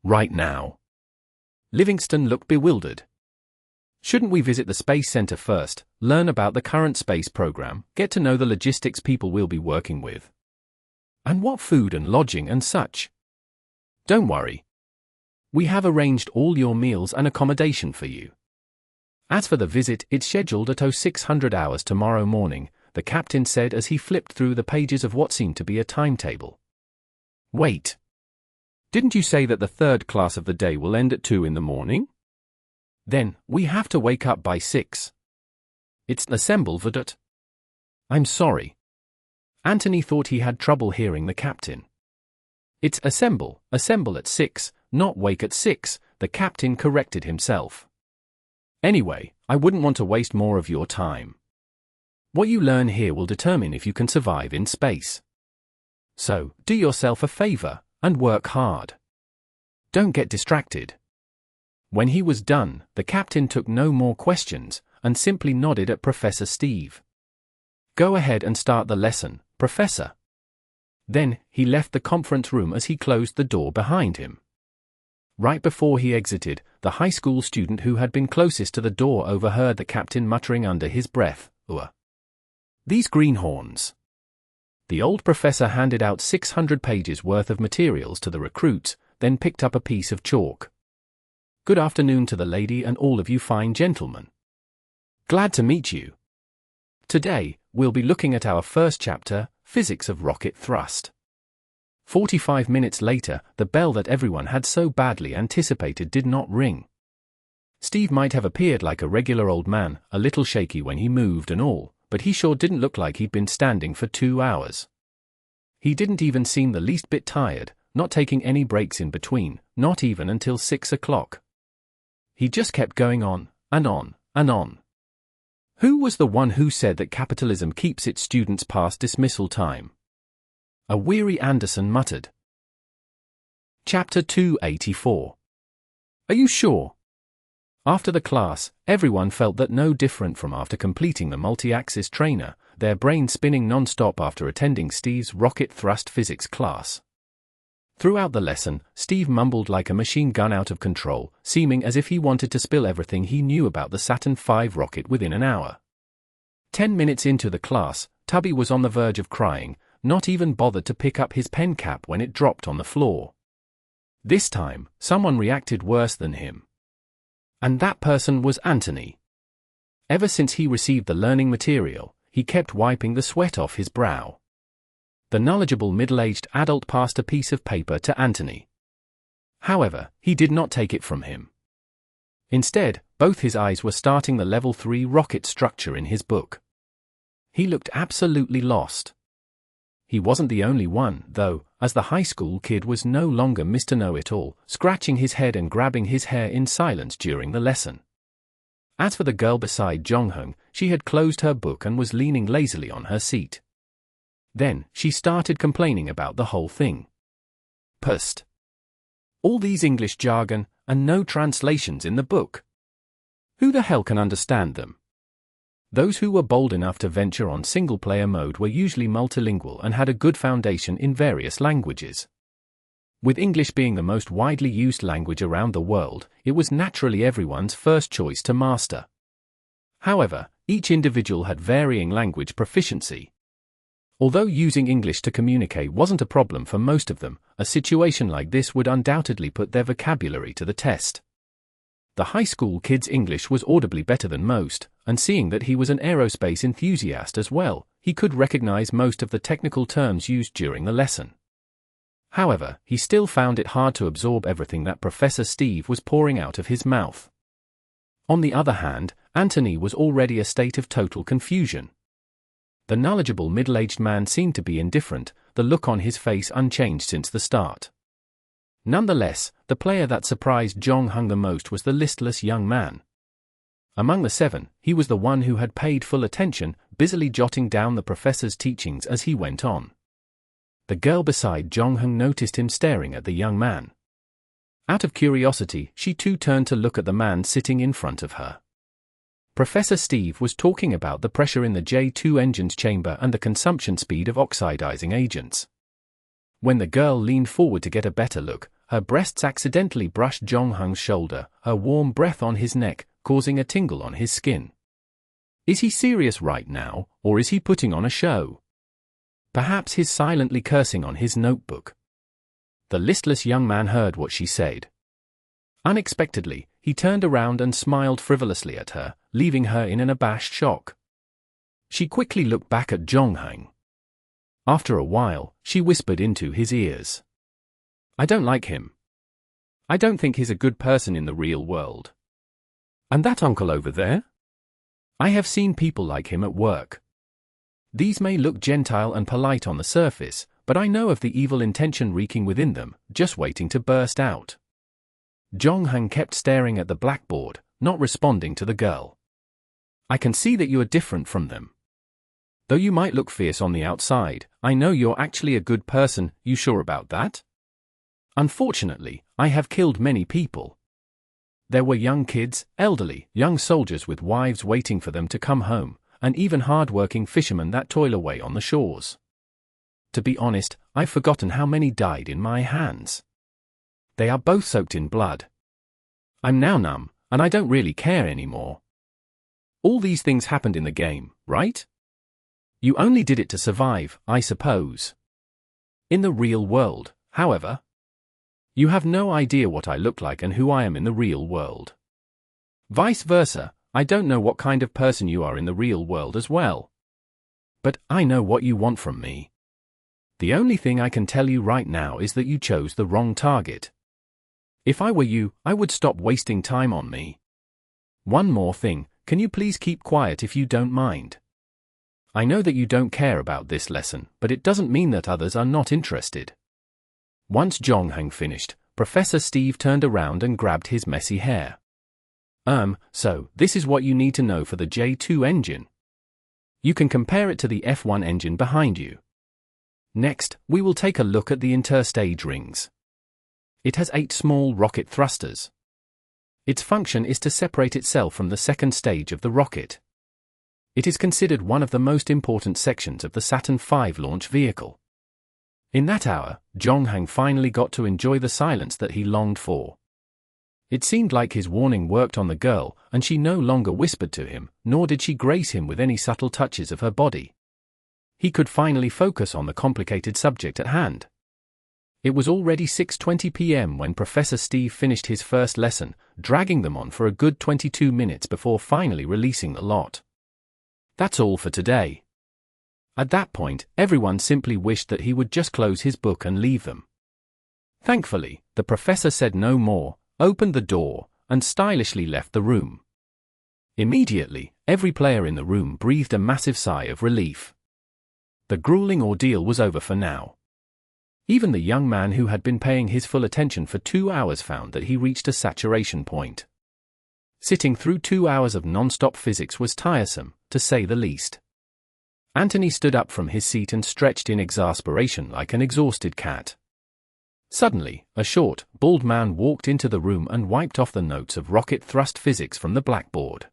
Right now. Livingston looked bewildered. Shouldn't we visit the Space Center first, learn about the current space program, get to know the logistics people we'll be working with? And what food and lodging and such? Don't worry. We have arranged all your meals and accommodation for you. As for the visit, it's scheduled at 0600 hours tomorrow morning, the captain said as he flipped through the pages of what seemed to be a timetable. Wait. Didn't you say that the third class of the day will end at 2 in the morning? Then, we have to wake up by 6. It's assemble vedut. I'm sorry. Anthony thought he had trouble hearing the captain. It's assemble at 6, not wake at 6, the captain corrected himself. Anyway, I wouldn't want to waste more of your time. What you learn here will determine if you can survive in space. So, do yourself a favor, and work hard. Don't get distracted. When he was done, the captain took no more questions, and simply nodded at Professor Steve. "Go ahead and start the lesson, Professor." Then, he left the conference room as he closed the door behind him. Right before he exited, the high school student who had been closest to the door overheard the captain muttering under his breath, "Ugh. These greenhorns." The old professor handed out 600 pages worth of materials to the recruits, then picked up a piece of chalk. "Good afternoon to the lady and all of you fine gentlemen. Glad to meet you. Today, we'll be looking at our first chapter, Physics of Rocket Thrust." 45 minutes later, the bell that everyone had so badly anticipated did not ring. Steve might have appeared like a regular old man, a little shaky when he moved and all, but he sure didn't look like he'd been standing for 2 hours. He didn't even seem the least bit tired, not taking any breaks in between, not even until 6 o'clock. He just kept going on, and on, and on. Who was the one who said that capitalism keeps its students past dismissal time? A weary Anderson muttered. Chapter 284. Are you sure? After the class, everyone felt that no different from after completing the multi-axis trainer, their brains spinning non-stop after attending Steve's rocket thrust physics class. Throughout the lesson, Steve mumbled like a machine gun out of control, seeming as if he wanted to spill everything he knew about the Saturn V rocket within an hour. 10 minutes into the class, Tubby was on the verge of crying, not even bothered to pick up his pen cap when it dropped on the floor. This time, someone reacted worse than him. And that person was Anthony. Ever since he received the learning material, he kept wiping the sweat off his brow. The knowledgeable middle-aged adult passed a piece of paper to Anthony. However, he did not take it from him. Instead, both his eyes were starting the Level 3 rocket structure in his book. He looked absolutely lost. He wasn't the only one, though, as the high school kid was no longer Mr. Know-It-All, scratching his head and grabbing his hair in silence during the lesson. As for the girl beside Jong-Hung, she had closed her book and was leaning lazily on her seat. Then, she started complaining about the whole thing. Psst. All these English jargon, and no translations in the book. Who the hell can understand them? Those who were bold enough to venture on single-player mode were usually multilingual and had a good foundation in various languages. With English being the most widely used language around the world, it was naturally everyone's first choice to master. However, each individual had varying language proficiency. Although using English to communicate wasn't a problem for most of them, a situation like this would undoubtedly put their vocabulary to the test. The high school kid's English was audibly better than most, and seeing that he was an aerospace enthusiast as well, he could recognize most of the technical terms used during the lesson. However, he still found it hard to absorb everything that Professor Steve was pouring out of his mouth. On the other hand, Anthony was already a state of total confusion. The knowledgeable middle-aged man seemed to be indifferent, the look on his face unchanged since the start. Nonetheless, the player that surprised Jong-Hung the most was the listless young man. Among the 7, he was the one who had paid full attention, busily jotting down the professor's teachings as he went on. The girl beside Jong-Hung noticed him staring at the young man. Out of curiosity, she too turned to look at the man sitting in front of her. Professor Steve was talking about the pressure in the J2 engine's chamber and the consumption speed of oxidizing agents. When the girl leaned forward to get a better look, her breasts accidentally brushed Jong-Hung's shoulder, her warm breath on his neck, causing a tingle on his skin. Is he serious right now, or is he putting on a show? Perhaps he's silently cursing on his notebook. The listless young man heard what she said. Unexpectedly, he turned around and smiled frivolously at her, leaving her in an abashed shock. She quickly looked back at Jong-Hung. After a while, she whispered into his ears. I don't like him. I don't think he's a good person in the real world. And that uncle over there? I have seen people like him at work. These may look gentile and polite on the surface, but I know of the evil intention reeking within them, just waiting to burst out. Jong-Hung kept staring at the blackboard, not responding to the girl. I can see that you are different from them. Though you might look fierce on the outside, I know you're actually a good person. You sure about that? Unfortunately, I have killed many people. There were young kids, elderly, young soldiers with wives waiting for them to come home, and even hard-working fishermen that toil away on the shores. To be honest, I've forgotten how many died in my hands. They are both soaked in blood. I'm now numb, and I don't really care anymore. All these things happened in the game, right? You only did it to survive, I suppose. In the real world, however, you have no idea what I look like and who I am in the real world. Vice versa, I don't know what kind of person you are in the real world as well. But I know what you want from me. The only thing I can tell you right now is that you chose the wrong target. If I were you, I would stop wasting time on me. One more thing, can you please keep quiet if you don't mind? I know that you don't care about this lesson, but it doesn't mean that others are not interested. Once Jonghang finished, Professor Steve turned around and grabbed his messy hair. So, this is what you need to know for the J2 engine. You can compare it to the F1 engine behind you. Next, we will take a look at the interstage rings. It has 8 small rocket thrusters. Its function is to separate itself from the second stage of the rocket. It is considered one of the most important sections of the Saturn V launch vehicle. In that hour, Jonghang finally got to enjoy the silence that he longed for. It seemed like his warning worked on the girl, and she no longer whispered to him, nor did she grace him with any subtle touches of her body. He could finally focus on the complicated subject at hand. It was already 6:20 p.m. when Professor Steve finished his first lesson, dragging them on for a good 22 minutes before finally releasing the lot. That's all for today. At that point, everyone simply wished that he would just close his book and leave them. Thankfully, the professor said no more, opened the door, and stylishly left the room. Immediately, every player in the room breathed a massive sigh of relief. The grueling ordeal was over for now. Even the young man who had been paying his full attention for 2 hours found that he reached a saturation point. Sitting through 2 hours of non-stop physics was tiresome, to say the least. Anthony stood up from his seat and stretched in exasperation like an exhausted cat. Suddenly, a short, bald man walked into the room and wiped off the notes of rocket thrust physics from the blackboard.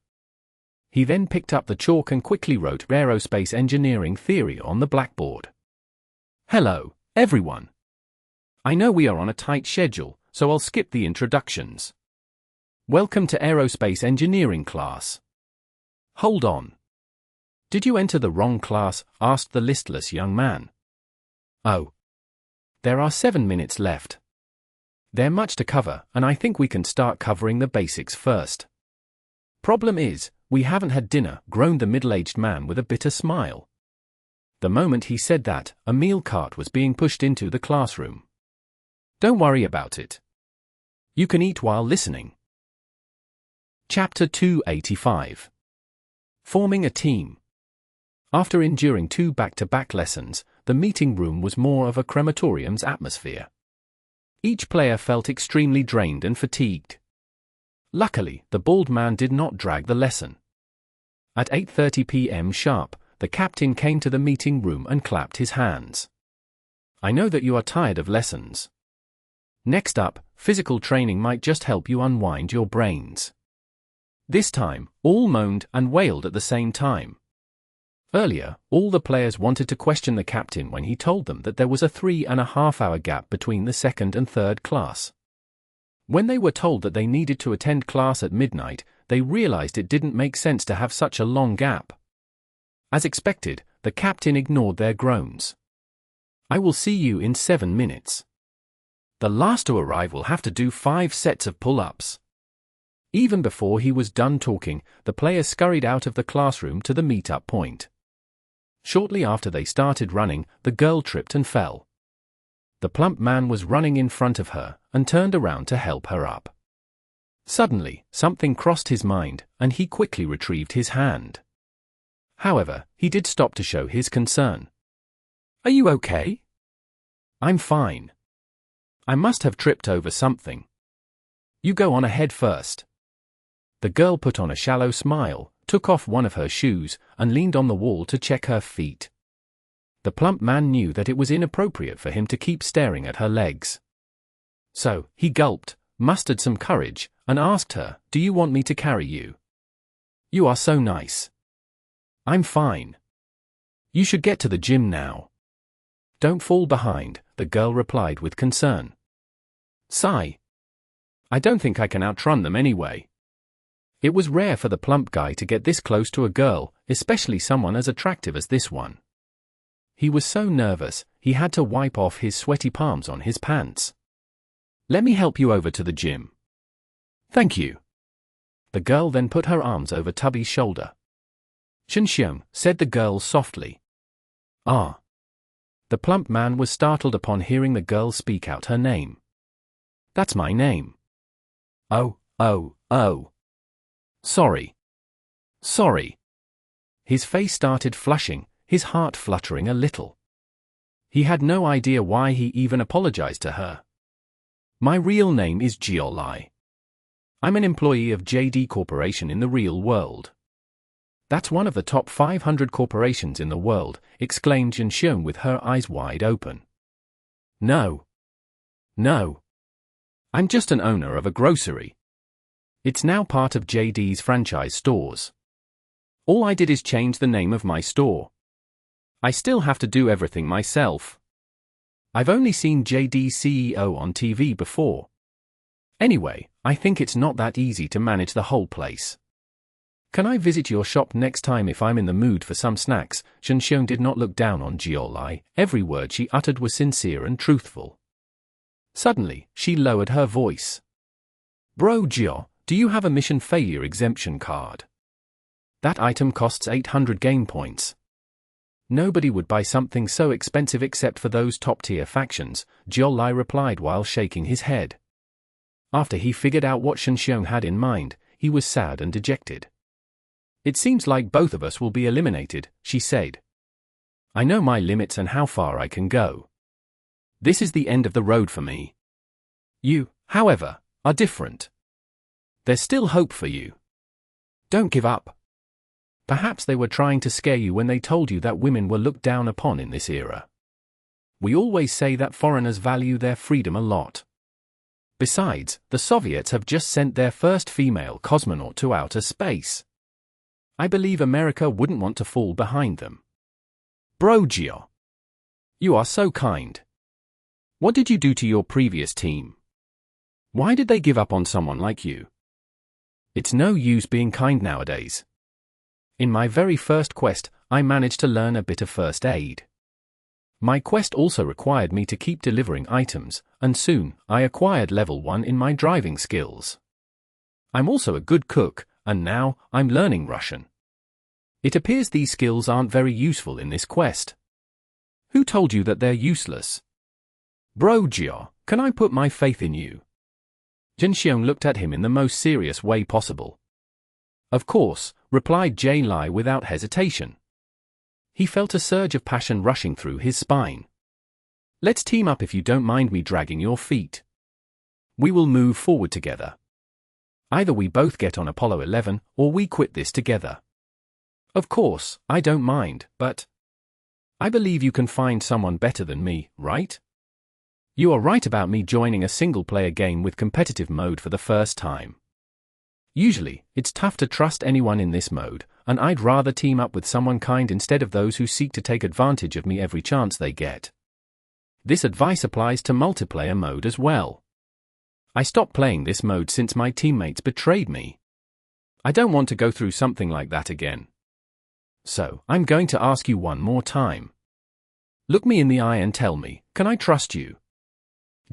He then picked up the chalk and quickly wrote aerospace engineering theory on the blackboard. Hello, everyone. I know we are on a tight schedule, so I'll skip the introductions. Welcome to aerospace engineering class. Hold on. Did you enter the wrong class? Asked the listless young man. Oh. There are 7 minutes left. There's much to cover, and I think we can start covering the basics first. Problem is, we haven't had dinner, groaned the middle-aged man with a bitter smile. The moment he said that, a meal cart was being pushed into the classroom. Don't worry about it. You can eat while listening. Chapter 285. Forming a team. After enduring 2 back-to-back lessons, the meeting room was more of a crematorium's atmosphere. Each player felt extremely drained and fatigued. Luckily, the bald man did not drag the lesson. At 8:30 p.m. sharp, the captain came to the meeting room and clapped his hands. I know that you are tired of lessons. Next up, physical training might just help you unwind your brains. This time, all moaned and wailed at the same time. Earlier, all the players wanted to question the captain when he told them that there was a 3.5-hour gap between the second and third class. When they were told that they needed to attend class at midnight, they realized it didn't make sense to have such a long gap. As expected, the captain ignored their groans. I will see you in 7 minutes. The last to arrive will have to do 5 sets of pull-ups. Even before he was done talking, the players scurried out of the classroom to the meet-up point. Shortly after they started running, the girl tripped and fell. The plump man was running in front of her, and turned around to help her up. Suddenly, something crossed his mind, and he quickly retrieved his hand. However, he did stop to show his concern. Are you okay? I'm fine. I must have tripped over something. You go on ahead first. The girl put on a shallow smile, took off one of her shoes, and leaned on the wall to check her feet. The plump man knew that it was inappropriate for him to keep staring at her legs. So, he gulped, mustered some courage, and asked her, "Do you want me to carry you? You are so nice." "I'm fine. You should get to the gym now." "Don't fall behind," the girl replied with concern. Sigh. "I don't think I can outrun them anyway." It was rare for the plump guy to get this close to a girl, especially someone as attractive as this one. He was so nervous, he had to wipe off his sweaty palms on his pants. "Let me help you over to the gym." "Thank you." The girl then put her arms over Tubby's shoulder. "Shinxiong," said the girl softly. "Ah." The plump man was startled upon hearing the girl speak out her name. "That's my name." "Oh. Sorry. His face started flushing, his heart fluttering a little. He had no idea why he even apologized to her. "My real name is Jiolai. I'm an employee of JD Corporation in the real world." "That's one of the top 500 corporations in the world," exclaimed Jinxiong with her eyes wide open. No. I'm just an owner of a grocery. It's now part of JD's franchise stores. All I did is change the name of my store. I still have to do everything myself. I've only seen JD's CEO on TV before. Anyway, I think it's not that easy to manage the whole place. Can I visit your shop next time if I'm in the mood for some snacks?" Shenxiong did not look down on Jiolai. Every word she uttered was sincere and truthful. Suddenly, she lowered her voice. "Bro Jio, do you have a mission failure exemption card? That item costs 800 game points. Nobody would buy something so expensive except for those top-tier factions," Jiolai replied while shaking his head. After he figured out what Shenxiong had in mind, he was sad and dejected. "It seems like both of us will be eliminated," she said. "I know my limits and how far I can go. This is the end of the road for me. You, however, are different. There's still hope for you. Don't give up." Perhaps they were trying to scare you when they told you that women were looked down upon in this era. We always say that foreigners value their freedom a lot. Besides, the Soviets have just sent their first female cosmonaut to outer space. I believe America wouldn't want to fall behind them. Bro Gio. You are so kind. What did you do to your previous team? Why did they give up on someone like you? It's no use being kind nowadays. In my very first quest, I managed to learn a bit of first aid. My quest also required me to keep delivering items, and soon, I acquired level 1 in my driving skills. I'm also a good cook, and now, I'm learning Russian. It appears these skills aren't very useful in this quest. Who told you that they're useless? Bro Gio, can I put my faith in you? Jinxiong looked at him in the most serious way possible. Of course, replied Jay Lai without hesitation. He felt a surge of passion rushing through his spine. Let's team up if you don't mind me dragging your feet. We will move forward together. Either we both get on Apollo 11, or we quit this together. Of course, I don't mind, but I believe you can find someone better than me, right? You are right about me joining a single-player game with competitive mode for the first time. Usually, it's tough to trust anyone in this mode, and I'd rather team up with someone kind instead of those who seek to take advantage of me every chance they get. This advice applies to multiplayer mode as well. I stopped playing this mode since my teammates betrayed me. I don't want to go through something like that again. So, I'm going to ask you one more time. Look me in the eye and tell me, can I trust you?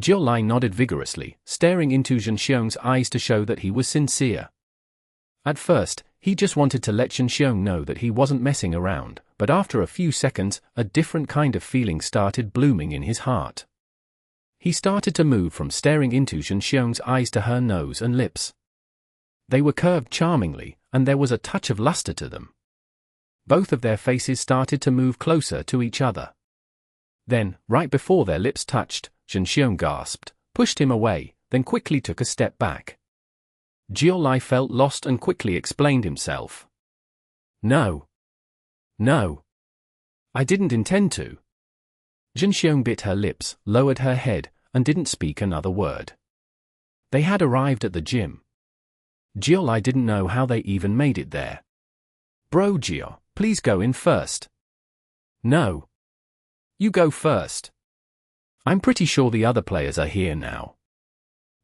Jiolai nodded vigorously, staring into Zhenxiong's eyes to show that he was sincere. At first, he just wanted to let Zhenxiong know that he wasn't messing around, but after a few seconds, a different kind of feeling started blooming in his heart. He started to move from staring into Zhenxiong's eyes to her nose and lips. They were curved charmingly, and there was a touch of luster to them. Both of their faces started to move closer to each other. Then, right before their lips touched, Zhenxiong gasped, pushed him away, then quickly took a step back. Jiolai felt lost and quickly explained himself. No. I didn't intend to. Zhenxiong bit her lips, lowered her head, and didn't speak another word. They had arrived at the gym. Gio, I didn't know how they even made it there. Bro Gio, please go in first. No. You go first. I'm pretty sure the other players are here now.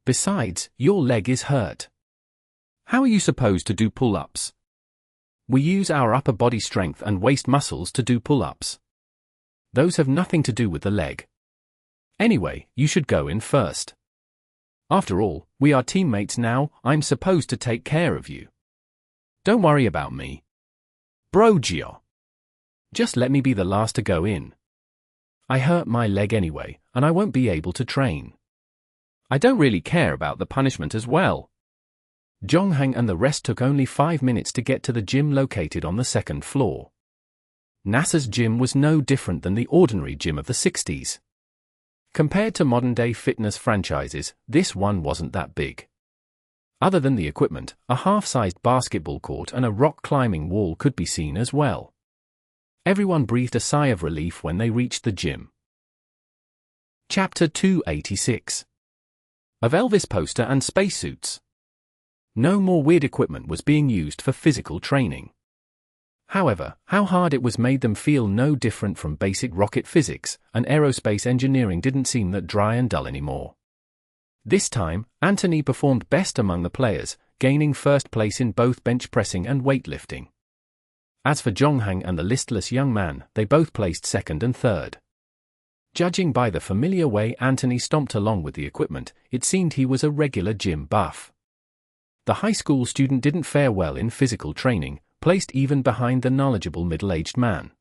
Besides, your leg is hurt. How are you supposed to do pull-ups? We use our upper body strength and waist muscles to do pull-ups. Those have nothing to do with the leg. Anyway, you should go in first. After all, we are teammates now. I'm supposed to take care of you. Don't worry about me. Bro Gio. Just let me be the last to go in. I hurt my leg anyway, and I won't be able to train. I don't really care about the punishment as well. Jonghang and the rest took only 5 minutes to get to the gym located on the second floor. NASA's gym was no different than the ordinary gym of the 60s. Compared to modern-day fitness franchises, this one wasn't that big. Other than the equipment, a half-sized basketball court and a rock-climbing wall could be seen as well. Everyone breathed a sigh of relief when they reached the gym. Chapter 286. Of Elvis poster and spacesuits. No more weird equipment was being used for physical training. However, how hard it was made them feel no different from basic rocket physics, and aerospace engineering didn't seem that dry and dull anymore. This time, Anthony performed best among the players, gaining first place in both bench pressing and weightlifting. As for Jonghang and the listless young man, they both placed second and third. Judging by the familiar way Anthony stomped along with the equipment, it seemed he was a regular gym buff. The high school student didn't fare well in physical training, placed even behind the knowledgeable middle-aged man.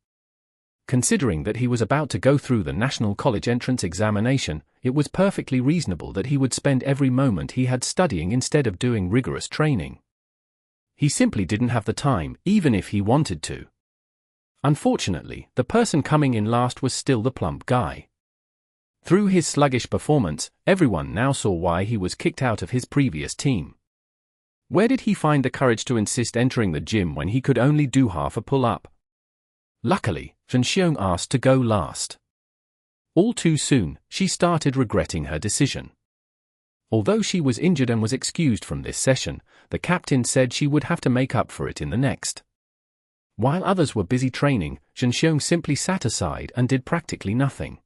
Considering that he was about to go through the National College Entrance Examination, it was perfectly reasonable that he would spend every moment he had studying instead of doing rigorous training. He simply didn't have the time, even if he wanted to. Unfortunately, the person coming in last was still the plump guy. Through his sluggish performance, everyone now saw why he was kicked out of his previous team. Where did he find the courage to insist entering the gym when he could only do half a pull-up? Luckily, Zhenxiong asked to go last. All too soon, she started regretting her decision. Although she was injured and was excused from this session, the captain said she would have to make up for it in the next. While others were busy training, Zhenxiong simply sat aside and did practically nothing.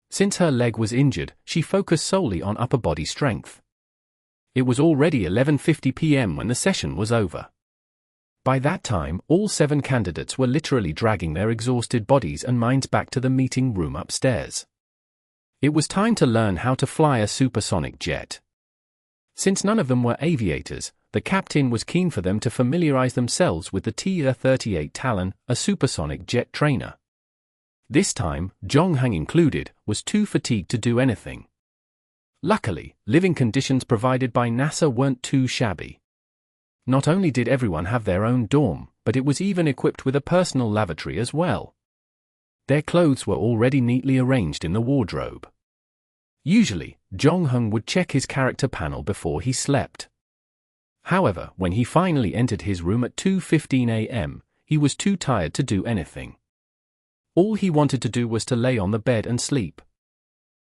Since her leg was injured, she focused solely on upper body strength. It was already 11:50 p.m. when the session was over. By that time, all 7 candidates were literally dragging their exhausted bodies and minds back to the meeting room upstairs. It was time to learn how to fly a supersonic jet. Since none of them were aviators, the captain was keen for them to familiarize themselves with the TR-38 Talon, a supersonic jet trainer. This time, Jonghang included, was too fatigued to do anything. Luckily, living conditions provided by NASA weren't too shabby. Not only did everyone have their own dorm, but it was even equipped with a personal lavatory as well. Their clothes were already neatly arranged in the wardrobe. Usually, Jonghang would check his character panel before he slept. However, when he finally entered his room at 2:15 a.m., he was too tired to do anything. All he wanted to do was to lay on the bed and sleep.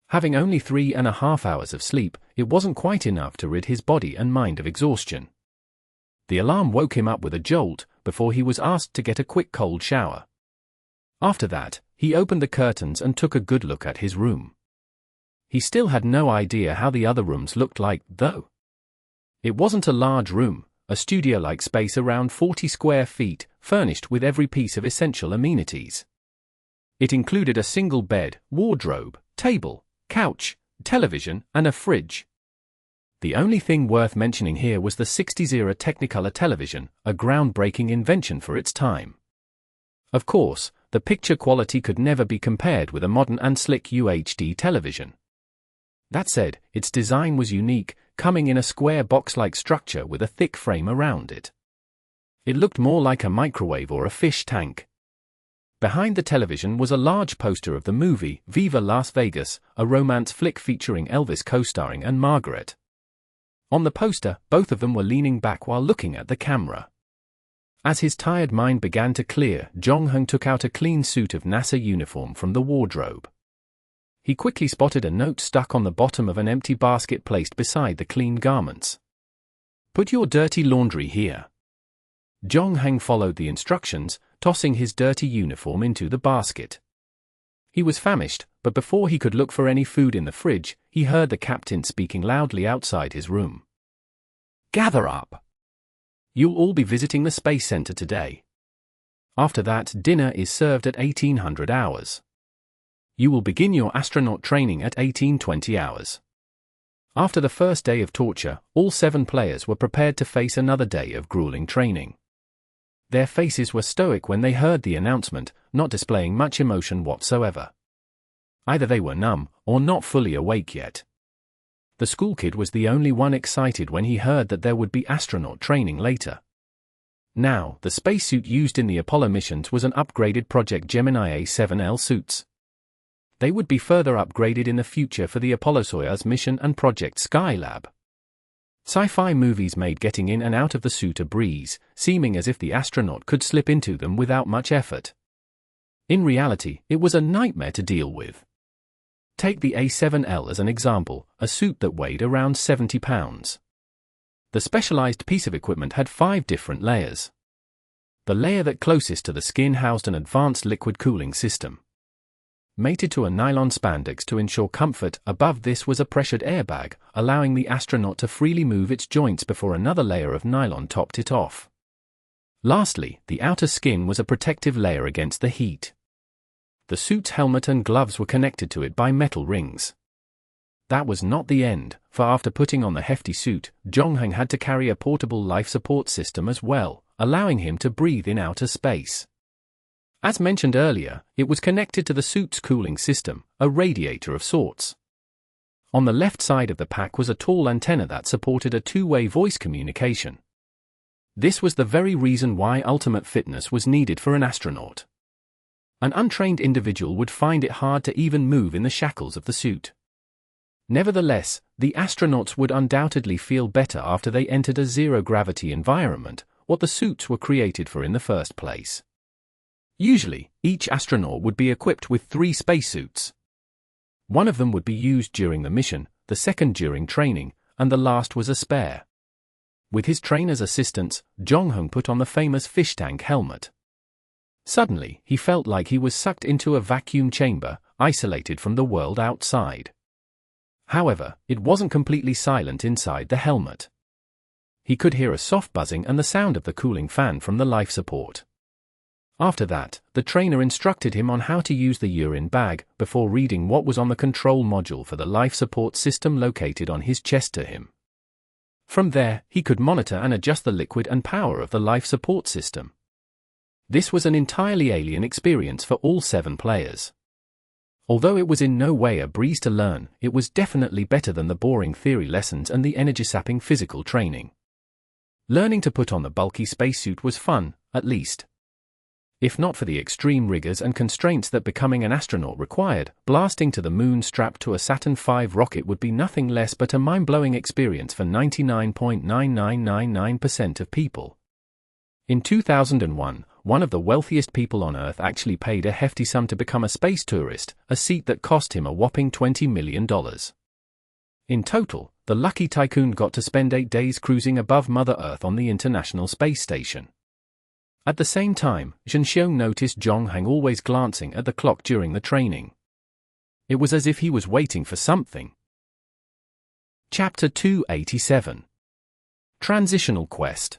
Having only 3.5 hours of sleep, it wasn't quite enough to rid his body and mind of exhaustion. The alarm woke him up with a jolt, before he was asked to get a quick cold shower. After that, he opened the curtains and took a good look at his room. He still had no idea how the other rooms looked like, though. It wasn't a large room, a studio-like space around 40 square feet, furnished with every piece of essential amenities. It included a single bed, wardrobe, table, couch, television, and a fridge. The only thing worth mentioning here was the 60s-era Technicolor television, a groundbreaking invention for its time. Of course, the picture quality could never be compared with a modern and slick UHD television. That said, its design was unique, coming in a square box-like structure with a thick frame around it. It looked more like a microwave or a fish tank. Behind the television was a large poster of the movie Viva Las Vegas, a romance flick featuring Elvis co-starring and Margaret. On the poster, both of them were leaning back while looking at the camera. As his tired mind began to clear, Jonghang took out a clean suit of NASA uniform from the wardrobe. He quickly spotted a note stuck on the bottom of an empty basket placed beside the clean garments. Put your dirty laundry here. Zhongheng followed the instructions, tossing his dirty uniform into the basket. He was famished, but before he could look for any food in the fridge, he heard the captain speaking loudly outside his room. Gather up. You'll all be visiting the Space Center today. After that, dinner is served at 1800 hours. You will begin your astronaut training at 1820 hours. After the first day of torture, all 7 players were prepared to face another day of grueling training. Their faces were stoic when they heard the announcement, not displaying much emotion whatsoever. Either they were numb, or not fully awake yet. The school kid was the only one excited when he heard that there would be astronaut training later. Now, the spacesuit used in the Apollo missions was an upgraded Project Gemini A7L suits. They would be further upgraded in the future for the Apollo-Soyuz mission and Project Skylab. Sci-fi movies made getting in and out of the suit a breeze, seeming as if the astronaut could slip into them without much effort. In reality, it was a nightmare to deal with. Take the A7L as an example, a suit that weighed around 70 pounds. The specialized piece of equipment had 5 different layers. The layer that closest to the skin housed an advanced liquid cooling system. Mated to a nylon spandex to ensure comfort, above this was a pressured airbag, allowing the astronaut to freely move its joints before another layer of nylon topped it off. Lastly, the outer skin was a protective layer against the heat. The suit's helmet and gloves were connected to it by metal rings. That was not the end, for after putting on the hefty suit, Zhongheng had to carry a portable life support system as well, allowing him to breathe in outer space. As mentioned earlier, it was connected to the suit's cooling system, a radiator of sorts. On the left side of the pack was a tall antenna that supported a 2-way voice communication. This was the very reason why ultimate fitness was needed for an astronaut. An untrained individual would find it hard to even move in the shackles of the suit. Nevertheless, the astronauts would undoubtedly feel better after they entered a zero-gravity environment, what the suits were created for in the first place. Usually, each astronaut would be equipped with 3 spacesuits. One of them would be used during the mission, the second during training, and the last was a spare. With his trainer's assistance, Zhongheng put on the famous fish tank helmet. Suddenly, he felt like he was sucked into a vacuum chamber, isolated from the world outside. However, it wasn't completely silent inside the helmet. He could hear a soft buzzing and the sound of the cooling fan from the life support. After that, the trainer instructed him on how to use the urine bag, before reading what was on the control module for the life support system located on his chest to him. From there, he could monitor and adjust the liquid and power of the life support system. This was an entirely alien experience for all 7 players. Although it was in no way a breeze to learn, it was definitely better than the boring theory lessons and the energy-sapping physical training. Learning to put on the bulky spacesuit was fun, at least. If not for the extreme rigors and constraints that becoming an astronaut required, blasting to the moon strapped to a Saturn V rocket would be nothing less but a mind-blowing experience for 99.9999% of people. In 2001, one of the wealthiest people on Earth actually paid a hefty sum to become a space tourist, a seat that cost him a whopping $20 million. In total, the lucky tycoon got to spend 8 days cruising above Mother Earth on the International Space Station. At the same time, Zhenxiong noticed Zhongheng always glancing at the clock during the training. It was as if he was waiting for something. Chapter 287. Transitional Quest.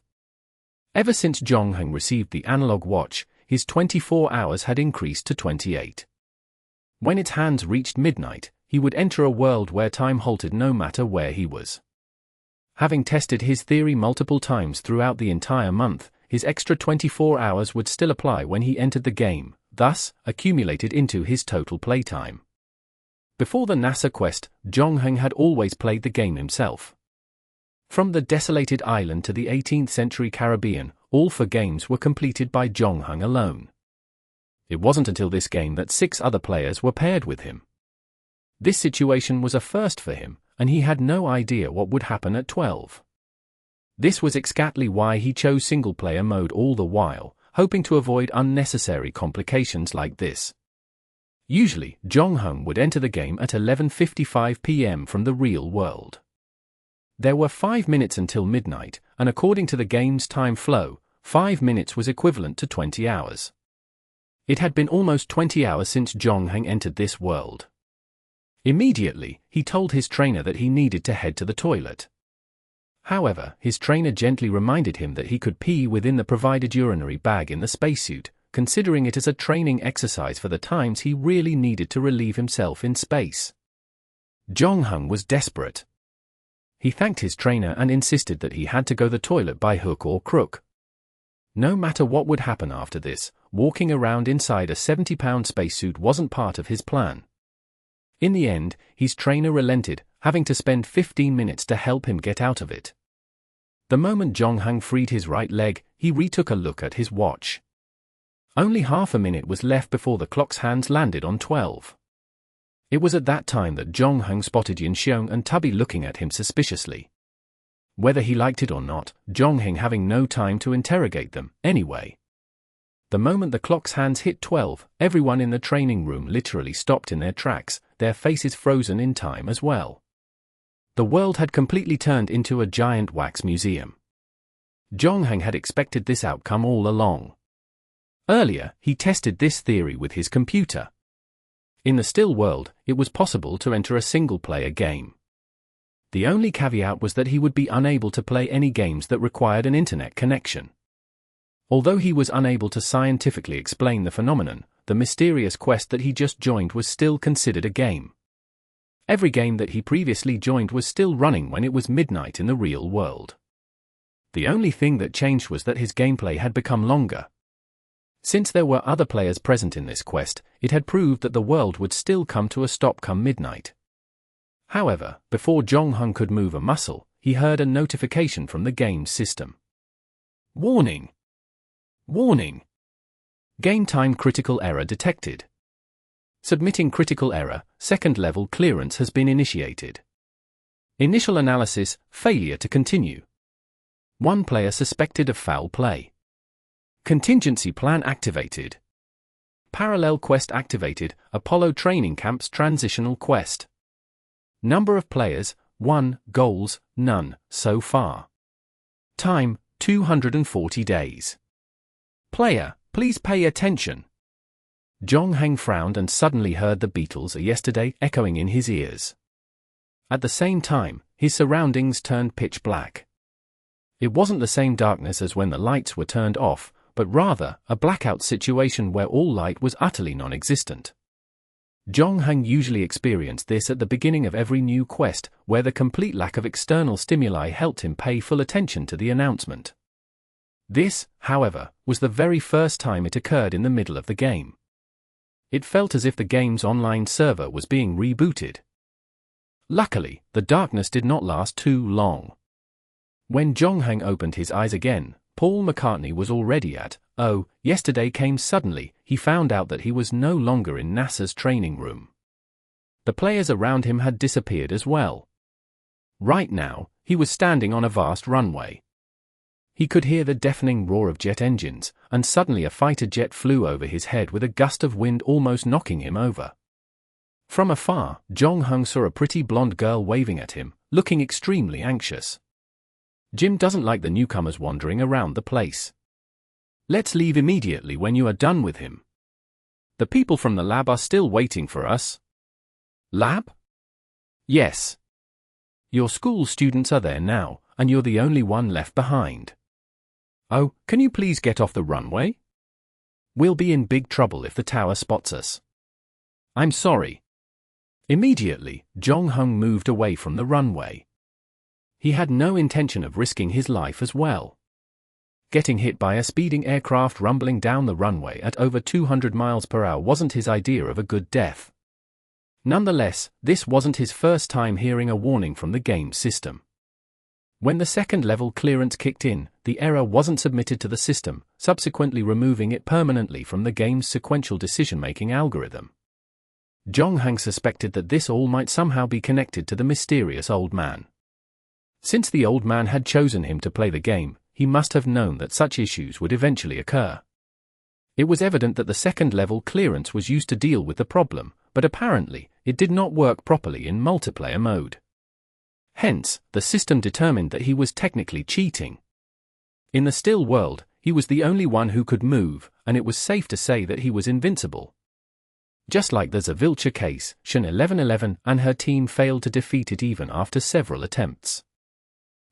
Ever since Zhongheng received the analog watch, his 24 hours had increased to 28. When its hands reached midnight, he would enter a world where time halted no matter where he was. Having tested his theory multiple times throughout the entire month, his extra 24 hours would still apply when he entered the game, thus, accumulated into his total playtime. Before the NASA quest, Zhongheng had always played the game himself. From the desolated island to the 18th century Caribbean, all 4 games were completed by Zhongheng alone. It wasn't until this game that 6 other players were paired with him. This situation was a first for him, and he had no idea what would happen at 12. This was exactly why he chose single-player mode all the while, hoping to avoid unnecessary complications like this. Usually, Zhongheng would enter the game at 11:55 p.m. from the real world. There were 5 minutes until midnight, and according to the game's time flow, 5 minutes was equivalent to 20 hours. It had been almost 20 hours since Zhongheng entered this world. Immediately, he told his trainer that he needed to head to the toilet. However, his trainer gently reminded him that he could pee within the provided urinary bag in the spacesuit, considering it as a training exercise for the times he really needed to relieve himself in space. Zhongheng was desperate. He thanked his trainer and insisted that he had to go to the toilet by hook or crook. No matter what would happen after this, walking around inside a 70-pound spacesuit wasn't part of his plan. In the end, his trainer relented, having to spend 15 minutes to help him get out of it. The moment Zhongheng freed his right leg, he retook a look at his watch. Only half a minute was left before the clock's hands landed on 12. It was at that time that Zhongheng spotted Yinxiong and Tubby looking at him suspiciously. Whether he liked it or not, Zhongheng having no time to interrogate them, anyway. The moment the clock's hands hit 12, everyone in the training room literally stopped in their tracks, their faces frozen in time as well. The world had completely turned into a giant wax museum. Zhongheng had expected this outcome all along. Earlier, he tested this theory with his computer. In the still world, it was possible to enter a single-player game. The only caveat was that he would be unable to play any games that required an internet connection. Although he was unable to scientifically explain the phenomenon, the mysterious quest that he just joined was still considered a game. Every game that he previously joined was still running when it was midnight in the real world. The only thing that changed was that his gameplay had become longer. Since there were other players present in this quest, it had proved that the world would still come to a stop come midnight. However, before Zhongheng could move a muscle, he heard a notification from the game's system. Warning! Warning! Game time critical error detected. Submitting critical error, second-level clearance has been initiated. Initial analysis, failure to continue. One player suspected of foul play. Contingency plan activated. Parallel quest activated, Apollo Training Camp's transitional quest. Number of players, 1, goals, none, so far. Time, 240 days. Player, please pay attention. Zhongheng frowned and suddenly heard the Beatles' Yesterday echoing in his ears. At the same time, his surroundings turned pitch black. It wasn't the same darkness as when the lights were turned off, but rather, a blackout situation where all light was utterly non-existent. Zhongheng usually experienced this at the beginning of every new quest, where the complete lack of external stimuli helped him pay full attention to the announcement. This, however, was the very first time it occurred in the middle of the game. It felt as if the game's online server was being rebooted. Luckily, the darkness did not last too long. When Zhongheng opened his eyes again, Paul McCartney was already at, yesterday came suddenly, he found out that he was no longer in NASA's training room. The players around him had disappeared as well. Right now, he was standing on a vast runway. He could hear the deafening roar of jet engines, and suddenly a fighter jet flew over his head with a gust of wind almost knocking him over. From afar, Zhongheng saw a pretty blonde girl waving at him, looking extremely anxious. Jim doesn't like the newcomers wandering around the place. Let's leave immediately when you are done with him. The people from the lab are still waiting for us. Lab? Yes. Your school students are there now, and you're the only one left behind. Oh, can you please get off the runway? We'll be in big trouble if the tower spots us. I'm sorry. Immediately, Zhongheng moved away from the runway. He had no intention of risking his life as well. Getting hit by a speeding aircraft rumbling down the runway at over 200 miles per hour wasn't his idea of a good death. Nonetheless, this wasn't his first time hearing a warning from the game system. When the second-level clearance kicked in, the error wasn't submitted to the system, subsequently removing it permanently from the game's sequential decision-making algorithm. Zhongheng suspected that this all might somehow be connected to the mysterious old man. Since the old man had chosen him to play the game, he must have known that such issues would eventually occur. It was evident that the second-level clearance was used to deal with the problem, but apparently, it did not work properly in multiplayer mode. Hence, the system determined that he was technically cheating. In the still world, he was the only one who could move, and it was safe to say that he was invincible. Just like the Zavilcha case, Shan 1111 and her team failed to defeat it even after several attempts.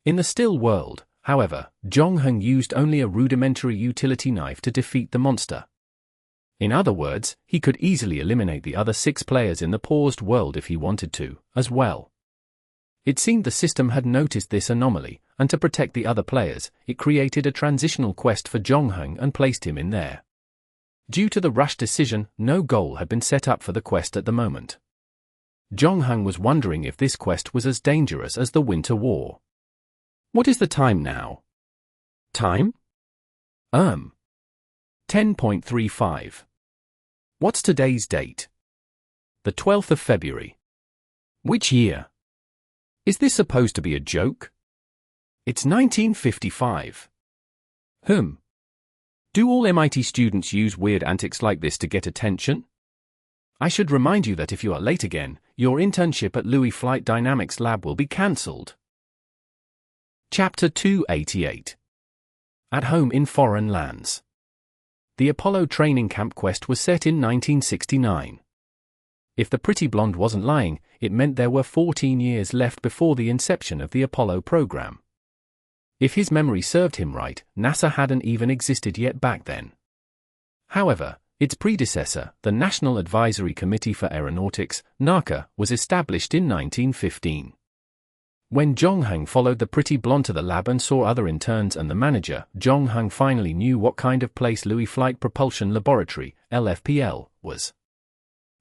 In the still world, however, Zhongheng used only a rudimentary utility knife to defeat the monster. In other words, he could easily eliminate the other 6 players in the paused world if he wanted to, as well. It seemed the system had noticed this anomaly, and to protect the other players, it created a transitional quest for Zhongheng and placed him in there. Due to the rushed decision, no goal had been set up for the quest at the moment. Zhongheng was wondering if this quest was as dangerous as the Winter War. What is the time now? Time? 10.35. What's today's date? The 12th of February. Which year? Is this supposed to be a joke? It's 1955. Do all MIT students use weird antics like this to get attention? I should remind you that if you are late again, your internship at Louis Flight Dynamics Lab will be cancelled. Chapter 288. At Home in Foreign Lands. The Apollo training camp quest was set in 1969. If the pretty blonde wasn't lying, it meant there were 14 years left before the inception of the Apollo program. If his memory served him right, NASA hadn't even existed yet back then. However, its predecessor, the National Advisory Committee for Aeronautics, NACA, was established in 1915. When Zhongheng followed the pretty blonde to the lab and saw other interns and the manager, Zhongheng finally knew what kind of place Louis Flight Propulsion Laboratory, LFPL, was.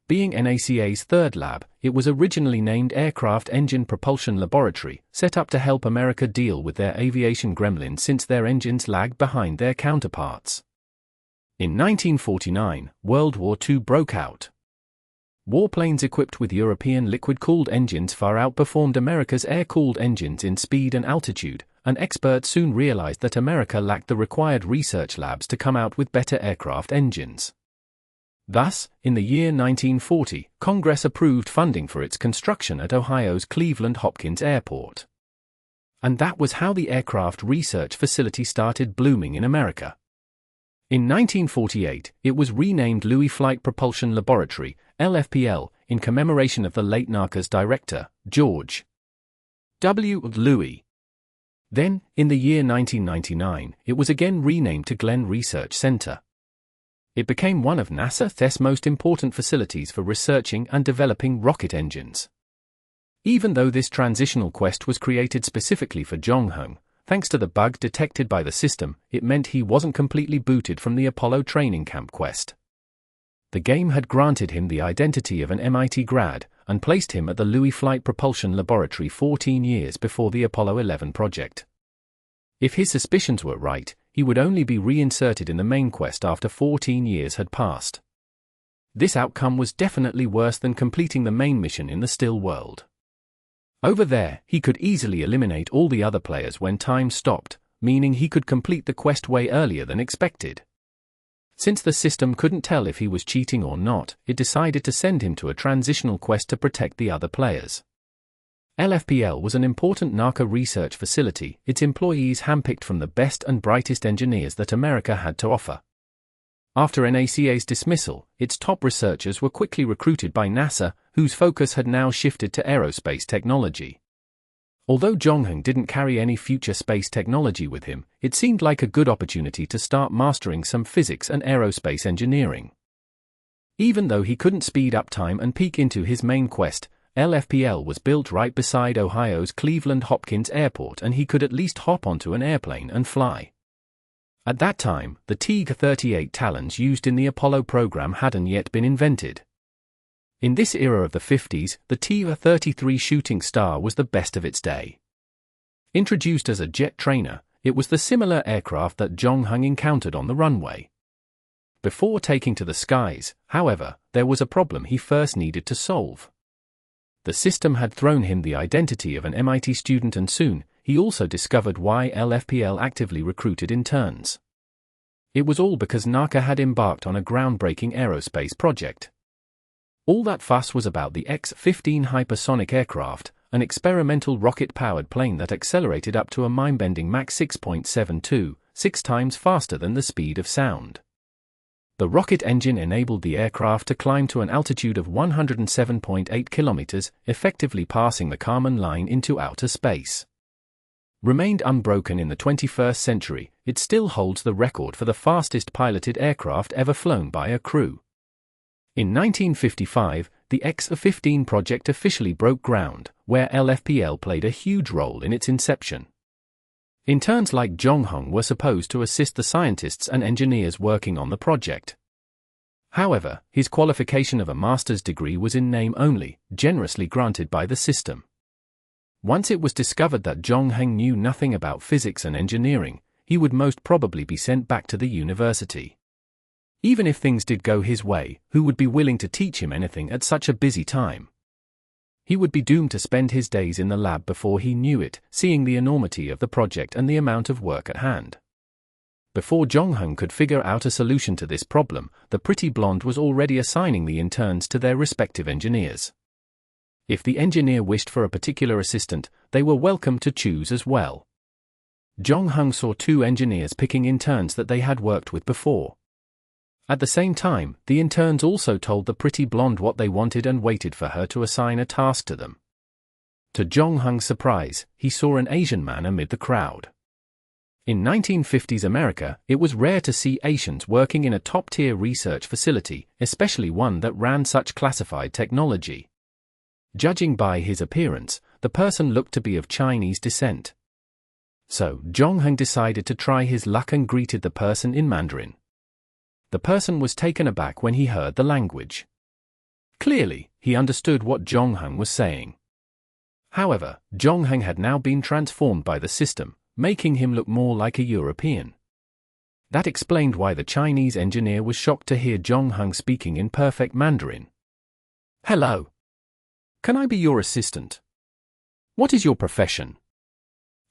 Being NACA's third lab, it was originally named Aircraft Engine Propulsion Laboratory, set up to help America deal with their aviation gremlins since their engines lagged behind their counterparts. In 1949, World War II broke out. Warplanes equipped with European liquid-cooled engines far outperformed America's air-cooled engines in speed and altitude, and experts soon realized that America lacked the required research labs to come out with better aircraft engines. Thus, in the year 1940, Congress approved funding for its construction at Ohio's Cleveland Hopkins Airport. And that was how the aircraft research facility started blooming in America. In 1948, it was renamed Louis Flight Propulsion Laboratory, LFPL, in commemoration of the late NACA's director, George W. Louis. Then, in the year 1999, it was again renamed to Glenn Research Center. It became one of NASA's most important facilities for researching and developing rocket engines. Even though this transitional quest was created specifically for Zhongheng, thanks to the bug detected by the system, it meant he wasn't completely booted from the Apollo training camp quest. The game had granted him the identity of an MIT grad, and placed him at the Louis Flight Propulsion Laboratory 14 years before the Apollo 11 project. If his suspicions were right, he would only be reinserted in the main quest after 14 years had passed. This outcome was definitely worse than completing the main mission in the still world. Over there, he could easily eliminate all the other players when time stopped, meaning he could complete the quest way earlier than expected. Since the system couldn't tell if he was cheating or not, it decided to send him to a transitional quest to protect the other players. LFPL was an important NACA research facility, its employees handpicked from the best and brightest engineers that America had to offer. After NACA's dismissal, its top researchers were quickly recruited by NASA, whose focus had now shifted to aerospace technology. Although Zhongheng didn't carry any future space technology with him, it seemed like a good opportunity to start mastering some physics and aerospace engineering. Even though he couldn't speed up time and peek into his main quest, LFPL was built right beside Ohio's Cleveland Hopkins Airport and he could at least hop onto an airplane and fly. At that time, the TiG-38 Talons used in the Apollo program hadn't yet been invented. In this era of the 50s, the TiG-33 Shooting Star was the best of its day. Introduced as a jet trainer, it was the similar aircraft that Zhongheng encountered on the runway. Before taking to the skies, however, there was a problem he first needed to solve. The system had thrown him the identity of an MIT student and soon, he also discovered why LFPL actively recruited interns. It was all because NACA had embarked on a groundbreaking aerospace project. All that fuss was about the X-15 hypersonic aircraft, an experimental rocket-powered plane that accelerated up to a mind-bending Mach 6.72, 6 times faster than the speed of sound. The rocket engine enabled the aircraft to climb to an altitude of 107.8 kilometers, effectively passing the Kármán line into outer space. Remained unbroken in the 21st century, it still holds the record for the fastest piloted aircraft ever flown by a crew. In 1955, the X-15 project officially broke ground, where LFPL played a huge role in its inception. Interns like Jong-hung were supposed to assist the scientists and engineers working on the project. However, his qualification of a master's degree was in name only, generously granted by the system. Once it was discovered that Jong-hung knew nothing about physics and engineering, he would most probably be sent back to the university. Even if things did go his way, who would be willing to teach him anything at such a busy time? He would be doomed to spend his days in the lab before he knew it, seeing the enormity of the project and the amount of work at hand. Before Jong-hung could figure out a solution to this problem, the pretty blonde was already assigning the interns to their respective engineers. If the engineer wished for a particular assistant, they were welcome to choose as well. Jong-hung saw 2 engineers picking interns that they had worked with before. At the same time, the interns also told the pretty blonde what they wanted and waited for her to assign a task to them. To Jong-hung's surprise, he saw an Asian man amid the crowd. In 1950s America, it was rare to see Asians working in a top-tier research facility, especially one that ran such classified technology. Judging by his appearance, the person looked to be of Chinese descent. So, Jong-hung decided to try his luck and greeted the person in Mandarin. The person was taken aback when he heard the language. Clearly, he understood what Jong-hung was saying. However, Jong-hung had now been transformed by the system, making him look more like a European. That explained why the Chinese engineer was shocked to hear Jong-hung speaking in perfect Mandarin. "Hello. Can I be your assistant? What is your profession?"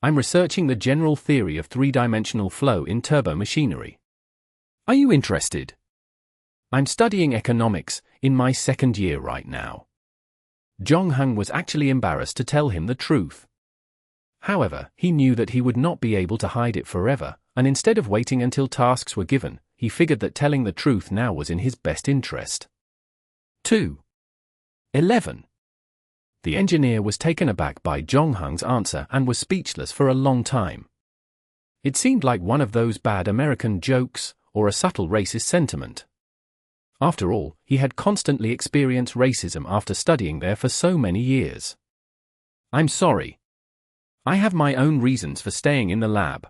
"I'm researching the general theory of 3-dimensional flow in turbomachinery." "Are you interested?" "I'm studying economics, in my 2nd year right now." Jong-hung was actually embarrassed to tell him the truth. However, he knew that he would not be able to hide it forever, and instead of waiting until tasks were given, he figured that telling the truth now was in his best interest. 2:11. The engineer was taken aback by Jong-hung's answer and was speechless for a long time. It seemed like one of those bad American jokes, or a subtle racist sentiment. After all, he had constantly experienced racism after studying there for so many years. "I'm sorry. I have my own reasons for staying in the lab.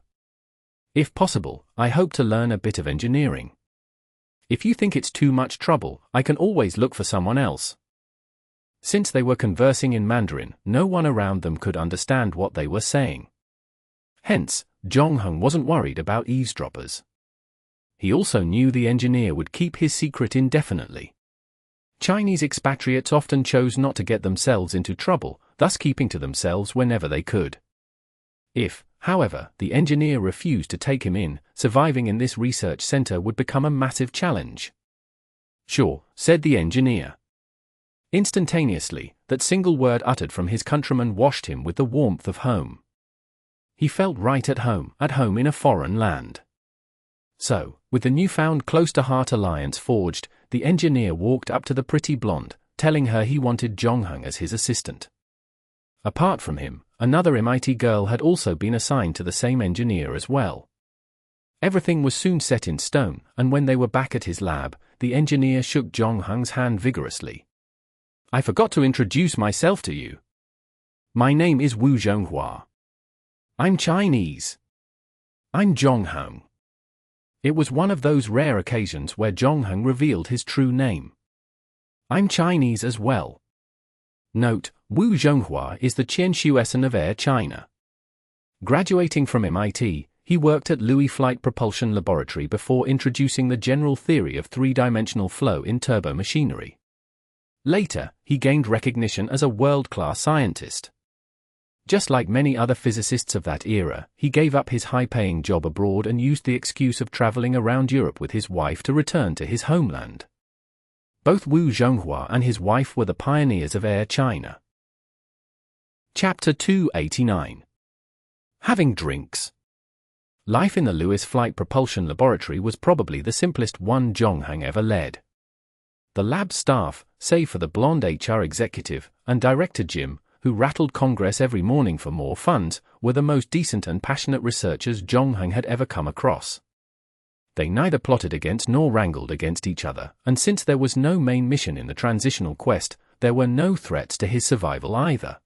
If possible, I hope to learn a bit of engineering. If you think it's too much trouble, I can always look for someone else." Since they were conversing in Mandarin, no one around them could understand what they were saying. Hence, Jong-hung wasn't worried about eavesdroppers. He also knew the engineer would keep his secret indefinitely. Chinese expatriates often chose not to get themselves into trouble, thus keeping to themselves whenever they could. If, however, the engineer refused to take him in, surviving in this research center would become a massive challenge. "Sure," said the engineer. Instantaneously, that single word uttered from his countryman washed him with the warmth of home. He felt right at home in a foreign land. So, with the newfound close-to-heart alliance forged, the engineer walked up to the pretty blonde, telling her he wanted Jong-hung as his assistant. Apart from him, another MIT girl had also been assigned to the same engineer as well. Everything was soon set in stone, and when they were back at his lab, the engineer shook Jong-hung's hand vigorously. "I forgot to introduce myself to you. My name is Wu Zhonghua. I'm Chinese. I'm Jong-hung." It was one of those rare occasions where Jong-hung revealed his true name. "I'm Chinese as well." Note, Wu Zhonghua is the Qianshuesan of Air China. Graduating from MIT, he worked at Louis Flight Propulsion Laboratory before introducing the general theory of 3-dimensional flow in turbomachinery. Later, he gained recognition as a world-class scientist. Just like many other physicists of that era, he gave up his high-paying job abroad and used the excuse of traveling around Europe with his wife to return to his homeland. Both Wu Zhonghua and his wife were the pioneers of Air China. Chapter 289. Having drinks. Life in the Lewis Flight Propulsion Laboratory was probably the simplest one Zhongheng ever led. The lab staff, save for the blonde HR executive and director Jim, who rattled Congress every morning for more funds, were the most decent and passionate researchers Zhongheng had ever come across. They neither plotted against nor wrangled against each other, and since there was no main mission in the transitional quest, there were no threats to his survival either.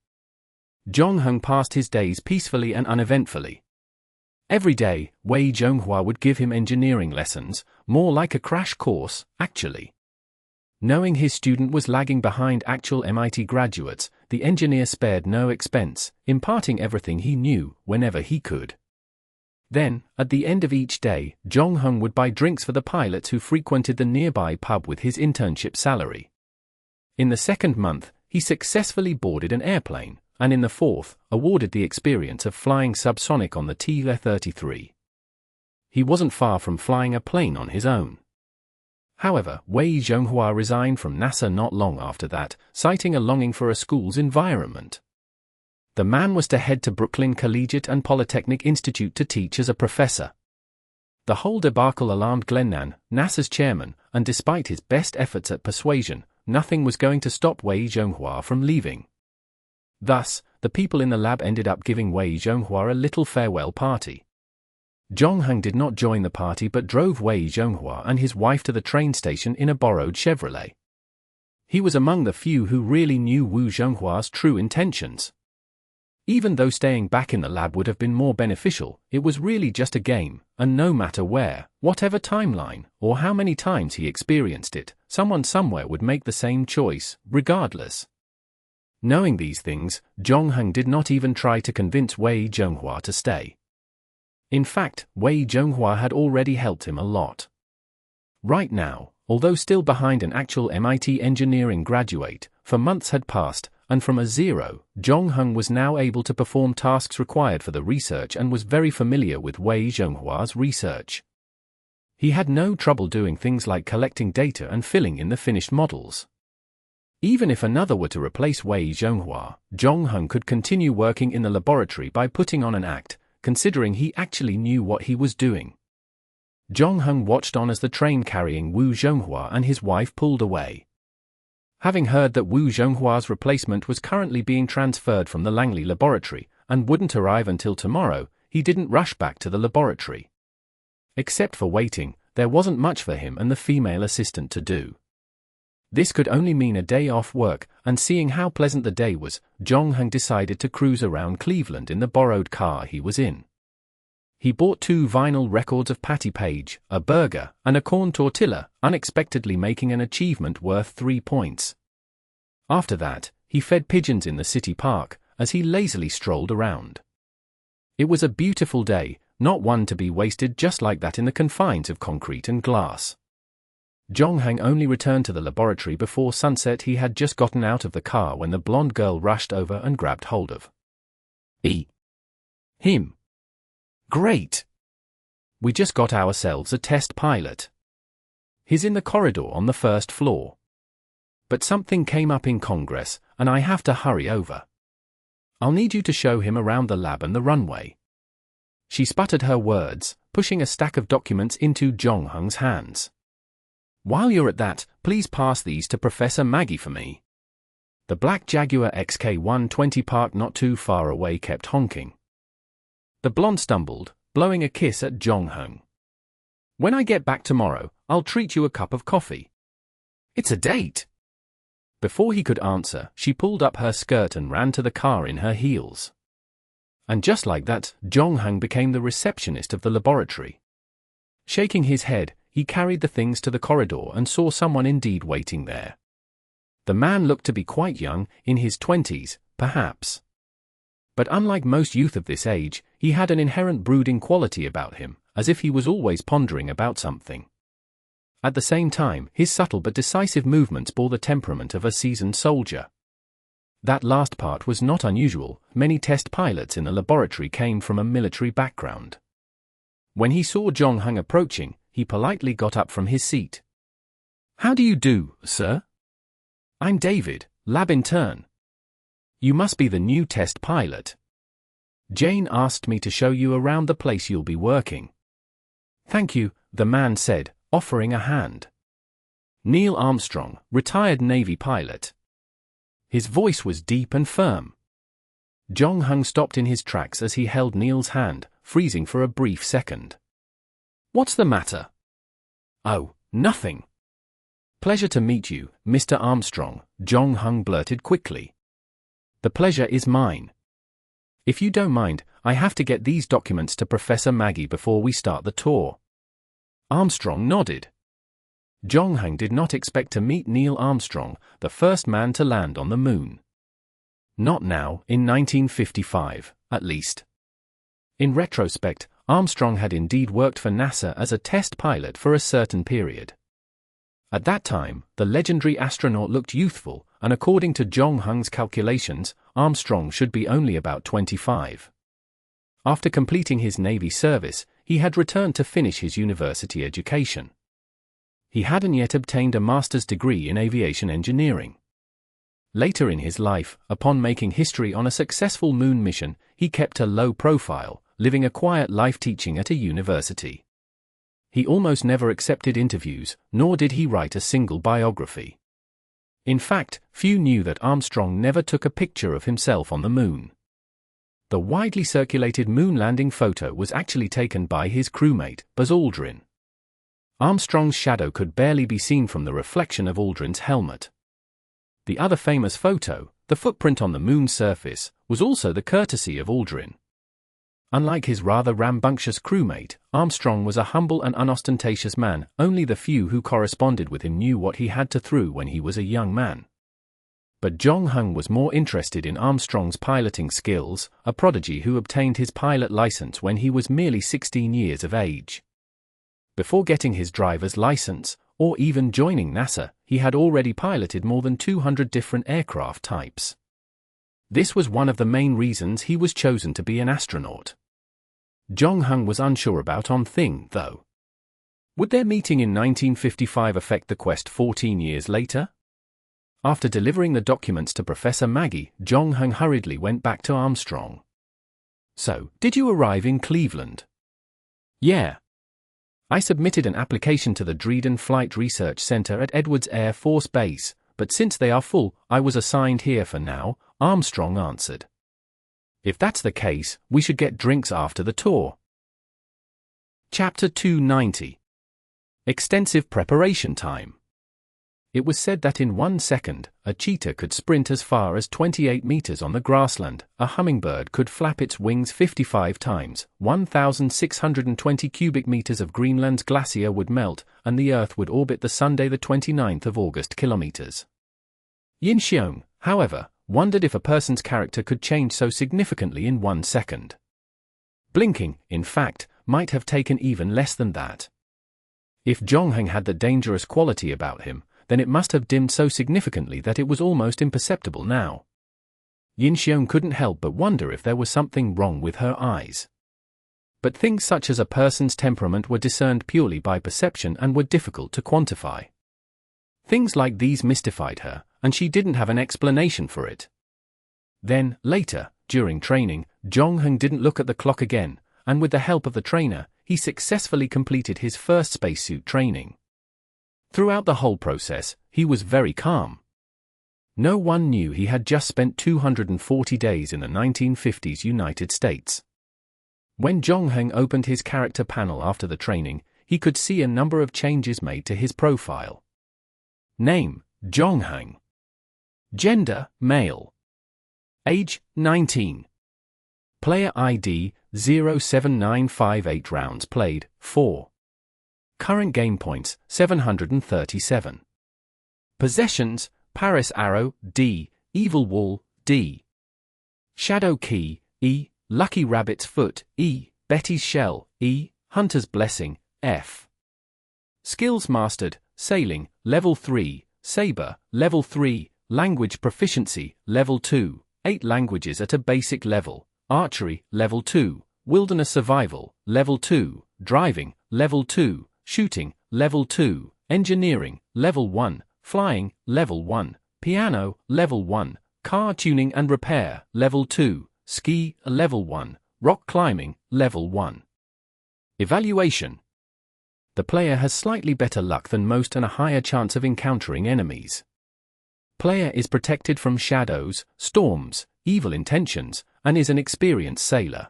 Zhongheng passed his days peacefully and uneventfully. Every day, Wei Zhonghua would give him engineering lessons, more like a crash course, actually. Knowing his student was lagging behind actual MIT graduates, the engineer spared no expense, imparting everything he knew, whenever he could. Then, at the end of each day, Zhongheng would buy drinks for the pilots who frequented the nearby pub with his internship salary. In the second month, he successfully boarded an airplane, and in the fourth, awarded the experience of flying subsonic on the Tu-33. He wasn't far from flying a plane on his own. However, Wei Zhonghua resigned from NASA not long after that, citing a longing for a school's environment. The man was to head to Brooklyn Collegiate and Polytechnic Institute to teach as a professor. The whole debacle alarmed Glennan, NASA's chairman, and despite his best efforts at persuasion, nothing was going to stop Wei Zhonghua from leaving. Thus, the people in the lab ended up giving Wei Zhonghua a little farewell party. Zhongheng did not join the party but drove Wei Zhonghua and his wife to the train station in a borrowed Chevrolet. He was among the few who really knew Wu Zhonghua's true intentions. Even though staying back in the lab would have been more beneficial, it was really just a game, and no matter where, whatever timeline, or how many times he experienced it, someone somewhere would make the same choice, regardless. Knowing these things, Zhongheng did not even try to convince Wei Zhonghua to stay. In fact, Wei Zhonghua had already helped him a lot. Right now, although still behind an actual MIT engineering graduate, for months had passed, and from a zero, Zhongheng was now able to perform tasks required for the research and was very familiar with Wei Zhonghua's research. He had no trouble doing things like collecting data and filling in the finished models. Even if another were to replace Wei Zhonghua, Zhongheng could continue working in the laboratory by putting on an act, considering he actually knew what he was doing. Zhongheng watched on as the train carrying Wu Zhonghua and his wife pulled away. Having heard that Wu Zhonghua's replacement was currently being transferred from the Langley laboratory and wouldn't arrive until tomorrow, he didn't rush back to the laboratory. Except for waiting, there wasn't much for him and the female assistant to do. This could only mean a day off work, and seeing how pleasant the day was, Zhongheng decided to cruise around Cleveland in the borrowed car he was in. He bought 2 vinyl records of Patti Page, a burger, and a corn tortilla, unexpectedly making an achievement worth 3 points. After that, he fed pigeons in the city park, as he lazily strolled around. It was a beautiful day, not one to be wasted just like that in the confines of concrete and glass. Zhongheng only returned to the laboratory before sunset. He had just gotten out of the car when the blonde girl rushed over and grabbed hold of him. Great! We just got ourselves a test pilot. He's in the corridor on the first floor. But something came up in Congress, and I have to hurry over. I'll need you to show him around the lab and the runway. She sputtered her words, pushing a stack of documents into Zhongheng's hands. While you're at that, please pass these to Professor Maggie for me. The black Jaguar XK120 parked not too far away kept honking. The blonde stumbled, blowing a kiss at Zhongheng. When I get back tomorrow, I'll treat you a cup of coffee. It's a date. Before he could answer, she pulled up her skirt and ran to the car in her heels. And just like that, Zhongheng became the receptionist of the laboratory. Shaking his head, he carried the things to the corridor and saw someone indeed waiting there. The man looked to be quite young, in his 20s, perhaps. But unlike most youth of this age, he had an inherent brooding quality about him, as if he was always pondering about something. At the same time, his subtle but decisive movements bore the temperament of a seasoned soldier. That last part was not unusual. Many test pilots in the laboratory came from a military background. When he saw Zhongheng approaching, he politely got up from his seat. How do you do, sir? I'm David, lab intern. You must be the new test pilot. Jane asked me to show you around the place you'll be working. Thank you, the man said, offering a hand. Neil Armstrong, retired Navy pilot. His voice was deep and firm. Jong-hung stopped in his tracks as he held Neil's hand, freezing for a brief second. What's the matter? Oh, nothing. Pleasure to meet you, Mr. Armstrong, Jong-hung blurted quickly. The pleasure is mine. If you don't mind, I have to get these documents to Professor Maggie before we start the tour. Armstrong nodded. Jong-hung did not expect to meet Neil Armstrong, the first man to land on the moon. Not now, in 1955, at least. In retrospect, Armstrong had indeed worked for NASA as a test pilot for a certain period. At that time, the legendary astronaut looked youthful, and according to Jong-hung's calculations, Armstrong should be only about 25. After completing his Navy service, he had returned to finish his university education. He hadn't yet obtained a master's degree in aviation engineering. Later in his life, upon making history on a successful moon mission, he kept a low profile, living a quiet life teaching at a university. He almost never accepted interviews, nor did he write a single biography. In fact, few knew that Armstrong never took a picture of himself on the moon. The widely circulated moon landing photo was actually taken by his crewmate, Buzz Aldrin. Armstrong's shadow could barely be seen from the reflection of Aldrin's helmet. The other famous photo, the footprint on the moon's surface, was also the courtesy of Aldrin. Unlike his rather rambunctious crewmate, Armstrong was a humble and unostentatious man. Only the few who corresponded with him knew what he had to through when he was a young man. But Jong-hung was more interested in Armstrong's piloting skills, a prodigy who obtained his pilot license when he was merely 16 years of age. Before getting his driver's license, or even joining NASA, he had already piloted more than 200 different aircraft types. This was one of the main reasons he was chosen to be an astronaut. Jong-hung was unsure about one thing, though. Would their meeting in 1955 affect the quest 14 years later? After delivering the documents to Professor Maggie, Jong-hung hurriedly went back to Armstrong. So, did you arrive in Cleveland? Yeah. I submitted an application to the Dredon Flight Research Center at Edwards Air Force Base, but since they are full, I was assigned here for now, Armstrong answered. If that's the case, we should get drinks after the tour. Chapter 290. Extensive preparation time. It was said that in 1 second, a cheetah could sprint as far as 28 meters on the grassland, a hummingbird could flap its wings 55 times, 1,620 cubic meters of Greenland's glacier would melt, and the Earth would orbit the Sunday the 29th of August kilometers. Yin Xiong, however, wondered if a person's character could change so significantly in 1 second. Blinking, in fact, might have taken even less than that. If Jong-hung had the dangerous quality about him, then it must have dimmed so significantly that it was almost imperceptible now. Yin Xiong couldn't help but wonder if there was something wrong with her eyes. But things such as a person's temperament were discerned purely by perception and were difficult to quantify. Things like these mystified her, and she didn't have an explanation for it. Then, later, during training, Jong-hung didn't look at the clock again, and with the help of the trainer, he successfully completed his first spacesuit training. Throughout the whole process, he was very calm. No one knew he had just spent 240 days in the 1950s United States. When Jong-hung opened his character panel after the training, he could see a number of changes made to his profile. Name, Jong-hung. Gender, male. Age, 19. Player ID, 07958 rounds played, 4. Current game points, 737. Possessions, Paris Arrow, D, Evil Wall, D. Shadow Key, E, Lucky Rabbit's Foot, E, Betty's Shell, E, Hunter's Blessing, F. Skills mastered, Sailing, Level 3, Saber, Level 3, Language Proficiency, Level 2, 8 languages at a basic level, Archery, Level 2, Wilderness Survival, Level 2, Driving, Level 2, Shooting, Level 2, Engineering, Level 1, Flying, Level 1, Piano, Level 1, Car Tuning and Repair, Level 2, Ski, Level 1, Rock Climbing, Level 1. Evaluation. The player has slightly better luck than most and a higher chance of encountering enemies. Player is protected from shadows, storms, evil intentions, and is an experienced sailor.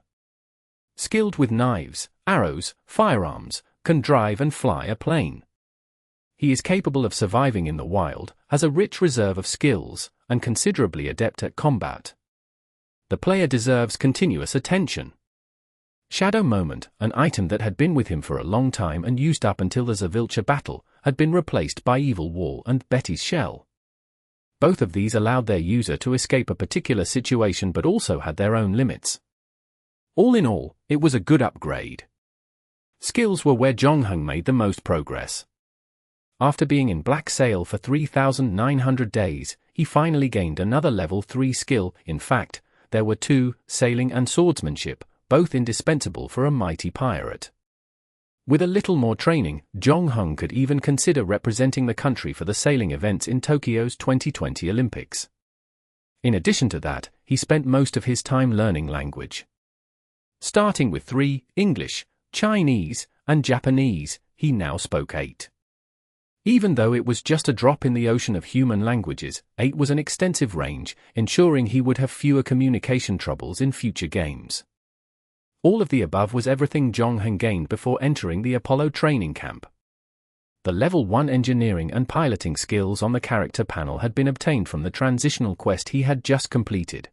Skilled with knives, arrows, firearms, can drive and fly a plane. He is capable of surviving in the wild, has a rich reserve of skills, and considerably adept at combat. The player deserves continuous attention. Shadow Moment, an item that had been with him for a long time and used up until the Zavilcha battle, had been replaced by Evil Wall and Betty's Shell. Both of these allowed their user to escape a particular situation but also had their own limits. All in all, it was a good upgrade. Skills were where Jonghung made the most progress. After being in Black Sail for 3,900 days, he finally gained another level 3 skill. In fact, there were 2, sailing and swordsmanship, both indispensable for a mighty pirate. With a little more training, Jonghung could even consider representing the country for the sailing events in Tokyo's 2020 Olympics. In addition to that, he spent most of his time learning language. Starting with 3, English, Chinese, and Japanese, he now spoke 8. Even though it was just a drop in the ocean of human languages, 8 was an extensive range, ensuring he would have fewer communication troubles in future games. All of the above was everything Jonghung gained before entering the Apollo training camp. The Level 1 engineering and piloting skills on the character panel had been obtained from the transitional quest he had just completed.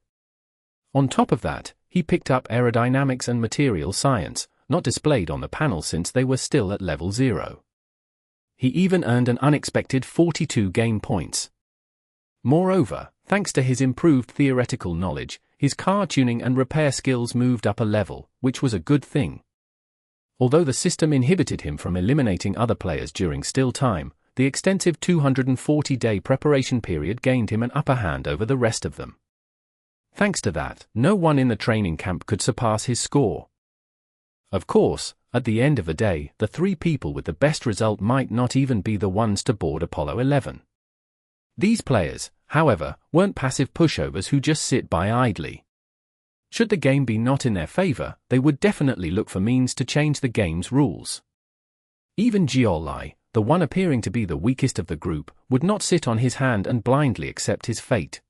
On top of that, he picked up aerodynamics and material science, not displayed on the panel since they were still at Level 0. He even earned an unexpected 42 game points. Moreover, thanks to his improved theoretical knowledge, his car tuning and repair skills moved up a level, which was a good thing. Although the system inhibited him from eliminating other players during still time, the extensive 240-day preparation period gained him an upper hand over the rest of them. Thanks to that, no one in the training camp could surpass his score. Of course, at the end of the day, the 3 people with the best result might not even be the ones to board Apollo 11. These players, however, weren't passive pushovers who just sit by idly. Should the game be not in their favor, they would definitely look for means to change the game's rules. Even Jiolai, the one appearing to be the weakest of the group, would not sit on his hand and blindly accept his fate.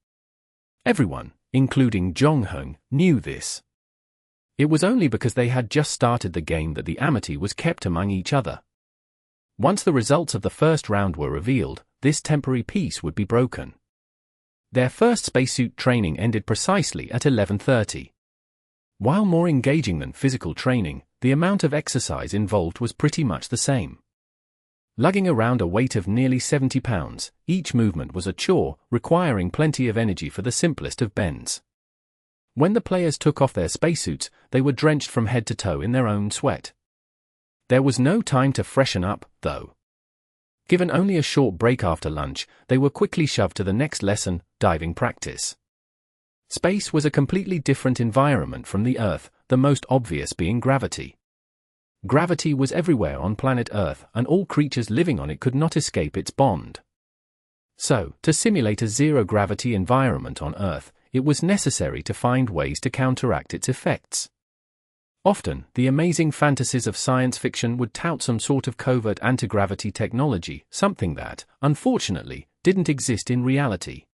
Everyone, including Jonghung, knew this. It was only because they had just started the game that the amity was kept among each other. Once the results of the first round were revealed, this temporary peace would be broken. Their first spacesuit training ended precisely at 11:30. While more engaging than physical training, the amount of exercise involved was pretty much the same. Lugging around a weight of nearly 70 pounds, each movement was a chore, requiring plenty of energy for the simplest of bends. When the players took off their spacesuits, they were drenched from head to toe in their own sweat. There was no time to freshen up, though. Given only a short break after lunch, they were quickly shoved to the next lesson, diving practice. Space was a completely different environment from the Earth, the most obvious being gravity. Gravity was everywhere on planet Earth, and all creatures living on it could not escape its bond. So, to simulate a zero-gravity environment on Earth, it was necessary to find ways to counteract its effects. Often, the amazing fantasies of science fiction would tout some sort of covert anti-gravity technology, something that, unfortunately, didn't exist in reality.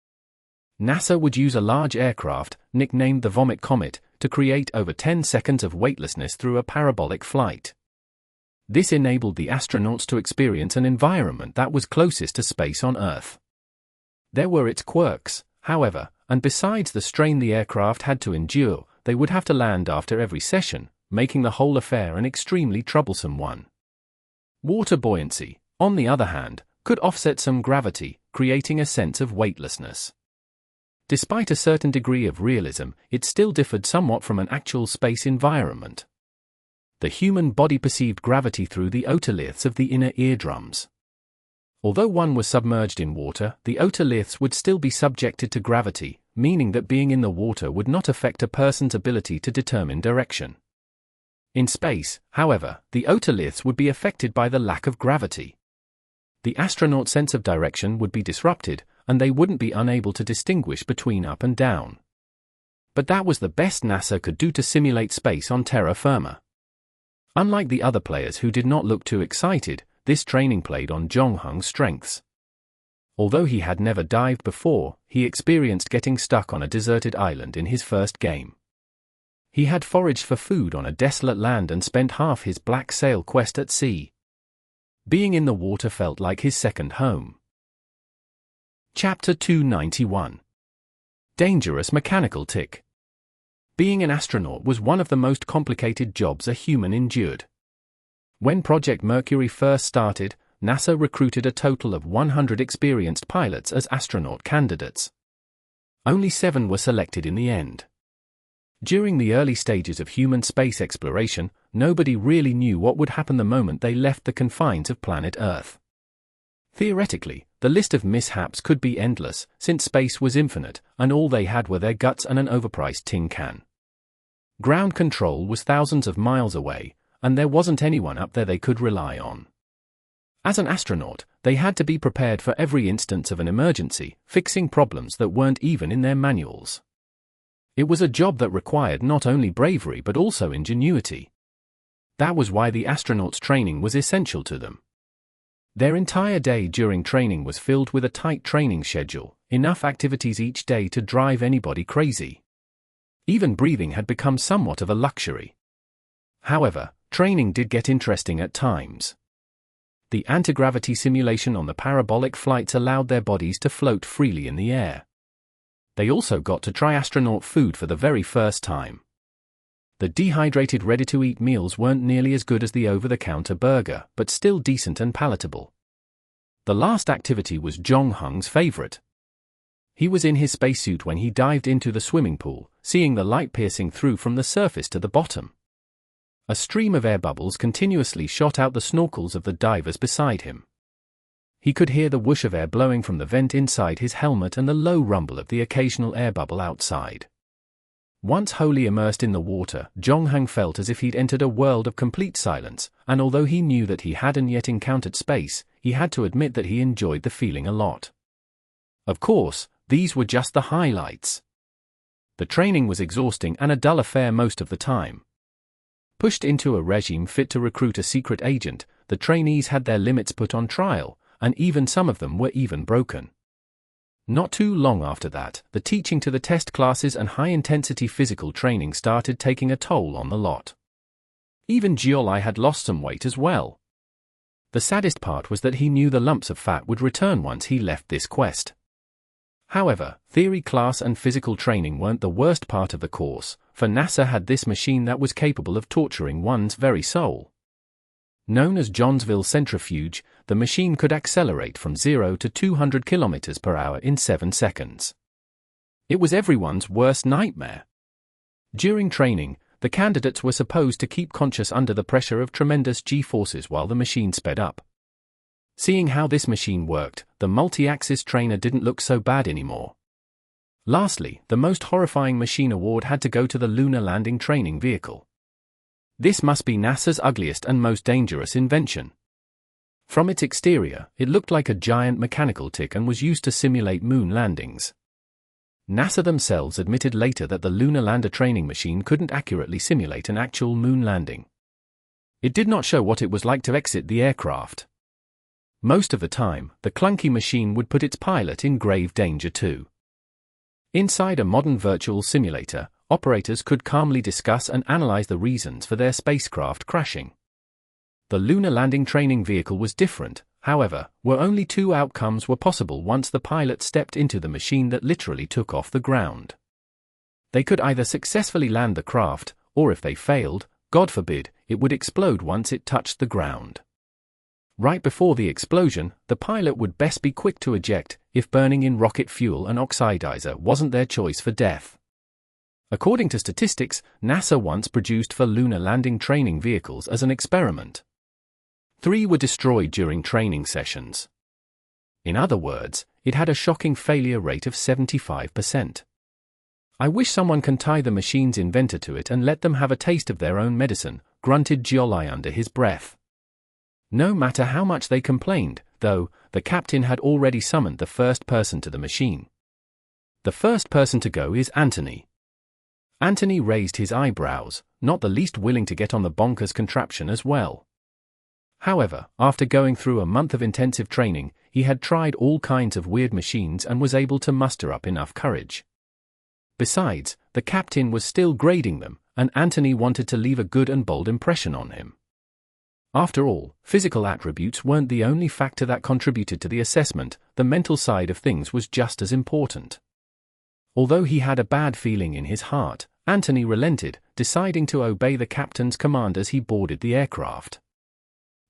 NASA would use a large aircraft, nicknamed the Vomit Comet, to create over 10 seconds of weightlessness through a parabolic flight. This enabled the astronauts to experience an environment that was closest to space on Earth. There were its quirks, however, and besides the strain the aircraft had to endure, they would have to land after every session, making the whole affair an extremely troublesome one. Water buoyancy, on the other hand, could offset some gravity, creating a sense of weightlessness. Despite a certain degree of realism, it still differed somewhat from an actual space environment. The human body perceived gravity through the otoliths of the inner eardrums. Although one was submerged in water, the otoliths would still be subjected to gravity, meaning that being in the water would not affect a person's ability to determine direction. In space, however, the otoliths would be affected by the lack of gravity. The astronaut's sense of direction would be disrupted, and they wouldn't be unable to distinguish between up and down. But that was the best NASA could do to simulate space on terra firma. Unlike the other players who did not look too excited, this training played on Jonghung's strengths. Although he had never dived before, he experienced getting stuck on a deserted island in his first game. He had foraged for food on a desolate land and spent half his Black Sail quest at sea. Being in the water felt like his second home. Chapter 291. Dangerous Mechanical Tick. Being an astronaut was one of the most complicated jobs a human endured. When Project Mercury first started, NASA recruited a total of 100 experienced pilots as astronaut candidates. Only 7 were selected in the end. During the early stages of human space exploration, nobody really knew what would happen the moment they left the confines of planet Earth. Theoretically, the list of mishaps could be endless, since space was infinite, and all they had were their guts and an overpriced tin can. Ground control was thousands of miles away, and there wasn't anyone up there they could rely on. As an astronaut, they had to be prepared for every instance of an emergency, fixing problems that weren't even in their manuals. It was a job that required not only bravery but also ingenuity. That was why the astronauts' training was essential to them. Their entire day during training was filled with a tight training schedule, enough activities each day to drive anybody crazy. Even breathing had become somewhat of a luxury. However, training did get interesting at times. The anti-gravity simulation on the parabolic flights allowed their bodies to float freely in the air. They also got to try astronaut food for the very first time. The dehydrated ready-to-eat meals weren't nearly as good as the over-the-counter burger, but still decent and palatable. The last activity was Jonghung's favorite. He was in his spacesuit when he dived into the swimming pool, seeing the light piercing through from the surface to the bottom. A stream of air bubbles continuously shot out the snorkels of the divers beside him. He could hear the whoosh of air blowing from the vent inside his helmet and the low rumble of the occasional air bubble outside. Once wholly immersed in the water, Jonghung felt as if he'd entered a world of complete silence, and although he knew that he hadn't yet encountered space, he had to admit that he enjoyed the feeling a lot. Of course, these were just the highlights. The training was exhausting and a dull affair most of the time. Pushed into a regime fit to recruit a secret agent, the trainees had their limits put on trial, and even some of them were even broken. Not too long after that, the teaching to the test classes and high-intensity physical training started taking a toll on the lot. Even Jiolai had lost some weight as well. The saddest part was that he knew the lumps of fat would return once he left this quest. However, theory class and physical training weren't the worst part of the course, for NASA had this machine that was capable of torturing one's very soul. Known as Johnsville Centrifuge, the machine could accelerate from 0 to 200 km per hour in 7 seconds. It was everyone's worst nightmare. During training, the candidates were supposed to keep conscious under the pressure of tremendous G-forces while the machine sped up. Seeing how this machine worked, the multi-axis trainer didn't look so bad anymore. Lastly, the most horrifying machine award had to go to the Lunar Landing Training Vehicle. This must be NASA's ugliest and most dangerous invention. From its exterior, it looked like a giant mechanical tick and was used to simulate moon landings. NASA themselves admitted later that the Lunar Lander training machine couldn't accurately simulate an actual moon landing. It did not show what it was like to exit the aircraft. Most of the time, the clunky machine would put its pilot in grave danger too. Inside a modern virtual simulator, operators could calmly discuss and analyze the reasons for their spacecraft crashing. The Lunar Landing Training Vehicle was different, however, where only 2 outcomes were possible once the pilot stepped into the machine that literally took off the ground. They could either successfully land the craft, or if they failed, God forbid, it would explode once it touched the ground. Right before the explosion, the pilot would best be quick to eject, if burning in rocket fuel and oxidizer wasn't their choice for death. According to statistics, NASA once produced 4 lunar landing training vehicles as an experiment. 3 were destroyed during training sessions. In other words, it had a shocking failure rate of 75%. I wish someone can tie the machine's inventor to it and let them have a taste of their own medicine, grunted Jiolai under his breath. No matter how much they complained, though, the captain had already summoned the first person to the machine. The first person to go is Anthony. Anthony raised his eyebrows, not the least willing to get on the bonkers contraption as well. However, after going through a month of intensive training, he had tried all kinds of weird machines and was able to muster up enough courage. Besides, the captain was still grading them, and Anthony wanted to leave a good and bold impression on him. After all, physical attributes weren't the only factor that contributed to the assessment, the mental side of things was just as important. Although he had a bad feeling in his heart, Anthony relented, deciding to obey the captain's command as he boarded the aircraft.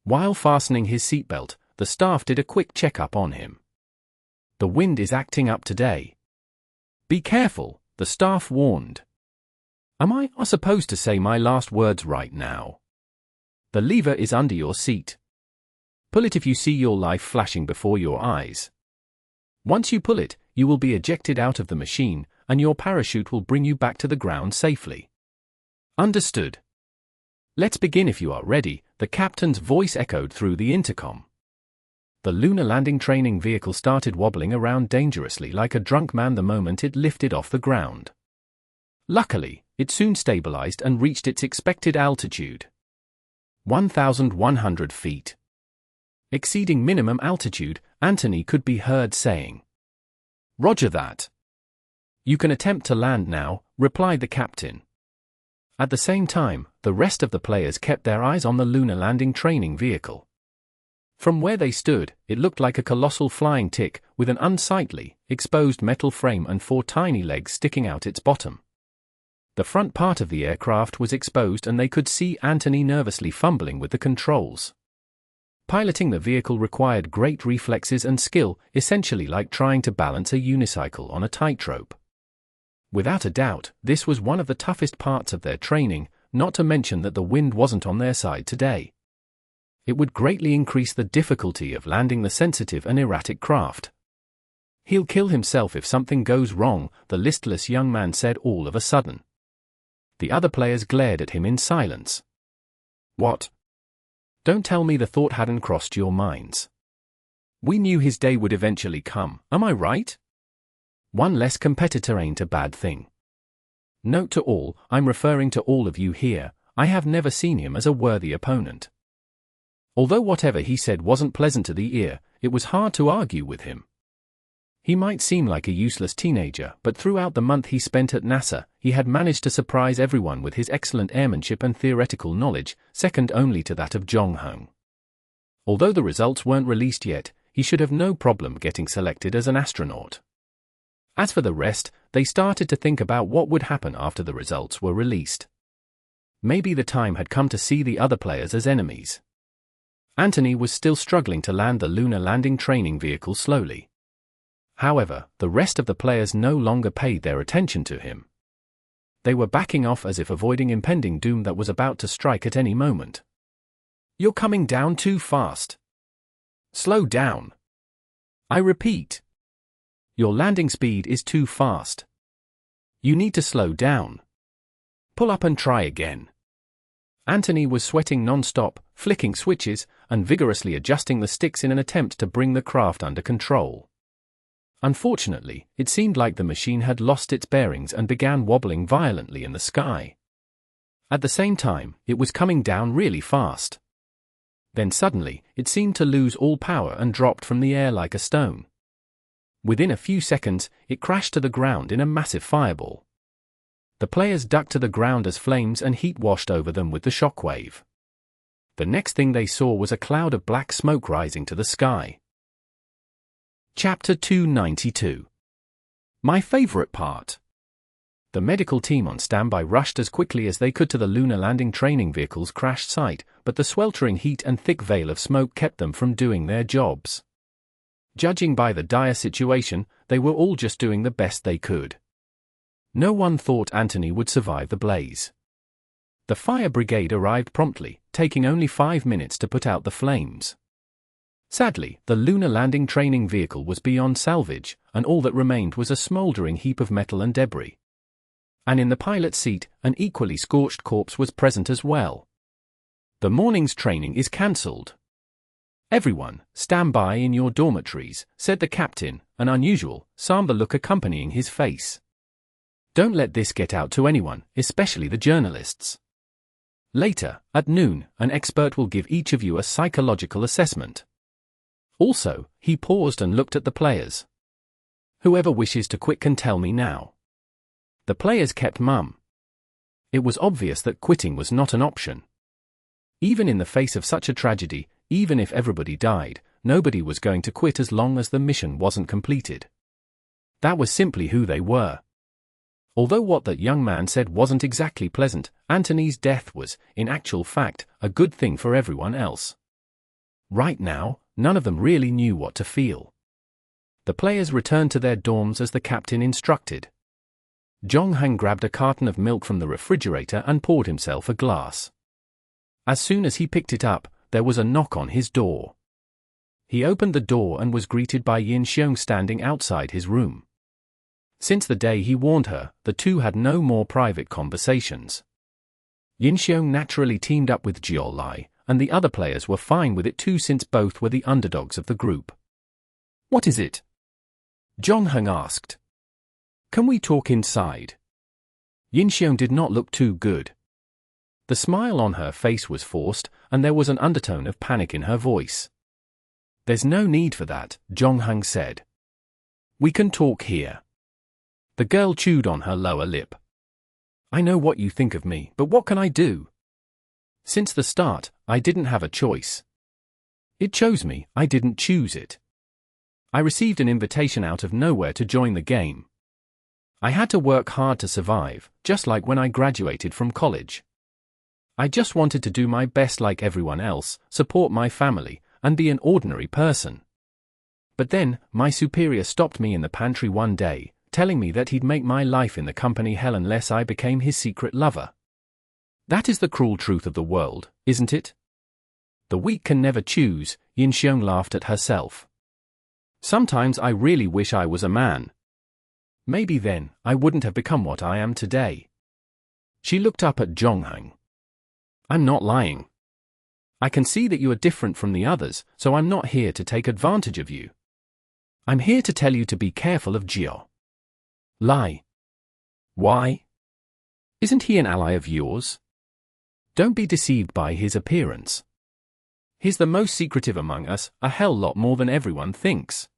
While fastening his seatbelt, the staff did a quick checkup on him. "The wind is acting up today. Be careful," the staff warned. "Am I supposed to say my last words right now? The lever is under your seat. Pull it if you see your life flashing before your eyes. Once you pull it, you will be ejected out of the machine, and your parachute will bring you back to the ground safely. Understood? Let's begin if you are ready," the captain's voice echoed through the intercom. The lunar landing training vehicle started wobbling around dangerously like a drunk man the moment it lifted off the ground. Luckily, it soon stabilized and reached its expected altitude. 1,100 feet. Exceeding minimum altitude, Anthony could be heard saying, "Roger that. You can attempt to land now," replied the captain. At the same time, the rest of the players kept their eyes on the lunar landing training vehicle. From where they stood, it looked like a colossal flying tick, with an unsightly, exposed metal frame and 4 tiny legs sticking out its bottom. The front part of the aircraft was exposed and they could see Anthony nervously fumbling with the controls. Piloting the vehicle required great reflexes and skill, essentially like trying to balance a unicycle on a tightrope. Without a doubt, this was one of the toughest parts of their training, not to mention that the wind wasn't on their side today. It would greatly increase the difficulty of landing the sensitive and erratic craft. "He'll kill himself if something goes wrong," the listless young man said all of a sudden. The other players glared at him in silence. "What? Don't tell me the thought hadn't crossed your minds. We knew his day would eventually come, am I right? One less competitor ain't a bad thing. Note to all, I'm referring to all of you here, I have never seen him as a worthy opponent." Although whatever he said wasn't pleasant to the ear, it was hard to argue with him. He might seem like a useless teenager, but throughout the month he spent at NASA, he had managed to surprise everyone with his excellent airmanship and theoretical knowledge, second only to that of Jong-Hong. Although the results weren't released yet, he should have no problem getting selected as an astronaut. As for the rest, they started to think about what would happen after the results were released. Maybe the time had come to see the other players as enemies. Anthony was still struggling to land the lunar landing training vehicle slowly. However, the rest of the players no longer paid their attention to him. They were backing off as if avoiding impending doom that was about to strike at any moment. "You're coming down too fast. Slow down. I repeat. Your landing speed is too fast. You need to slow down. Pull up and try again." Anthony was sweating non-stop, flicking switches, and vigorously adjusting the sticks in an attempt to bring the craft under control. Unfortunately, it seemed like the machine had lost its bearings and began wobbling violently in the sky. At the same time, it was coming down really fast. Then suddenly, it seemed to lose all power and dropped from the air like a stone. Within a few seconds, it crashed to the ground in a massive fireball. The players ducked to the ground as flames and heat washed over them with the shockwave. The next thing they saw was a cloud of black smoke rising to the sky. Chapter 292. My favorite part. The medical team on standby rushed as quickly as they could to the lunar landing training vehicle's crash site, but the sweltering heat and thick veil of smoke kept them from doing their jobs. Judging by the dire situation, they were all just doing the best they could. No one thought Anthony would survive the blaze. The fire brigade arrived promptly, taking only 5 minutes to put out the flames. Sadly, the lunar landing training vehicle was beyond salvage, and all that remained was a smoldering heap of metal and debris. And in the pilot's seat, an equally scorched corpse was present as well. The morning's training is cancelled. Everyone, stand by in your dormitories, said the captain, an unusual, somber look accompanying his face. Don't let this get out to anyone, especially the journalists. Later, at noon, an expert will give each of you a psychological assessment. Also, he paused and looked at the players. Whoever wishes to quit can tell me now. The players kept mum. It was obvious that quitting was not an option. Even in the face of such a tragedy, even if everybody died, nobody was going to quit as long as the mission wasn't completed. That was simply who they were. Although what that young man said wasn't exactly pleasant, Anthony's death was, in actual fact, a good thing for everyone else. Right now, none of them really knew what to feel. The players returned to their dorms as the captain instructed. Jong-han grabbed a carton of milk from the refrigerator and poured himself a glass. As soon as he picked it up, there was a knock on his door. He opened the door and was greeted by Yin-seong standing outside his room. Since the day he warned her, the two had no more private conversations. Yin-seong naturally teamed up with Jeol-lai, and the other players were fine with it too since both were the underdogs of the group. "What is it?" Jong-han asked. "Can we talk inside?" Yin-seong did not look too good. The smile on her face was forced, and there was an undertone of panic in her voice. "There's no need for that," Jong-han said. "We can talk here." The girl chewed on her lower lip. "I know what you think of me, but what can I do? Since the start, I didn't have a choice. It chose me, I didn't choose it. I received an invitation out of nowhere to join the game. I had to work hard to survive, just like when I graduated from college. I just wanted to do my best like everyone else, support my family, and be an ordinary person. But then, my superior stopped me in the pantry one day, telling me that he'd make my life in the company hell unless I became his secret lover. That is the cruel truth of the world, isn't it? The weak can never choose," Yin-seong laughed at herself. "Sometimes I really wish I was a man. Maybe then, I wouldn't have become what I am today." She looked up at Jong-han. "I'm not lying. I can see that you are different from the others, so I'm not here to take advantage of you. I'm here to tell you to be careful of Jeol-lai. Why? Isn't he an ally of yours? Don't be deceived by his appearance. He's the most secretive among us, a hell lot more than everyone thinks."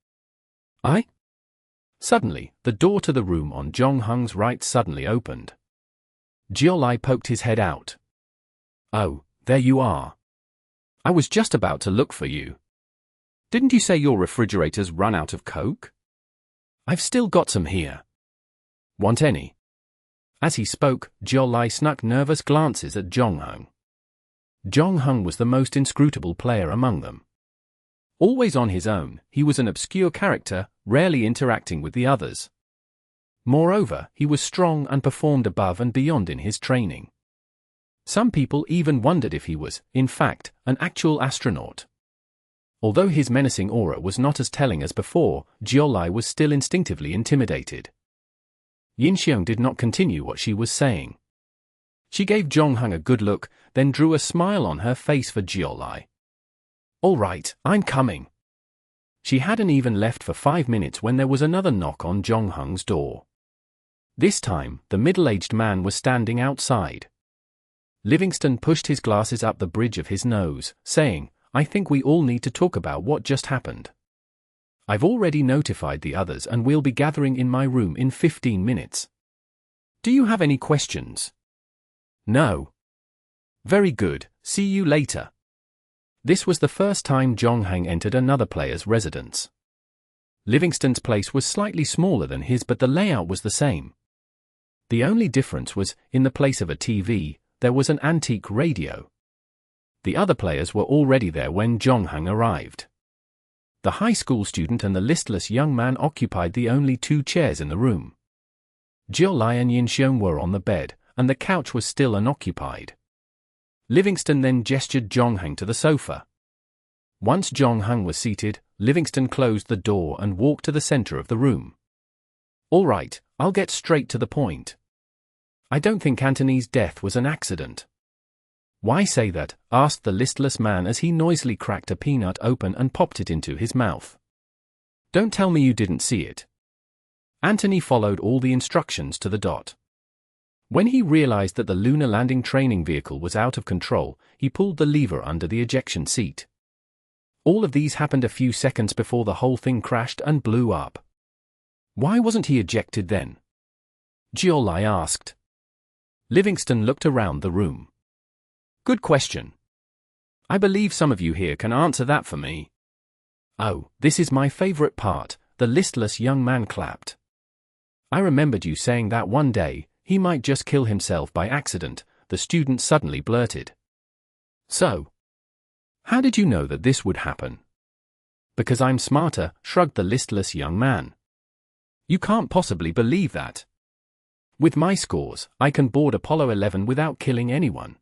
Suddenly, the door to the room on Jong-han's right suddenly opened. Jeol-lai poked his head out. "Oh, there you are. I was just about to look for you. Didn't you say your refrigerator's run out of Coke? I've still got some here. Want any?" As he spoke, Jeol-lai snuck nervous glances at Jong-han. Jong-han was the most inscrutable player among them. Always on his own, he was an obscure character, rarely interacting with the others. Moreover, he was strong and performed above and beyond in his training. Some people even wondered if he was, in fact, an actual astronaut. Although his menacing aura was not as telling as before, Jeol-lai was still instinctively intimidated. Yin-seong did not continue what she was saying. She gave Jong-han a good look, then drew a smile on her face for Jeol-lai. "All right, I'm coming." She hadn't even left for 5 minutes when there was another knock on Jong-han's door. This time, the middle-aged man was standing outside. Livingston pushed his glasses up the bridge of his nose, saying, "I think we all need to talk about what just happened. I've already notified the others and we'll be gathering in my room in 15 minutes. Do you have any questions?" "No." "Very good, see you later." This was the first time Jong-han entered another player's residence. Livingston's place was slightly smaller than his, but the layout was the same. The only difference was, in the place of a TV, there was an antique radio. The other players were already there when Jong-han arrived. The high school student and the listless young man occupied the only 2 chairs in the room. Jeol-lai and Yin-seong were on the bed, and the couch was still unoccupied. Livingston then gestured Jong-han to the sofa. Once Jong-han was seated, Livingston closed the door and walked to the center of the room. "All right, I'll get straight to the point. I don't think Anthony's death was an accident." "Why say that?" asked the listless man as he noisily cracked a peanut open and popped it into his mouth. "Don't tell me you didn't see it." Anthony followed all the instructions to the dot. When he realized that the lunar landing training vehicle was out of control, he pulled the lever under the ejection seat. All of these happened a few seconds before the whole thing crashed and blew up. Why wasn't he ejected then? Giolai asked. Livingston looked around the room. Good question. I believe some of you here can answer that for me. Oh, this is my favorite part, the listless young man clapped. I remembered you saying that one day, he might just kill himself by accident, the student suddenly blurted. So? How did you know that this would happen? Because I'm smarter, shrugged the listless young man. You can't possibly believe that. With my scores, I can board Apollo 11 without killing anyone.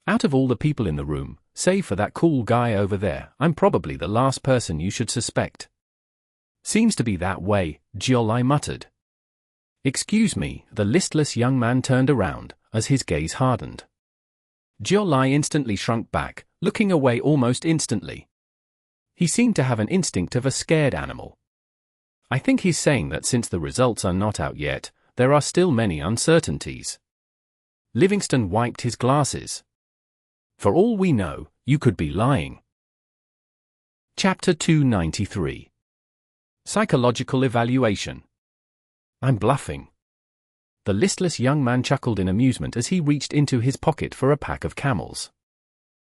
Out of all the people in the room, save for that cool guy over there, I'm probably the last person you should suspect. Seems to be that way, Giolai muttered. Excuse me, the listless young man turned around, as his gaze hardened. Giolai instantly shrunk back, looking away almost instantly. He seemed to have an instinct of a scared animal. I think he's saying that since the results are not out yet, there are still many uncertainties. Livingston wiped his glasses. For all we know, you could be lying. Chapter 293. Psychological Evaluation. I'm bluffing. The listless young man chuckled in amusement as he reached into his pocket for a pack of Camels.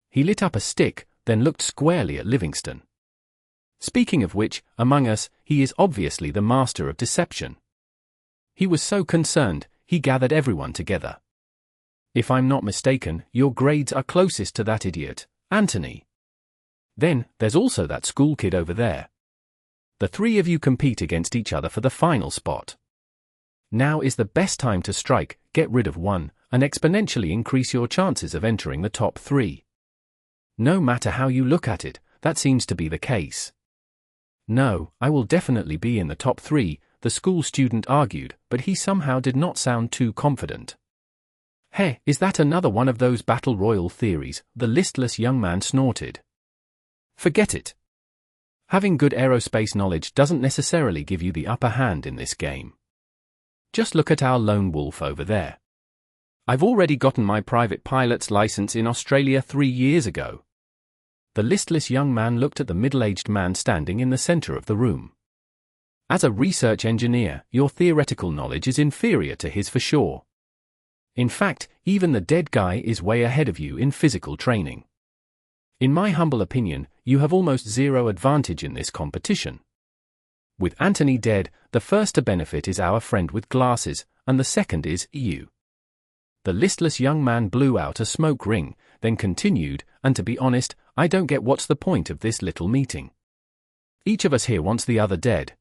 He lit up a stick, then looked squarely at Livingston. Speaking of which, among us, he is obviously the master of deception. He was so concerned, he gathered everyone together. If I'm not mistaken, your grades are closest to that idiot, Anthony. Then, there's also that school kid over there. The three of you compete against each other for the final spot. Now is the best time to strike, get rid of one, and exponentially increase your chances of entering the top 3. No matter how you look at it, that seems to be the case. No, I will definitely be in the top 3, the school student argued, but he somehow did not sound too confident. Hey, is that another one of those battle royal theories? The listless young man snorted. Forget it. Having good aerospace knowledge doesn't necessarily give you the upper hand in this game. Just look at our lone wolf over there. I've already gotten my private pilot's license in Australia 3 years ago. The listless young man looked at the middle-aged man standing in the center of the room. As a research engineer, your theoretical knowledge is inferior to his for sure. In fact, even the dead guy is way ahead of you in physical training. In my humble opinion, you have almost zero advantage in this competition. With Anthony dead, the first to benefit is our friend with glasses, and the second is you. The listless young man blew out a smoke ring, then continued, and to be honest, I don't get what's the point of this little meeting. Each of us here wants the other dead.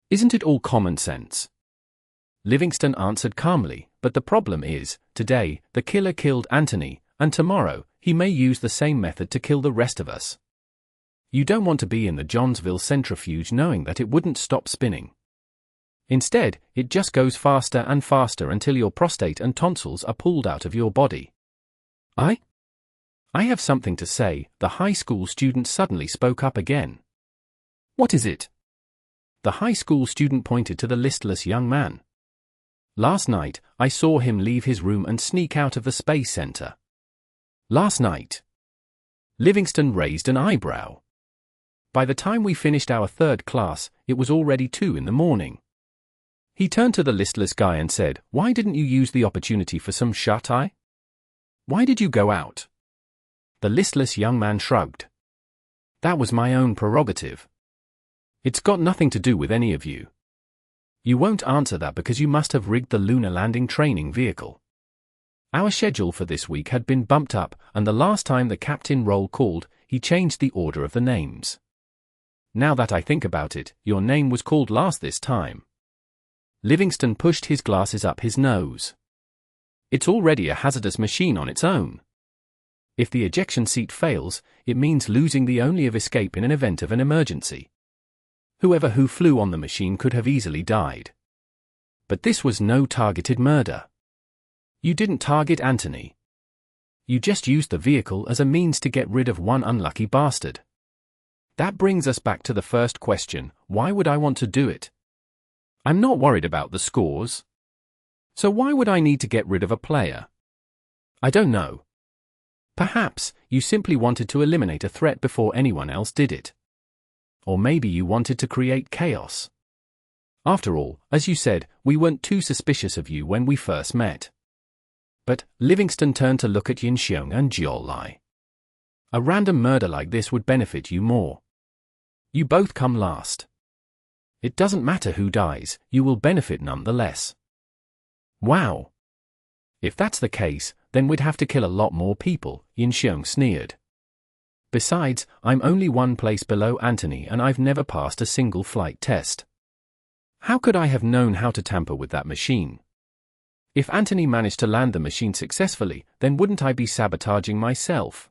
Isn't it all common sense? Livingston answered calmly, but the problem is, today, the killer killed Anthony, and tomorrow, he may use the same method to kill the rest of us. You don't want to be in the Johnsville centrifuge knowing that it wouldn't stop spinning. Instead, it just goes faster and faster until your prostate and tonsils are pulled out of your body. I have something to say, the high school student suddenly spoke up again. What is it? The high school student pointed to the listless young man. Last night, I saw him leave his room and sneak out of the space center. Last night. Livingston raised an eyebrow. By the time we finished our third class, it was already 2 in the morning. He turned to the listless guy and said, "Why didn't you use the opportunity for some shut-eye? Why did you go out?" The listless young man shrugged. That was my own prerogative. It's got nothing to do with any of you. You won't answer that because you must have rigged the lunar landing training vehicle. Our schedule for this week had been bumped up, and the last time the captain roll called, he changed the order of the names. Now that I think about it, your name was called last this time. Livingston pushed his glasses up his nose. It's already a hazardous machine on its own. If the ejection seat fails, it means losing the only of escape in an event of an emergency. Whoever who flew on the machine could have easily died. But this was no targeted murder. You didn't target Anthony. You just used the vehicle as a means to get rid of one unlucky bastard. That brings us back to the first question, why would I want to do it? I'm not worried about the scores. So why would I need to get rid of a player? I don't know. Perhaps you simply wanted to eliminate a threat before anyone else did it. Or maybe you wanted to create chaos. After all, as you said, we weren't too suspicious of you when we first met. But Livingston turned to look at Yinxiong and Jiolai. A random murder like this would benefit you more. You both come last. It doesn't matter who dies, you will benefit nonetheless. Wow. If that's the case, then we'd have to kill a lot more people, Yinxiong sneered. Besides, I'm only one place below Anthony and I've never passed a single flight test. How could I have known how to tamper with that machine? If Anthony managed to land the machine successfully, then wouldn't I be sabotaging myself?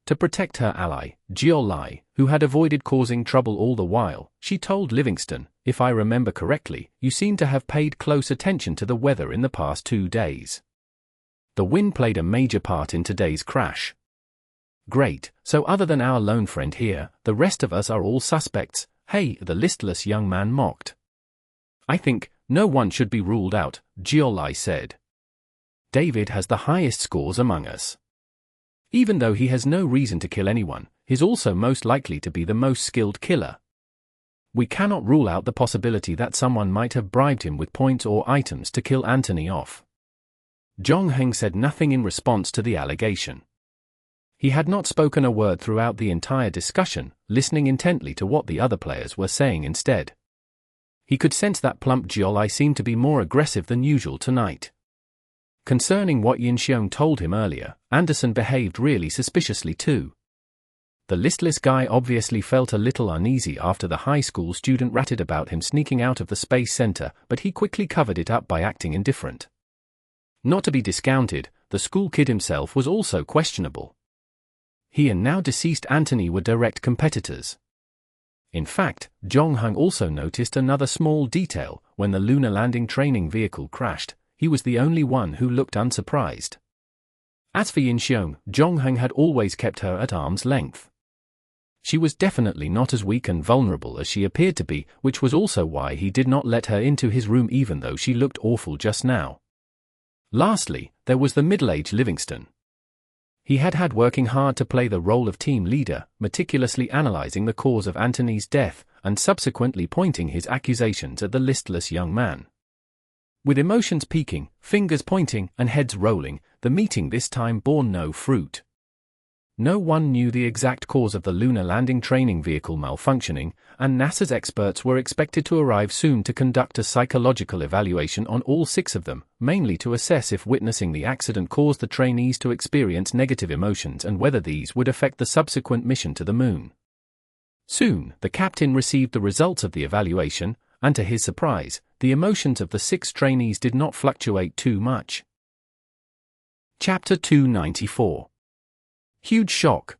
To protect her ally, Jiolai, who had avoided causing trouble all the while, she told Livingston, if I remember correctly, you seem to have paid close attention to the weather in the past 2 days. The wind played a major part in today's crash. Great, so other than our lone friend here, the rest of us are all suspects. Hey, the listless young man mocked. I think no one should be ruled out, Jiolai said. David has the highest scores among us. Even though he has no reason to kill anyone, he's also most likely to be the most skilled killer. We cannot rule out the possibility that someone might have bribed him with points or items to kill Anthony off. Zhong Heng said nothing in response to the allegation. He had not spoken a word throughout the entire discussion, listening intently to what the other players were saying instead. He could sense that plump Jiolai seemed to be more aggressive than usual tonight. Concerning what Yinxiong told him earlier, Anderson behaved really suspiciously too. The listless guy obviously felt a little uneasy after the high school student ratted about him sneaking out of the space center, but he quickly covered it up by acting indifferent. Not to be discounted, the school kid himself was also questionable. He and now deceased Anthony were direct competitors. In fact, Zhong Heng also noticed another small detail. When the lunar landing training vehicle crashed, he was the only one who looked unsurprised. As for Yinxiong, Zhong Heng had always kept her at arm's length. She was definitely not as weak and vulnerable as she appeared to be, which was also why he did not let her into his room even though she looked awful just now. Lastly, there was the middle-aged Livingston. He had working hard to play the role of team leader, meticulously analyzing the cause of Anthony's death, and subsequently pointing his accusations at the listless young man. With emotions peaking, fingers pointing, and heads rolling, the meeting this time bore no fruit. No one knew the exact cause of the lunar landing training vehicle malfunctioning, and NASA's experts were expected to arrive soon to conduct a psychological evaluation on all 6 of them, mainly to assess if witnessing the accident caused the trainees to experience negative emotions and whether these would affect the subsequent mission to the moon. Soon, the captain received the results of the evaluation, and to his surprise, the emotions of the 6 trainees did not fluctuate too much. Chapter 294. Huge shock.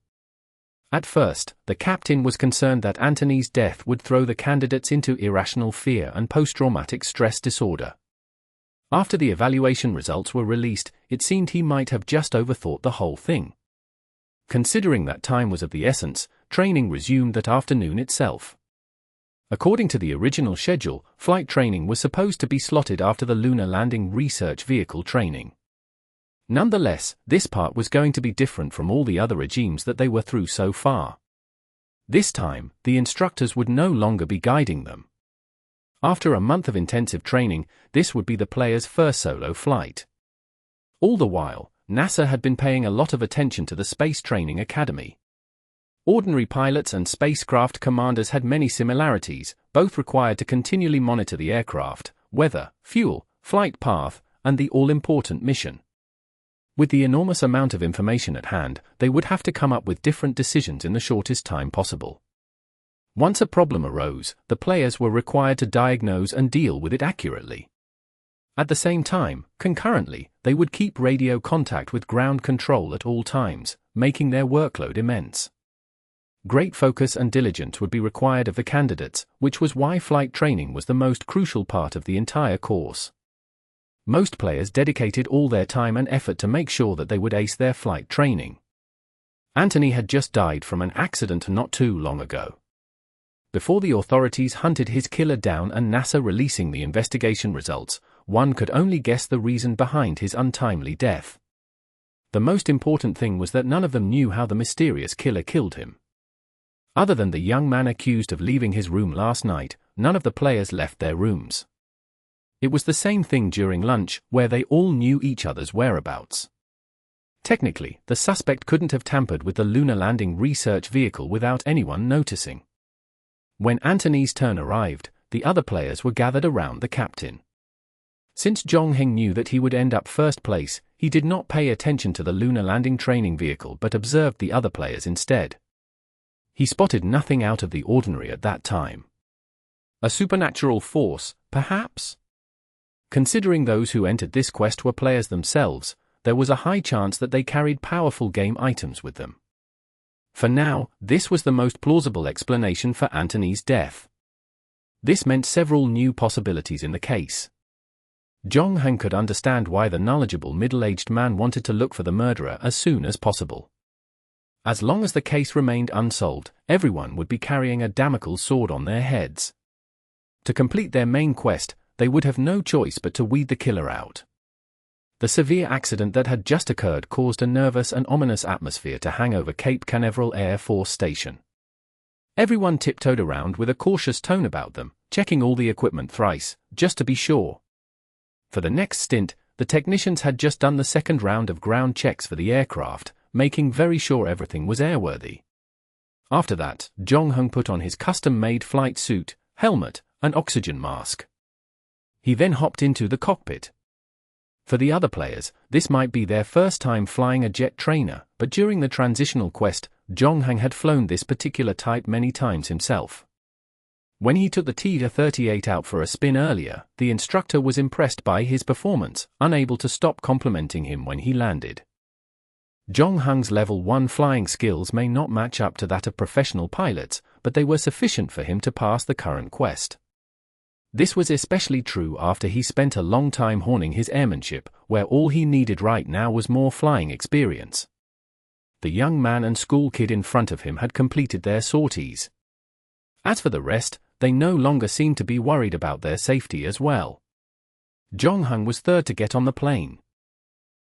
At first, the captain was concerned that Anthony's death would throw the candidates into irrational fear and post-traumatic stress disorder. After the evaluation results were released, it seemed he might have just overthought the whole thing. Considering that time was of the essence, training resumed that afternoon itself. According to the original schedule, flight training was supposed to be slotted after the lunar landing research vehicle training. Nonetheless, this part was going to be different from all the other regimes that they were through so far. This time, the instructors would no longer be guiding them. After a month of intensive training, this would be the players' first solo flight. All the while, NASA had been paying a lot of attention to the Space Training Academy. Ordinary pilots and spacecraft commanders had many similarities, both required to continually monitor the aircraft, weather, fuel, flight path, and the all-important mission. With the enormous amount of information at hand, they would have to come up with different decisions in the shortest time possible. Once a problem arose, the players were required to diagnose and deal with it accurately. At the same time, concurrently, they would keep radio contact with ground control at all times, making their workload immense. Great focus and diligence would be required of the candidates, which was why flight training was the most crucial part of the entire course. Most players dedicated all their time and effort to make sure that they would ace their flight training. Anthony had just died from an accident not too long ago. Before the authorities hunted his killer down and NASA releasing the investigation results, one could only guess the reason behind his untimely death. The most important thing was that none of them knew how the mysterious killer killed him. Other than the young man accused of leaving his room last night, none of the players left their rooms. It was the same thing during lunch, where they all knew each other's whereabouts. Technically, the suspect couldn't have tampered with the lunar landing research vehicle without anyone noticing. When Anthony's turn arrived, the other players were gathered around the captain. Since Jong-heng knew that he would end up first place, he did not pay attention to the lunar landing training vehicle but observed the other players instead. He spotted nothing out of the ordinary at that time. A supernatural force, perhaps? Considering those who entered this quest were players themselves, there was a high chance that they carried powerful game items with them. For now, this was the most plausible explanation for Anthony's death. This meant several new possibilities in the case. Jong-heng could understand why the knowledgeable middle-aged man wanted to look for the murderer as soon as possible. As long as the case remained unsolved, everyone would be carrying a Damocles sword on their heads. To complete their main quest, they would have no choice but to weed the killer out. The severe accident that had just occurred caused a nervous and ominous atmosphere to hang over Cape Canaveral Air Force Station. Everyone tiptoed around with a cautious tone about them, checking all the equipment thrice, just to be sure. For the next stint, the technicians had just done the second round of ground checks for the aircraft, making very sure everything was airworthy. After that, Jong-heng put on his custom-made flight suit, helmet, and oxygen mask. He then hopped into the cockpit. For the other players, this might be their first time flying a jet trainer, but during the transitional quest, Jong-heng had flown this particular type many times himself. When he took the T-38 out for a spin earlier, the instructor was impressed by his performance, unable to stop complimenting him when he landed. Jong-heng's level 1 flying skills may not match up to that of professional pilots, but they were sufficient for him to pass the current quest. This was especially true after he spent a long time honing his airmanship, where all he needed right now was more flying experience. The young man and school kid in front of him had completed their sorties. As for the rest, they no longer seemed to be worried about their safety as well. Jong-heng was third to get on the plane.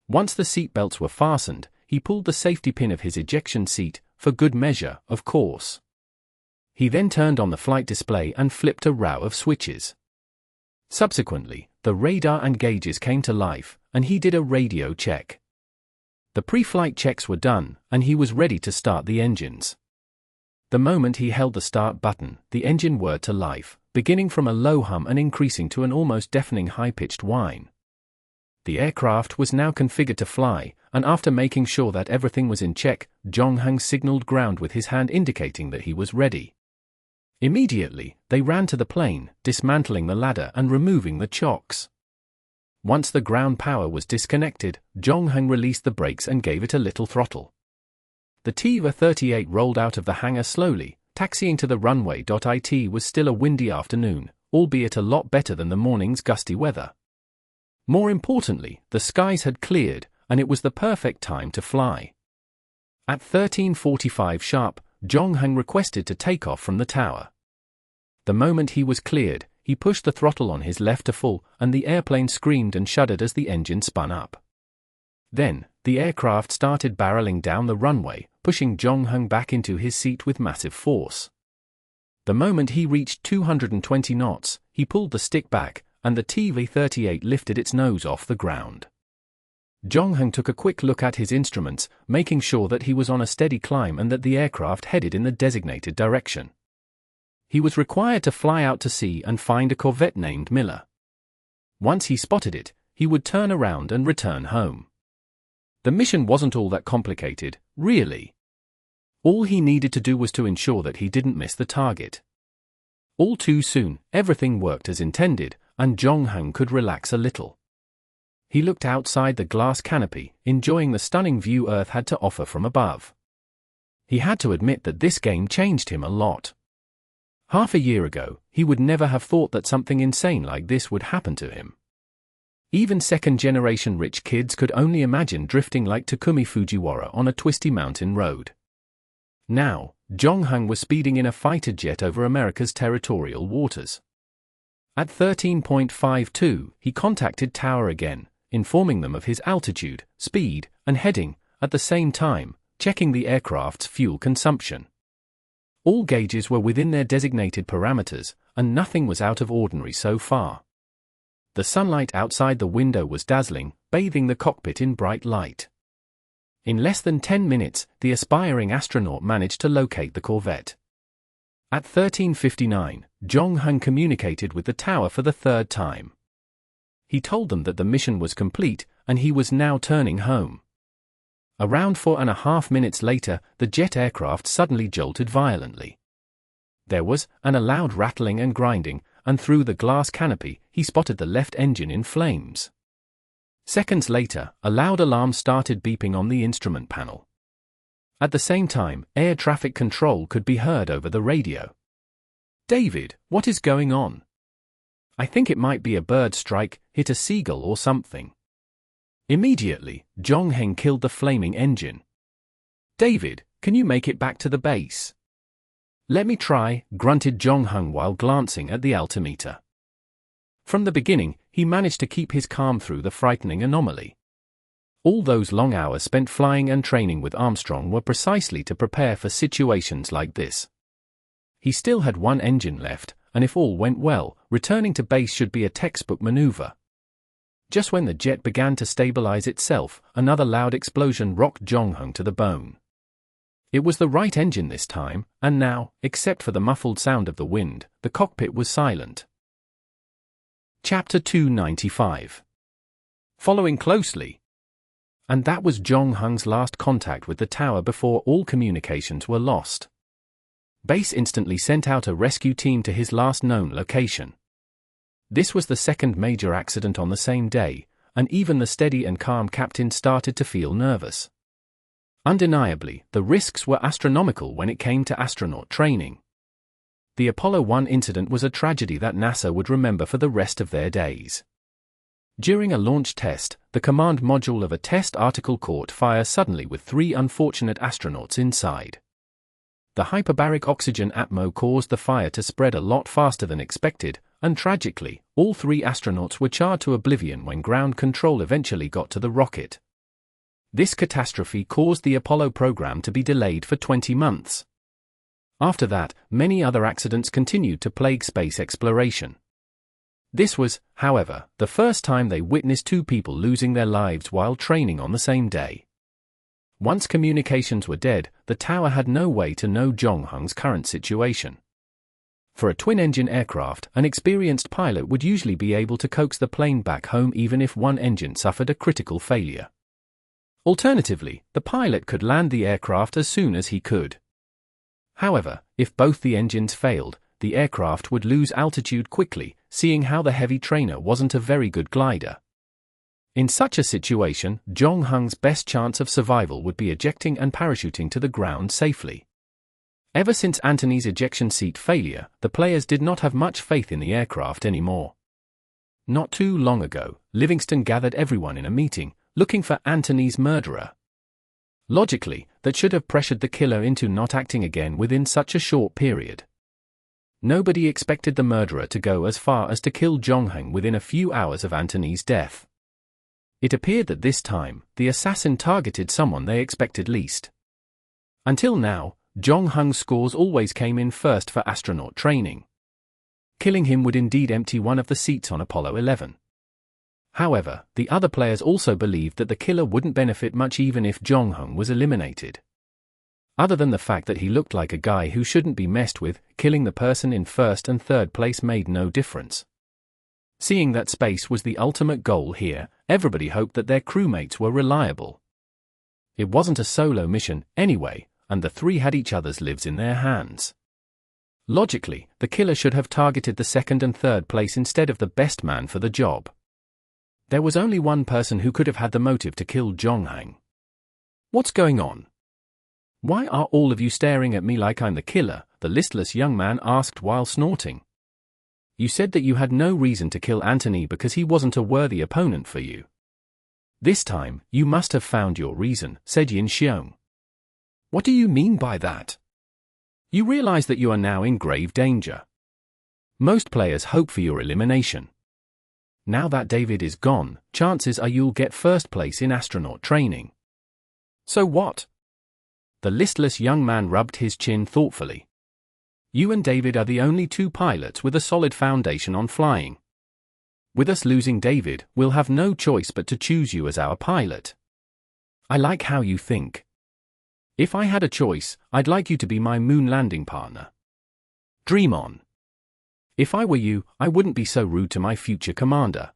Once the seatbelts were fastened, he pulled the safety pin of his ejection seat, for good measure, of course. He then turned on the flight display and flipped a row of switches. Subsequently, the radar and gauges came to life, and he did a radio check. The pre-flight checks were done, and he was ready to start the engines. The moment he held the start button, the engine whirred to life, beginning from a low hum and increasing to an almost deafening high-pitched whine. The aircraft was now configured to fly, and after making sure that everything was in check, Jong-heng signaled ground with his hand indicating that he was ready. Immediately, they ran to the plane, dismantling the ladder and removing the chocks. Once the ground power was disconnected, Jong-heng released the brakes and gave it a little throttle. The T-38 rolled out of the hangar slowly, taxiing to the runway. It was still a windy afternoon, albeit a lot better than the morning's gusty weather. More importantly, the skies had cleared, and it was the perfect time to fly. At 13:45 sharp, Jong-heng requested to take off from the tower. The moment he was cleared, he pushed the throttle on his left to full, and the airplane screamed and shuddered as the engine spun up. Then, the aircraft started barreling down the runway, pushing Jong-heng back into his seat with massive force. The moment he reached 220 knots, he pulled the stick back, and the T-38 lifted its nose off the ground. Jong-heng took a quick look at his instruments, making sure that he was on a steady climb and that the aircraft headed in the designated direction. He was required to fly out to sea and find a corvette named Miller. Once he spotted it, he would turn around and return home. The mission wasn't all that complicated, really. All he needed to do was to ensure that he didn't miss the target. All too soon, everything worked as intended, and Jong-heng could relax a little. He looked outside the glass canopy, enjoying the stunning view Earth had to offer from above. He had to admit that this game changed him a lot. Half a year ago, he would never have thought that something insane like this would happen to him. Even second-generation rich kids could only imagine drifting like Takumi Fujiwara on a twisty mountain road. Now, Zhongheng was speeding in a fighter jet over America's territorial waters. At 13.52, he contacted Tower again, informing them of his altitude, speed, and heading, at the same time, checking the aircraft's fuel consumption. All gauges were within their designated parameters, and nothing was out of ordinary so far. The sunlight outside the window was dazzling, bathing the cockpit in bright light. In less than 10 minutes, the aspiring astronaut managed to locate the Corvette. At 13:59, Zhongheng communicated with the tower for the third time. He told them that the mission was complete, and he was now turning home. Around 4.5 minutes later, the jet aircraft suddenly jolted violently. There was a loud rattling and grinding, and through the glass canopy, he spotted the left engine in flames. Seconds later, a loud alarm started beeping on the instrument panel. At the same time, air traffic control could be heard over the radio. "David, what is going on? I think it might be a bird strike, hit a seagull or something." Immediately, Zhongheng killed the flaming engine. "David, can you make it back to the base?" "Let me try," grunted Zhongheng while glancing at the altimeter. From the beginning, he managed to keep his calm through the frightening anomaly. All those long hours spent flying and training with Armstrong were precisely to prepare for situations like this. He still had one engine left, and if all went well, returning to base should be a textbook maneuver. Just when the jet began to stabilize itself, another loud explosion rocked Zhongheng to the bone. It was the right engine this time, and now, except for the muffled sound of the wind, the cockpit was silent. Chapter 295. Following closely. And that was Zhongheng's last contact with the tower before all communications were lost. Base instantly sent out a rescue team to his last known location. This was the second major accident on the same day, and even the steady and calm captain started to feel nervous. Undeniably, the risks were astronomical when it came to astronaut training. The Apollo 1 incident was a tragedy that NASA would remember for the rest of their days. During a launch test, the command module of a test article caught fire suddenly with 3 unfortunate astronauts inside. The hyperbaric oxygen atmo caused the fire to spread a lot faster than expected, and tragically, all 3 astronauts were charred to oblivion when ground control eventually got to the rocket. This catastrophe caused the Apollo program to be delayed for 20 months. After that, many other accidents continued to plague space exploration. This was, however, the first time they witnessed 2 people losing their lives while training on the same day. Once communications were dead, the tower had no way to know Zhongheng's current situation. For a twin-engine aircraft, an experienced pilot would usually be able to coax the plane back home even if one engine suffered a critical failure. Alternatively, the pilot could land the aircraft as soon as he could. However, if both the engines failed, the aircraft would lose altitude quickly, seeing how the heavy trainer wasn't a very good glider. In such a situation, Zhongheng's best chance of survival would be ejecting and parachuting to the ground safely. Ever since Antony's ejection seat failure, the players did not have much faith in the aircraft anymore. Not too long ago, Livingston gathered everyone in a meeting, looking for Antony's murderer. Logically, that should have pressured the killer into not acting again within such a short period. Nobody expected the murderer to go as far as to kill Zhongheng within a few hours of Antony's death. It appeared that this time, the assassin targeted someone they expected least. Until now, Zhongheng's scores always came in first for astronaut training. Killing him would indeed empty one of the seats on Apollo 11. However, the other players also believed that the killer wouldn't benefit much even if Zhongheng was eliminated. Other than the fact that he looked like a guy who shouldn't be messed with, killing the person in first and third place made no difference. Seeing that space was the ultimate goal here, everybody hoped that their crewmates were reliable. It wasn't a solo mission, anyway, and the 3 had each other's lives in their hands. Logically, the killer should have targeted the second and third place instead of the best man for the job. There was only one person who could have had the motive to kill Zhongheng. "What's going on? Why are all of you staring at me like I'm the killer?" the listless young man asked while snorting. "You said that you had no reason to kill Antony because he wasn't a worthy opponent for you. This time, you must have found your reason," said Yin Xiong. What do you mean by that? You realize that you are now in grave danger. Most players hope for your elimination. Now that David is gone, chances are you'll get first place in astronaut training. So what? The listless young man rubbed his chin thoughtfully. You and David are the only two pilots with a solid foundation on flying. With us losing David, we'll have no choice but to choose you as our pilot. I like how you think. If I had a choice, I'd like you to be my moon landing partner. Dream on. If I were you, I wouldn't be so rude to my future commander.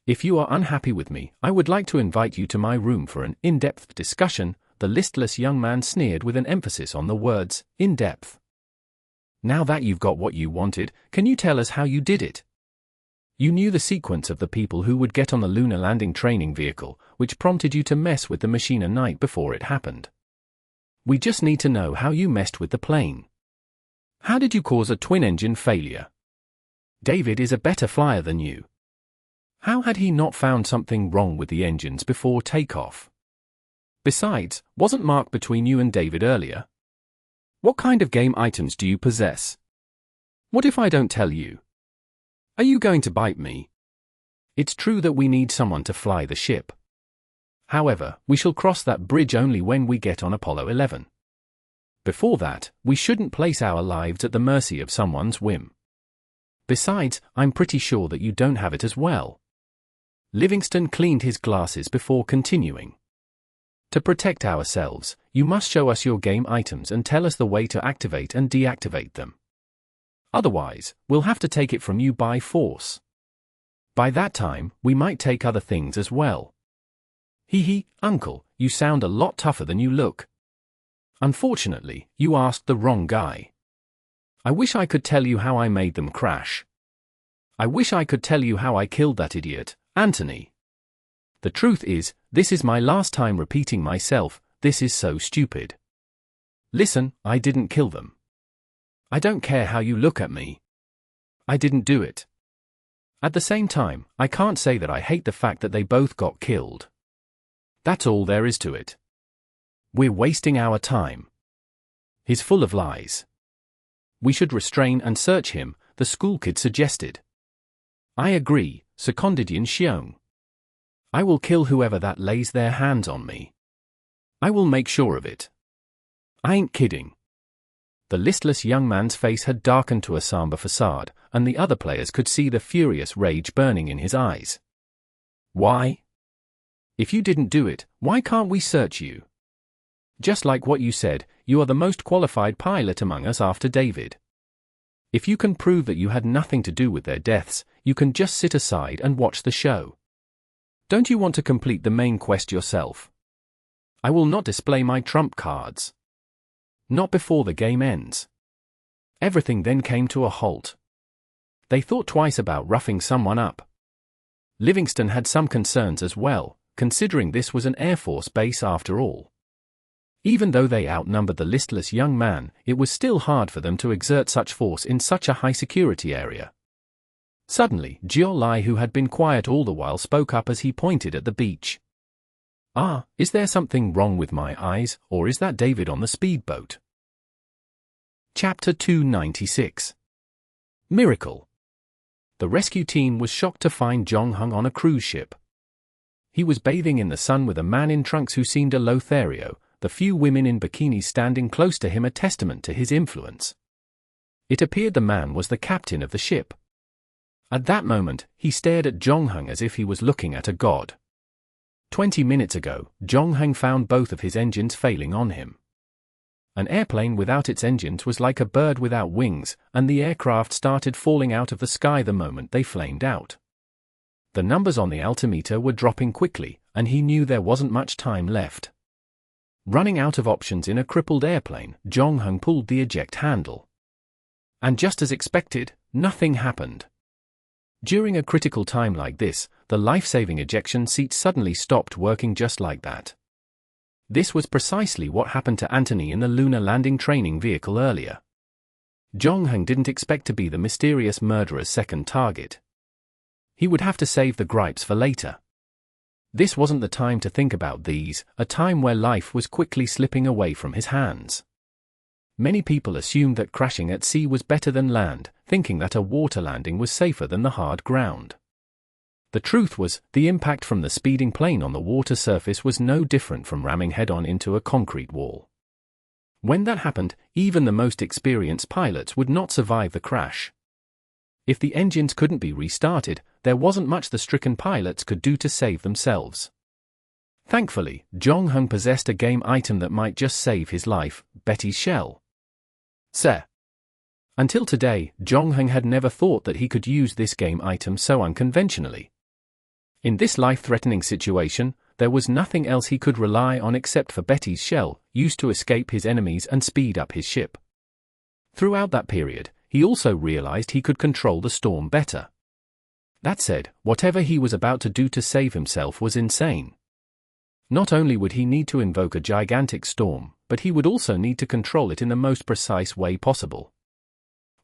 If you are unhappy with me, I would like to invite you to my room for an in-depth discussion. The listless young man sneered with an emphasis on the words, in-depth. Now that you've got what you wanted, can you tell us how you did it? You knew the sequence of the people who would get on the lunar landing training vehicle, which prompted you to mess with the machine a night before it happened. We just need to know how you messed with the plane. How did you cause a twin-engine failure? David is a better flyer than you. How had he not found something wrong with the engines before takeoff? Besides, wasn't Mark between you and David earlier? What kind of game items do you possess? What if I don't tell you? Are you going to bite me? It's true that we need someone to fly the ship. However, we shall cross that bridge only when we get on Apollo 11. Before that, we shouldn't place our lives at the mercy of someone's whim. Besides, I'm pretty sure that you don't have it as well. Livingston cleaned his glasses before continuing. To protect ourselves, you must show us your game items and tell us the way to activate and deactivate them. Otherwise, we'll have to take it from you by force. By that time, we might take other things as well. Hee, Uncle, you sound a lot tougher than you look. Unfortunately, you asked the wrong guy. I wish I could tell you how I made them crash. I wish I could tell you how I killed that idiot, Anthony. The truth is, this is my last time repeating myself. This is so stupid. Listen, I didn't kill them. I don't care how you look at me. I didn't do it. At the same time, I can't say that I hate the fact that they both got killed. That's all there is to it. We're wasting our time. He's full of lies. We should restrain and search him, the school kid suggested. I agree, seconded Yin Xiong. I will kill whoever that lays their hands on me. I will make sure of it. I ain't kidding. The listless young man's face had darkened to a somber facade, and the other players could see the furious rage burning in his eyes. Why? If you didn't do it, why can't we search you? Just like what you said, you are the most qualified pilot among us after David. If you can prove that you had nothing to do with their deaths, you can just sit aside and watch the show. Don't you want to complete the main quest yourself? I will not display my trump cards. Not before the game ends. Everything then came to a halt. They thought twice about roughing someone up. Livingston had some concerns as well, considering this was an Air Force base after all. Even though they outnumbered the listless young man, it was still hard for them to exert such force in such a high-security area. Suddenly, Jiao Lai, who had been quiet all the while, spoke up as he pointed at the beach. Ah, is there something wrong with my eyes, or is that David on the speedboat? Chapter 296. Miracle. The rescue team was shocked to find Zhong Heng on a cruise ship. He was bathing in the sun with a man in trunks who seemed a Lothario, the few women in bikinis standing close to him a testament to his influence. It appeared the man was the captain of the ship. At that moment, he stared at Zhong Heng as if he was looking at a god. 20 minutes ago, Zhong Heng found both of his engines failing on him. An airplane without its engines was like a bird without wings, and the aircraft started falling out of the sky the moment they flamed out. The numbers on the altimeter were dropping quickly, and he knew there wasn't much time left. Running out of options in a crippled airplane, Zhong Heng pulled the eject handle. And just as expected, nothing happened. During a critical time like this, the life-saving ejection seat suddenly stopped working just like that. This was precisely what happened to Anthony in the lunar landing training vehicle earlier. Zhong Heng didn't expect to be the mysterious murderer's second target. He would have to save the gripes for later. This wasn't the time to think about these, a time where life was quickly slipping away from his hands. Many people assumed that crashing at sea was better than land, thinking that a water landing was safer than the hard ground. The truth was, the impact from the speeding plane on the water surface was no different from ramming head-on into a concrete wall. When that happened, even the most experienced pilots would not survive the crash. If the engines couldn't be restarted, there wasn't much the stricken pilots could do to save themselves. Thankfully, Jong-Hung possessed a game item that might just save his life, Betty's shell. Until today, Jong-Hung had never thought that he could use this game item so unconventionally. In this life-threatening situation, there was nothing else he could rely on except for Betty's shell, used to escape his enemies and speed up his ship. Throughout that period, he also realized he could control the storm better. That said, whatever he was about to do to save himself was insane. Not only would he need to invoke a gigantic storm, but he would also need to control it in the most precise way possible.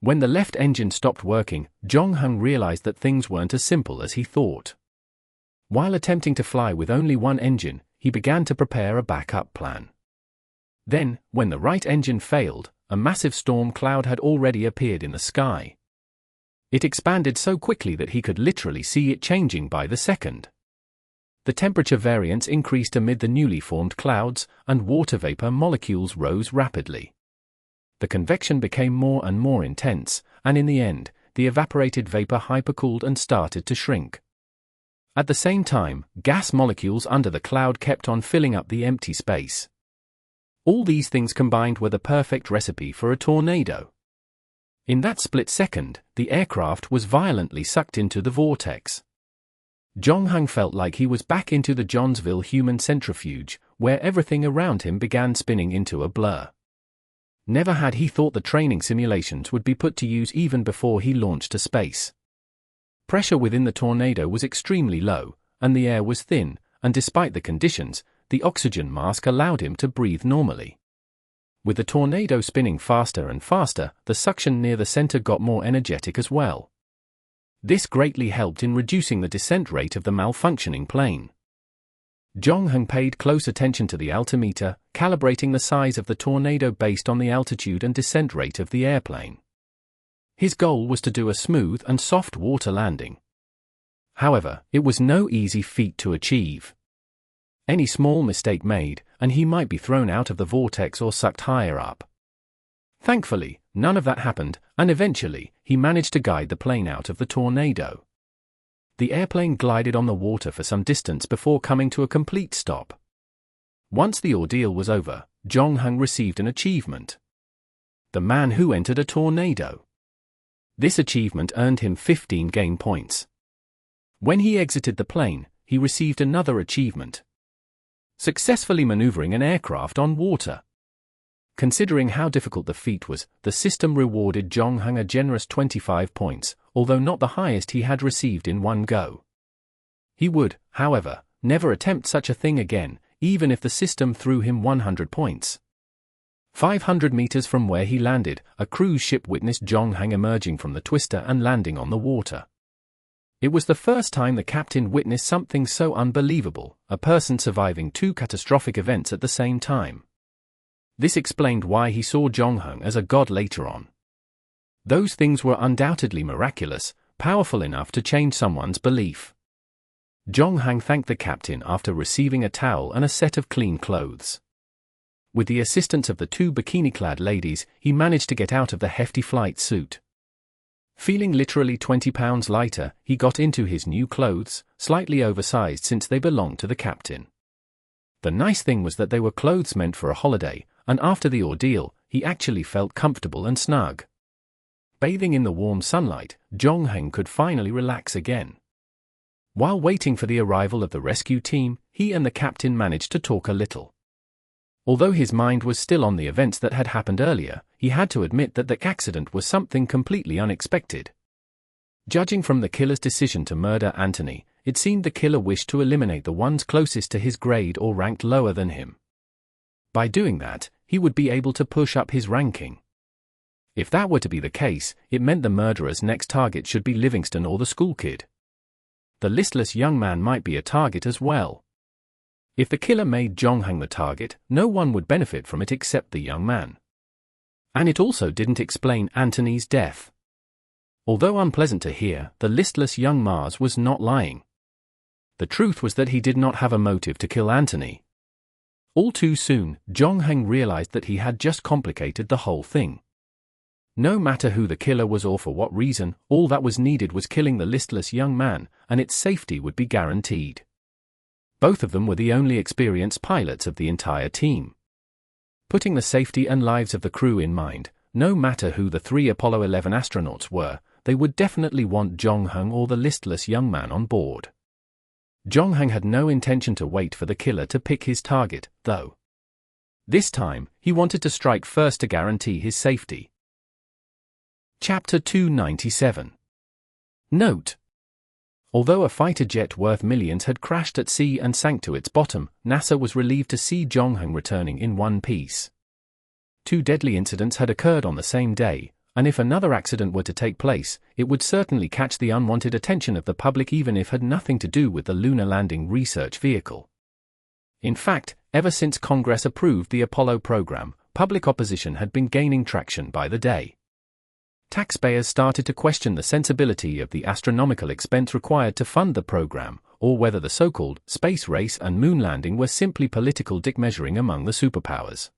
When the left engine stopped working, Jong-Hung realized that things weren't as simple as he thought. While attempting to fly with only one engine, he began to prepare a backup plan. Then, when the right engine failed, a massive storm cloud had already appeared in the sky. It expanded so quickly that he could literally see it changing by the second. The temperature variance increased amid the newly formed clouds, and water vapor molecules rose rapidly. The convection became more and more intense, and in the end, the evaporated vapor hypercooled and started to shrink. At the same time, gas molecules under the cloud kept on filling up the empty space. All these things combined were the perfect recipe for a tornado. In that split second, the aircraft was violently sucked into the vortex. Jong-Hung felt like he was back into the Johnsville human centrifuge, where everything around him began spinning into a blur. Never had he thought the training simulations would be put to use even before he launched to space. Pressure within the tornado was extremely low, and the air was thin, and despite the conditions, the oxygen mask allowed him to breathe normally. With the tornado spinning faster and faster, the suction near the center got more energetic as well. This greatly helped in reducing the descent rate of the malfunctioning plane. Jong-Hung paid close attention to the altimeter, calibrating the size of the tornado based on the altitude and descent rate of the airplane. His goal was to do a smooth and soft water landing. However, it was no easy feat to achieve. Any small mistake made, and he might be thrown out of the vortex or sucked higher up. Thankfully, none of that happened, and eventually, he managed to guide the plane out of the tornado. The airplane glided on the water for some distance before coming to a complete stop. Once the ordeal was over, Jong-Hung received an achievement. The man who entered a tornado. This achievement earned him 15 game points. When he exited the plane, he received another achievement. Successfully maneuvering an aircraft on water. Considering how difficult the feat was, the system rewarded Jong-Hung a generous 25 points, although not the highest he had received in one go. He would, however, never attempt such a thing again, even if the system threw him 100 points. 500 meters from where he landed, a cruise ship witnessed Jong-Hung emerging from the twister and landing on the water. It was the first time the captain witnessed something so unbelievable, a person surviving two catastrophic events at the same time. This explained why he saw Jong-Hung as a god later on. Those things were undoubtedly miraculous, powerful enough to change someone's belief. Jong-Hung thanked the captain after receiving a towel and a set of clean clothes. With the assistance of the two bikini-clad ladies, he managed to get out of the hefty flight suit. Feeling literally 20 pounds lighter, he got into his new clothes, slightly oversized since they belonged to the captain. The nice thing was that they were clothes meant for a holiday, and after the ordeal, he actually felt comfortable and snug. Bathing in the warm sunlight, Jong-Hung could finally relax again. While waiting for the arrival of the rescue team, he and the captain managed to talk a little. Although his mind was still on the events that had happened earlier, he had to admit that the accident was something completely unexpected. Judging from the killer's decision to murder Anthony, it seemed the killer wished to eliminate the ones closest to his grade or ranked lower than him. By doing that, he would be able to push up his ranking. If that were to be the case, it meant the murderer's next target should be Livingston or the school kid. the listless young man might be a target as well. If the killer made Jong-hang the target, no one would benefit from it except the young man. And it also didn't explain Anthony's death. Although unpleasant to hear, the listless young Mars was not lying. The truth was that he did not have a motive to kill Anthony. All too soon, Jong-hang realized that he had just complicated the whole thing. No matter who the killer was or for what reason, all that was needed was killing the listless young man, and its safety would be guaranteed. Both of them were the only experienced pilots of the entire team. Putting the safety and lives of the crew in mind, no matter who the 3 Apollo 11 astronauts were, they would definitely want Jong-hang or the listless young man on board. Jong-hang had no intention to wait for the killer to pick his target, though. This time, he wanted to strike first to guarantee his safety. Chapter 297. Note: although a fighter jet worth millions had crashed at sea and sank to its bottom, NASA was relieved to see Jong-hang returning in one piece. 2 deadly incidents had occurred on the same day, and if another accident were to take place, it would certainly catch the unwanted attention of the public even if it had nothing to do with the lunar landing research vehicle. In fact, ever since Congress approved the Apollo program, public opposition had been gaining traction by the day. Taxpayers started to question the sensibility of the astronomical expense required to fund the program, or whether the so-called space race and moon landing were simply political dick-measuring among the superpowers.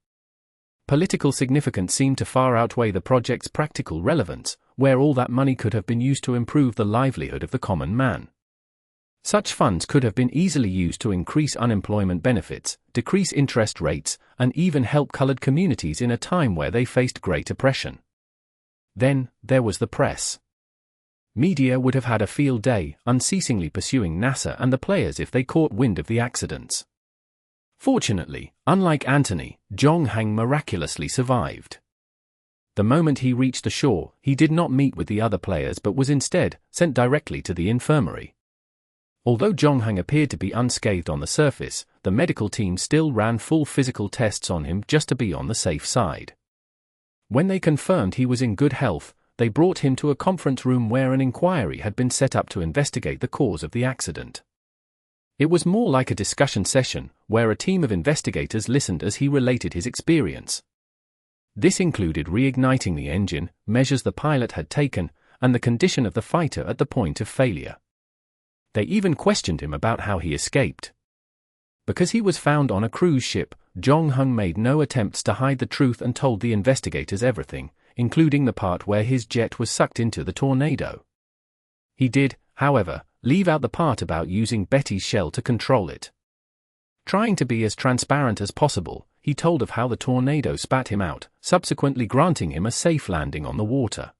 Political significance seemed to far outweigh the project's practical relevance, where all that money could have been used to improve the livelihood of the common man. Such funds could have been easily used to increase unemployment benefits, decrease interest rates, and even help colored communities in a time where they faced great oppression. Then, there was the press. Media would have had a field day, unceasingly pursuing NASA and the players if they caught wind of the accidents. Fortunately, unlike Anthony, Jong-hang miraculously survived. The moment he reached the shore, he did not meet with the other players but was instead sent directly to the infirmary. Although Jong-hang appeared to be unscathed on the surface, the medical team still ran full physical tests on him just to be on the safe side. When they confirmed he was in good health, they brought him to a conference room where an inquiry had been set up to investigate the cause of the accident. It was more like a discussion session, where a team of investigators listened as he related his experience. This included reigniting the engine, measures the pilot had taken, and the condition of the fighter at the point of failure. They even questioned him about how he escaped. Because he was found on a cruise ship, Jong-hang made no attempts to hide the truth and told the investigators everything, including the part where his jet was sucked into the tornado. He did, however, leave out the part about using Betty's shell to control it. Trying to be as transparent as possible, he told of how the tornado spat him out, subsequently granting him a safe landing on the water.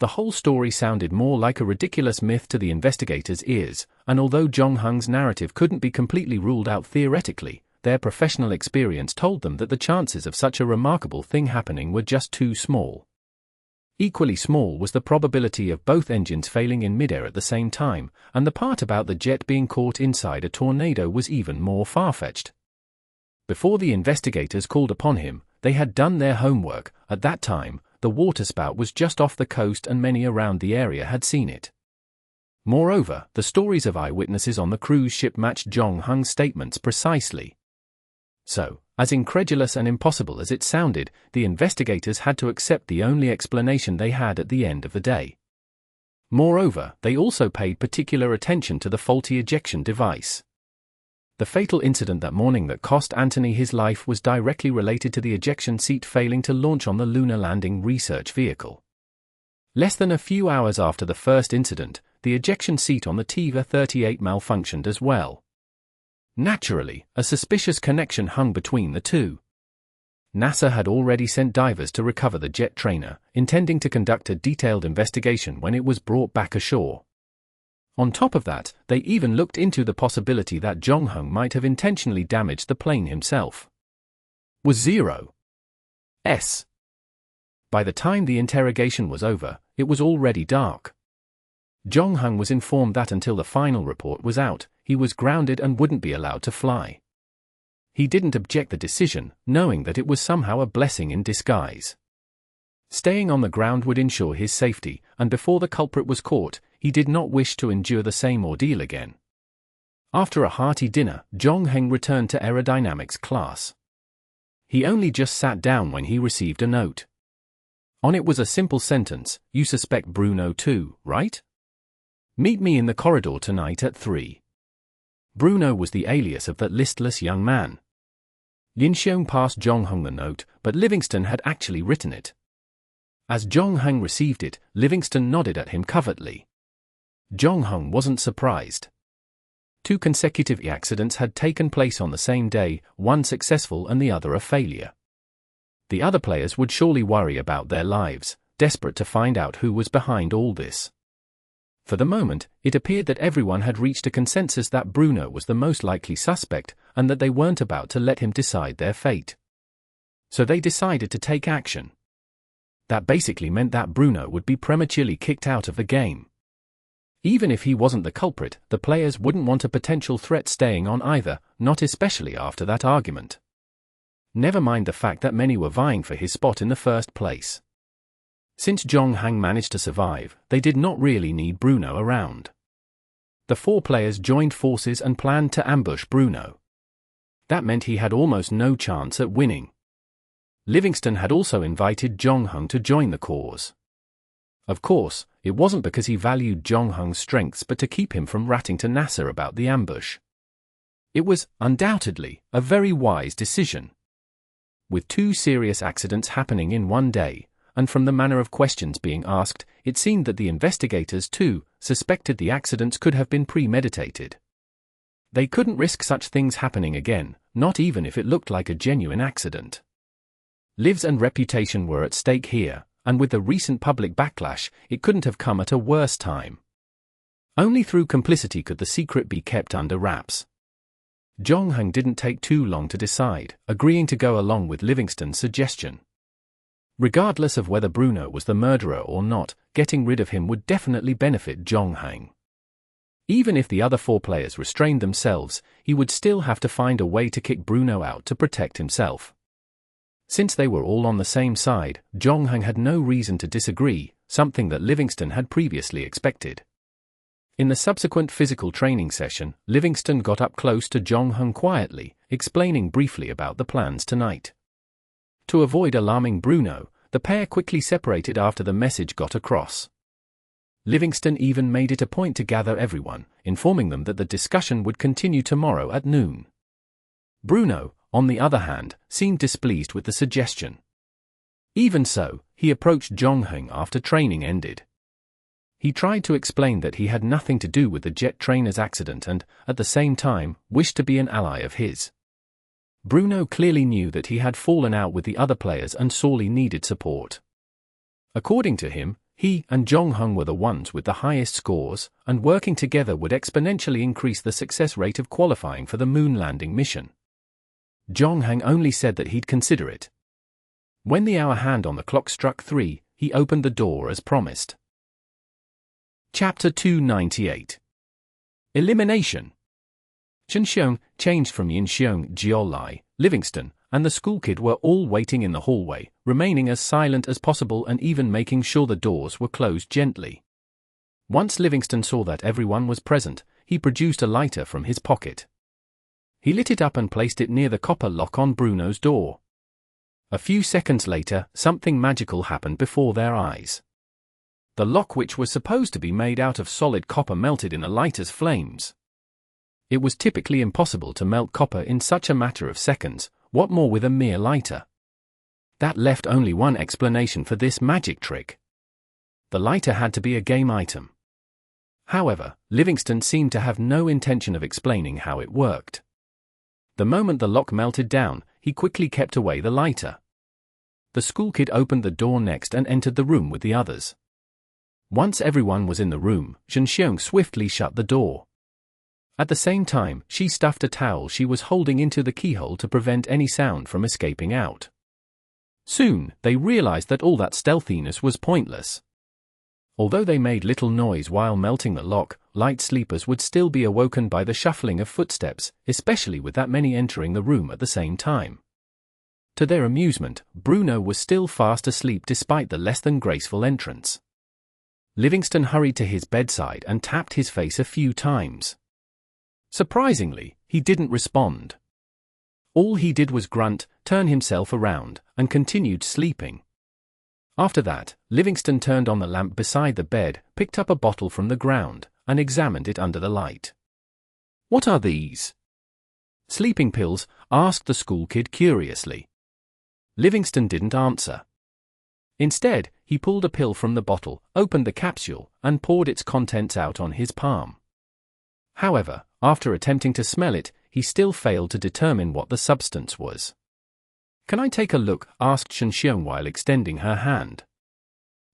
The whole story sounded more like a ridiculous myth to the investigators' ears, and although Jong-hang's narrative couldn't be completely ruled out theoretically, their professional experience told them that the chances of such a remarkable thing happening were just too small. Equally small was the probability of both engines failing in midair at the same time, and the part about the jet being caught inside a tornado was even more far-fetched. Before the investigators called upon him, they had done their homework. At that time, the waterspout was just off the coast and many around the area had seen it. Moreover, the stories of eyewitnesses on the cruise ship matched Jong-hang's statements precisely. So, as incredulous and impossible as it sounded, the investigators had to accept the only explanation they had at the end of the day. Moreover, they also paid particular attention to the faulty ejection device. The fatal incident that morning that cost Anthony his life was directly related to the ejection seat failing to launch on the lunar landing research vehicle. Less than a few hours after the first incident, the ejection seat on the TVA-38 malfunctioned as well. Naturally, a suspicious connection hung between the two. NASA had already sent divers to recover the jet trainer, intending to conduct a detailed investigation when it was brought back ashore. On top of that, they even looked into the possibility that Jong-hang might have intentionally damaged the plane himself. Was 0's. By the time the interrogation was over, it was already dark. Jong-hang was informed that until the final report was out, he was grounded and wouldn't be allowed to fly. He didn't object the decision, knowing that it was somehow a blessing in disguise. Staying on the ground would ensure his safety, and before the culprit was caught, he did not wish to endure the same ordeal again. After a hearty dinner, Zhongheng returned to aerodynamics class. He only just sat down when he received a note. On it was a simple sentence: "You suspect Bruno too, right? Meet me in the corridor tonight at 3. Bruno was the alias of that listless young man. Linxiong passed Zhongheng the note, but Livingston had actually written it. As Zhongheng received it, Livingston nodded at him covertly. Zhongheng wasn't surprised. 2 consecutive accidents had taken place on the same day, one successful and the other a failure. The other players would surely worry about their lives, desperate to find out who was behind all this. For the moment, it appeared that everyone had reached a consensus that Bruno was the most likely suspect, and that they weren't about to let him decide their fate. So they decided to take action. That basically meant that Bruno would be prematurely kicked out of the game. Even if he wasn't the culprit, the players wouldn't want a potential threat staying on either, not especially after that argument. Never mind the fact that many were vying for his spot in the first place. Since Zhongheng managed to survive, they did not really need Bruno around. The 4 players joined forces and planned to ambush Bruno. That meant he had almost no chance at winning. Livingston had also invited Zhongheng to join the cause. Of course, it wasn't because he valued Zhongheng's strengths but to keep him from ratting to NASA about the ambush. It was, undoubtedly, a very wise decision. With 2 serious accidents happening in one day, and from the manner of questions being asked, it seemed that the investigators, too, suspected the accidents could have been premeditated. They couldn't risk such things happening again, not even if it looked like a genuine accident. Lives and reputation were at stake here, and with the recent public backlash, it couldn't have come at a worse time. Only through complicity could the secret be kept under wraps. Zhongheng didn't take too long to decide, agreeing to go along with Livingston's suggestion. Regardless of whether Bruno was the murderer or not, getting rid of him would definitely benefit Zhongheng. Even if the other 4 players restrained themselves, he would still have to find a way to kick Bruno out to protect himself. Since they were all on the same side, Zhongheng had no reason to disagree, something that Livingston had previously expected. In the subsequent physical training session, Livingston got up close to Zhongheng quietly, explaining briefly about the plans tonight. To avoid alarming Bruno, the pair quickly separated after the message got across. Livingston even made it a point to gather everyone, informing them that the discussion would continue tomorrow at noon. Bruno, on the other hand, seemed displeased with the suggestion. Even so, he approached Zhongheng after training ended. He tried to explain that he had nothing to do with the jet trainer's accident and, at the same time, wished to be an ally of his. Bruno clearly knew that he had fallen out with the other players and sorely needed support. According to him, he and Zhongheng were the ones with the highest scores, and working together would exponentially increase the success rate of qualifying for the moon landing mission. Zhongheng only said that he'd consider it. When the hour hand on the clock struck 3, he opened the door as promised. Chapter 298. Elimination. Shenxiong, changed from Yinxiong, Jiolai, Livingston, and the school kid were all waiting in the hallway, remaining as silent as possible and even making sure the doors were closed gently. Once Livingston saw that everyone was present, he produced a lighter from his pocket. He lit it up and placed it near the copper lock on Bruno's door. A few seconds later, something magical happened before their eyes. The lock, which was supposed to be made out of solid copper, melted in the lighter's flames. It was typically impossible to melt copper in such a matter of seconds, what more with a mere lighter? That left only one explanation for this magic trick. The lighter had to be a game item. However, Livingston seemed to have no intention of explaining how it worked. The moment the lock melted down, he quickly kept away the lighter. The school kid opened the door next and entered the room with the others. Once everyone was in the room, Shenxiong swiftly shut the door. At the same time, she stuffed a towel she was holding into the keyhole to prevent any sound from escaping out. Soon, they realized that all that stealthiness was pointless. Although they made little noise while melting the lock, light sleepers would still be awoken by the shuffling of footsteps, especially with that many entering the room at the same time. To their amusement, Bruno was still fast asleep despite the less than graceful entrance. Livingston hurried to his bedside and tapped his face a few times. Surprisingly, he didn't respond. All he did was grunt, turn himself around, and continued sleeping. After that, Livingston turned on the lamp beside the bed, picked up a bottle from the ground, and examined it under the light. "What are these?" "Sleeping pills," asked the school kid curiously. Livingston didn't answer. Instead, he pulled a pill from the bottle, opened the capsule, and poured its contents out on his palm. However, after attempting to smell it, he still failed to determine what the substance was. "Can I take a look?" asked Shenxiong while extending her hand.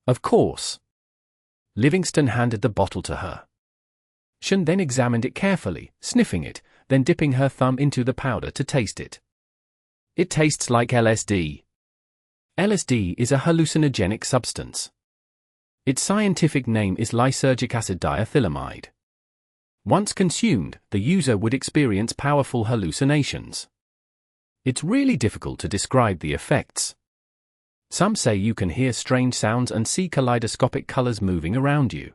"Of course." Livingston handed the bottle to her. Shen then examined it carefully, sniffing it, then dipping her thumb into the powder to taste it. "It tastes like LSD. LSD is a hallucinogenic substance. Its scientific name is lysergic acid diethylamide. Once consumed, the user would experience powerful hallucinations. It's really difficult to describe the effects. Some say you can hear strange sounds and see kaleidoscopic colors moving around you.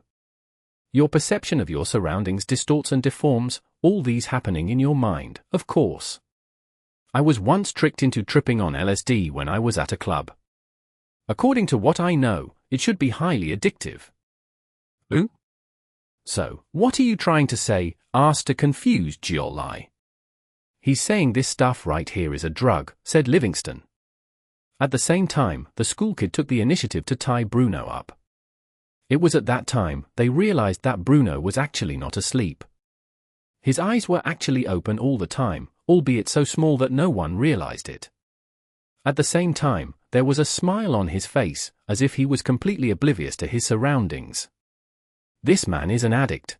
Your perception of your surroundings distorts and deforms, all these happening in your mind, of course. I was once tricked into tripping on LSD when I was at a club. According to what I know, it should be highly addictive." "Ooh? So, what are you trying to say?" asked a confused Jiolai. "He's saying this stuff right here is a drug," said Livingston. At the same time, the school kid took the initiative to tie Bruno up. It was at that time they realized that Bruno was actually not asleep. His eyes were actually open all the time, albeit so small that no one realized it. At the same time, there was a smile on his face, as if he was completely oblivious to his surroundings. "This man is an addict.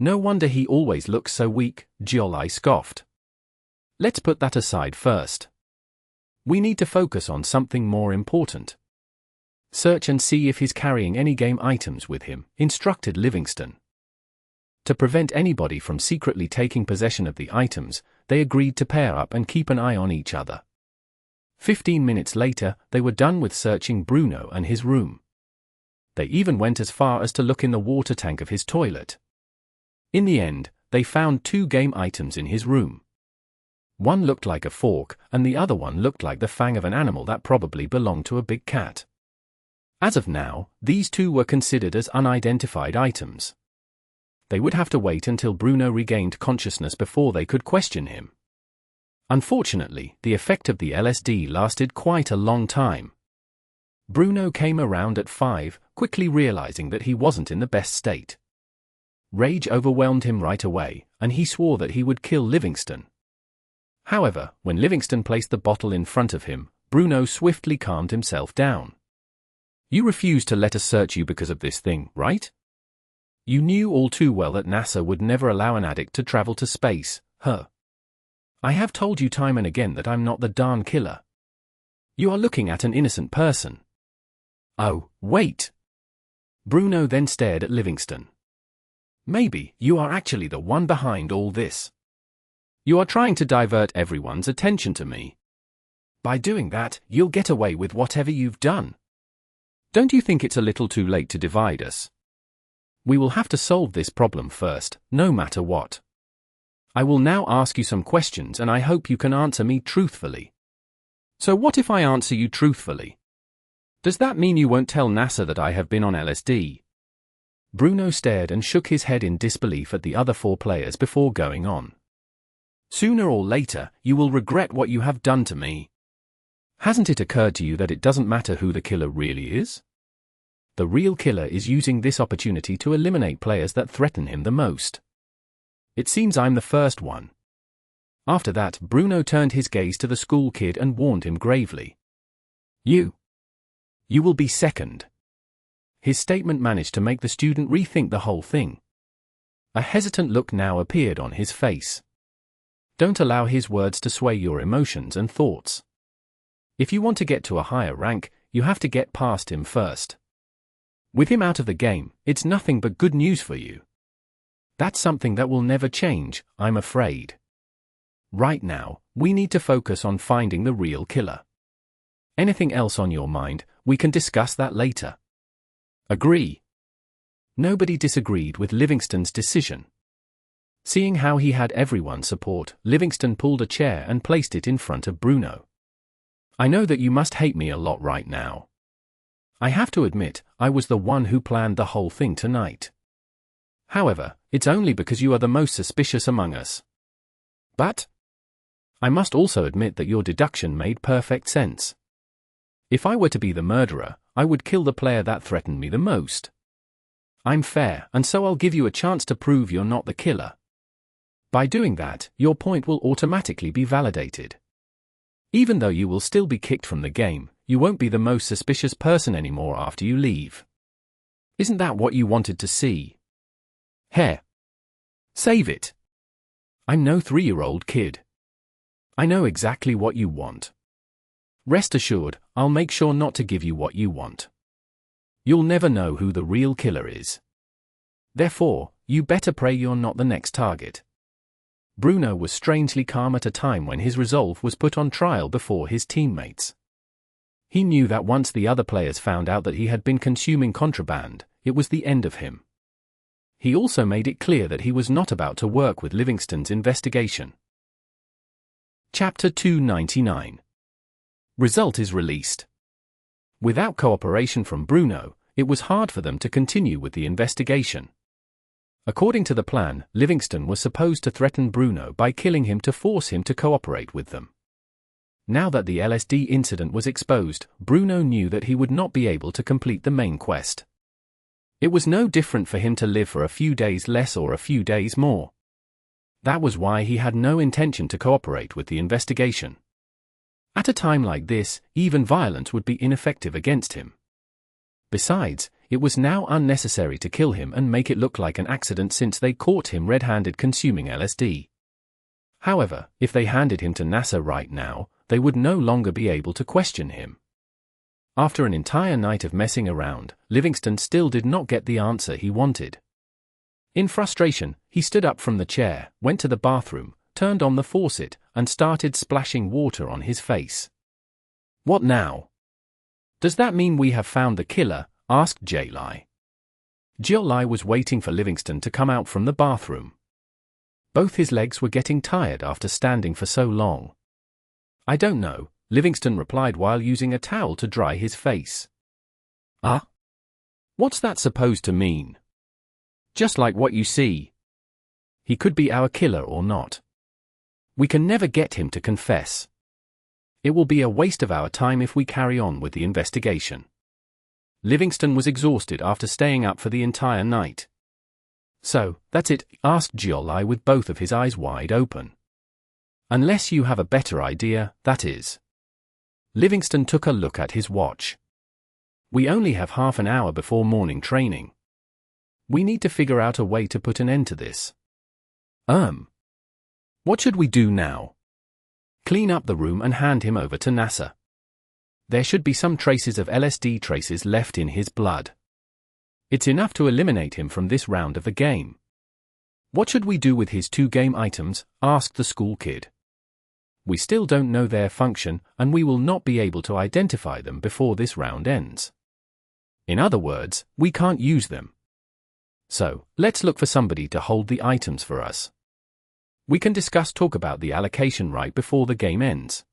No wonder he always looks so weak," Jiolai scoffed. "Let's put that aside first. We need to focus on something more important. Search and see if he's carrying any game items with him," instructed Livingston. To prevent anybody from secretly taking possession of the items, they agreed to pair up and keep an eye on each other. 15 minutes later, they were done with searching Bruno and his room. They even went as far as to look in the water tank of his toilet. In the end, they found 2 game items in his room. One looked like a fork, and the other one looked like the fang of an animal that probably belonged to a big cat. As of now, these 2 were considered as unidentified items. They would have to wait until Bruno regained consciousness before they could question him. Unfortunately, the effect of the LSD lasted quite a long time. Bruno came around at 5, quickly realizing that he wasn't in the best state. Rage overwhelmed him right away, and he swore that he would kill Livingston. However, when Livingston placed the bottle in front of him, Bruno swiftly calmed himself down. "You refuse to let us search you because of this thing, right? You knew all too well that NASA would never allow an addict to travel to space, huh? I have told you time and again that I'm not the darn killer. You are looking at an innocent person." "Oh, wait." Bruno then stared at Livingston. "Maybe you are actually the one behind all this. You are trying to divert everyone's attention to me. By doing that, you'll get away with whatever you've done. Don't you think it's a little too late to divide us? We will have to solve this problem first, no matter what. I will now ask you some questions and I hope you can answer me truthfully." "So what if I answer you truthfully? Does that mean you won't tell NASA that I have been on LSD?" Bruno stared and shook his head in disbelief at the other 4 players before going on. "Sooner or later, you will regret what you have done to me. Hasn't it occurred to you that it doesn't matter who the killer really is? The real killer is using this opportunity to eliminate players that threaten him the most. It seems I'm the first one." After that, Bruno turned his gaze to the school kid and warned him gravely. You will be second." His statement managed to make the student rethink the whole thing. A hesitant look now appeared on his face. Don't allow his words to sway your emotions and thoughts. If you want to get to a higher rank, you have to get past him first. With him out of the game, it's nothing but good news for you. That's something that will never change, I'm afraid. Right now, we need to focus on finding the real killer. Anything else on your mind, we can discuss that later. Agree? Nobody disagreed with Livingston's decision. Seeing how he had everyone's support, Livingston pulled a chair and placed it in front of Bruno. I know that you must hate me a lot right now. I have to admit, I was the one who planned the whole thing tonight. However, it's only because you are the most suspicious among us. But I must also admit that your deduction made perfect sense. If I were to be the murderer, I would kill the player that threatened me the most. I'm fair, and so I'll give you a chance to prove you're not the killer. By doing that, your point will automatically be validated. Even though you will still be kicked from the game, you won't be the most suspicious person anymore after you leave. Isn't that what you wanted to see? Heh. Save it. I'm no 3-year-old kid. I know exactly what you want. Rest assured, I'll make sure not to give you what you want. You'll never know who the real killer is. Therefore, you better pray you're not the next target. Bruno was strangely calm at a time when his resolve was put on trial before his teammates. He knew that once the other players found out that he had been consuming contraband, it was the end of him. He also made it clear that he was not about to work with Livingston's investigation. Chapter 299. Result is released. Without cooperation from Bruno, it was hard for them to continue with the investigation. According to the plan, Livingston was supposed to threaten Bruno by killing him to force him to cooperate with them. Now that the LSD incident was exposed, Bruno knew that he would not be able to complete the main quest. It was no different for him to live for a few days less or a few days more. That was why he had no intention to cooperate with the investigation. At a time like this, even violence would be ineffective against him. Besides, it was now unnecessary to kill him and make it look like an accident since they caught him red-handed consuming LSD. However, if they handed him to NASA right now, they would no longer be able to question him. After an entire night of messing around, Livingston still did not get the answer he wanted. In frustration, he stood up from the chair, went to the bathroom, turned on the faucet, and started splashing water on his face. What now? Does that mean we have found the killer? Asked Jai. Jai was waiting for Livingston to come out from the bathroom. Both his legs were getting tired after standing for so long. I don't know, Livingston replied while using a towel to dry his face. Ah? What's that supposed to mean? Just like what you see. He could be our killer or not. We can never get him to confess. It will be a waste of our time if we carry on with the investigation. Livingston was exhausted after staying up for the entire night. So, that's it? Asked Jai with both of his eyes wide open. Unless you have a better idea, that is. Livingston took a look at his watch. We only have half an hour before morning training. We need to figure out a way to put an end to this. What should we do now? Clean up the room and hand him over to NASA. There should be some traces of LSD traces left in his blood. It's enough to eliminate him from this round of the game. What should we do with his 2 game items? Asked the school kid. We still don't know their function, and we will not be able to identify them before this round ends. In other words, we can't use them. So, let's look for somebody to hold the items for us. We can talk about the allocation right before the game ends.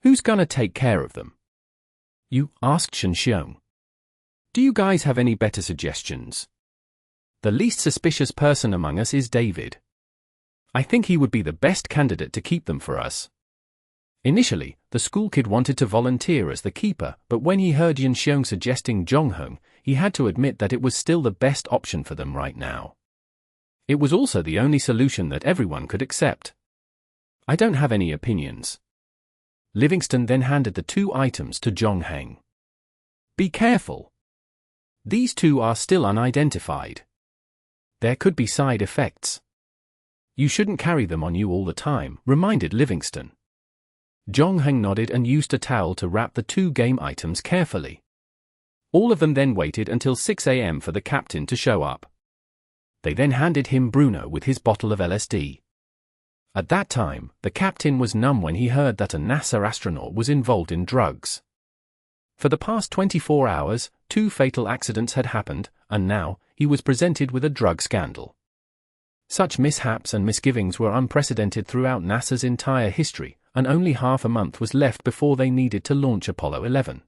Who's gonna take care of them? You? Asked Shenxiong. Do you guys have any better suggestions? The least suspicious person among us is David. I think he would be the best candidate to keep them for us. Initially, the school kid wanted to volunteer as the keeper, but when he heard Yanxiong suggesting Zhongheng, he had to admit that it was still the best option for them right now. It was also the only solution that everyone could accept. I don't have any opinions. Livingston then handed the 2 items to Zhongheng. Be careful. These 2 are still unidentified. There could be side effects. You shouldn't carry them on you all the time, reminded Livingston. Zhongheng nodded and used a towel to wrap the 2 game items carefully. All of them then waited until 6 a.m. for the captain to show up. They then handed him Bruno with his bottle of LSD. At that time, the captain was numb when he heard that a NASA astronaut was involved in drugs. For the past 24 hours, 2 fatal accidents had happened, and now, he was presented with a drug scandal. Such mishaps and misgivings were unprecedented throughout NASA's entire history, and only half a month was left before they needed to launch Apollo 11.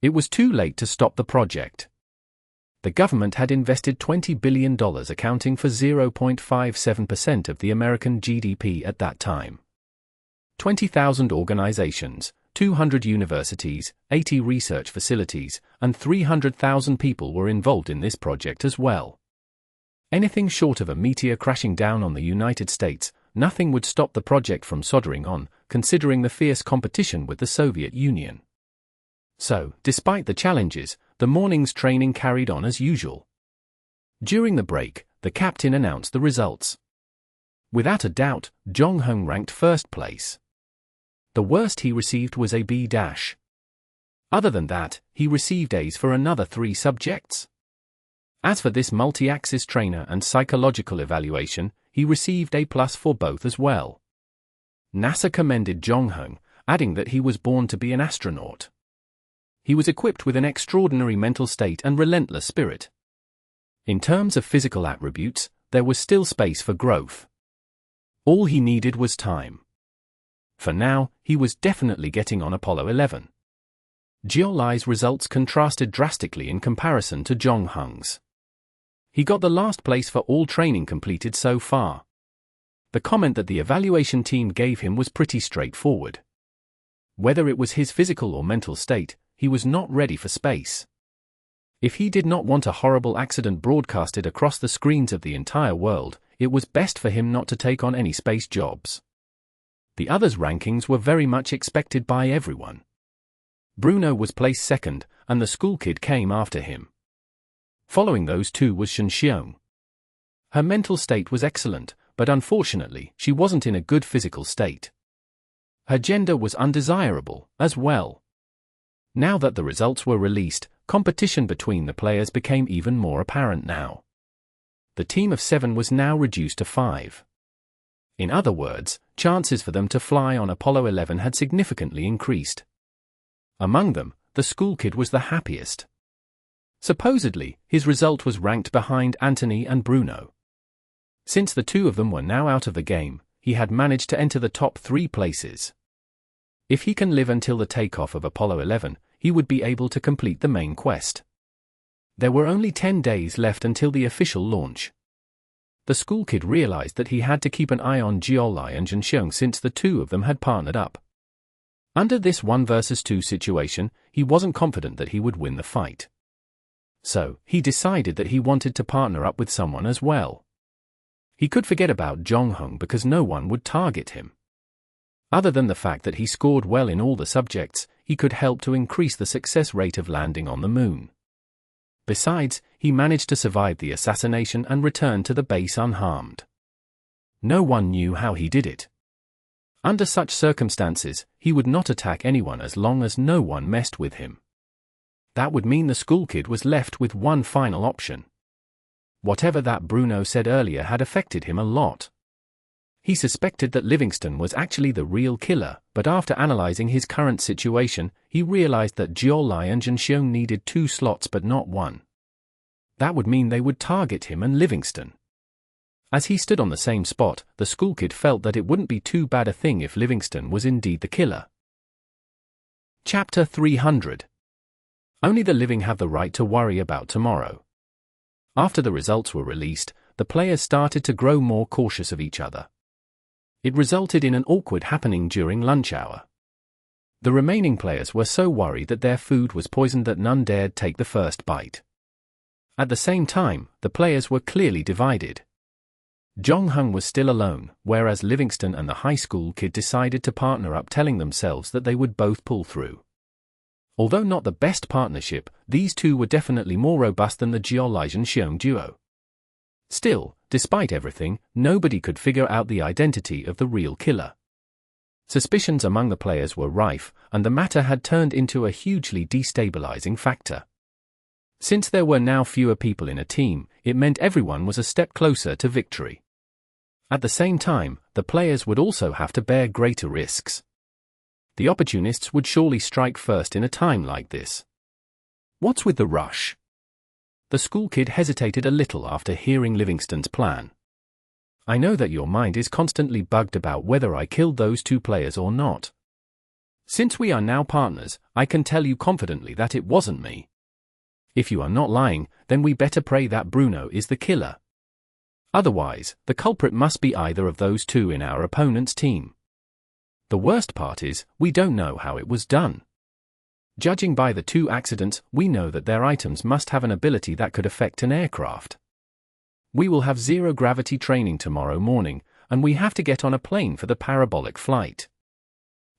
It was too late to stop the project. The government had invested $20 billion, accounting for 0.57% of the American GDP at that time. 20,000 organizations, 200 universities, 80 research facilities, and 300,000 people were involved in this project as well. Anything short of a meteor crashing down on the United States, nothing would stop the project from soldering on, considering the fierce competition with the Soviet Union. So, despite the challenges, the morning's training carried on as usual. During the break, the captain announced the results. Without a doubt, Jong-hung ranked first place. The worst he received was a B-. Other than that, he received A's for another 3 subjects. As for this multi-axis trainer and psychological evaluation, he received A+ for both as well. NASA commended Jong-hung, adding that he was born to be an astronaut. He was equipped with an extraordinary mental state and relentless spirit. In terms of physical attributes, there was still space for growth. All he needed was time. For now, he was definitely getting on Apollo 11. Jiolai's results contrasted drastically in comparison to Jong-hung's. He got the last place for all training completed so far. The comment that the evaluation team gave him was pretty straightforward. Whether it was his physical or mental state, he was not ready for space. If he did not want a horrible accident broadcasted across the screens of the entire world, it was best for him not to take on any space jobs. The others' rankings were very much expected by everyone. Bruno was placed second, and the school kid came after him. Following those two was Shenxiong. Her mental state was excellent, but unfortunately, she wasn't in a good physical state. Her gender was undesirable, as well. Now that the results were released, competition between the players became even more apparent now. The team of 7 was now reduced to 5. In other words, chances for them to fly on Apollo 11 had significantly increased. Among them, the school kid was the happiest. Supposedly, his result was ranked behind Anthony and Bruno. Since the 2 of them were now out of the game, he had managed to enter the top 3 places. If he can live until the takeoff of Apollo 11, he would be able to complete the main quest. There were only 10 days left until the official launch. The school kid realized that he had to keep an eye on Jiolai and Shenxiong since the 2 of them had partnered up. Under this 1 versus 2 situation, he wasn't confident that he would win the fight. So, he decided that he wanted to partner up with someone as well. He could forget about Jong-hung because no one would target him. Other than the fact that he scored well in all the subjects, he could help to increase the success rate of landing on the moon. Besides, he managed to survive the assassination and return to the base unharmed. No one knew how he did it. Under such circumstances, he would not attack anyone as long as no one messed with him. That would mean the school kid was left with one final option. Whatever that Bruno said earlier had affected him a lot. He suspected that Livingston was actually the real killer, but after analyzing his current situation, he realized that Jiolai and Shenxiong needed 2 slots but not 1. That would mean they would target him and Livingston. As he stood on the same spot, the school kid felt that it wouldn't be too bad a thing if Livingston was indeed the killer. Chapter 300. Only the living have the right to worry about tomorrow. After the results were released, the players started to grow more cautious of each other. It resulted in an awkward happening during lunch hour. The remaining players were so worried that their food was poisoned that none dared take the first bite. At the same time, the players were clearly divided. Jong-hung was still alone, whereas Livingston and the high school kid decided to partner up, telling themselves that they would both pull through. Although not the best partnership, these 2 were definitely more robust than the Jiolai-Shenxiong duo. Still, despite everything, nobody could figure out the identity of the real killer. Suspicions among the players were rife, and the matter had turned into a hugely destabilizing factor. Since there were now fewer people in a team, it meant everyone was a step closer to victory. At the same time, the players would also have to bear greater risks. The opportunists would surely strike first in a time like this. What's with the rush? The school kid hesitated a little after hearing Livingston's plan. I know that your mind is constantly bugged about whether I killed those two players or not. Since we are now partners, I can tell you confidently that it wasn't me. If you are not lying, then we better pray that Bruno is the killer. Otherwise, the culprit must be either of those two in our opponent's team. The worst part is, we don't know how it was done. Judging by the two accidents, we know that their items must have an ability that could affect an aircraft. We will have zero-gravity training tomorrow morning, and we have to get on a plane for the parabolic flight.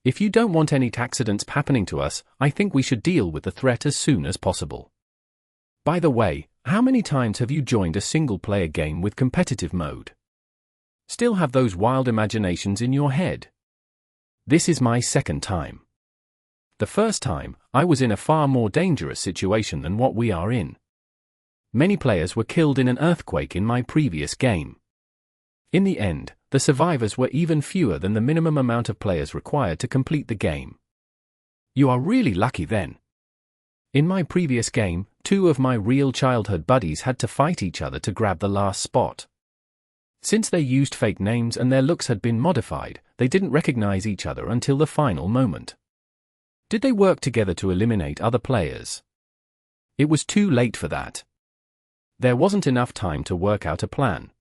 If you don't want any accidents happening to us, I think we should deal with the threat as soon as possible. By the way, how many times have you joined a single-player game with competitive mode? Still have those wild imaginations in your head? This is my second time. The first time, I was in a far more dangerous situation than what we are in. Many players were killed in an earthquake in my previous game. In the end, the survivors were even fewer than the minimum amount of players required to complete the game. You are really lucky then. In my previous game, two of my real childhood buddies had to fight each other to grab the last spot. Since they used fake names and their looks had been modified, they didn't recognize each other until the final moment. Did they work together to eliminate other players? It was too late for that. There wasn't enough time to work out a plan.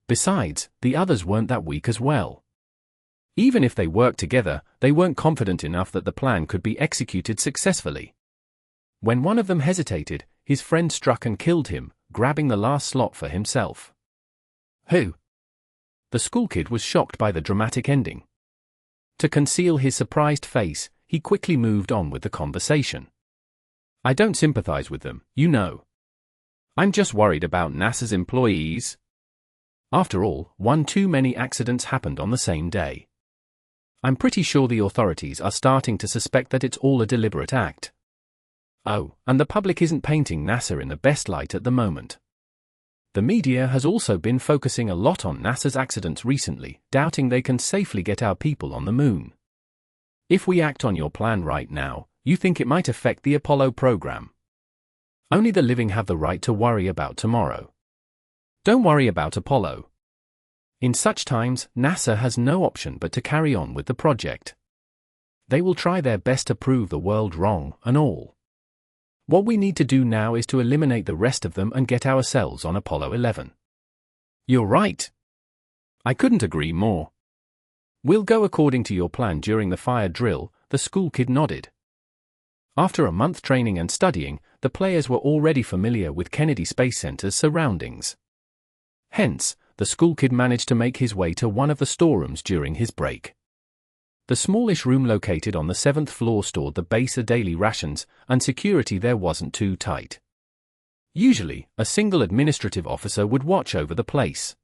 Besides, the others weren't that weak as well. Even if they worked together, they weren't confident enough that the plan could be executed successfully. When one of them hesitated, his friend struck and killed him, grabbing the last slot for himself. Who? The school kid was shocked by the dramatic ending. To conceal his surprised face, he quickly moved on with the conversation. I don't sympathize with them, you know. I'm just worried about NASA's employees. After all, one too many accidents happened on the same day. I'm pretty sure the authorities are starting to suspect that it's all a deliberate act. Oh, and the public isn't painting NASA in the best light at the moment. The media has also been focusing a lot on NASA's accidents recently, doubting they can safely get our people on the moon. If we act on your plan right now, you think it might affect the Apollo program. Only the living have the right to worry about tomorrow. Don't worry about Apollo. In such times, NASA has no option but to carry on with the project. They will try their best to prove the world wrong and all. What we need to do now is to eliminate the rest of them and get ourselves on Apollo 11. You're right. I couldn't agree more. We'll go according to your plan during the fire drill, the school kid nodded. After a month training and studying, the players were already familiar with Kennedy Space Center's surroundings. Hence, the school kid managed to make his way to one of the storerooms during his break. The smallish room located on the 7th floor stored the base's daily rations, and security there wasn't too tight. Usually, a single administrative officer would watch over the place.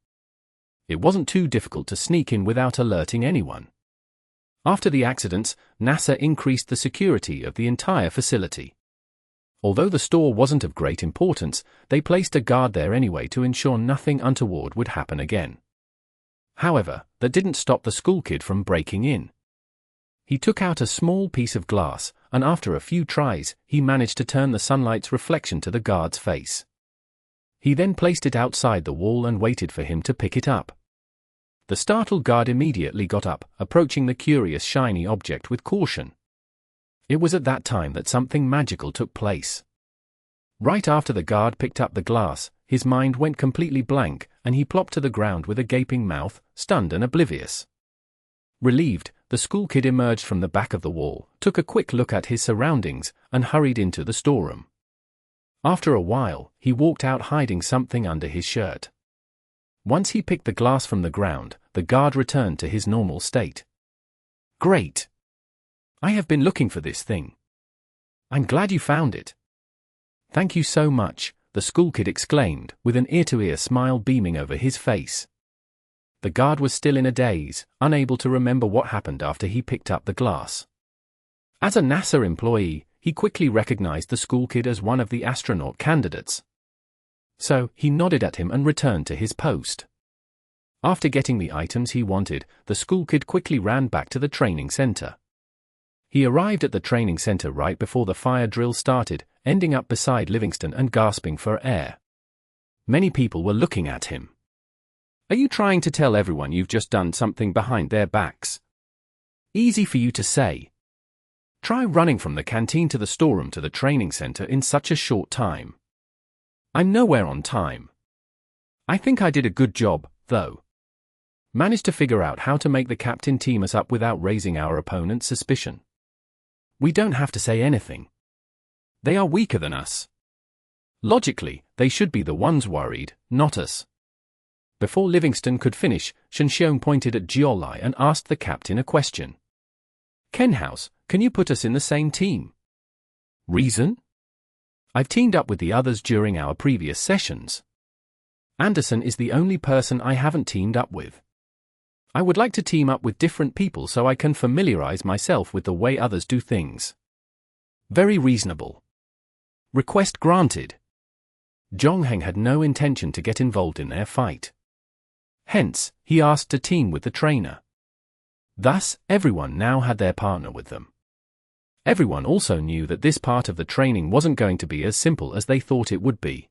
It wasn't too difficult to sneak in without alerting anyone. After the accidents, NASA increased the security of the entire facility. Although the store wasn't of great importance, they placed a guard there anyway to ensure nothing untoward would happen again. However, that didn't stop the school kid from breaking in. He took out a small piece of glass, and after a few tries, he managed to turn the sunlight's reflection to the guard's face. He then placed it outside the wall and waited for him to pick it up. The startled guard immediately got up, approaching the curious shiny object with caution. It was at that time that something magical took place. Right after the guard picked up the glass, his mind went completely blank, and he plopped to the ground with a gaping mouth, stunned and oblivious. Relieved, the school kid emerged from the back of the wall, took a quick look at his surroundings, and hurried into the storeroom. After a while, he walked out hiding something under his shirt. Once he picked the glass from the ground, the guard returned to his normal state. Great! I have been looking for this thing. I'm glad you found it. Thank you so much, the school kid exclaimed, with an ear-to-ear smile beaming over his face. The guard was still in a daze, unable to remember what happened after he picked up the glass. As a NASA employee, he quickly recognized the school kid as one of the astronaut candidates. So, he nodded at him and returned to his post. After getting the items he wanted, the school kid quickly ran back to the training center. He arrived at the training center right before the fire drill started, ending up beside Livingston and gasping for air. Many people were looking at him. Are you trying to tell everyone you've just done something behind their backs? Easy for you to say. Try running from the canteen to the storeroom to the training center in such a short time. I'm nowhere on time. I think I did a good job, though. Managed to figure out how to make the captain team us up without raising our opponent's suspicion. We don't have to say anything. They are weaker than us. Logically, they should be the ones worried, not us. Before Livingston could finish, Shenxiong pointed at Jiolai and asked the captain a question. Kenhouse, can you put us in the same team? Reason? I've teamed up with the others during our previous sessions. Anderson is the only person I haven't teamed up with. I would like to team up with different people so I can familiarize myself with the way others do things. Very reasonable. Request granted. Zhongheng had no intention to get involved in their fight. Hence, he asked to team with the trainer. Thus, everyone now had their partner with them. Everyone also knew that this part of the training wasn't going to be as simple as they thought it would be.